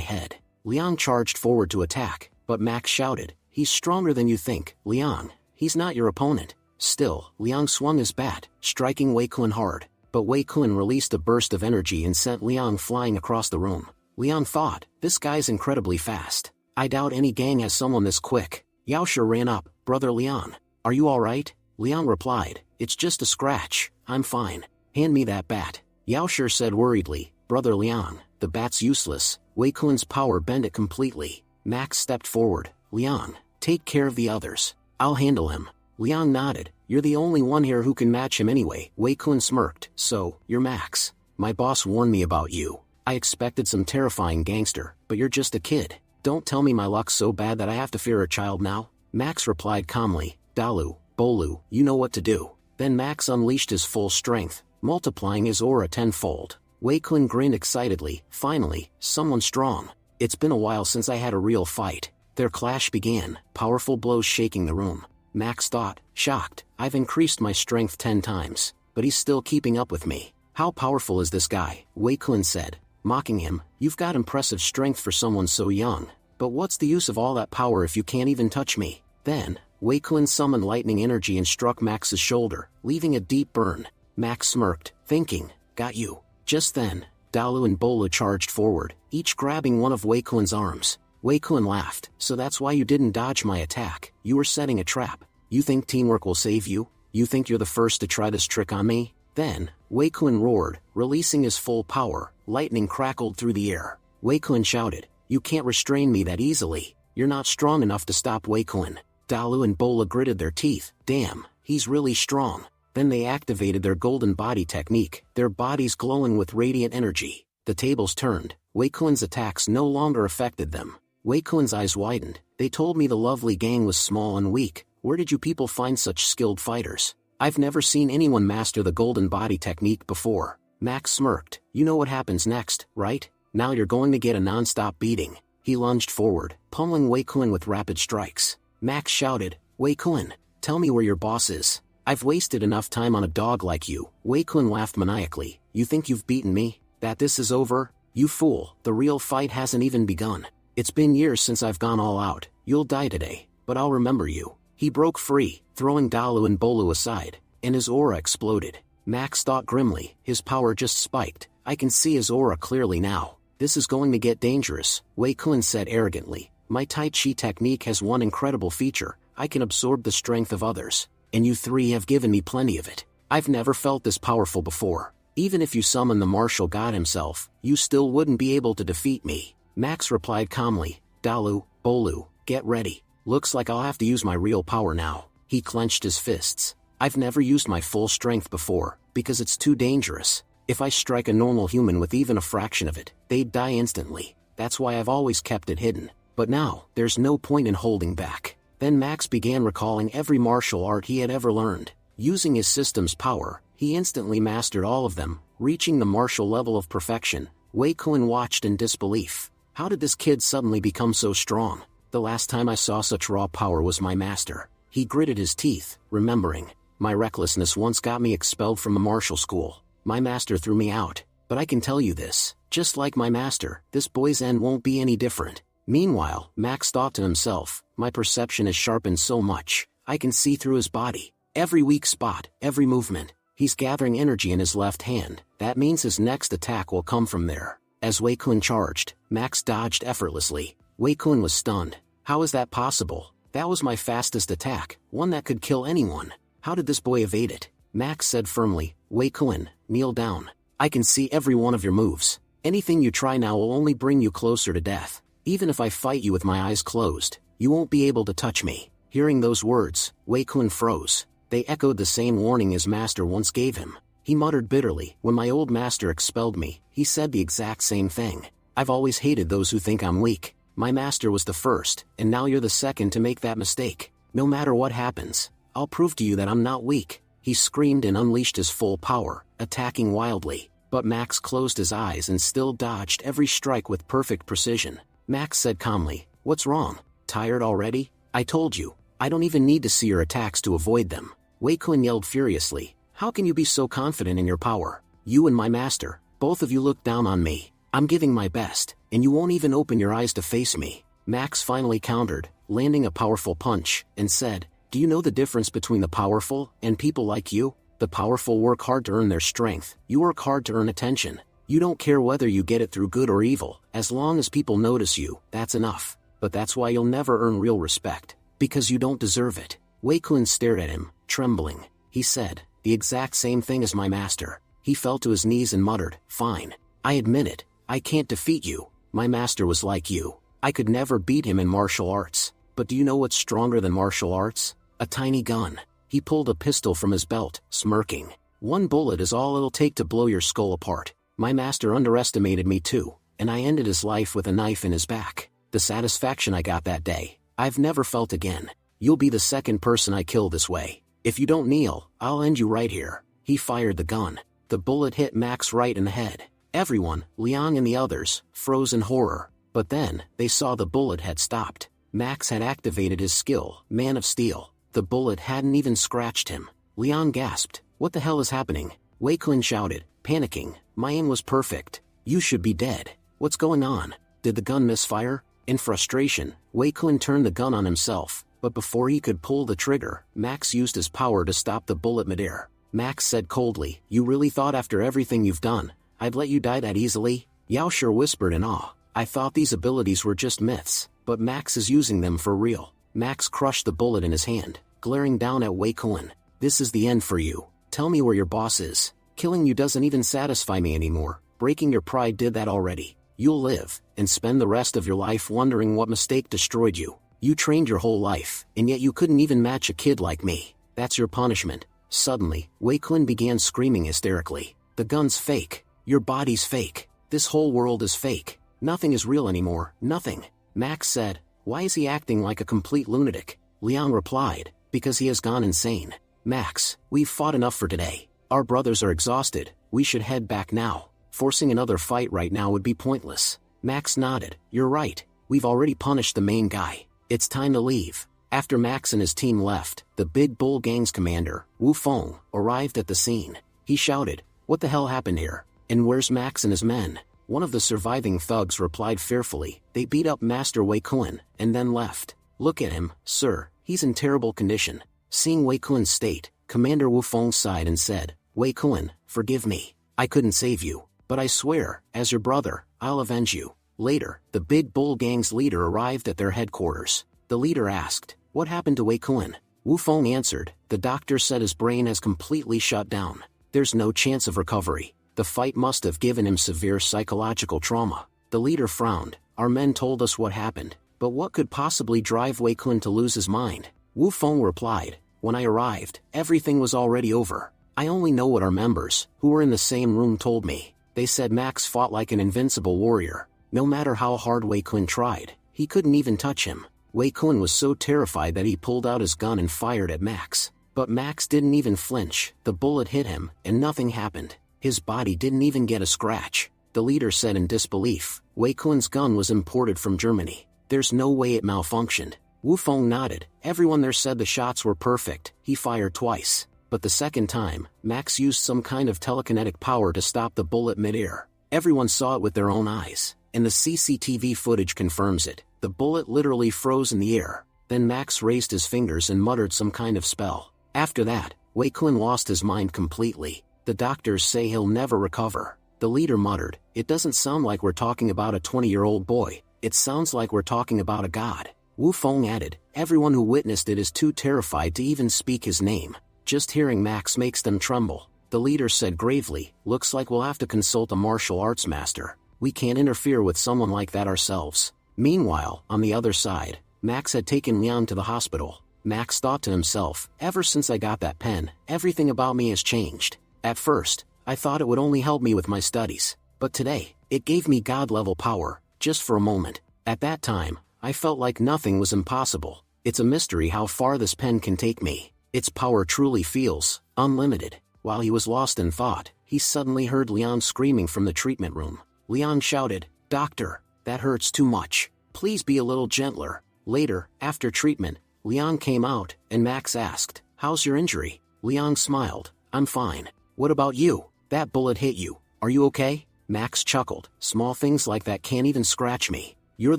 head. Liang charged forward to attack, but Max shouted, He's stronger than you think, Liang. He's not your opponent. Still, Liang swung his bat, striking Wei Kun hard. But Wei Kun released a burst of energy and sent Liang flying across the room. Liang thought, This guy's incredibly fast. I doubt any gang has someone this quick. Yaoshe ran up, Brother Liang. Are you alright? Liang replied, It's just a scratch, I'm fine. Hand me that bat. Yaoshe said worriedly, Brother Liang, the bat's useless. Wei Kun's power bent it completely. Max stepped forward, Liang, take care of the others. I'll handle him. Liang nodded, You're the only one here who can match him anyway. Wei Kun smirked, So, you're Max. My boss warned me about you. I expected some terrifying gangster, but you're just a kid. Don't tell me my luck's so bad that I have to fear a child now. Max replied calmly, Dalu, Bolu, you know what to do. Then Max unleashed his full strength, multiplying his aura tenfold. Wei Kun grinned excitedly, Finally, someone strong. It's been a while since I had a real fight. Their clash began, powerful blows shaking the room. Max thought, shocked, I've increased my strength 10 times, but he's still keeping up with me. How powerful is this guy? Wei Kun said, mocking him, You've got impressive strength for someone so young. But what's the use of all that power if you can't even touch me? Then, Wei Kun summoned lightning energy and struck Max's shoulder, leaving a deep burn. Max smirked, thinking, Got you. Just then, Dalu and Bolu charged forward, each grabbing one of Wei Kun's arms. Wei Kun laughed, So that's why you didn't dodge my attack. You were setting a trap. You think teamwork will save you? You think you're the first to try this trick on me? Then, Wei Kun roared, releasing his full power. Lightning crackled through the air. Wei Kun shouted, "You can't restrain me that easily. You're not strong enough to stop Wei Kun." Dalu and Bola gritted their teeth. Damn, he's really strong. Then they activated their golden body technique, their bodies glowing with radiant energy. The tables turned. Wei Kun's attacks no longer affected them. Wei Kun's eyes widened. They told me the lovely gang was small and weak. Where did you people find such skilled fighters? I've never seen anyone master the golden body technique before. Max smirked. You know what happens next, right? Now you're going to get a non-stop beating. He lunged forward, pummeling Wei Kun with rapid strikes. Max shouted, Wei Kun, tell me where your boss is. I've wasted enough time on a dog like you. Wei Kun laughed maniacally. You think you've beaten me? That this is over? You fool, the real fight hasn't even begun. It's been years since I've gone all out. You'll die today, but I'll remember you. He broke free, throwing Dalu and Bolu aside, and his aura exploded. Max thought grimly, his power just spiked. I can see his aura clearly now. This is going to get dangerous, Wei Kun said arrogantly. My Tai Chi technique has one incredible feature. I can absorb the strength of others, and you three have given me plenty of it. I've never felt this powerful before. Even if you summon the martial god himself, you still wouldn't be able to defeat me. Max replied calmly, Dalu, Bolu, get ready. Looks like I'll have to use my real power now. He clenched his fists. I've never used my full strength before, because it's too dangerous. If I strike a normal human with even a fraction of it, they'd die instantly. That's why I've always kept it hidden. But now, there's no point in holding back. Then Max began recalling every martial art he had ever learned. Using his system's power, he instantly mastered all of them, reaching the martial level of perfection. Wei Kun watched in disbelief. How did this kid suddenly become so strong? The last time I saw such raw power was my master. He gritted his teeth, remembering. My recklessness once got me expelled from a martial school. My master threw me out. But I can tell you this, just like my master, this boy's end won't be any different. Meanwhile, Max thought to himself, my perception is sharpened so much, I can see through his body. Every weak spot, every movement. He's gathering energy in his left hand. That means his next attack will come from there. As Wei Kun charged, Max dodged effortlessly. Wei Kun was stunned. How is that possible? That was my fastest attack, one that could kill anyone. How did this boy evade it? Max said firmly, Wei Kun, kneel down. I can see every one of your moves. Anything you try now will only bring you closer to death. Even if I fight you with my eyes closed, you won't be able to touch me. Hearing those words, Wei Kun froze. They echoed the same warning his master once gave him. He muttered bitterly, when my old master expelled me, he said the exact same thing. I've always hated those who think I'm weak. My master was the first, and now you're the second to make that mistake. No matter what happens, I'll prove to you that I'm not weak. He screamed and unleashed his full power, attacking wildly. But Max closed his eyes and still dodged every strike with perfect precision. Max said calmly, what's wrong? Tired already? I told you, I don't even need to see your attacks to avoid them. Wei Kun yelled furiously, how can you be so confident in your power? You and my master, both of you look down on me. I'm giving my best, and you won't even open your eyes to face me. Max finally countered, landing a powerful punch, and said, do you know the difference between the powerful and people like you? The powerful work hard to earn their strength. You work hard to earn attention. You don't care whether you get it through good or evil. As long as people notice you, that's enough. But that's why you'll never earn real respect. Because you don't deserve it. Wei Kun stared at him, trembling. He said, the exact same thing as my master. He fell to his knees and muttered, fine. I admit it. I can't defeat you. My master was like you. I could never beat him in martial arts. But do you know what's stronger than martial arts? A tiny gun. He pulled a pistol from his belt, smirking. One bullet is all it'll take to blow your skull apart. My master underestimated me too, and I ended his life with a knife in his back. The satisfaction I got that day, I've never felt again. You'll be the second person I kill this way. If you don't kneel, I'll end you right here. He fired the gun. The bullet hit Max right in the head. Everyone, Liang and the others, froze in horror. But then, they saw the bullet had stopped. Max had activated his skill, Man of Steel. The bullet hadn't even scratched him. Liang gasped, what the hell is happening? Wei Kun shouted, panicking, my aim was perfect. You should be dead. What's going on? Did the gun misfire? In frustration, Wei Kun turned the gun on himself, but before he could pull the trigger, Max used his power to stop the bullet midair. Max said coldly, you really thought after everything you've done, I'd let you die that easily? Yao Shi whispered in awe. I thought these abilities were just myths, but Max is using them for real. Max crushed the bullet in his hand. glaring down at Wei Kun. This is the end for you. Tell me where your boss is. Killing you doesn't even satisfy me anymore. Breaking your pride did that already. You'll live, and spend the rest of your life wondering what mistake destroyed you. You trained your whole life, and yet you couldn't even match a kid like me. That's your punishment. Suddenly, Wei Kun began screaming hysterically. The gun's fake. Your body's fake. This whole world is fake. Nothing is real anymore, nothing. Max said, why is he acting like a complete lunatic? Liang replied, because he has gone insane. Max, we've fought enough for today. Our brothers are exhausted, we should head back now. Forcing another fight right now would be pointless. Max nodded, you're right, we've already punished the main guy. It's time to leave. After Max and his team left, the Big Bull Gang's commander, Wu Feng, arrived at the scene. He shouted, what the hell happened here? And where's Max and his men? One of the surviving thugs replied fearfully, they beat up Master Wei Kun, and then left. Look at him, sir, he's in terrible condition. Seeing Wei Kun's state, Commander Wu Feng sighed and said, Wei Kun, forgive me. I couldn't save you, but I swear, as your brother, I'll avenge you. Later, the Big Bull Gang's leader arrived at their headquarters. The leader asked, what happened to Wei Kun? Wu Feng answered, the doctor said his brain has completely shut down. There's no chance of recovery. The fight must have given him severe psychological trauma. The leader frowned. Our men told us what happened, but what could possibly drive Wei Kun to lose his mind? Wu Feng replied, when I arrived, everything was already over. I only know what our members, who were in the same room, told me. They said Max fought like an invincible warrior. No matter how hard Wei Kun tried, he couldn't even touch him. Wei Kun was so terrified that he pulled out his gun and fired at Max. But Max didn't even flinch. The bullet hit him, and nothing happened. His body didn't even get a scratch. The leader said in disbelief, Wei Kun's gun was imported from Germany. There's no way it malfunctioned. Wu Feng nodded. Everyone there said the shots were perfect. He fired twice. But the second time, Max used some kind of telekinetic power to stop the bullet mid-air. Everyone saw it with their own eyes, and the CCTV footage confirms it. The bullet literally froze in the air. Then Max raised his fingers and muttered some kind of spell. After that, Wei Kun lost his mind completely. The doctors say he'll never recover. The leader muttered, it doesn't sound like we're talking about a 20-year-old boy. It sounds like we're talking about a god. Wu Feng added, everyone who witnessed it is too terrified to even speak his name. Just hearing Max makes them tremble. The leader said gravely, looks like we'll have to consult a martial arts master. We can't interfere with someone like that ourselves. Meanwhile, on the other side, Max had taken Liang to the hospital. Max thought to himself, ever since I got that pen, everything about me has changed. At first, I thought it would only help me with my studies. But today, it gave me God-level power, just for a moment. At that time, I felt like nothing was impossible. It's a mystery how far this pen can take me. Its power truly feels unlimited. While he was lost in thought, he suddenly heard Liang screaming from the treatment room. Liang shouted, Doctor, that hurts too much. Please be a little gentler. Later, after treatment, Liang came out, and Max asked, how's your injury? Liang smiled, I'm fine. What about you? That bullet hit you. Are you okay? Max chuckled, small things like that can't even scratch me. You're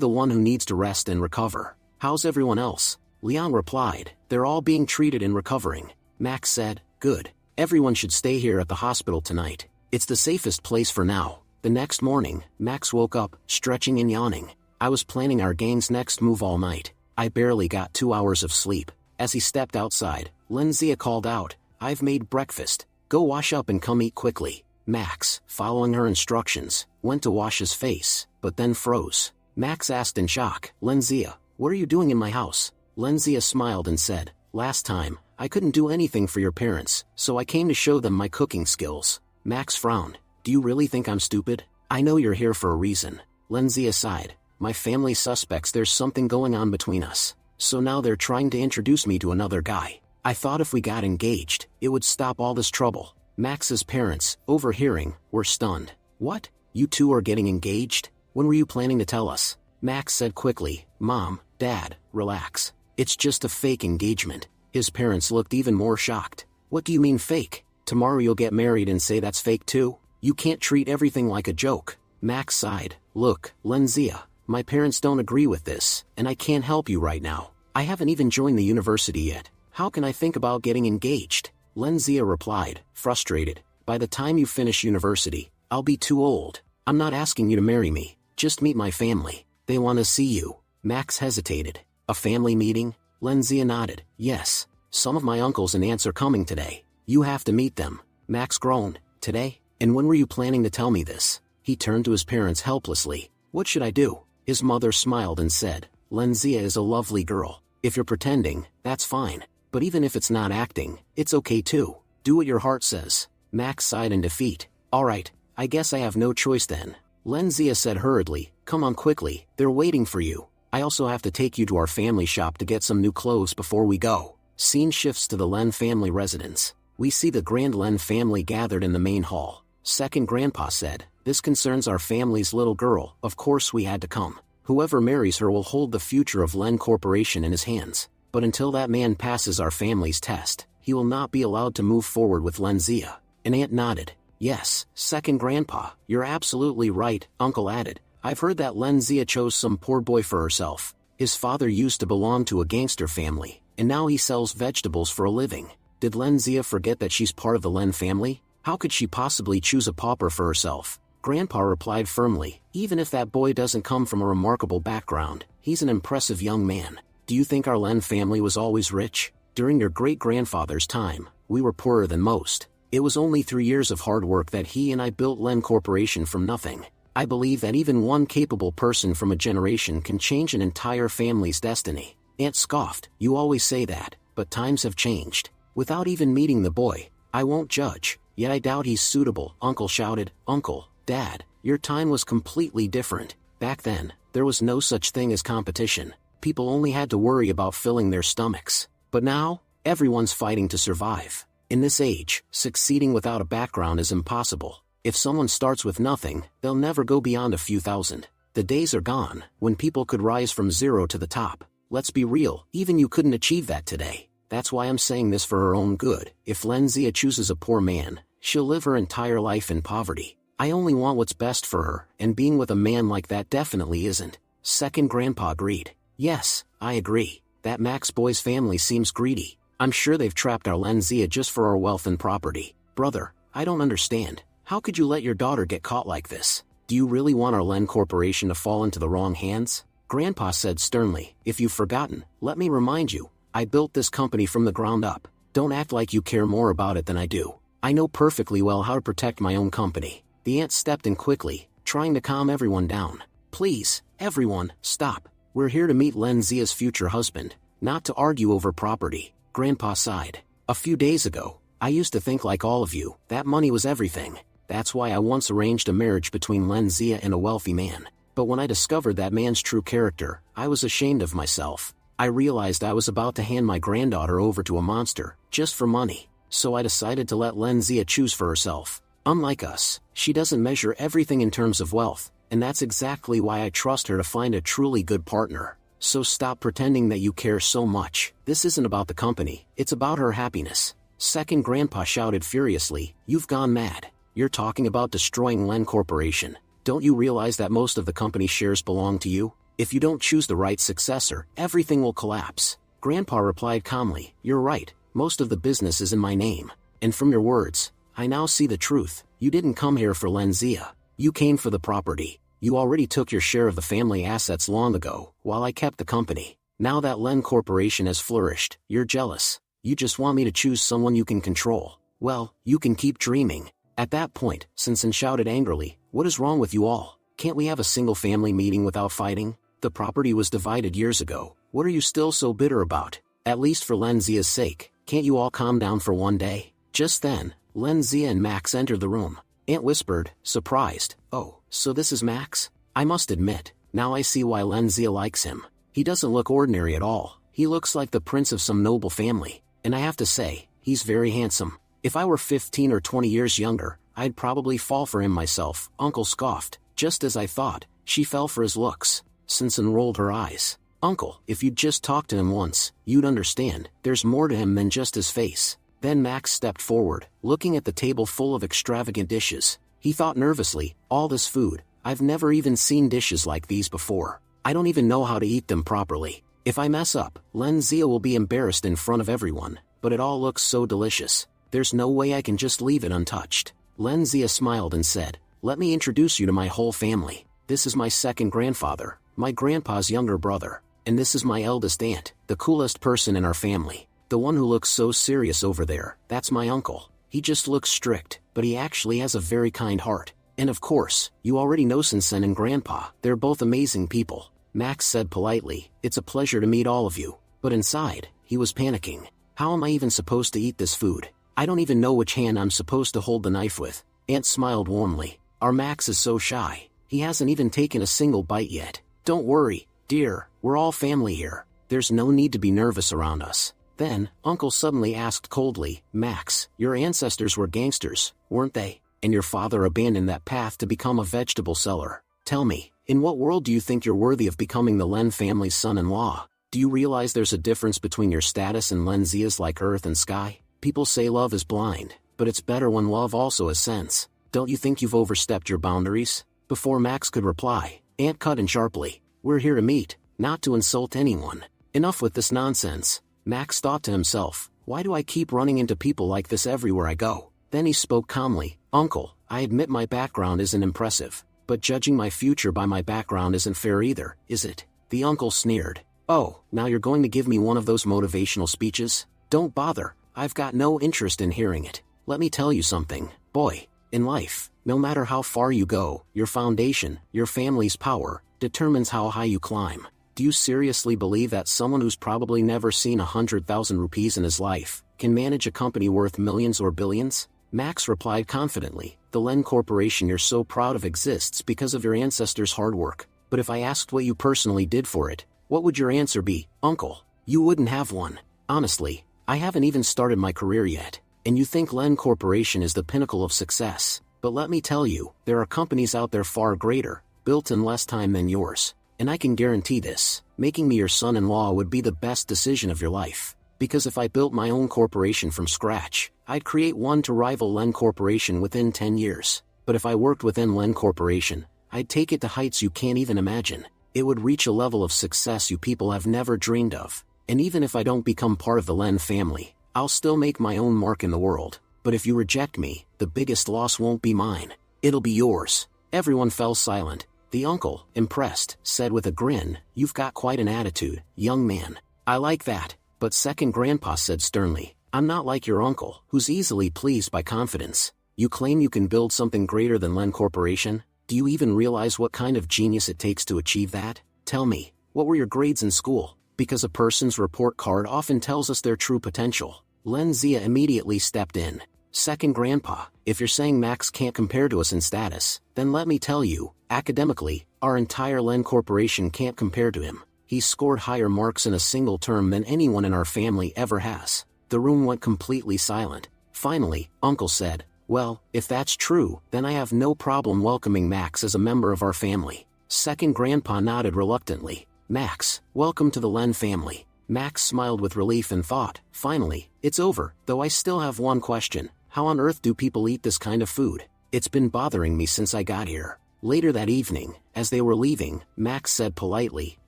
the one who needs to rest and recover. How's everyone else? Liang replied, they're all being treated and recovering. Max said, good. Everyone should stay here at the hospital tonight. It's the safest place for now. The next morning, Max woke up, stretching and yawning. I was planning our gang's next move all night. I barely got 2 hours of sleep. As he stepped outside, Lenzia called out, I've made breakfast. Go wash up and come eat quickly. Max, following her instructions, went to wash his face, but then froze. Max asked in shock, Lenzia, what are you doing in my house? Lenzia smiled and said, last time, I couldn't do anything for your parents, so I came to show them my cooking skills. Max frowned. Do you really think I'm stupid? I know you're here for a reason. Lenzia sighed. My family suspects there's something going on between us. So now they're trying to introduce me to another guy. I thought if we got engaged, it would stop all this trouble. Max's parents, overhearing, were stunned. What? You two are getting engaged? When were you planning to tell us? Max said quickly, Mom, Dad, relax. It's just a fake engagement. His parents looked even more shocked. What do you mean fake? Tomorrow you'll get married and say that's fake too? You can't treat everything like a joke. Max sighed. Look, Lenzia, my parents don't agree with this, and I can't help you right now. I haven't even joined the university yet. How can I think about getting engaged? Lenzia replied, frustrated. By the time you finish university, I'll be too old. I'm not asking you to marry me. Just meet my family. They want to see you. Max hesitated. A family meeting? Lenzia nodded. Yes. some of my uncles and aunts are coming today. You have to meet them. Max groaned. Today? And when were you planning to tell me this? He turned to his parents helplessly. What should I do? His mother smiled and said, Lenzia is a lovely girl. If you're pretending, that's fine. But even if it's not acting, it's okay too. Do what your heart says. Max sighed in defeat. Alright, I guess I have no choice then. Lenzia said hurriedly, come on quickly, they're waiting for you. I also have to take you to our family shop to get some new clothes before we go. Scene shifts to the Len family residence. We see the Grand Len family gathered in the main hall. Second Grandpa said, this concerns our family's little girl, of course we had to come. Whoever marries her will hold the future of Len Corporation in his hands. But until that man passes our family's test, he will not be allowed to move forward with Lenzia. An aunt nodded. Yes, Second Grandpa, you're absolutely right, Uncle added. I've heard that Lenzia chose some poor boy for herself. His father used to belong to a gangster family, and now he sells vegetables for a living. Did Lenzia forget that she's part of the Len family? How could she possibly choose a pauper for herself? Grandpa replied firmly, even if that boy doesn't come from a remarkable background, he's an impressive young man. Do you think our Len family was always rich? During your great-grandfather's time, we were poorer than most. It was only 3 years of hard work that he and I built Len Corporation from nothing. I believe that even one capable person from a generation can change an entire family's destiny. Aunt scoffed, you always say that, but times have changed. Without even meeting the boy, I won't judge, yet I doubt he's suitable, Uncle shouted. Uncle, Dad, your time was completely different. Back then, there was no such thing as competition. People only had to worry about filling their stomachs. But now, everyone's fighting to survive. In this age, succeeding without a background is impossible. If someone starts with nothing, they'll never go beyond a few thousand. The days are gone, when people could rise from zero to the top. Let's be real, even you couldn't achieve that today. That's why I'm saying this for her own good. If Lenzia chooses a poor man, she'll live her entire life in poverty. I only want what's best for her, and being with a man like that definitely isn't. Second Grandpa agreed. Yes, I agree. That Max boy's family seems greedy. I'm sure they've trapped our Lenzia just for our wealth and property. Brother, I don't understand. How could you let your daughter get caught like this? Do you really want our Len Corporation to fall into the wrong hands? Grandpa said sternly, if you've forgotten, let me remind you, I built this company from the ground up. Don't act like you care more about it than I do. I know perfectly well how to protect my own company. The aunt stepped in quickly, trying to calm everyone down. Please, everyone, stop. We're here to meet Lenzia's future husband, not to argue over property. Grandpa sighed. A few days ago, I used to think like all of you, that money was everything. That's why I once arranged a marriage between Lenzia and a wealthy man. But when I discovered that man's true character, I was ashamed of myself. I realized I was about to hand my granddaughter over to a monster, just for money. So I decided to let Lenzia choose for herself. Unlike us, she doesn't measure everything in terms of wealth, and that's exactly why I trust her to find a truly good partner. So stop pretending that you care so much. This isn't about the company, it's about her happiness. Second Grandpa shouted furiously, you've gone mad. You're talking about destroying Len Corporation. Don't you realize that most of the company's shares belong to you? If you don't choose the right successor, everything will collapse. Grandpa replied calmly, you're right, most of the business is in my name. And from your words, I now see the truth. You didn't come here for Lenzia. You came for the property. You already took your share of the family assets long ago, while I kept the company. Now that Len Corporation has flourished, you're jealous. You just want me to choose someone you can control. Well, you can keep dreaming. At that point, Sinsen shouted angrily, what is wrong with you all? Can't we have a single family meeting without fighting? The property was divided years ago. What are you still so bitter about? At least for Lenzia's sake, can't you all calm down for one day? Just then, Lenzia and Max entered the room. Aunt whispered, surprised, oh, so this is Max? I must admit, now I see why Lenzia likes him. He doesn't look ordinary at all. He looks like the prince of some noble family. And I have to say, he's very handsome. If I were 15 or 20 years younger, I'd probably fall for him myself. Uncle scoffed. Just as I thought, she fell for his looks. Sinsen rolled her eyes. Uncle, if you'd just talked to him once, you'd understand, there's more to him than just his face. Then Max stepped forward, looking at the table full of extravagant dishes. He thought nervously, all this food, I've never even seen dishes like these before. I don't even know how to eat them properly. If I mess up, Lenzia will be embarrassed in front of everyone, but it all looks so delicious. There's no way I can just leave it untouched. Lenzia smiled and said, let me introduce you to my whole family. This is my second grandfather, my grandpa's younger brother, and this is my eldest aunt, the coolest person in our family. The one who looks so serious over there, that's my uncle. He just looks strict, but he actually has a very kind heart. And of course, you already know Sen and Grandpa, they're both amazing people. Max said politely, it's a pleasure to meet all of you. But inside, he was panicking. How am I even supposed to eat this food? I don't even know which hand I'm supposed to hold the knife with. Aunt smiled warmly. Our Max is so shy. He hasn't even taken a single bite yet. Don't worry, dear, we're all family here. There's no need to be nervous around us. Then, Uncle suddenly asked coldly, Max, your ancestors were gangsters, weren't they? And your father abandoned that path to become a vegetable seller. Tell me, in what world do you think you're worthy of becoming the Len family's son-in-law? Do you realize there's a difference between your status and Len Zia's like earth and sky? People say love is blind, but it's better when love also has sense. Don't you think you've overstepped your boundaries? Before Max could reply, Aunt cut in sharply. We're here to meet, not to insult anyone. Enough with this nonsense. Max thought to himself, why do I keep running into people like this everywhere I go? Then he spoke calmly, Uncle, I admit my background isn't impressive, but judging my future by my background isn't fair either, is it? The uncle sneered. Oh, now you're going to give me one of those motivational speeches? Don't bother, I've got no interest in hearing it. Let me tell you something, boy. In life, no matter how far you go, your foundation, your family's power, determines how high you climb. Do you seriously believe that someone who's probably never seen 100,000 rupees in his life can manage a company worth millions or billions? Max replied confidently, the Len Corporation you're so proud of exists because of your ancestors' hard work. But if I asked what you personally did for it, what would your answer be, Uncle? You wouldn't have one. Honestly, I haven't even started my career yet, and you think Len Corporation is the pinnacle of success. But let me tell you, there are companies out there far greater, built in less time than yours. And I can guarantee this, making me your son-in-law would be the best decision of your life. Because if I built my own corporation from scratch, I'd create one to rival Len Corporation within 10 years. But if I worked within Len Corporation, I'd take it to heights you can't even imagine. It would reach a level of success you people have never dreamed of. And even if I don't become part of the Len family, I'll still make my own mark in the world. But if you reject me, the biggest loss won't be mine. It'll be yours. Everyone fell silent. The uncle, impressed, said with a grin, you've got quite an attitude, young man. I like that. But second Grandpa said sternly, I'm not like your uncle, who's easily pleased by confidence. You claim you can build something greater than Len Corporation? Do you even realize what kind of genius it takes to achieve that? Tell me, what were your grades in school? Because a person's report card often tells us their true potential. Len Zia immediately stepped in. Second Grandpa, if you're saying Max can't compare to us in status, then let me tell you, academically, our entire Len Corporation can't compare to him. He's scored higher marks in a single term than anyone in our family ever has. The room went completely silent. Finally, Uncle said, well, if that's true, then I have no problem welcoming Max as a member of our family. Second Grandpa nodded reluctantly. Max, welcome to the Len family. Max smiled with relief and thought, finally, it's over, though I still have one question. How on earth do people eat this kind of food? It's been bothering me since I got here. Later that evening, as they were leaving, Max said politely,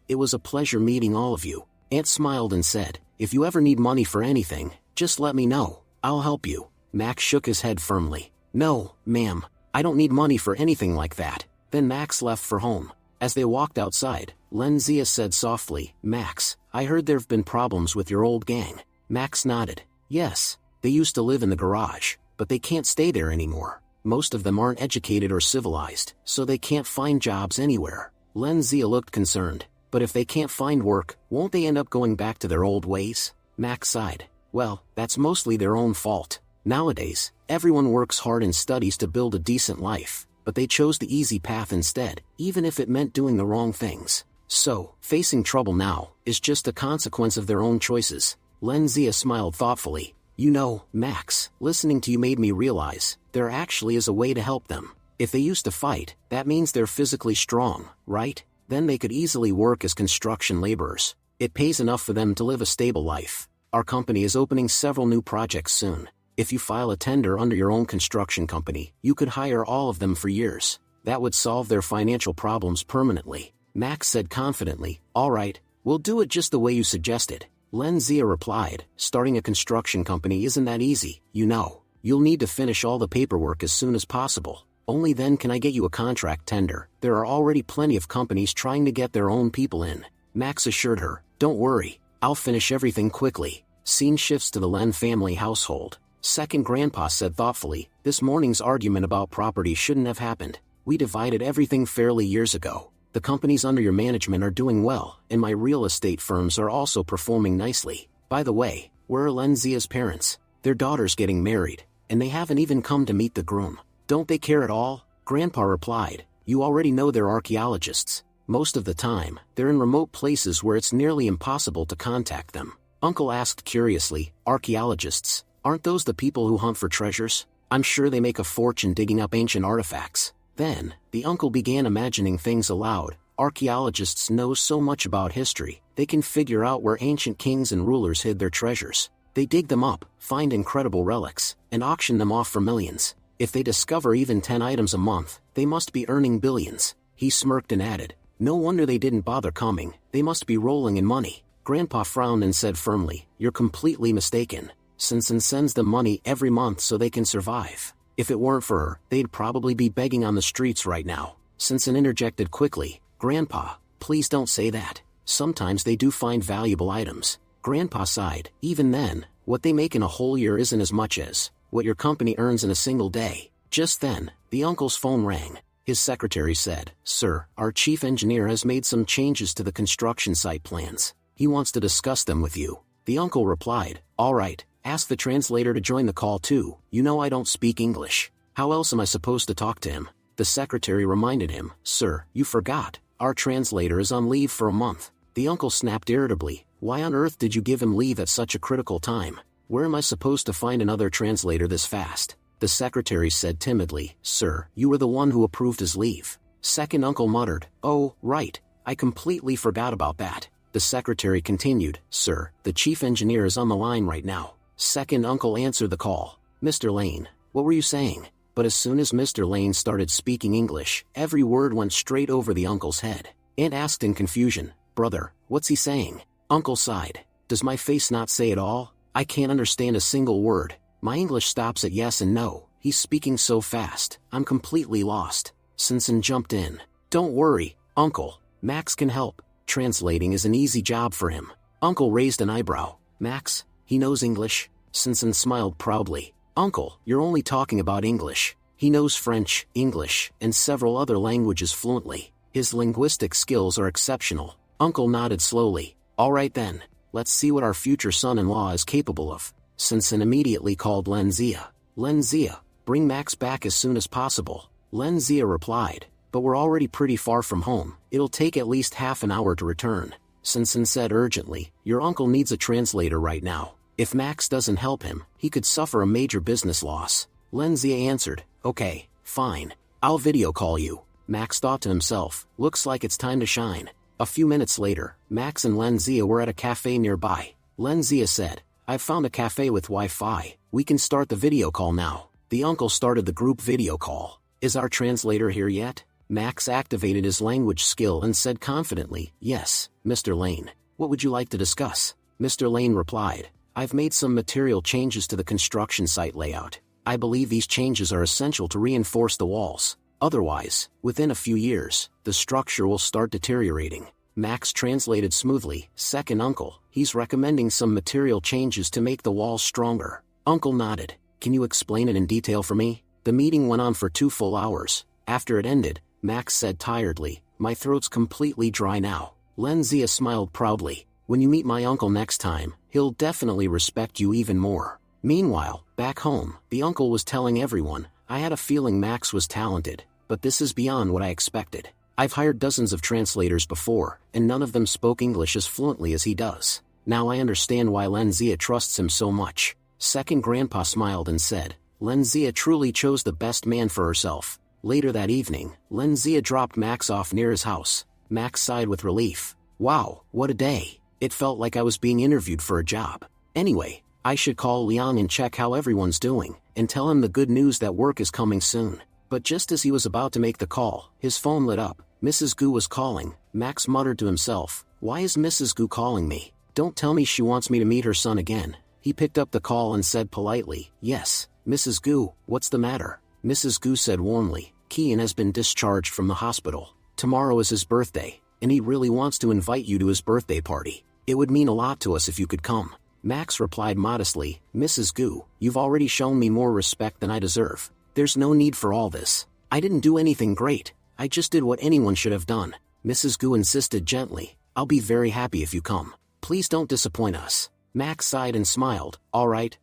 it was a pleasure meeting all of you. Aunt smiled and said, if you ever need money for anything, just let me know. I'll help you. Max shook his head firmly. No, ma'am, I don't need money for anything like that. Then Max left for home. As they walked outside, Len Zia said softly, Max, I heard there've been problems with your old gang. Max nodded. Yes, they used to live in the garage, but they can't stay there anymore. Most of them aren't educated or civilized, so they can't find jobs anywhere. Len Zia looked concerned. But if they can't find work, won't they end up going back to their old ways? Max sighed. Well, that's mostly their own fault. Nowadays, everyone works hard and studies to build a decent life, but they chose the easy path instead, even if it meant doing the wrong things. So, facing trouble now is just a consequence of their own choices. Len Zia smiled thoughtfully. You know, Max, listening to you made me realize, there actually is a way to help them. If they used to fight, that means they're physically strong, right? Then they could easily work as construction laborers. It pays enough for them to live a stable life. Our company is opening several new projects soon. If you file a tender under your own construction company, you could hire all of them for years. That would solve their financial problems permanently. Max said confidently, all right, we'll do it just the way you suggested. Len Zia replied, starting a construction company isn't that easy, you know. You'll need to finish all the paperwork as soon as possible. Only then can I get you a contract tender. There are already plenty of companies trying to get their own people in. Max assured her, don't worry, I'll finish everything quickly. Scene shifts to the Len family household. Second grandpa said thoughtfully, this morning's argument about property shouldn't have happened. We divided everything fairly years ago. The companies under your management are doing well, and my real estate firms are also performing nicely. By the way, where are Lenzia's parents? Their daughter's getting married, and they haven't even come to meet the groom. Don't they care at all? Grandpa replied, you already know they're archaeologists. Most of the time, they're in remote places where it's nearly impossible to contact them. Uncle asked curiously, archaeologists, aren't those the people who hunt for treasures? I'm sure they make a fortune digging up ancient artifacts. Then, the uncle began imagining things aloud. Archaeologists know so much about history, they can figure out where ancient kings and rulers hid their treasures. They dig them up, find incredible relics, and auction them off for millions. If they discover even 10 items a month, they must be earning billions. He smirked and added, no wonder they didn't bother coming, they must be rolling in money. Grandpa frowned and said firmly, you're completely mistaken. Sinsen sends them money every month so they can survive. If it weren't for her, they'd probably be begging on the streets right now. Sinsen interjected quickly, Grandpa, please don't say that. Sometimes they do find valuable items. Grandpa sighed, even then, what they make in a whole year isn't as much as what your company earns in a single day. Just then, the uncle's phone rang. His secretary said, Sir, our chief engineer has made some changes to the construction site plans. He wants to discuss them with you. The uncle replied, all right, ask the translator to join the call too. You know I don't speak English. How else am I supposed to talk to him? The secretary reminded him, Sir, you forgot. Our translator is on leave for a month. The uncle snapped irritably, why on earth did you give him leave at such a critical time? Where am I supposed to find another translator this fast? The secretary said timidly, Sir, you were the one who approved his leave. Second uncle muttered, oh, right, I completely forgot about that. The secretary continued, Sir, the chief engineer is on the line right now. Second uncle answered the call. Mr. Lane, what were you saying? But as soon as Mr. Lane started speaking English, every word went straight over the uncle's head. Aunt asked in confusion, Brother, what's he saying? Uncle sighed, does my face not say it all? I can't understand a single word. My English stops at yes and no. He's speaking so fast, I'm completely lost. Sinsen jumped in. Don't worry, Uncle, Max can help. Translating is an easy job for him. Uncle raised an eyebrow. Max, he knows English? Sinsen smiled proudly. Uncle, you're only talking about English. He knows French, English, and several other languages fluently. His linguistic skills are exceptional. Uncle nodded slowly. All right then, let's see what our future son-in-law is capable of. Sinsen immediately called Lenzia. Lenzia, bring Max back as soon as possible. Lenzia replied, but we're already pretty far from home. It'll take at least half an hour to return. Sinsen said urgently, your uncle needs a translator right now. If Max doesn't help him, he could suffer a major business loss. Lenzia answered, okay, fine. I'll video call you. Max thought to himself, looks like it's time to shine. A few minutes later, Max and Lenzia were at a cafe nearby. Lenzia said, I've found a cafe with Wi-Fi. We can start the video call now. The uncle started the group video call. Is our translator here yet? Max activated his language skill and said confidently, yes, Mr. Lane. What would you like to discuss? Mr. Lane replied, I've made some material changes to the construction site layout. I believe these changes are essential to reinforce the walls. Otherwise, within a few years, the structure will start deteriorating. Max translated smoothly, second uncle, he's recommending some material changes to make the walls stronger. Uncle nodded, can you explain it in detail for me? The meeting went on for 2 full hours. After it ended, Max said tiredly, my throat's completely dry now. Lenzia smiled proudly, when you meet my uncle next time, he'll definitely respect you even more. Meanwhile, back home, the uncle was telling everyone, I had a feeling Max was talented, but this is beyond what I expected. I've hired dozens of translators before, and none of them spoke English as fluently as he does. Now I understand why Lenzia trusts him so much. Second grandpa smiled and said, Lenzia truly chose the best man for herself. Later that evening, Lenzia dropped Max off near his house. Max sighed with relief. Wow, what a day. It felt like I was being interviewed for a job. Anyway, I should call Liang and check how everyone's doing, and tell him the good news that work is coming soon. But just as he was about to make the call, his phone lit up. Mrs. Gu was calling. Max muttered to himself, why is Mrs. Gu calling me? Don't tell me she wants me to meet her son again. He picked up the call and said politely, yes, Mrs. Gu, what's the matter? Mrs. Gu said warmly, Kian has been discharged from the hospital. Tomorrow is his birthday, and he really wants to invite you to his birthday party. It would mean a lot to us if you could come. Max replied modestly, Mrs. Gu, you've already shown me more respect than I deserve. There's no need for all this. I didn't do anything great. I just did what anyone should have done. Mrs. Gu insisted gently, I'll be very happy if you come. Please don't disappoint us. Max sighed and smiled, all right,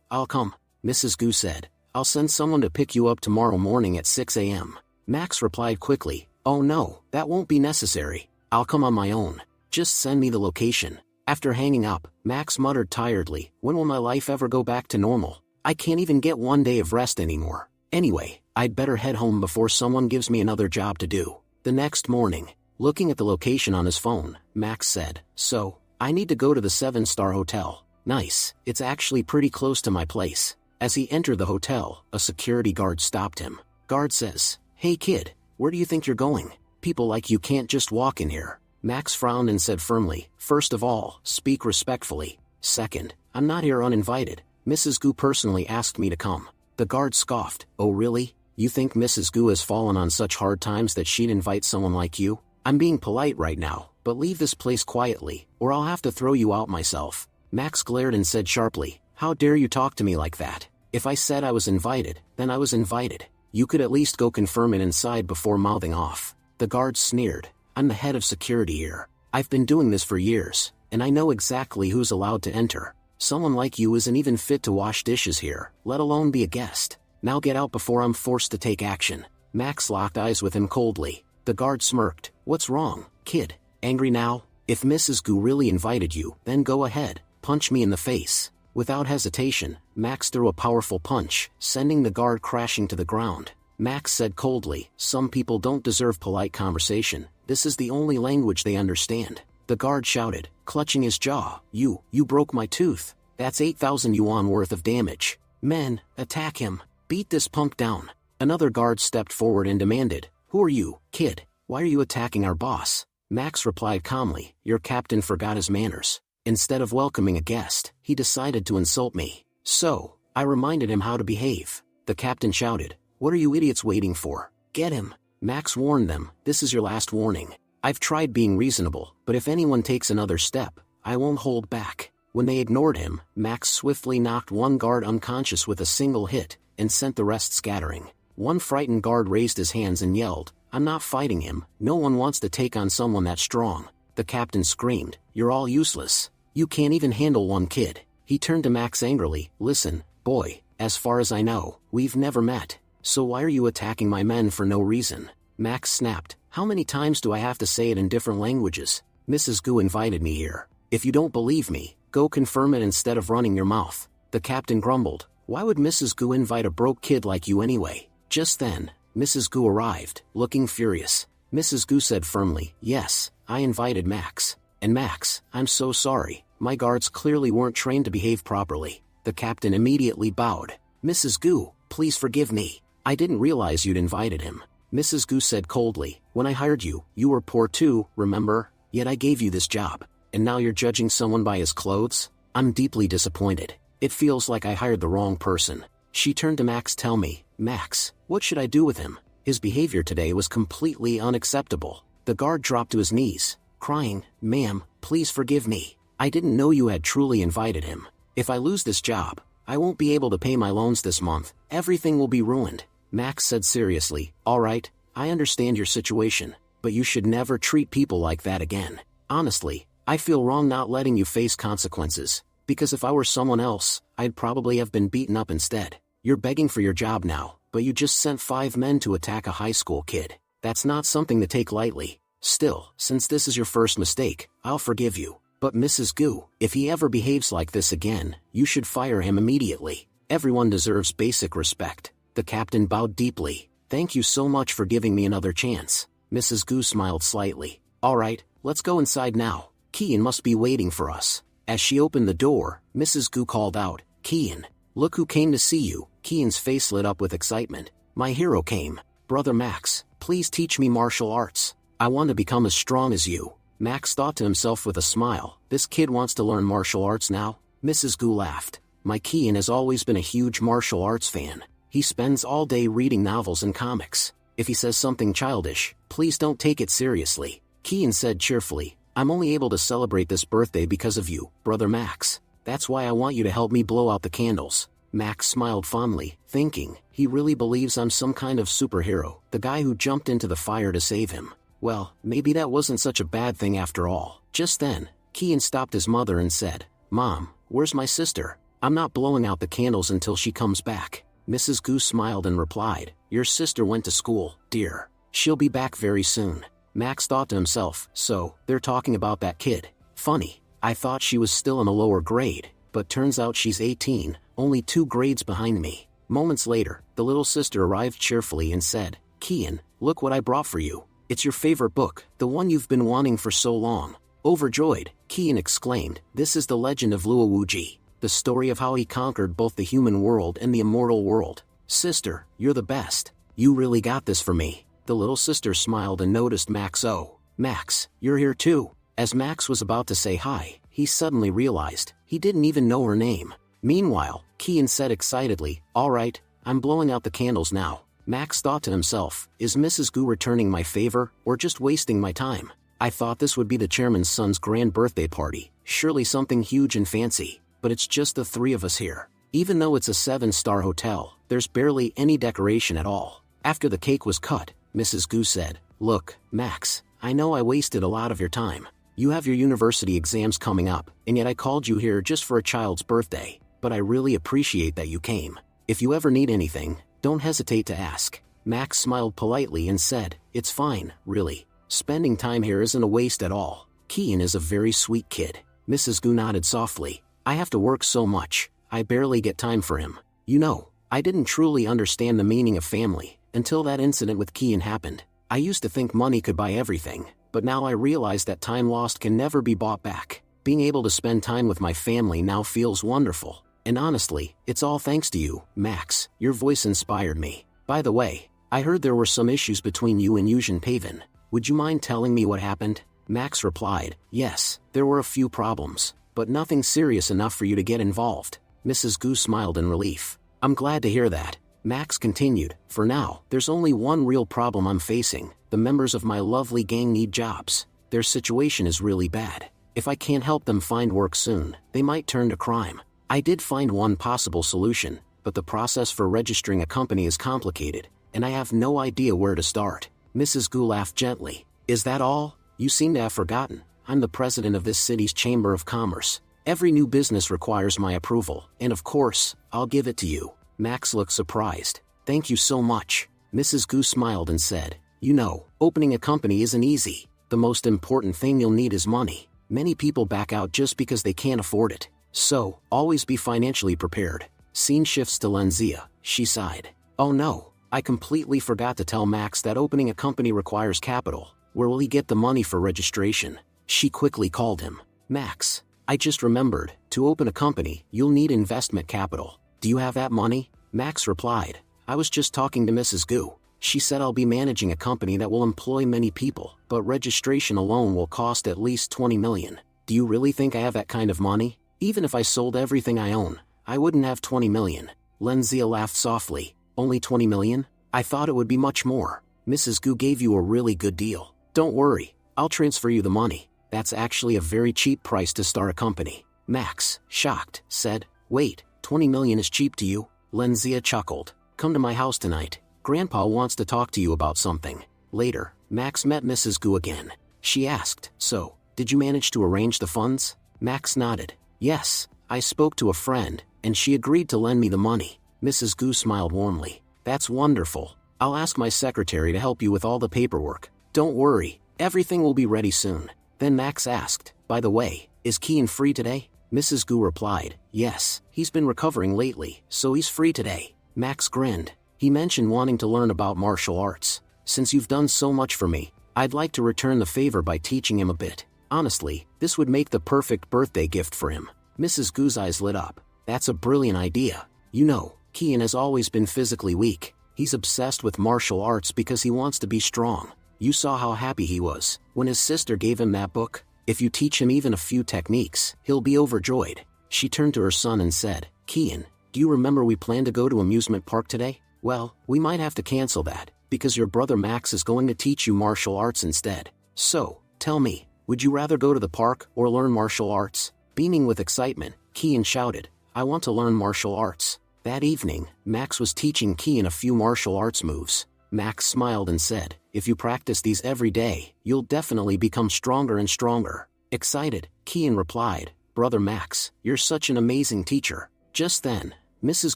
I'll come. Mrs. Gu said, I'll send someone to pick you up tomorrow morning at 6 a.m. Max replied quickly, oh no, that won't be necessary. I'll come on my own. Just send me the location. After hanging up, Max muttered tiredly, when will my life ever go back to normal? I can't even get one day of rest anymore. Anyway, I'd better head home before someone gives me another job to do. The next morning, looking at the location on his phone, Max said, so, I need to go to the 7-star hotel. Nice, it's actually pretty close to my place. As he entered the hotel, a security guard stopped him. Guard says, hey kid, where do you think you're going? People like you can't just walk in here. Max frowned and said firmly, first of all, speak respectfully. Second, I'm not here uninvited. Mrs. Gu personally asked me to come. The guard scoffed, oh really? You think Mrs. Gu has fallen on such hard times that she'd invite someone like you? I'm being polite right now, but leave this place quietly, or I'll have to throw you out myself. Max glared and said sharply, how dare you talk to me like that? If I said I was invited, then I was invited. You could at least go confirm it inside before mouthing off. The guard sneered, I'm the head of security here. I've been doing this for years, and I know exactly who's allowed to enter. Someone like you isn't even fit to wash dishes here, let alone be a guest. Now get out before I'm forced to take action. Max locked eyes with him coldly. The guard smirked, what's wrong, kid? Angry now? If Mrs. Gu really invited you, then go ahead, punch me in the face. Without hesitation, Max threw a powerful punch, sending the guard crashing to the ground. Max said coldly, some people don't deserve polite conversation. This is the only language they understand. The guard shouted, clutching his jaw, you broke my tooth. That's 8,000 yuan worth of damage. Men, attack him. Beat this punk down. Another guard stepped forward and demanded, who are you, kid? Why are you attacking our boss? Max replied calmly, your captain forgot his manners. Instead of welcoming a guest, he decided to insult me. So, I reminded him how to behave. The captain shouted, what are you idiots waiting for? Get him. Max warned them, this is your last warning. I've tried being reasonable, but if anyone takes another step, I won't hold back. When they ignored him, Max swiftly knocked one guard unconscious with a single hit, and sent the rest scattering. One frightened guard raised his hands and yelled, I'm not fighting him, no one wants to take on someone that strong. The captain screamed, you're all useless. You can't even handle one kid. He turned to Max angrily, listen, boy, as far as I know, we've never met. So why are you attacking my men for no reason? Max snapped, how many times do I have to say it in different languages? Mrs. Gu invited me here. If you don't believe me, go confirm it instead of running your mouth. The captain grumbled, why would Mrs. Gu invite a broke kid like you anyway? Just then, Mrs. Gu arrived, looking furious. Mrs. Gu said firmly, yes, I invited Max. And Max, I'm so sorry, my guards clearly weren't trained to behave properly. The captain immediately bowed. Mrs. Gu, please forgive me. I didn't realize you'd invited him. Mrs. Gu said coldly, when I hired you, you were poor too, remember? Yet I gave you this job. And now you're judging someone by his clothes? I'm deeply disappointed. It feels like I hired the wrong person. She turned to Max. Tell me, Max, what should I do with him? His behavior today was completely unacceptable. The guard dropped to his knees, crying, ma'am, please forgive me. I didn't know you had truly invited him. If I lose this job, I won't be able to pay my loans this month. Everything will be ruined. Max said seriously, all right, I understand your situation, but you should never treat people like that again. Honestly, I feel wrong not letting you face consequences, because if I were someone else, I'd probably have been beaten up instead. You're begging for your job now, but you just sent 5 men to attack a high school kid. That's not something to take lightly. Still, since this is your first mistake, I'll forgive you. But Mrs. Gu, if he ever behaves like this again, you should fire him immediately. Everyone deserves basic respect. The captain bowed deeply. Thank you so much for giving me another chance. Mrs. Gu smiled slightly. All right, let's go inside now. Kian must be waiting for us. As she opened the door, Mrs. Gu called out, Kian, look who came to see you. Kian's face lit up with excitement. My hero came. Brother Max, please teach me martial arts. I want to become as strong as you. Max thought to himself with a smile, this kid wants to learn martial arts now? Mrs. Gu laughed. My Kian has always been a huge martial arts fan. He spends all day reading novels and comics. If he says something childish, please don't take it seriously. Kian said cheerfully, I'm only able to celebrate this birthday because of you, Brother Max. That's why I want you to help me blow out the candles. Max smiled fondly, thinking, he really believes I'm some kind of superhero, the guy who jumped into the fire to save him. Well, maybe that wasn't such a bad thing after all. Just then, Kian stopped his mother and said, "Mom, where's my sister? I'm not blowing out the candles until she comes back." Mrs. Goose smiled and replied, "Your sister went to school, dear. She'll be back very soon." Max thought to himself, so, they're talking about that kid. Funny, I thought she was still in a lower grade, but turns out she's 18, only 2 grades behind me. Moments later, the little sister arrived cheerfully and said, "Kian, look what I brought for you. It's your favorite book, the one you've been wanting for so long." Overjoyed, Kian exclaimed, "This is the legend of Luo Wuji, the story of how he conquered both the human world and the immortal world. Sister, you're the best. You really got this for me." The little sister smiled and noticed Max. "Oh, Max, you're here too." As Max was about to say hi, he suddenly realized, he didn't even know her name. Meanwhile, Kian said excitedly, "All right, I'm blowing out the candles now." Max thought to himself, is Mrs. Gu returning my favor, or just wasting my time? I thought this would be the chairman's son's grand birthday party, surely something huge and fancy, but it's just the 3 of us here. Even though it's a 7-star hotel, there's barely any decoration at all. After the cake was cut, Mrs. Gu said, "Look, Max, I know I wasted a lot of your time. You have your university exams coming up, and yet I called you here just for a child's birthday, but I really appreciate that you came. If you ever need anything, don't hesitate to ask." Max smiled politely and said, "It's fine, really. Spending time here isn't a waste at all. Kian is a very sweet kid." Mrs. Gu nodded softly. "I have to work so much, I barely get time for him. You know, I didn't truly understand the meaning of family until that incident with Kian happened. I used to think money could buy everything, but now I realize that time lost can never be bought back. Being able to spend time with my family now feels wonderful. And honestly, it's all thanks to you, Max. Your voice inspired me. By the way, I heard there were some issues between you and Yuzhen Pavan. Would you mind telling me what happened?" Max replied, "Yes, there were a few problems, but nothing serious enough for you to get involved." Mrs. Gu smiled in relief. "I'm glad to hear that." Max continued, "For now, there's only one real problem I'm facing. The members of my lovely gang need jobs. Their situation is really bad. If I can't help them find work soon, they might turn to crime. I did find one possible solution, but the process for registering a company is complicated, and I have no idea where to start." Mrs. Gu laughed gently. "Is that all? You seem to have forgotten. I'm the president of this city's Chamber of Commerce. Every new business requires my approval, and of course, I'll give it to you." Max looked surprised. "Thank you so much." Mrs. Gu smiled and said, "You know, opening a company isn't easy. The most important thing you'll need is money. Many people back out just because they can't afford it. So, always be financially prepared." Scene shifts to Lenzia. She sighed. "Oh no, I completely forgot to tell Max that opening a company requires capital. Where will he get the money for registration?" She quickly called him. "Max, I just remembered, to open a company, you'll need investment capital. Do you have that money?" Max replied, "I was just talking to Mrs. Gu. She said I'll be managing a company that will employ many people, but registration alone will cost at least 20 million. Do you really think I have that kind of money? Even if I sold everything I own, I wouldn't have 20 million. Lenzia laughed softly. "Only 20 million? I thought it would be much more. Mrs. Gu gave you a really good deal. Don't worry, I'll transfer you the money. That's actually a very cheap price to start a company." Max, shocked, said, "Wait, 20 million is cheap to you?" Lenzia chuckled. "Come to my house tonight. Grandpa wants to talk to you about something." Later, Max met Mrs. Gu again. She asked, "So, did you manage to arrange the funds?" Max nodded. "Yes, I spoke to a friend, and she agreed to lend me the money." Mrs. Gu smiled warmly. "That's wonderful. I'll ask my secretary to help you with all the paperwork. Don't worry, everything will be ready soon." Then Max asked, "By the way, is Kian free today?" Mrs. Gu replied, "Yes, he's been recovering lately, so he's free today." Max grinned. He mentioned wanting to learn about martial arts. "Since you've done so much for me, I'd like to return the favor by teaching him a bit. Honestly, this would make the perfect birthday gift for him." Mrs. Gu's eyes lit up. "That's a brilliant idea. You know, Kian has always been physically weak. He's obsessed with martial arts because he wants to be strong. You saw how happy he was when his sister gave him that book. If you teach him even a few techniques, he'll be overjoyed." She turned to her son and said, "Kian, do you remember we planned to go to amusement park today? Well, we might have to cancel that, because your brother Max is going to teach you martial arts instead. So, tell me, would you rather go to the park or learn martial arts?" Beaming with excitement, Kian shouted, I want to learn martial arts. That evening, Max was teaching Kian a few martial arts moves. Max smiled and said, if you practice these every day, you'll definitely become stronger and stronger. Excited, Kian replied, Brother Max, you're such an amazing teacher. Just then, Mrs.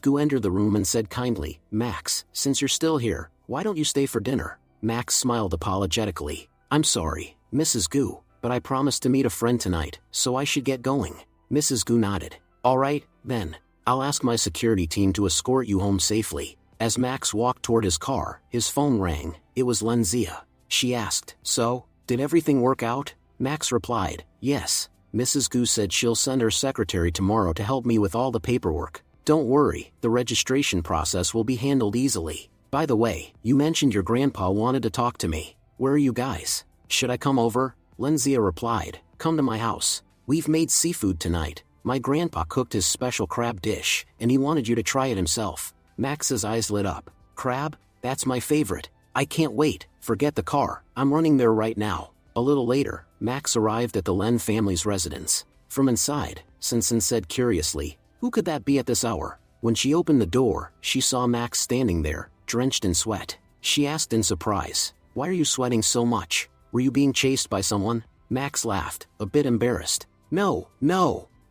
Gu entered the room and said kindly, Max, since you're still here, why don't you stay for dinner? Max smiled apologetically. I'm sorry, Mrs. Gu, but I promised to meet a friend tonight, so I should get going. Mrs. Gu nodded. Alright, then. I'll ask my security team to escort you home safely. As Max walked toward his car, his phone rang. It was Lenzia. She asked, so, did everything work out? Max replied, yes. Mrs. Gu said she'll send her secretary tomorrow to help me with all the paperwork. Don't worry, the registration process will be handled easily. By the way, you mentioned your grandpa wanted to talk to me. Where are you guys? Should I come over? Lenzia replied, come to my house. We've made seafood tonight. My grandpa cooked his special crab dish, and he wanted you to try it himself. Max's eyes lit up. Crab? That's my favorite. I can't wait. Forget the car. I'm running there right now. A little later, Max arrived at the Len family's residence. From inside, Sinsen said curiously, who could that be at this hour? When she opened the door, she saw Max standing there, drenched in sweat. She asked in surprise, why are you sweating so much? Were you being chased by someone? Max laughed, a bit embarrassed. No.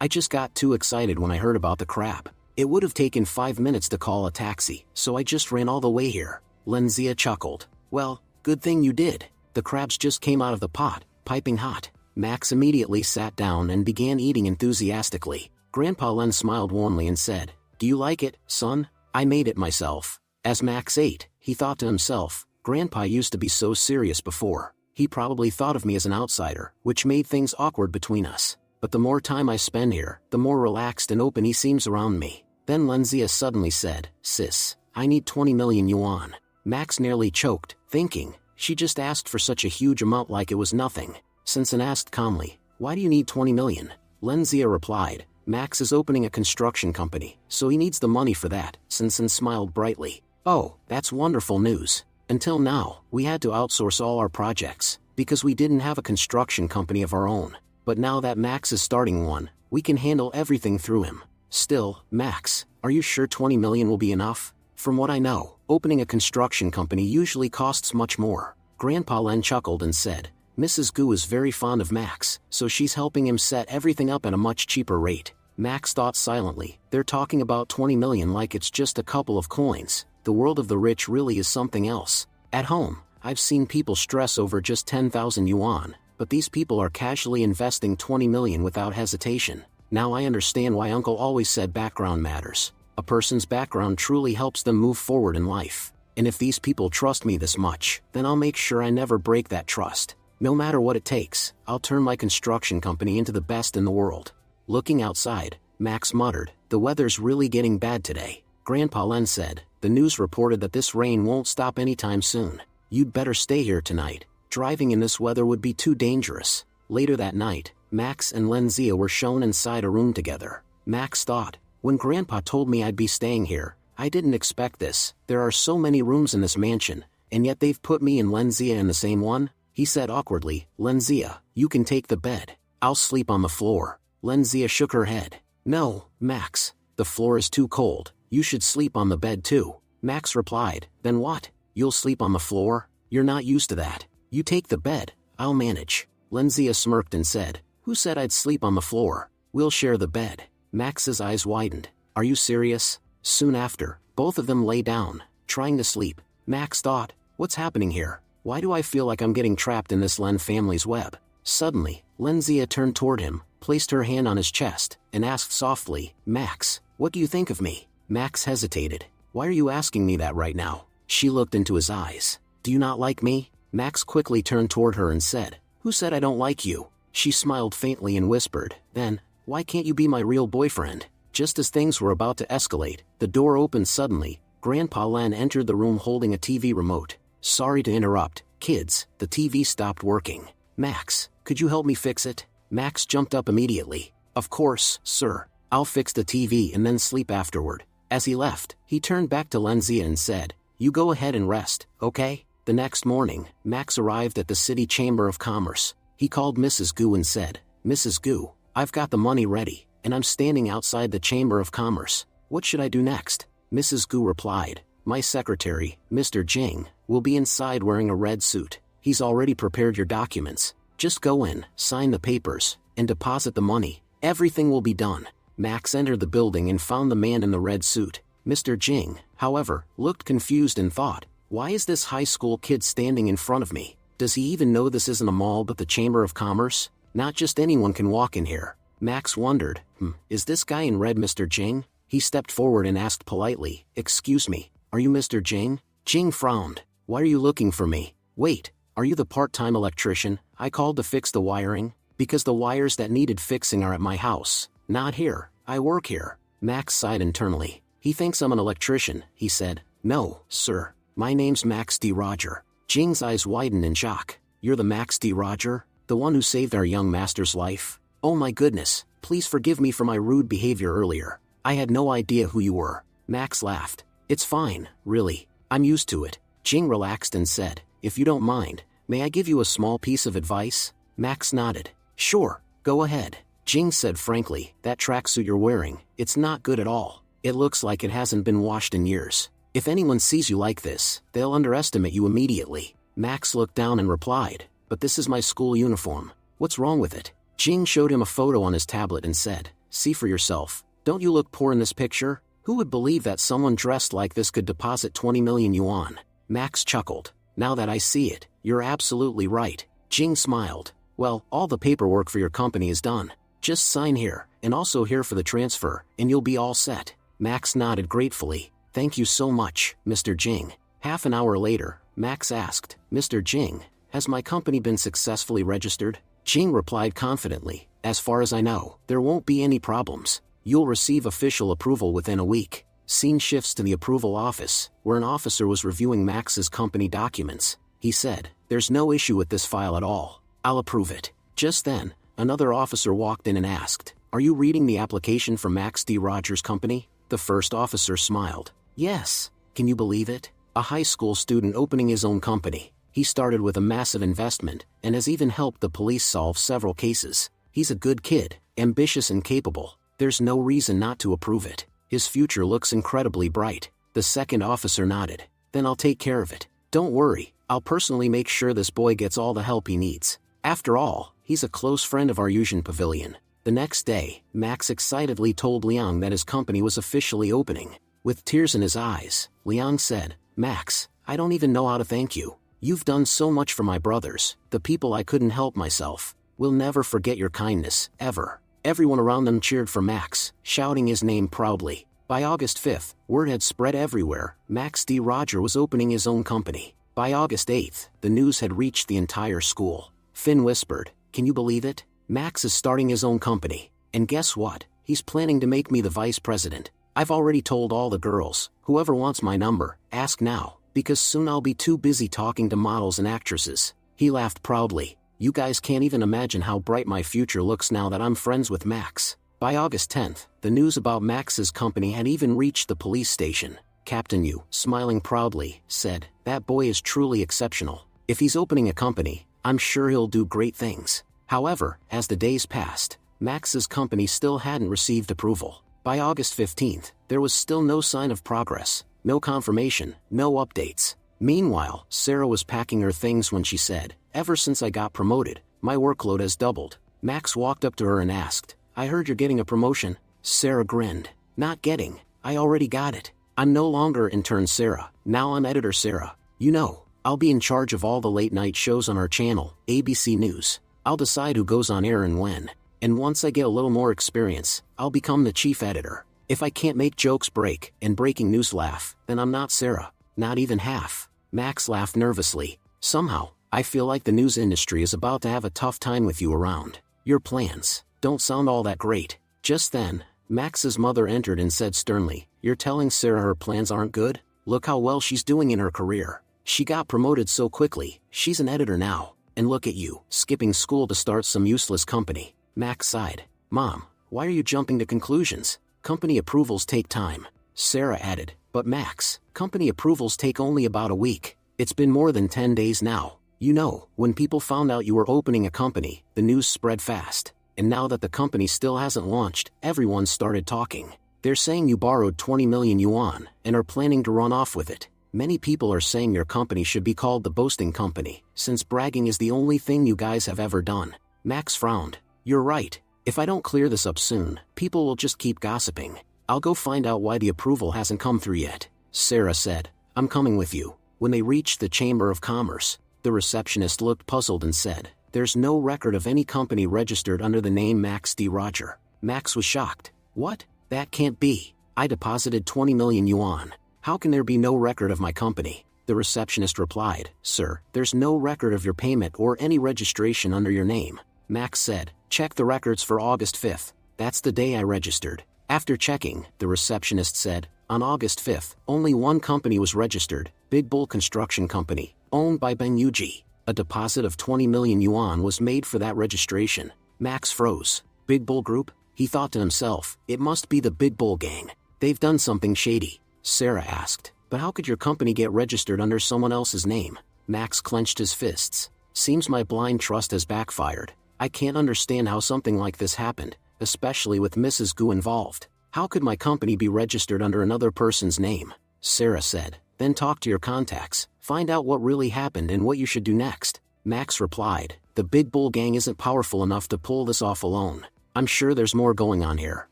I just got too excited when I heard about the crab. It would have taken 5 minutes to call a taxi, so I just ran all the way here. Lenzia chuckled. Well, good thing you did. The crabs just came out of the pot, piping hot. Max immediately sat down and began eating enthusiastically. Grandpa Len smiled warmly and said, do you like it, son? I made it myself. As Max ate, he thought to himself, Grandpa used to be so serious before. He probably thought of me as an outsider, which made things awkward between us. But the more time I spend here, the more relaxed and open he seems around me. Then Lenzia suddenly said, sis, I need 20 million yuan. Max nearly choked, thinking, she just asked for such a huge amount like it was nothing. Sinsen asked calmly, why do you need 20 million? Lenzia replied, Max is opening a construction company, so he needs the money for that. Sinsen smiled brightly. Oh, that's wonderful news. Until now, we had to outsource all our projects, because we didn't have a construction company of our own. But now that Max is starting one, we can handle everything through him. Still, Max, are you sure 20 million will be enough? From what I know, opening a construction company usually costs much more. Grandpa Len chuckled and said, Mrs. Gu is very fond of Max, so she's helping him set everything up at a much cheaper rate. Max thought silently, they're talking about 20 million like it's just a couple of coins. The world of the rich really is something else. At home, I've seen people stress over just 10,000 yuan, but these people are casually investing 20 million without hesitation. Now I understand why Uncle always said background matters. A person's background truly helps them move forward in life. And if these people trust me this much, then I'll make sure I never break that trust. No matter what it takes, I'll turn my construction company into the best in the world. Looking outside, Max muttered, the weather's really getting bad today. Grandpa Len said, the news reported that this rain won't stop anytime soon. You'd better stay here tonight. Driving in this weather would be too dangerous. Later that night, Max and Lenzia were shown inside a room together. Max thought, when Grandpa told me I'd be staying here, I didn't expect this. There are so many rooms in this mansion, and yet they've put me and Lenzia in the same one? He said awkwardly, Lenzia, you can take the bed. I'll sleep on the floor. Lenzia shook her head. No, Max, the floor is too cold. You should sleep on the bed too. Max replied, then what? You'll sleep on the floor? You're not used to that. You take the bed, I'll manage. Lenzia smirked and said, who said I'd sleep on the floor? We'll share the bed. Max's eyes widened. Are you serious? Soon after, both of them lay down, trying to sleep. Max thought, what's happening here? Why do I feel like I'm getting trapped in this Len family's web? Suddenly, Lenzia turned toward him, placed her hand on his chest, and asked softly, Max, what do you think of me? Max hesitated. Why are you asking me that right now? She looked into his eyes. Do you not like me? Max quickly turned toward her and said, who said I don't like you? She smiled faintly and whispered, then, why can't you be my real boyfriend? Just as things were about to escalate, the door opened suddenly. Grandpa Len entered the room holding a TV remote. Sorry to interrupt, kids, the TV stopped working. Max, could you help me fix it? Max jumped up immediately. Of course, sir. I'll fix the TV and then sleep afterward. As he left, he turned back to Lenzia and said, you go ahead and rest, okay? The next morning, Max arrived at the City Chamber of Commerce. He called Mrs. Gu and said, Mrs. Gu, I've got the money ready, and I'm standing outside the Chamber of Commerce. What should I do next? Mrs. Gu replied, my secretary, Mr. Jing, will be inside wearing a red suit. He's already prepared your documents. Just go in, sign the papers, and deposit the money. Everything will be done. Max entered the building and found the man in the red suit. Mr. Jing, however, looked confused and thought, why is this high school kid standing in front of me? Does he even know this isn't a mall but the Chamber of Commerce? Not just anyone can walk in here. Max wondered, is this guy in red Mr. Jing? He stepped forward and asked politely, excuse me, are you Mr. Jing? Jing frowned. Why are you looking for me? Wait, are you the part-time electrician I called to fix the wiring? Because the wires that needed fixing are at my house, not here. I work here. Max sighed internally. He thinks I'm an electrician, he said. No, sir. My name's Max D. Roger. Jing's eyes widened in shock. You're the Max D. Roger? The one who saved our young master's life? Oh my goodness, please forgive me for my rude behavior earlier. I had no idea who you were. Max laughed. It's fine, really. I'm used to it. Jing relaxed and said, if you don't mind, may I give you a small piece of advice? Max nodded. Sure, go ahead. Jing said frankly, that tracksuit you're wearing, it's not good at all. It looks like it hasn't been washed in years. If anyone sees you like this, they'll underestimate you immediately. Max looked down and replied, but this is my school uniform. What's wrong with it? Jing showed him a photo on his tablet and said, see for yourself. Don't you look poor in this picture? Who would believe that someone dressed like this could deposit 20 million yuan? Max chuckled. Now that I see it, you're absolutely right. Jing smiled. Well, all the paperwork for your company is done. Just sign here, and also here for the transfer, and you'll be all set. Max nodded gratefully. Thank you so much, Mr. Jing. Half an hour later, Max asked, Mr. Jing, has my company been successfully registered? Jing replied confidently, as far as I know, there won't be any problems. You'll receive official approval within a week. Scene shifts to the approval office, where an officer was reviewing Max's company documents. He said, there's no issue with this file at all. I'll approve it. Just then, another officer walked in and asked, are you reading the application for Max D. Rogers' company? The first officer smiled. Yes. Can you believe it? A high school student opening his own company. He started with a massive investment, and has even helped the police solve several cases. He's a good kid, ambitious and capable. There's no reason not to approve it. His future looks incredibly bright. The second officer nodded. Then I'll take care of it. Don't worry, I'll personally make sure this boy gets all the help he needs. After all, he's a close friend of our Yuzhen Pavilion. The next day, Max excitedly told Liang that his company was officially opening. With tears in his eyes, Liang said, Max, I don't even know how to thank you. You've done so much for my brothers, the people I couldn't help myself. We'll never forget your kindness, ever. Everyone around them cheered for Max, shouting his name proudly. By August 5th, word had spread everywhere, Max D. Roger was opening his own company. By August 8th, the news had reached the entire school. Finn whispered, can you believe it? Max is starting his own company. And guess what? He's planning to make me the vice president. I've already told all the girls, whoever wants my number, ask now, because soon I'll be too busy talking to models and actresses. He laughed proudly. You guys can't even imagine how bright my future looks now that I'm friends with Max. By August 10th, the news about Max's company had even reached the police station. Captain Yu, smiling proudly, said, that boy is truly exceptional. If he's opening a company, I'm sure he'll do great things. However, as the days passed, Max's company still hadn't received approval. By August 15th, there was still no sign of progress, no confirmation, no updates. Meanwhile, Sarah was packing her things when she said, ever since I got promoted, my workload has doubled. Max walked up to her and asked, I heard you're getting a promotion? Sarah grinned. Not getting, I already got it. I'm no longer intern Sarah, now I'm editor Sarah. You know, I'll be in charge of all the late night shows on our channel, ABC News. I'll decide who goes on air and when. And once I get a little more experience, I'll become the chief editor. If I can't make jokes break and breaking news laugh, then I'm not Sarah. Not even half. Max laughed nervously. Somehow, I feel like the news industry is about to have a tough time with you around. Your plans don't sound all that great. Just then, Max's mother entered and said sternly, you're telling Sarah her plans aren't good? Look how well she's doing in her career. She got promoted so quickly, she's an editor now. And look at you, skipping school to start some useless company. Max sighed. Mom, why are you jumping to conclusions? Company approvals take time. Sarah added, but Max, company approvals take only about a week. It's been more than 10 days now. You know, when people found out you were opening a company, the news spread fast. and now that the company still hasn't launched, everyone started talking. They're saying you borrowed 20 million yuan and are planning to run off with it. Many people are saying your company should be called the boasting company, since bragging is the only thing you guys have ever done. Max frowned. You're right. If I don't clear this up soon, people will just keep gossiping. I'll go find out why the approval hasn't come through yet. Sarah said, I'm coming with you. When they reached the Chamber of Commerce, the receptionist looked puzzled and said, there's no record of any company registered under the name Max D. Roger. Max was shocked. What? That can't be. I deposited 20 million yuan. How can there be no record of my company? The receptionist replied, Sir, there's no record of your payment or any registration under your name. Max said, check the records for August 5th. That's the day I registered. After checking, the receptionist said, on August 5th, only one company was registered, Big Bull Construction Company, owned by Ben Yuji. A deposit of 20 million yuan was made for that registration. Max froze. Big Bull Group? He thought to himself, it must be the Big Bull Gang. They've done something shady. Sarah asked, but how could your company get registered under someone else's name? Max clenched his fists. Seems my blind trust has backfired. I can't understand how something like this happened, especially with Mrs. Gu involved. How could my company be registered under another person's name? Sarah said, then talk to your contacts, find out what really happened and what you should do next. Max replied, the Big Bull Gang isn't powerful enough to pull this off alone. I'm sure there's more going on here.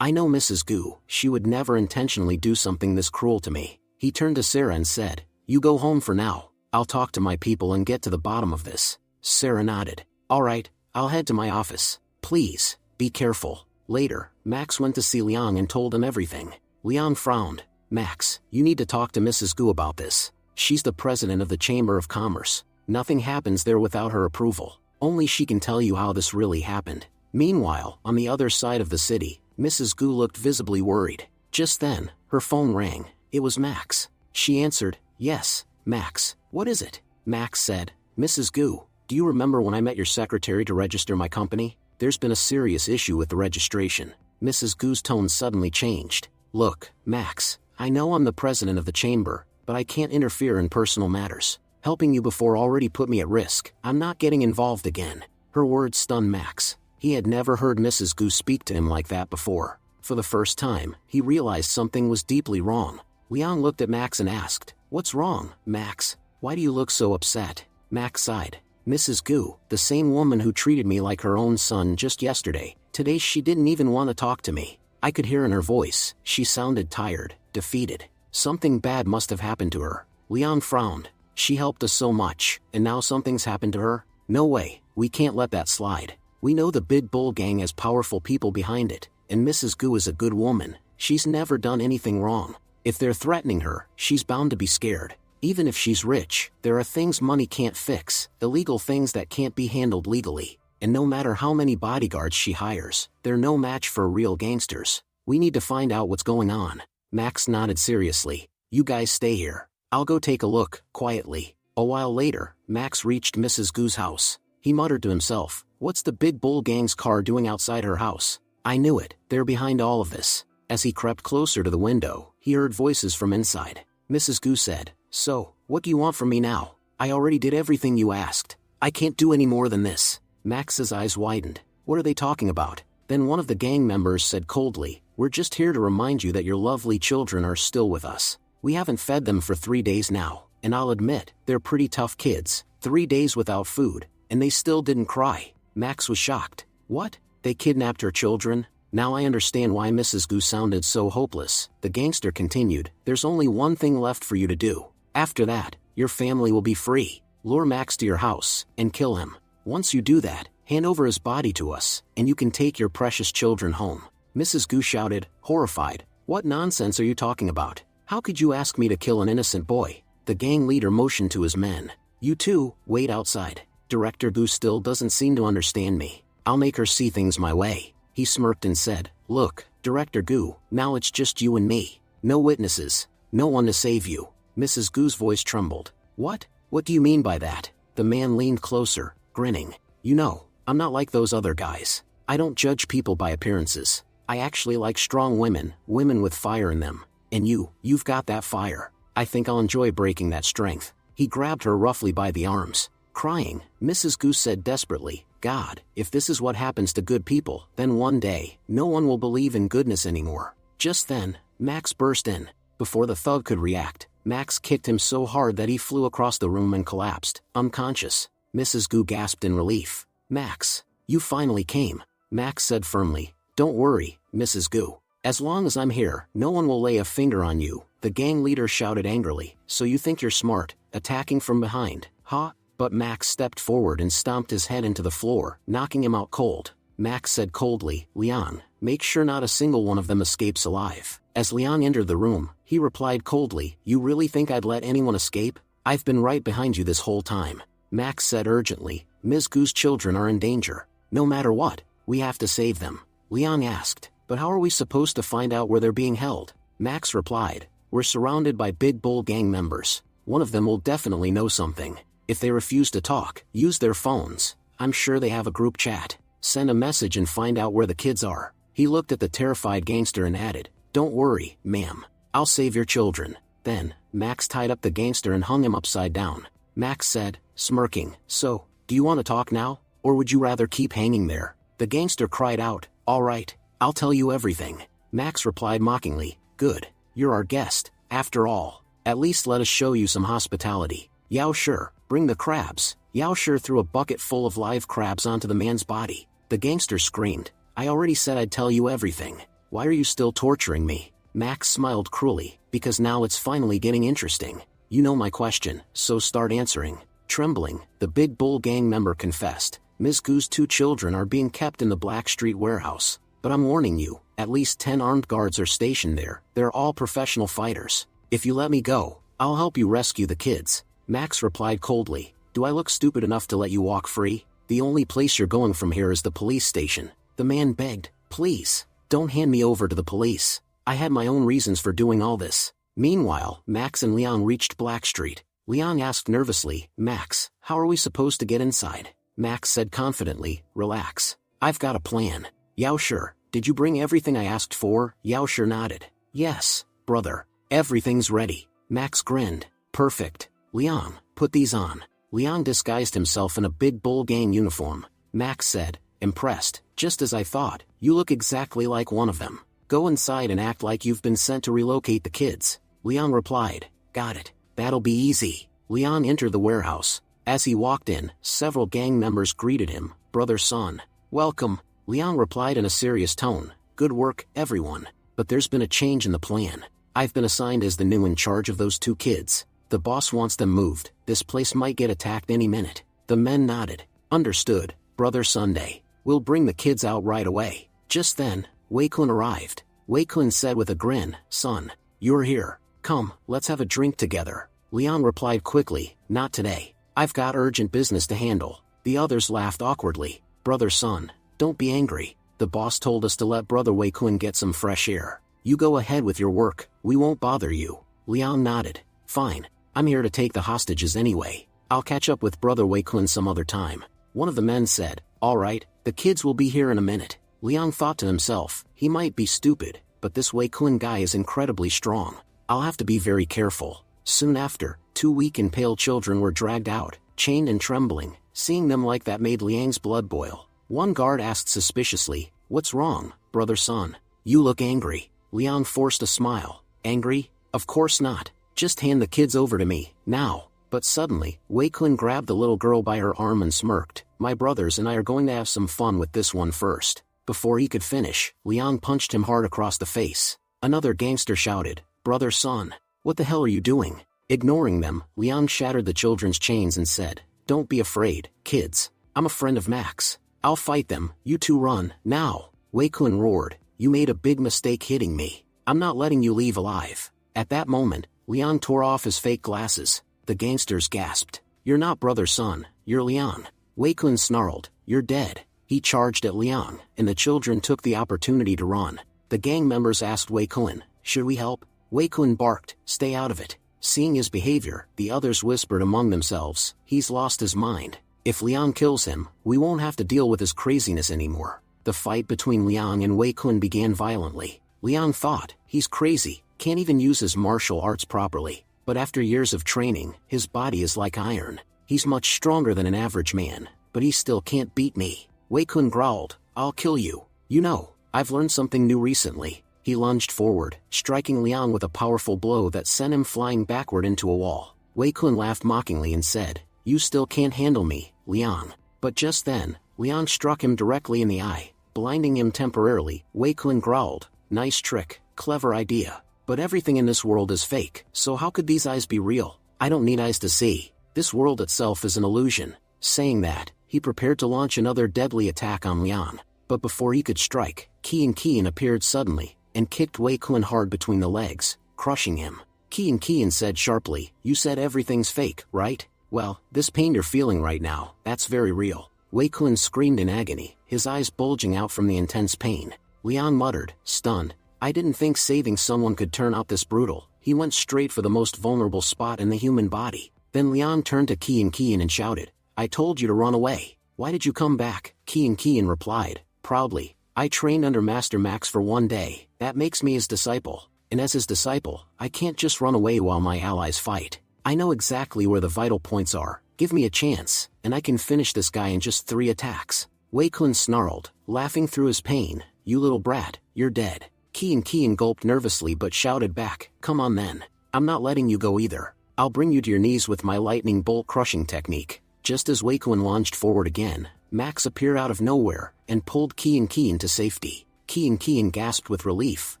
I know Mrs. Gu, she would never intentionally do something this cruel to me. He turned to Sarah and said, you go home for now. I'll talk to my people and get to the bottom of this. Sarah nodded. All right, I'll head to my office. Please, be careful. Later, Max went to see Liang and told him everything. Liang frowned. Max, you need to talk to Mrs. Gu about this. She's the president of the Chamber of Commerce. Nothing happens there without her approval. Only she can tell you how this really happened. Meanwhile, on the other side of the city, Mrs. Gu looked visibly worried. Just then, her phone rang. It was Max. She answered, yes, Max, what is it? Max said, Mrs. Gu, do you remember when I met your secretary to register my company? There's been a serious issue with the registration. Mrs. Gu's tone suddenly changed. Look, Max, I know I'm the president of the chamber, but I can't interfere in personal matters. Helping you before already put me at risk. I'm not getting involved again. Her words stunned Max. He had never heard Mrs. Gu speak to him like that before. For the first time, he realized something was deeply wrong. Liang looked at Max and asked, what's wrong, Max? Why do you look so upset? Max sighed. Mrs. Gu, the same woman who treated me like her own son just yesterday, today she didn't even want to talk to me. I could hear in her voice, she sounded tired, defeated. Something bad must have happened to her. Liang frowned. She helped us so much, and now something's happened to her? No way, we can't let that slide. We know the Big Bull Gang has powerful people behind it, and Mrs. Gu is a good woman. She's never done anything wrong. If they're threatening her, she's bound to be scared. Even if she's rich, there are things money can't fix, illegal things that can't be handled legally. And no matter how many bodyguards she hires, they're no match for real gangsters. We need to find out what's going on. Max nodded seriously. You guys stay here. I'll go take a look, quietly. A while later, Max reached Mrs. Gu's house. He muttered to himself, what's the Big Bull Gang's car doing outside her house? I knew it, they're behind all of this. As he crept closer to the window, he heard voices from inside. Mrs. Gu said, so, what do you want from me now? I already did everything you asked. I can't do any more than this. Max's eyes widened. What are they talking about? Then one of the gang members said coldly, we're just here to remind you that your lovely children are still with us. We haven't fed them for 3 days now, and I'll admit, they're pretty tough kids. 3 days without food, and they still didn't cry. Max was shocked. What? They kidnapped her children? Now I understand why Mrs. Gu sounded so hopeless. The gangster continued, there's only one thing left for you to do. After that, your family will be free. Lure Max to your house, and kill him. Once you do that, hand over his body to us, and you can take your precious children home. Mrs. Gu shouted, horrified. What nonsense are you talking about? How could you ask me to kill an innocent boy? The gang leader motioned to his men. You two, wait outside. Director Gu still doesn't seem to understand me. I'll make her see things my way. He smirked and said, look, Director Gu, now it's just you and me. No witnesses. No one to save you. Mrs. Gu's voice trembled. What? What do you mean by that? The man leaned closer, grinning. You know, I'm not like those other guys. I don't judge people by appearances. I actually like strong women, women with fire in them. And you've got that fire. I think I'll enjoy breaking that strength. He grabbed her roughly by the arms. Crying, Mrs. Gu said desperately, God, if this is what happens to good people, then one day, no one will believe in goodness anymore. Just then, Max burst in. Before the thug could react, Max kicked him so hard that he flew across the room and collapsed, unconscious. Mrs. Gu gasped in relief. Max, you finally came, Max said firmly. Don't worry, Mrs. Gu. As long as I'm here, no one will lay a finger on you, the gang leader shouted angrily. So you think you're smart, attacking from behind, huh? But Max stepped forward and stomped his head into the floor, knocking him out cold. Max said coldly, Liang, make sure not a single one of them escapes alive. As Liang entered the room, he replied coldly, you really think I'd let anyone escape? I've been right behind you this whole time. Max said urgently, Ms. Gu's children are in danger. No matter what, we have to save them. Liang asked, but how are we supposed to find out where they're being held? Max replied, we're surrounded by big bull gang members. One of them will definitely know something. If they refuse to talk, use their phones. I'm sure they have a group chat. Send a message and find out where the kids are. He looked at the terrified gangster and added, don't worry, ma'am. I'll save your children. Then, Max tied up the gangster and hung him upside down. Max said, smirking, so, do you want to talk now? Or would you rather keep hanging there? The gangster cried out, all right, I'll tell you everything. Max replied mockingly, good, you're our guest, after all. At least let us show you some hospitality. Yao sure, bring the crabs. Yao sure threw a bucket full of live crabs onto the man's body. The gangster screamed, I already said I'd tell you everything. Why are you still torturing me? Max smiled cruelly, because now it's finally getting interesting. You know my question, so start answering. Trembling, the big bull gang member confessed, Ms. Gu's 2 children are being kept in the Blackstreet warehouse. But I'm warning you, at least 10 armed guards are stationed there. They're all professional fighters. If you let me go, I'll help you rescue the kids. Max replied coldly, do I look stupid enough to let you walk free? The only place you're going from here is the police station. The man begged, please, don't hand me over to the police. I had my own reasons for doing all this. Meanwhile, Max and Liang reached Blackstreet. Liang asked nervously, Max, how are we supposed to get inside? Max said confidently, relax. I've got a plan. Yao sure, did you bring everything I asked for? Yao sure nodded. Yes, brother, everything's ready. Max grinned, perfect. Liang, put these on. Liang disguised himself in a big bull gang uniform. Max said, impressed, just as I thought, you look exactly like one of them. Go inside and act like you've been sent to relocate the kids. Liang replied, got it, that'll be easy. Liang entered the warehouse. As he walked in, several gang members greeted him, brother Son. Welcome, Liang replied in a serious tone, good work, everyone. But there's been a change in the plan. I've been assigned as the new in charge of those 2 kids. The boss wants them moved, this place might get attacked any minute. The men nodded. Understood, brother Sunday. We'll bring the kids out right away. Just then, Wei Kun arrived. Wei Kun said with a grin, son, you're here. Come, let's have a drink together. Liang replied quickly, not today. I've got urgent business to handle. The others laughed awkwardly. Brother Son, don't be angry. The boss told us to let brother Wei Kun get some fresh air. You go ahead with your work, we won't bother you. Liang nodded. Fine. I'm here to take the hostages anyway. I'll catch up with brother Wei Kun some other time. One of the men said, all right, the kids will be here in a minute. Liang thought to himself, he might be stupid, but this Wei Kun guy is incredibly strong. I'll have to be very careful. Soon after, 2 weak and pale children were dragged out, chained and trembling. Seeing them like that made Liang's blood boil. One guard asked suspiciously, what's wrong, brother Son? You look angry. Liang forced a smile. Angry? Of course not. Just hand the kids over to me, now. But suddenly, Wei Kun grabbed the little girl by her arm and smirked. My brothers and I are going to have some fun with this one first. Before he could finish, Liang punched him hard across the face. Another gangster shouted, brother Son, what the hell are you doing? Ignoring them, Liang shattered the children's chains and said, don't be afraid, kids. I'm a friend of Max. I'll fight them, you 2 run, now. Wei Kun roared, you made a big mistake hitting me. I'm not letting you leave alive. At that moment, Liang tore off his fake glasses. The gangsters gasped. You're not brother Son, you're Liang. Wei Kun snarled, you're dead. He charged at Liang, and the children took the opportunity to run. The gang members asked Wei Kun, should we help? Wei Kun barked, stay out of it. Seeing his behavior, the others whispered among themselves, he's lost his mind. If Liang kills him, we won't have to deal with his craziness anymore. The fight between Liang and Wei Kun began violently. Liang thought, he's crazy, can't even use his martial arts properly. But after years of training, his body is like iron. He's much stronger than an average man. but he still can't beat me. Wei Kun growled, I'll kill you. You know, I've learned something new recently. He lunged forward, striking Liang with a powerful blow that sent him flying backward into a wall. Wei Kun laughed mockingly and said, You still can't handle me, Liang. But just then, Liang struck him directly in the eye, blinding him temporarily. Wei Kun growled, Nice trick, clever idea. But everything in this world is fake, so how could these eyes be real? I don't need eyes to see. This world itself is an illusion. Saying that, he prepared to launch another deadly attack on Liang. But before he could strike, Qian appeared suddenly, and kicked Wei Kun hard between the legs, crushing him. Qian said sharply, You said everything's fake, right? Well, this pain you're feeling right now, that's very real. Wei Kun screamed in agony, his eyes bulging out from the intense pain. Liang muttered, stunned, I didn't think saving someone could turn out this brutal. He went straight for the most vulnerable spot in the human body. Then Liang turned to Qian and shouted, I told you to run away. Why did you come back? Qian replied, proudly, I trained under Master Max for 1 day. That makes me his disciple. And as his disciple, I can't just run away while my allies fight. I know exactly where the vital points are. Give me a chance, and I can finish this guy in just 3 attacks. Wei Kun snarled, laughing through his pain, You little brat, you're dead. Qian gulped nervously but shouted back, Come on then. I'm not letting you go either. I'll bring you to your knees with my lightning bolt crushing technique. Just as Wei Kun launched forward again, Max appeared out of nowhere, and pulled Qian to safety. Qian gasped with relief,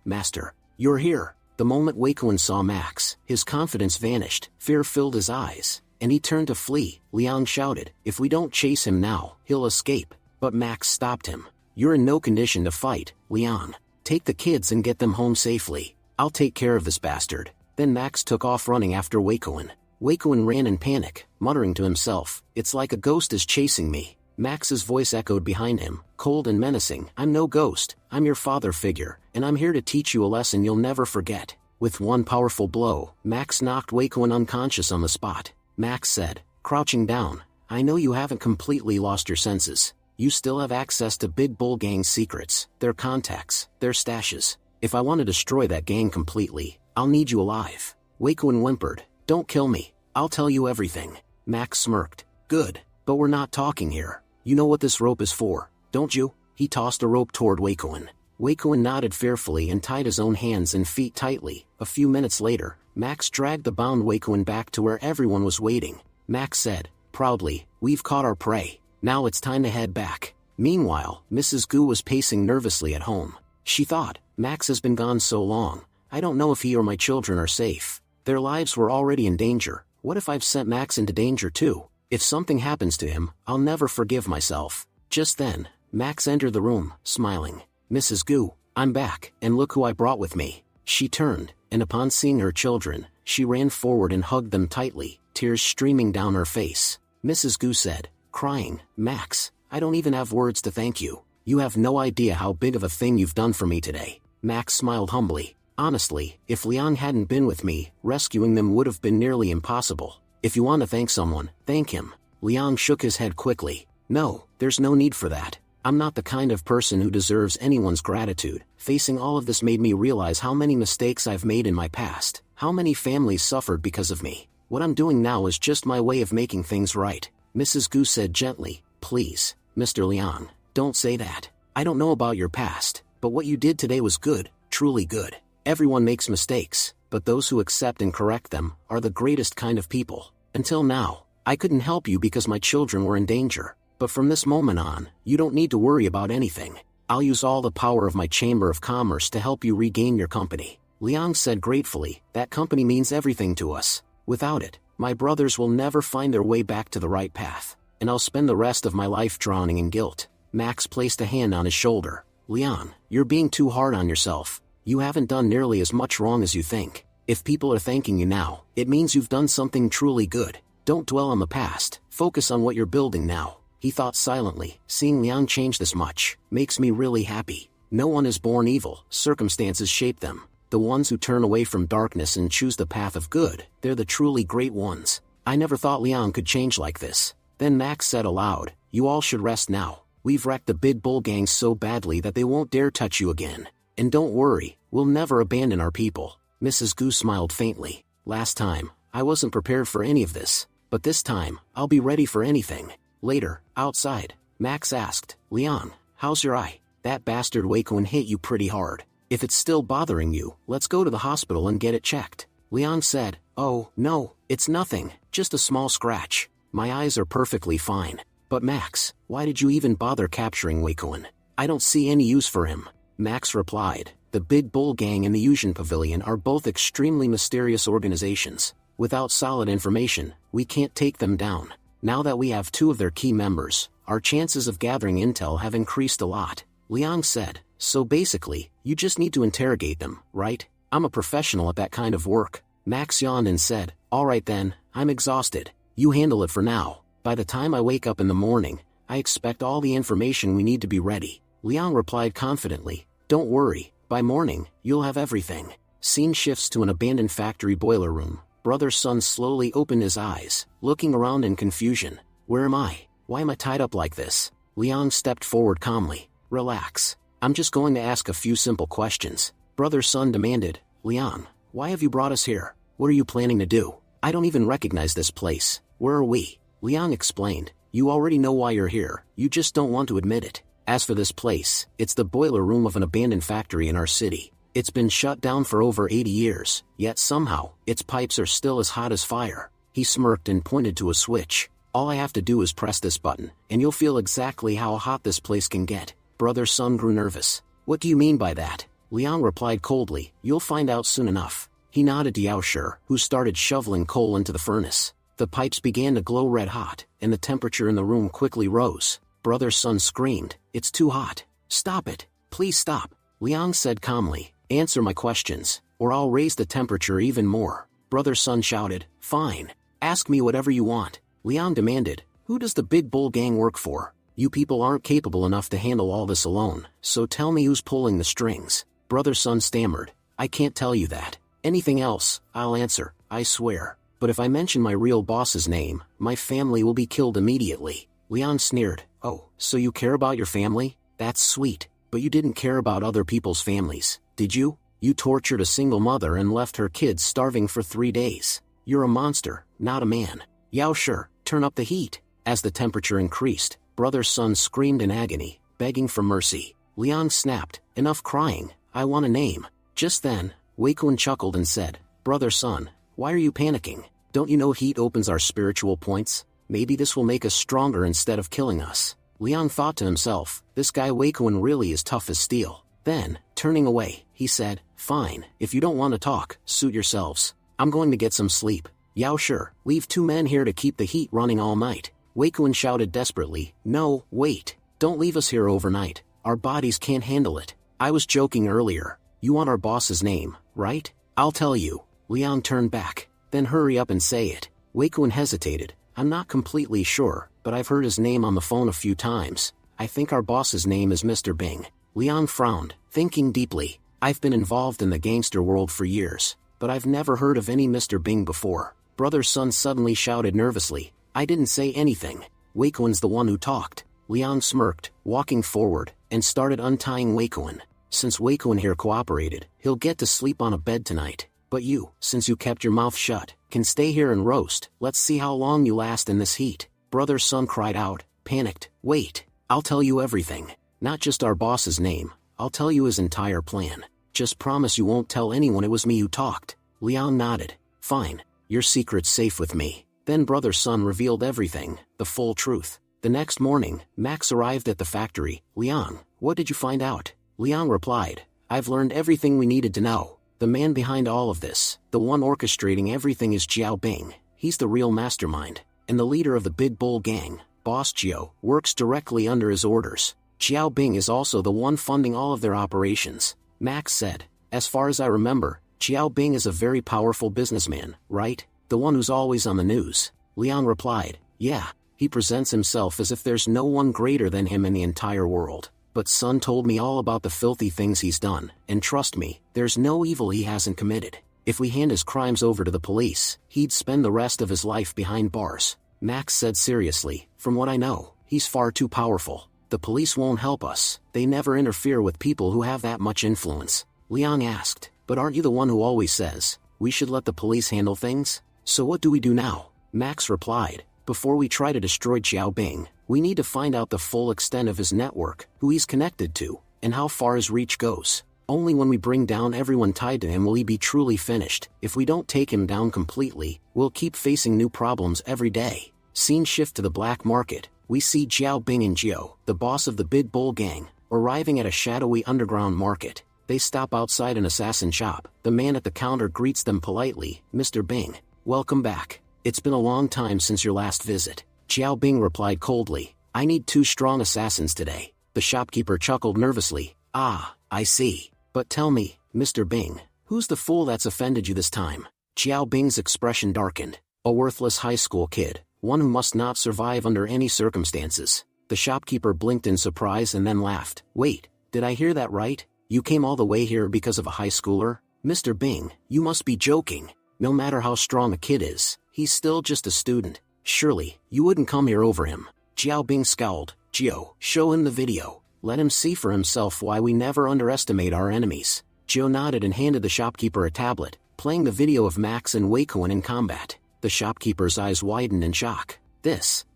Master, you're here. The moment Wei Kun saw Max, his confidence vanished, fear filled his eyes, and he turned to flee. Liang shouted, If we don't chase him now, he'll escape. But Max stopped him. You're in no condition to fight, Liang. Take the kids and get them home safely. I'll take care of this bastard. Then Max took off running after Wei Kun. Wei Kun ran in panic, muttering to himself, It's like a ghost is chasing me. Max's voice echoed behind him, cold and menacing, I'm no ghost, I'm your father figure, and I'm here to teach you a lesson you'll never forget. With one powerful blow, Max knocked Wei Kun unconscious on the spot. Max said, crouching down, I know you haven't completely lost your senses. You still have access to Big Bull Gang's secrets, their contacts, their stashes. If I want to destroy that gang completely, I'll need you alive. Wei Kun whimpered, Don't kill me, I'll tell you everything. Max smirked, Good, but we're not talking here. You know what this rope is for, don't you? He tossed a rope toward Wei Kun. Wei Kun nodded fearfully and tied his own hands and feet tightly. A few minutes later, Max dragged the bound Wei Kun back to where everyone was waiting. Max said, proudly, We've caught our prey. Now it's time to head back. Meanwhile, Mrs. Gu was pacing nervously at home. She thought, Max has been gone so long. I don't know if he or my children are safe. Their lives were already in danger. What if I've sent Max into danger too? If something happens to him, I'll never forgive myself. Just then, Max entered the room, smiling. Mrs. Gu, I'm back, and look who I brought with me. She turned, and upon seeing her children, she ran forward and hugged them tightly, tears streaming down her face. Mrs. Gu said, crying, Max, I don't even have words to thank you. You have no idea how big of a thing you've done for me today. Max smiled humbly. Honestly, if Liang hadn't been with me, rescuing them would have been nearly impossible. If you want to thank someone, thank him. Liang shook his head quickly. No, there's no need for that. I'm not the kind of person who deserves anyone's gratitude. Facing all of this made me realize how many mistakes I've made in my past, how many families suffered because of me. What I'm doing now is just my way of making things right. Mrs. Gu said gently, Please, Mr. Liang, don't say that. I don't know about your past, but what you did today was good, truly good. Everyone makes mistakes, but those who accept and correct them are the greatest kind of people. Until now, I couldn't help you because my children were in danger. But from this moment on, you don't need to worry about anything. I'll use all the power of my Chamber of Commerce to help you regain your company. Liang said gratefully, That company means everything to us. Without it, my brothers will never find their way back to the right path, and I'll spend the rest of my life drowning in guilt. Max placed a hand on his shoulder. Liang, you're being too hard on yourself. You haven't done nearly as much wrong as you think. If people are thanking you now, it means you've done something truly good. Don't dwell on the past, focus on what you're building now. He thought silently, seeing Liang change this much, makes me really happy. No one is born evil, circumstances shape them. The ones who turn away from darkness and choose the path of good, they're the truly great ones. I never thought Liang could change like this. Then Max said aloud, You all should rest now. We've wrecked the Big Bull Gang so badly that they won't dare touch you again. And don't worry, we'll never abandon our people. Mrs. Gu smiled faintly. Last time, I wasn't prepared for any of this. But this time, I'll be ready for anything. Later, outside, Max asked, Leon, how's your eye? That bastard Wakelin hit you pretty hard. If it's still bothering you, let's go to the hospital and get it checked. Leon said, oh, no, it's nothing, just a small scratch. My eyes are perfectly fine. But Max, why did you even bother capturing Wakelin? I don't see any use for him. Max replied, the Big Bull Gang and the Yuuzhan Pavilion are both extremely mysterious organizations. Without solid information, we can't take them down. Now that we have 2 of their key members, our chances of gathering intel have increased a lot. Liang said, so basically, you just need to interrogate them, right? I'm a professional at that kind of work. Max yawned and said, alright then, I'm exhausted. You handle it for now. By the time I wake up in the morning, I expect all the information we need to be ready. Liang replied confidently, don't worry, by morning, you'll have everything. Scene shifts to an abandoned factory boiler room. Brother Sun slowly opened his eyes, looking around in confusion. Where am I? Why am I tied up like this? Liang stepped forward calmly. Relax. I'm just going to ask a few simple questions. Brother Sun demanded, Liang, why have you brought us here? What are you planning to do? I don't even recognize this place. Where are we? Liang explained, you already know why you're here, you just don't want to admit it. As for this place, it's the boiler room of an abandoned factory in our city. It's been shut down for over 80 years, yet somehow, its pipes are still as hot as fire. He smirked and pointed to a switch. All I have to do is press this button, and you'll feel exactly how hot this place can get. Brother Sun grew nervous. What do you mean by that? Liang replied coldly, you'll find out soon enough. He nodded to Yaoshi, who started shoveling coal into the furnace. The pipes began to glow red hot, and the temperature in the room quickly rose. Brother Sun screamed, it's too hot. Stop it. Please stop. Liang said calmly, answer my questions, or I'll raise the temperature even more. Brother Sun shouted, fine. Ask me whatever you want. Liang demanded, who does the Big Bull Gang work for? You people aren't capable enough to handle all this alone, so tell me who's pulling the strings. Brother Sun stammered, I can't tell you that. Anything else, I'll answer, I swear. But if I mention my real boss's name, my family will be killed immediately. Liang sneered, oh, so you care about your family? That's sweet, but you didn't care about other people's families, did you? You tortured a single mother and left her kids starving for 3 days. You're a monster, not a man. Yaoshi, turn up the heat. As the temperature increased, Brother Sun screamed in agony, begging for mercy. Liang snapped, enough crying, I want a name. Just then, Wakelin chuckled and said, Brother Sun, why are you panicking? Don't you know heat opens our spiritual points? Maybe this will make us stronger instead of killing us. Liang thought to himself, this guy Wakelin really is tough as steel. Then, turning away, he said, fine, if you don't want to talk, suit yourselves. I'm going to get some sleep. Yaoshi, leave 2 men here to keep the heat running all night. Wakelin shouted desperately, no, wait, don't leave us here overnight. Our bodies can't handle it. I was joking earlier. You want our boss's name, right? I'll tell you. Liang turned back. Then hurry up and say it. Wakelin hesitated. I'm not completely sure, but I've heard his name on the phone a few times. I think our boss's name is Mr. Bing. Liang frowned, thinking deeply. I've been involved in the gangster world for years, but I've never heard of any Mr. Bing before. Brother Sun suddenly shouted nervously, I didn't say anything. Wakelin's the one who talked. Liang smirked, walking forward, and started untying Wakelin. Since Wakelin here cooperated, he'll get to sleep on a bed tonight. But you, since you kept your mouth shut, can stay here and roast. Let's see how long you last in this heat. Brother Sun cried out, panicked, wait, I'll tell you everything. Not just our boss's name, I'll tell you his entire plan. Just promise you won't tell anyone it was me who talked. Liang nodded. Fine, your secret's safe with me. Then Brother Sun revealed everything, the full truth. The next morning, Max arrived at the factory. Liang, what did you find out? Liang replied, I've learned everything we needed to know. The man behind all of this, the one orchestrating everything is Jiao Bing. He's the real mastermind, and the leader of the Big Bull Gang, Boss Jiao, works directly under his orders. Jiao Bing is also the one funding all of their operations. Max said, as far as I remember, Jiao Bing is a very powerful businessman, right? The one who's always on the news. Liang replied, yeah, he presents himself as if there's no one greater than him in the entire world. But Sun told me all about the filthy things he's done, and trust me, there's no evil he hasn't committed. If we hand his crimes over to the police, he'd spend the rest of his life behind bars. Max said seriously, from what I know, he's far too powerful. The police won't help us, they never interfere with people who have that much influence. Liang asked, but aren't you the one who always says, we should let the police handle things? So what do we do now? Max replied, before we try to destroy Xiaobing, we need to find out the full extent of his network, who he's connected to, and how far his reach goes. Only when we bring down everyone tied to him will he be truly finished. If we don't take him down completely, we'll keep facing new problems every day. Scene shift to the black market. We see Xiaobing and Jiao, the boss of the Big Bull gang, arriving at a shadowy underground market. They stop outside an assassin shop. The man at the counter greets them politely. "Mr. Bing, welcome back. It's been a long time since your last visit." Xiaobing replied coldly, "I need 2 strong assassins today." The shopkeeper chuckled nervously. "Ah, I see. But tell me, Mr. Bing, who's the fool that's offended you this time?" Xiaobing's expression darkened. "A worthless high school kid, one who must not survive under any circumstances." The shopkeeper blinked in surprise and then laughed. "Wait, did I hear that right? You came all the way here because of a high schooler? Mr. Bing, you must be joking. No matter how strong a kid is, he's still just a student. Surely, you wouldn't come here over him." Xiaobing scowled. "Jiao, show him the video. Let him see for himself why we never underestimate our enemies." Jiao nodded and handed the shopkeeper a tablet, playing the video of Max and Weikoen in combat. The shopkeeper's eyes widened in shock.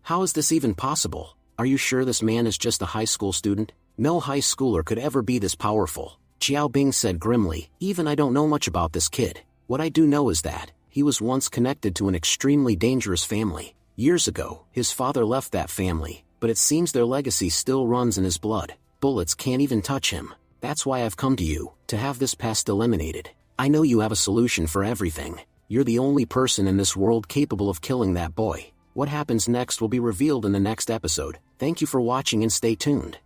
How is this even possible? Are you sure this man is just a high school student? No high schooler could ever be this powerful. Xiaobing said grimly, "Even I don't know much about this kid. What I do know is that he was once connected to an extremely dangerous family. Years ago, his father left that family, but it seems their legacy still runs in his blood. Bullets can't even touch him. That's why I've come to you, to have this pest eliminated. I know you have a solution for everything. You're the only person in this world capable of killing that boy." What happens next will be revealed in the next episode. Thank you for watching and stay tuned.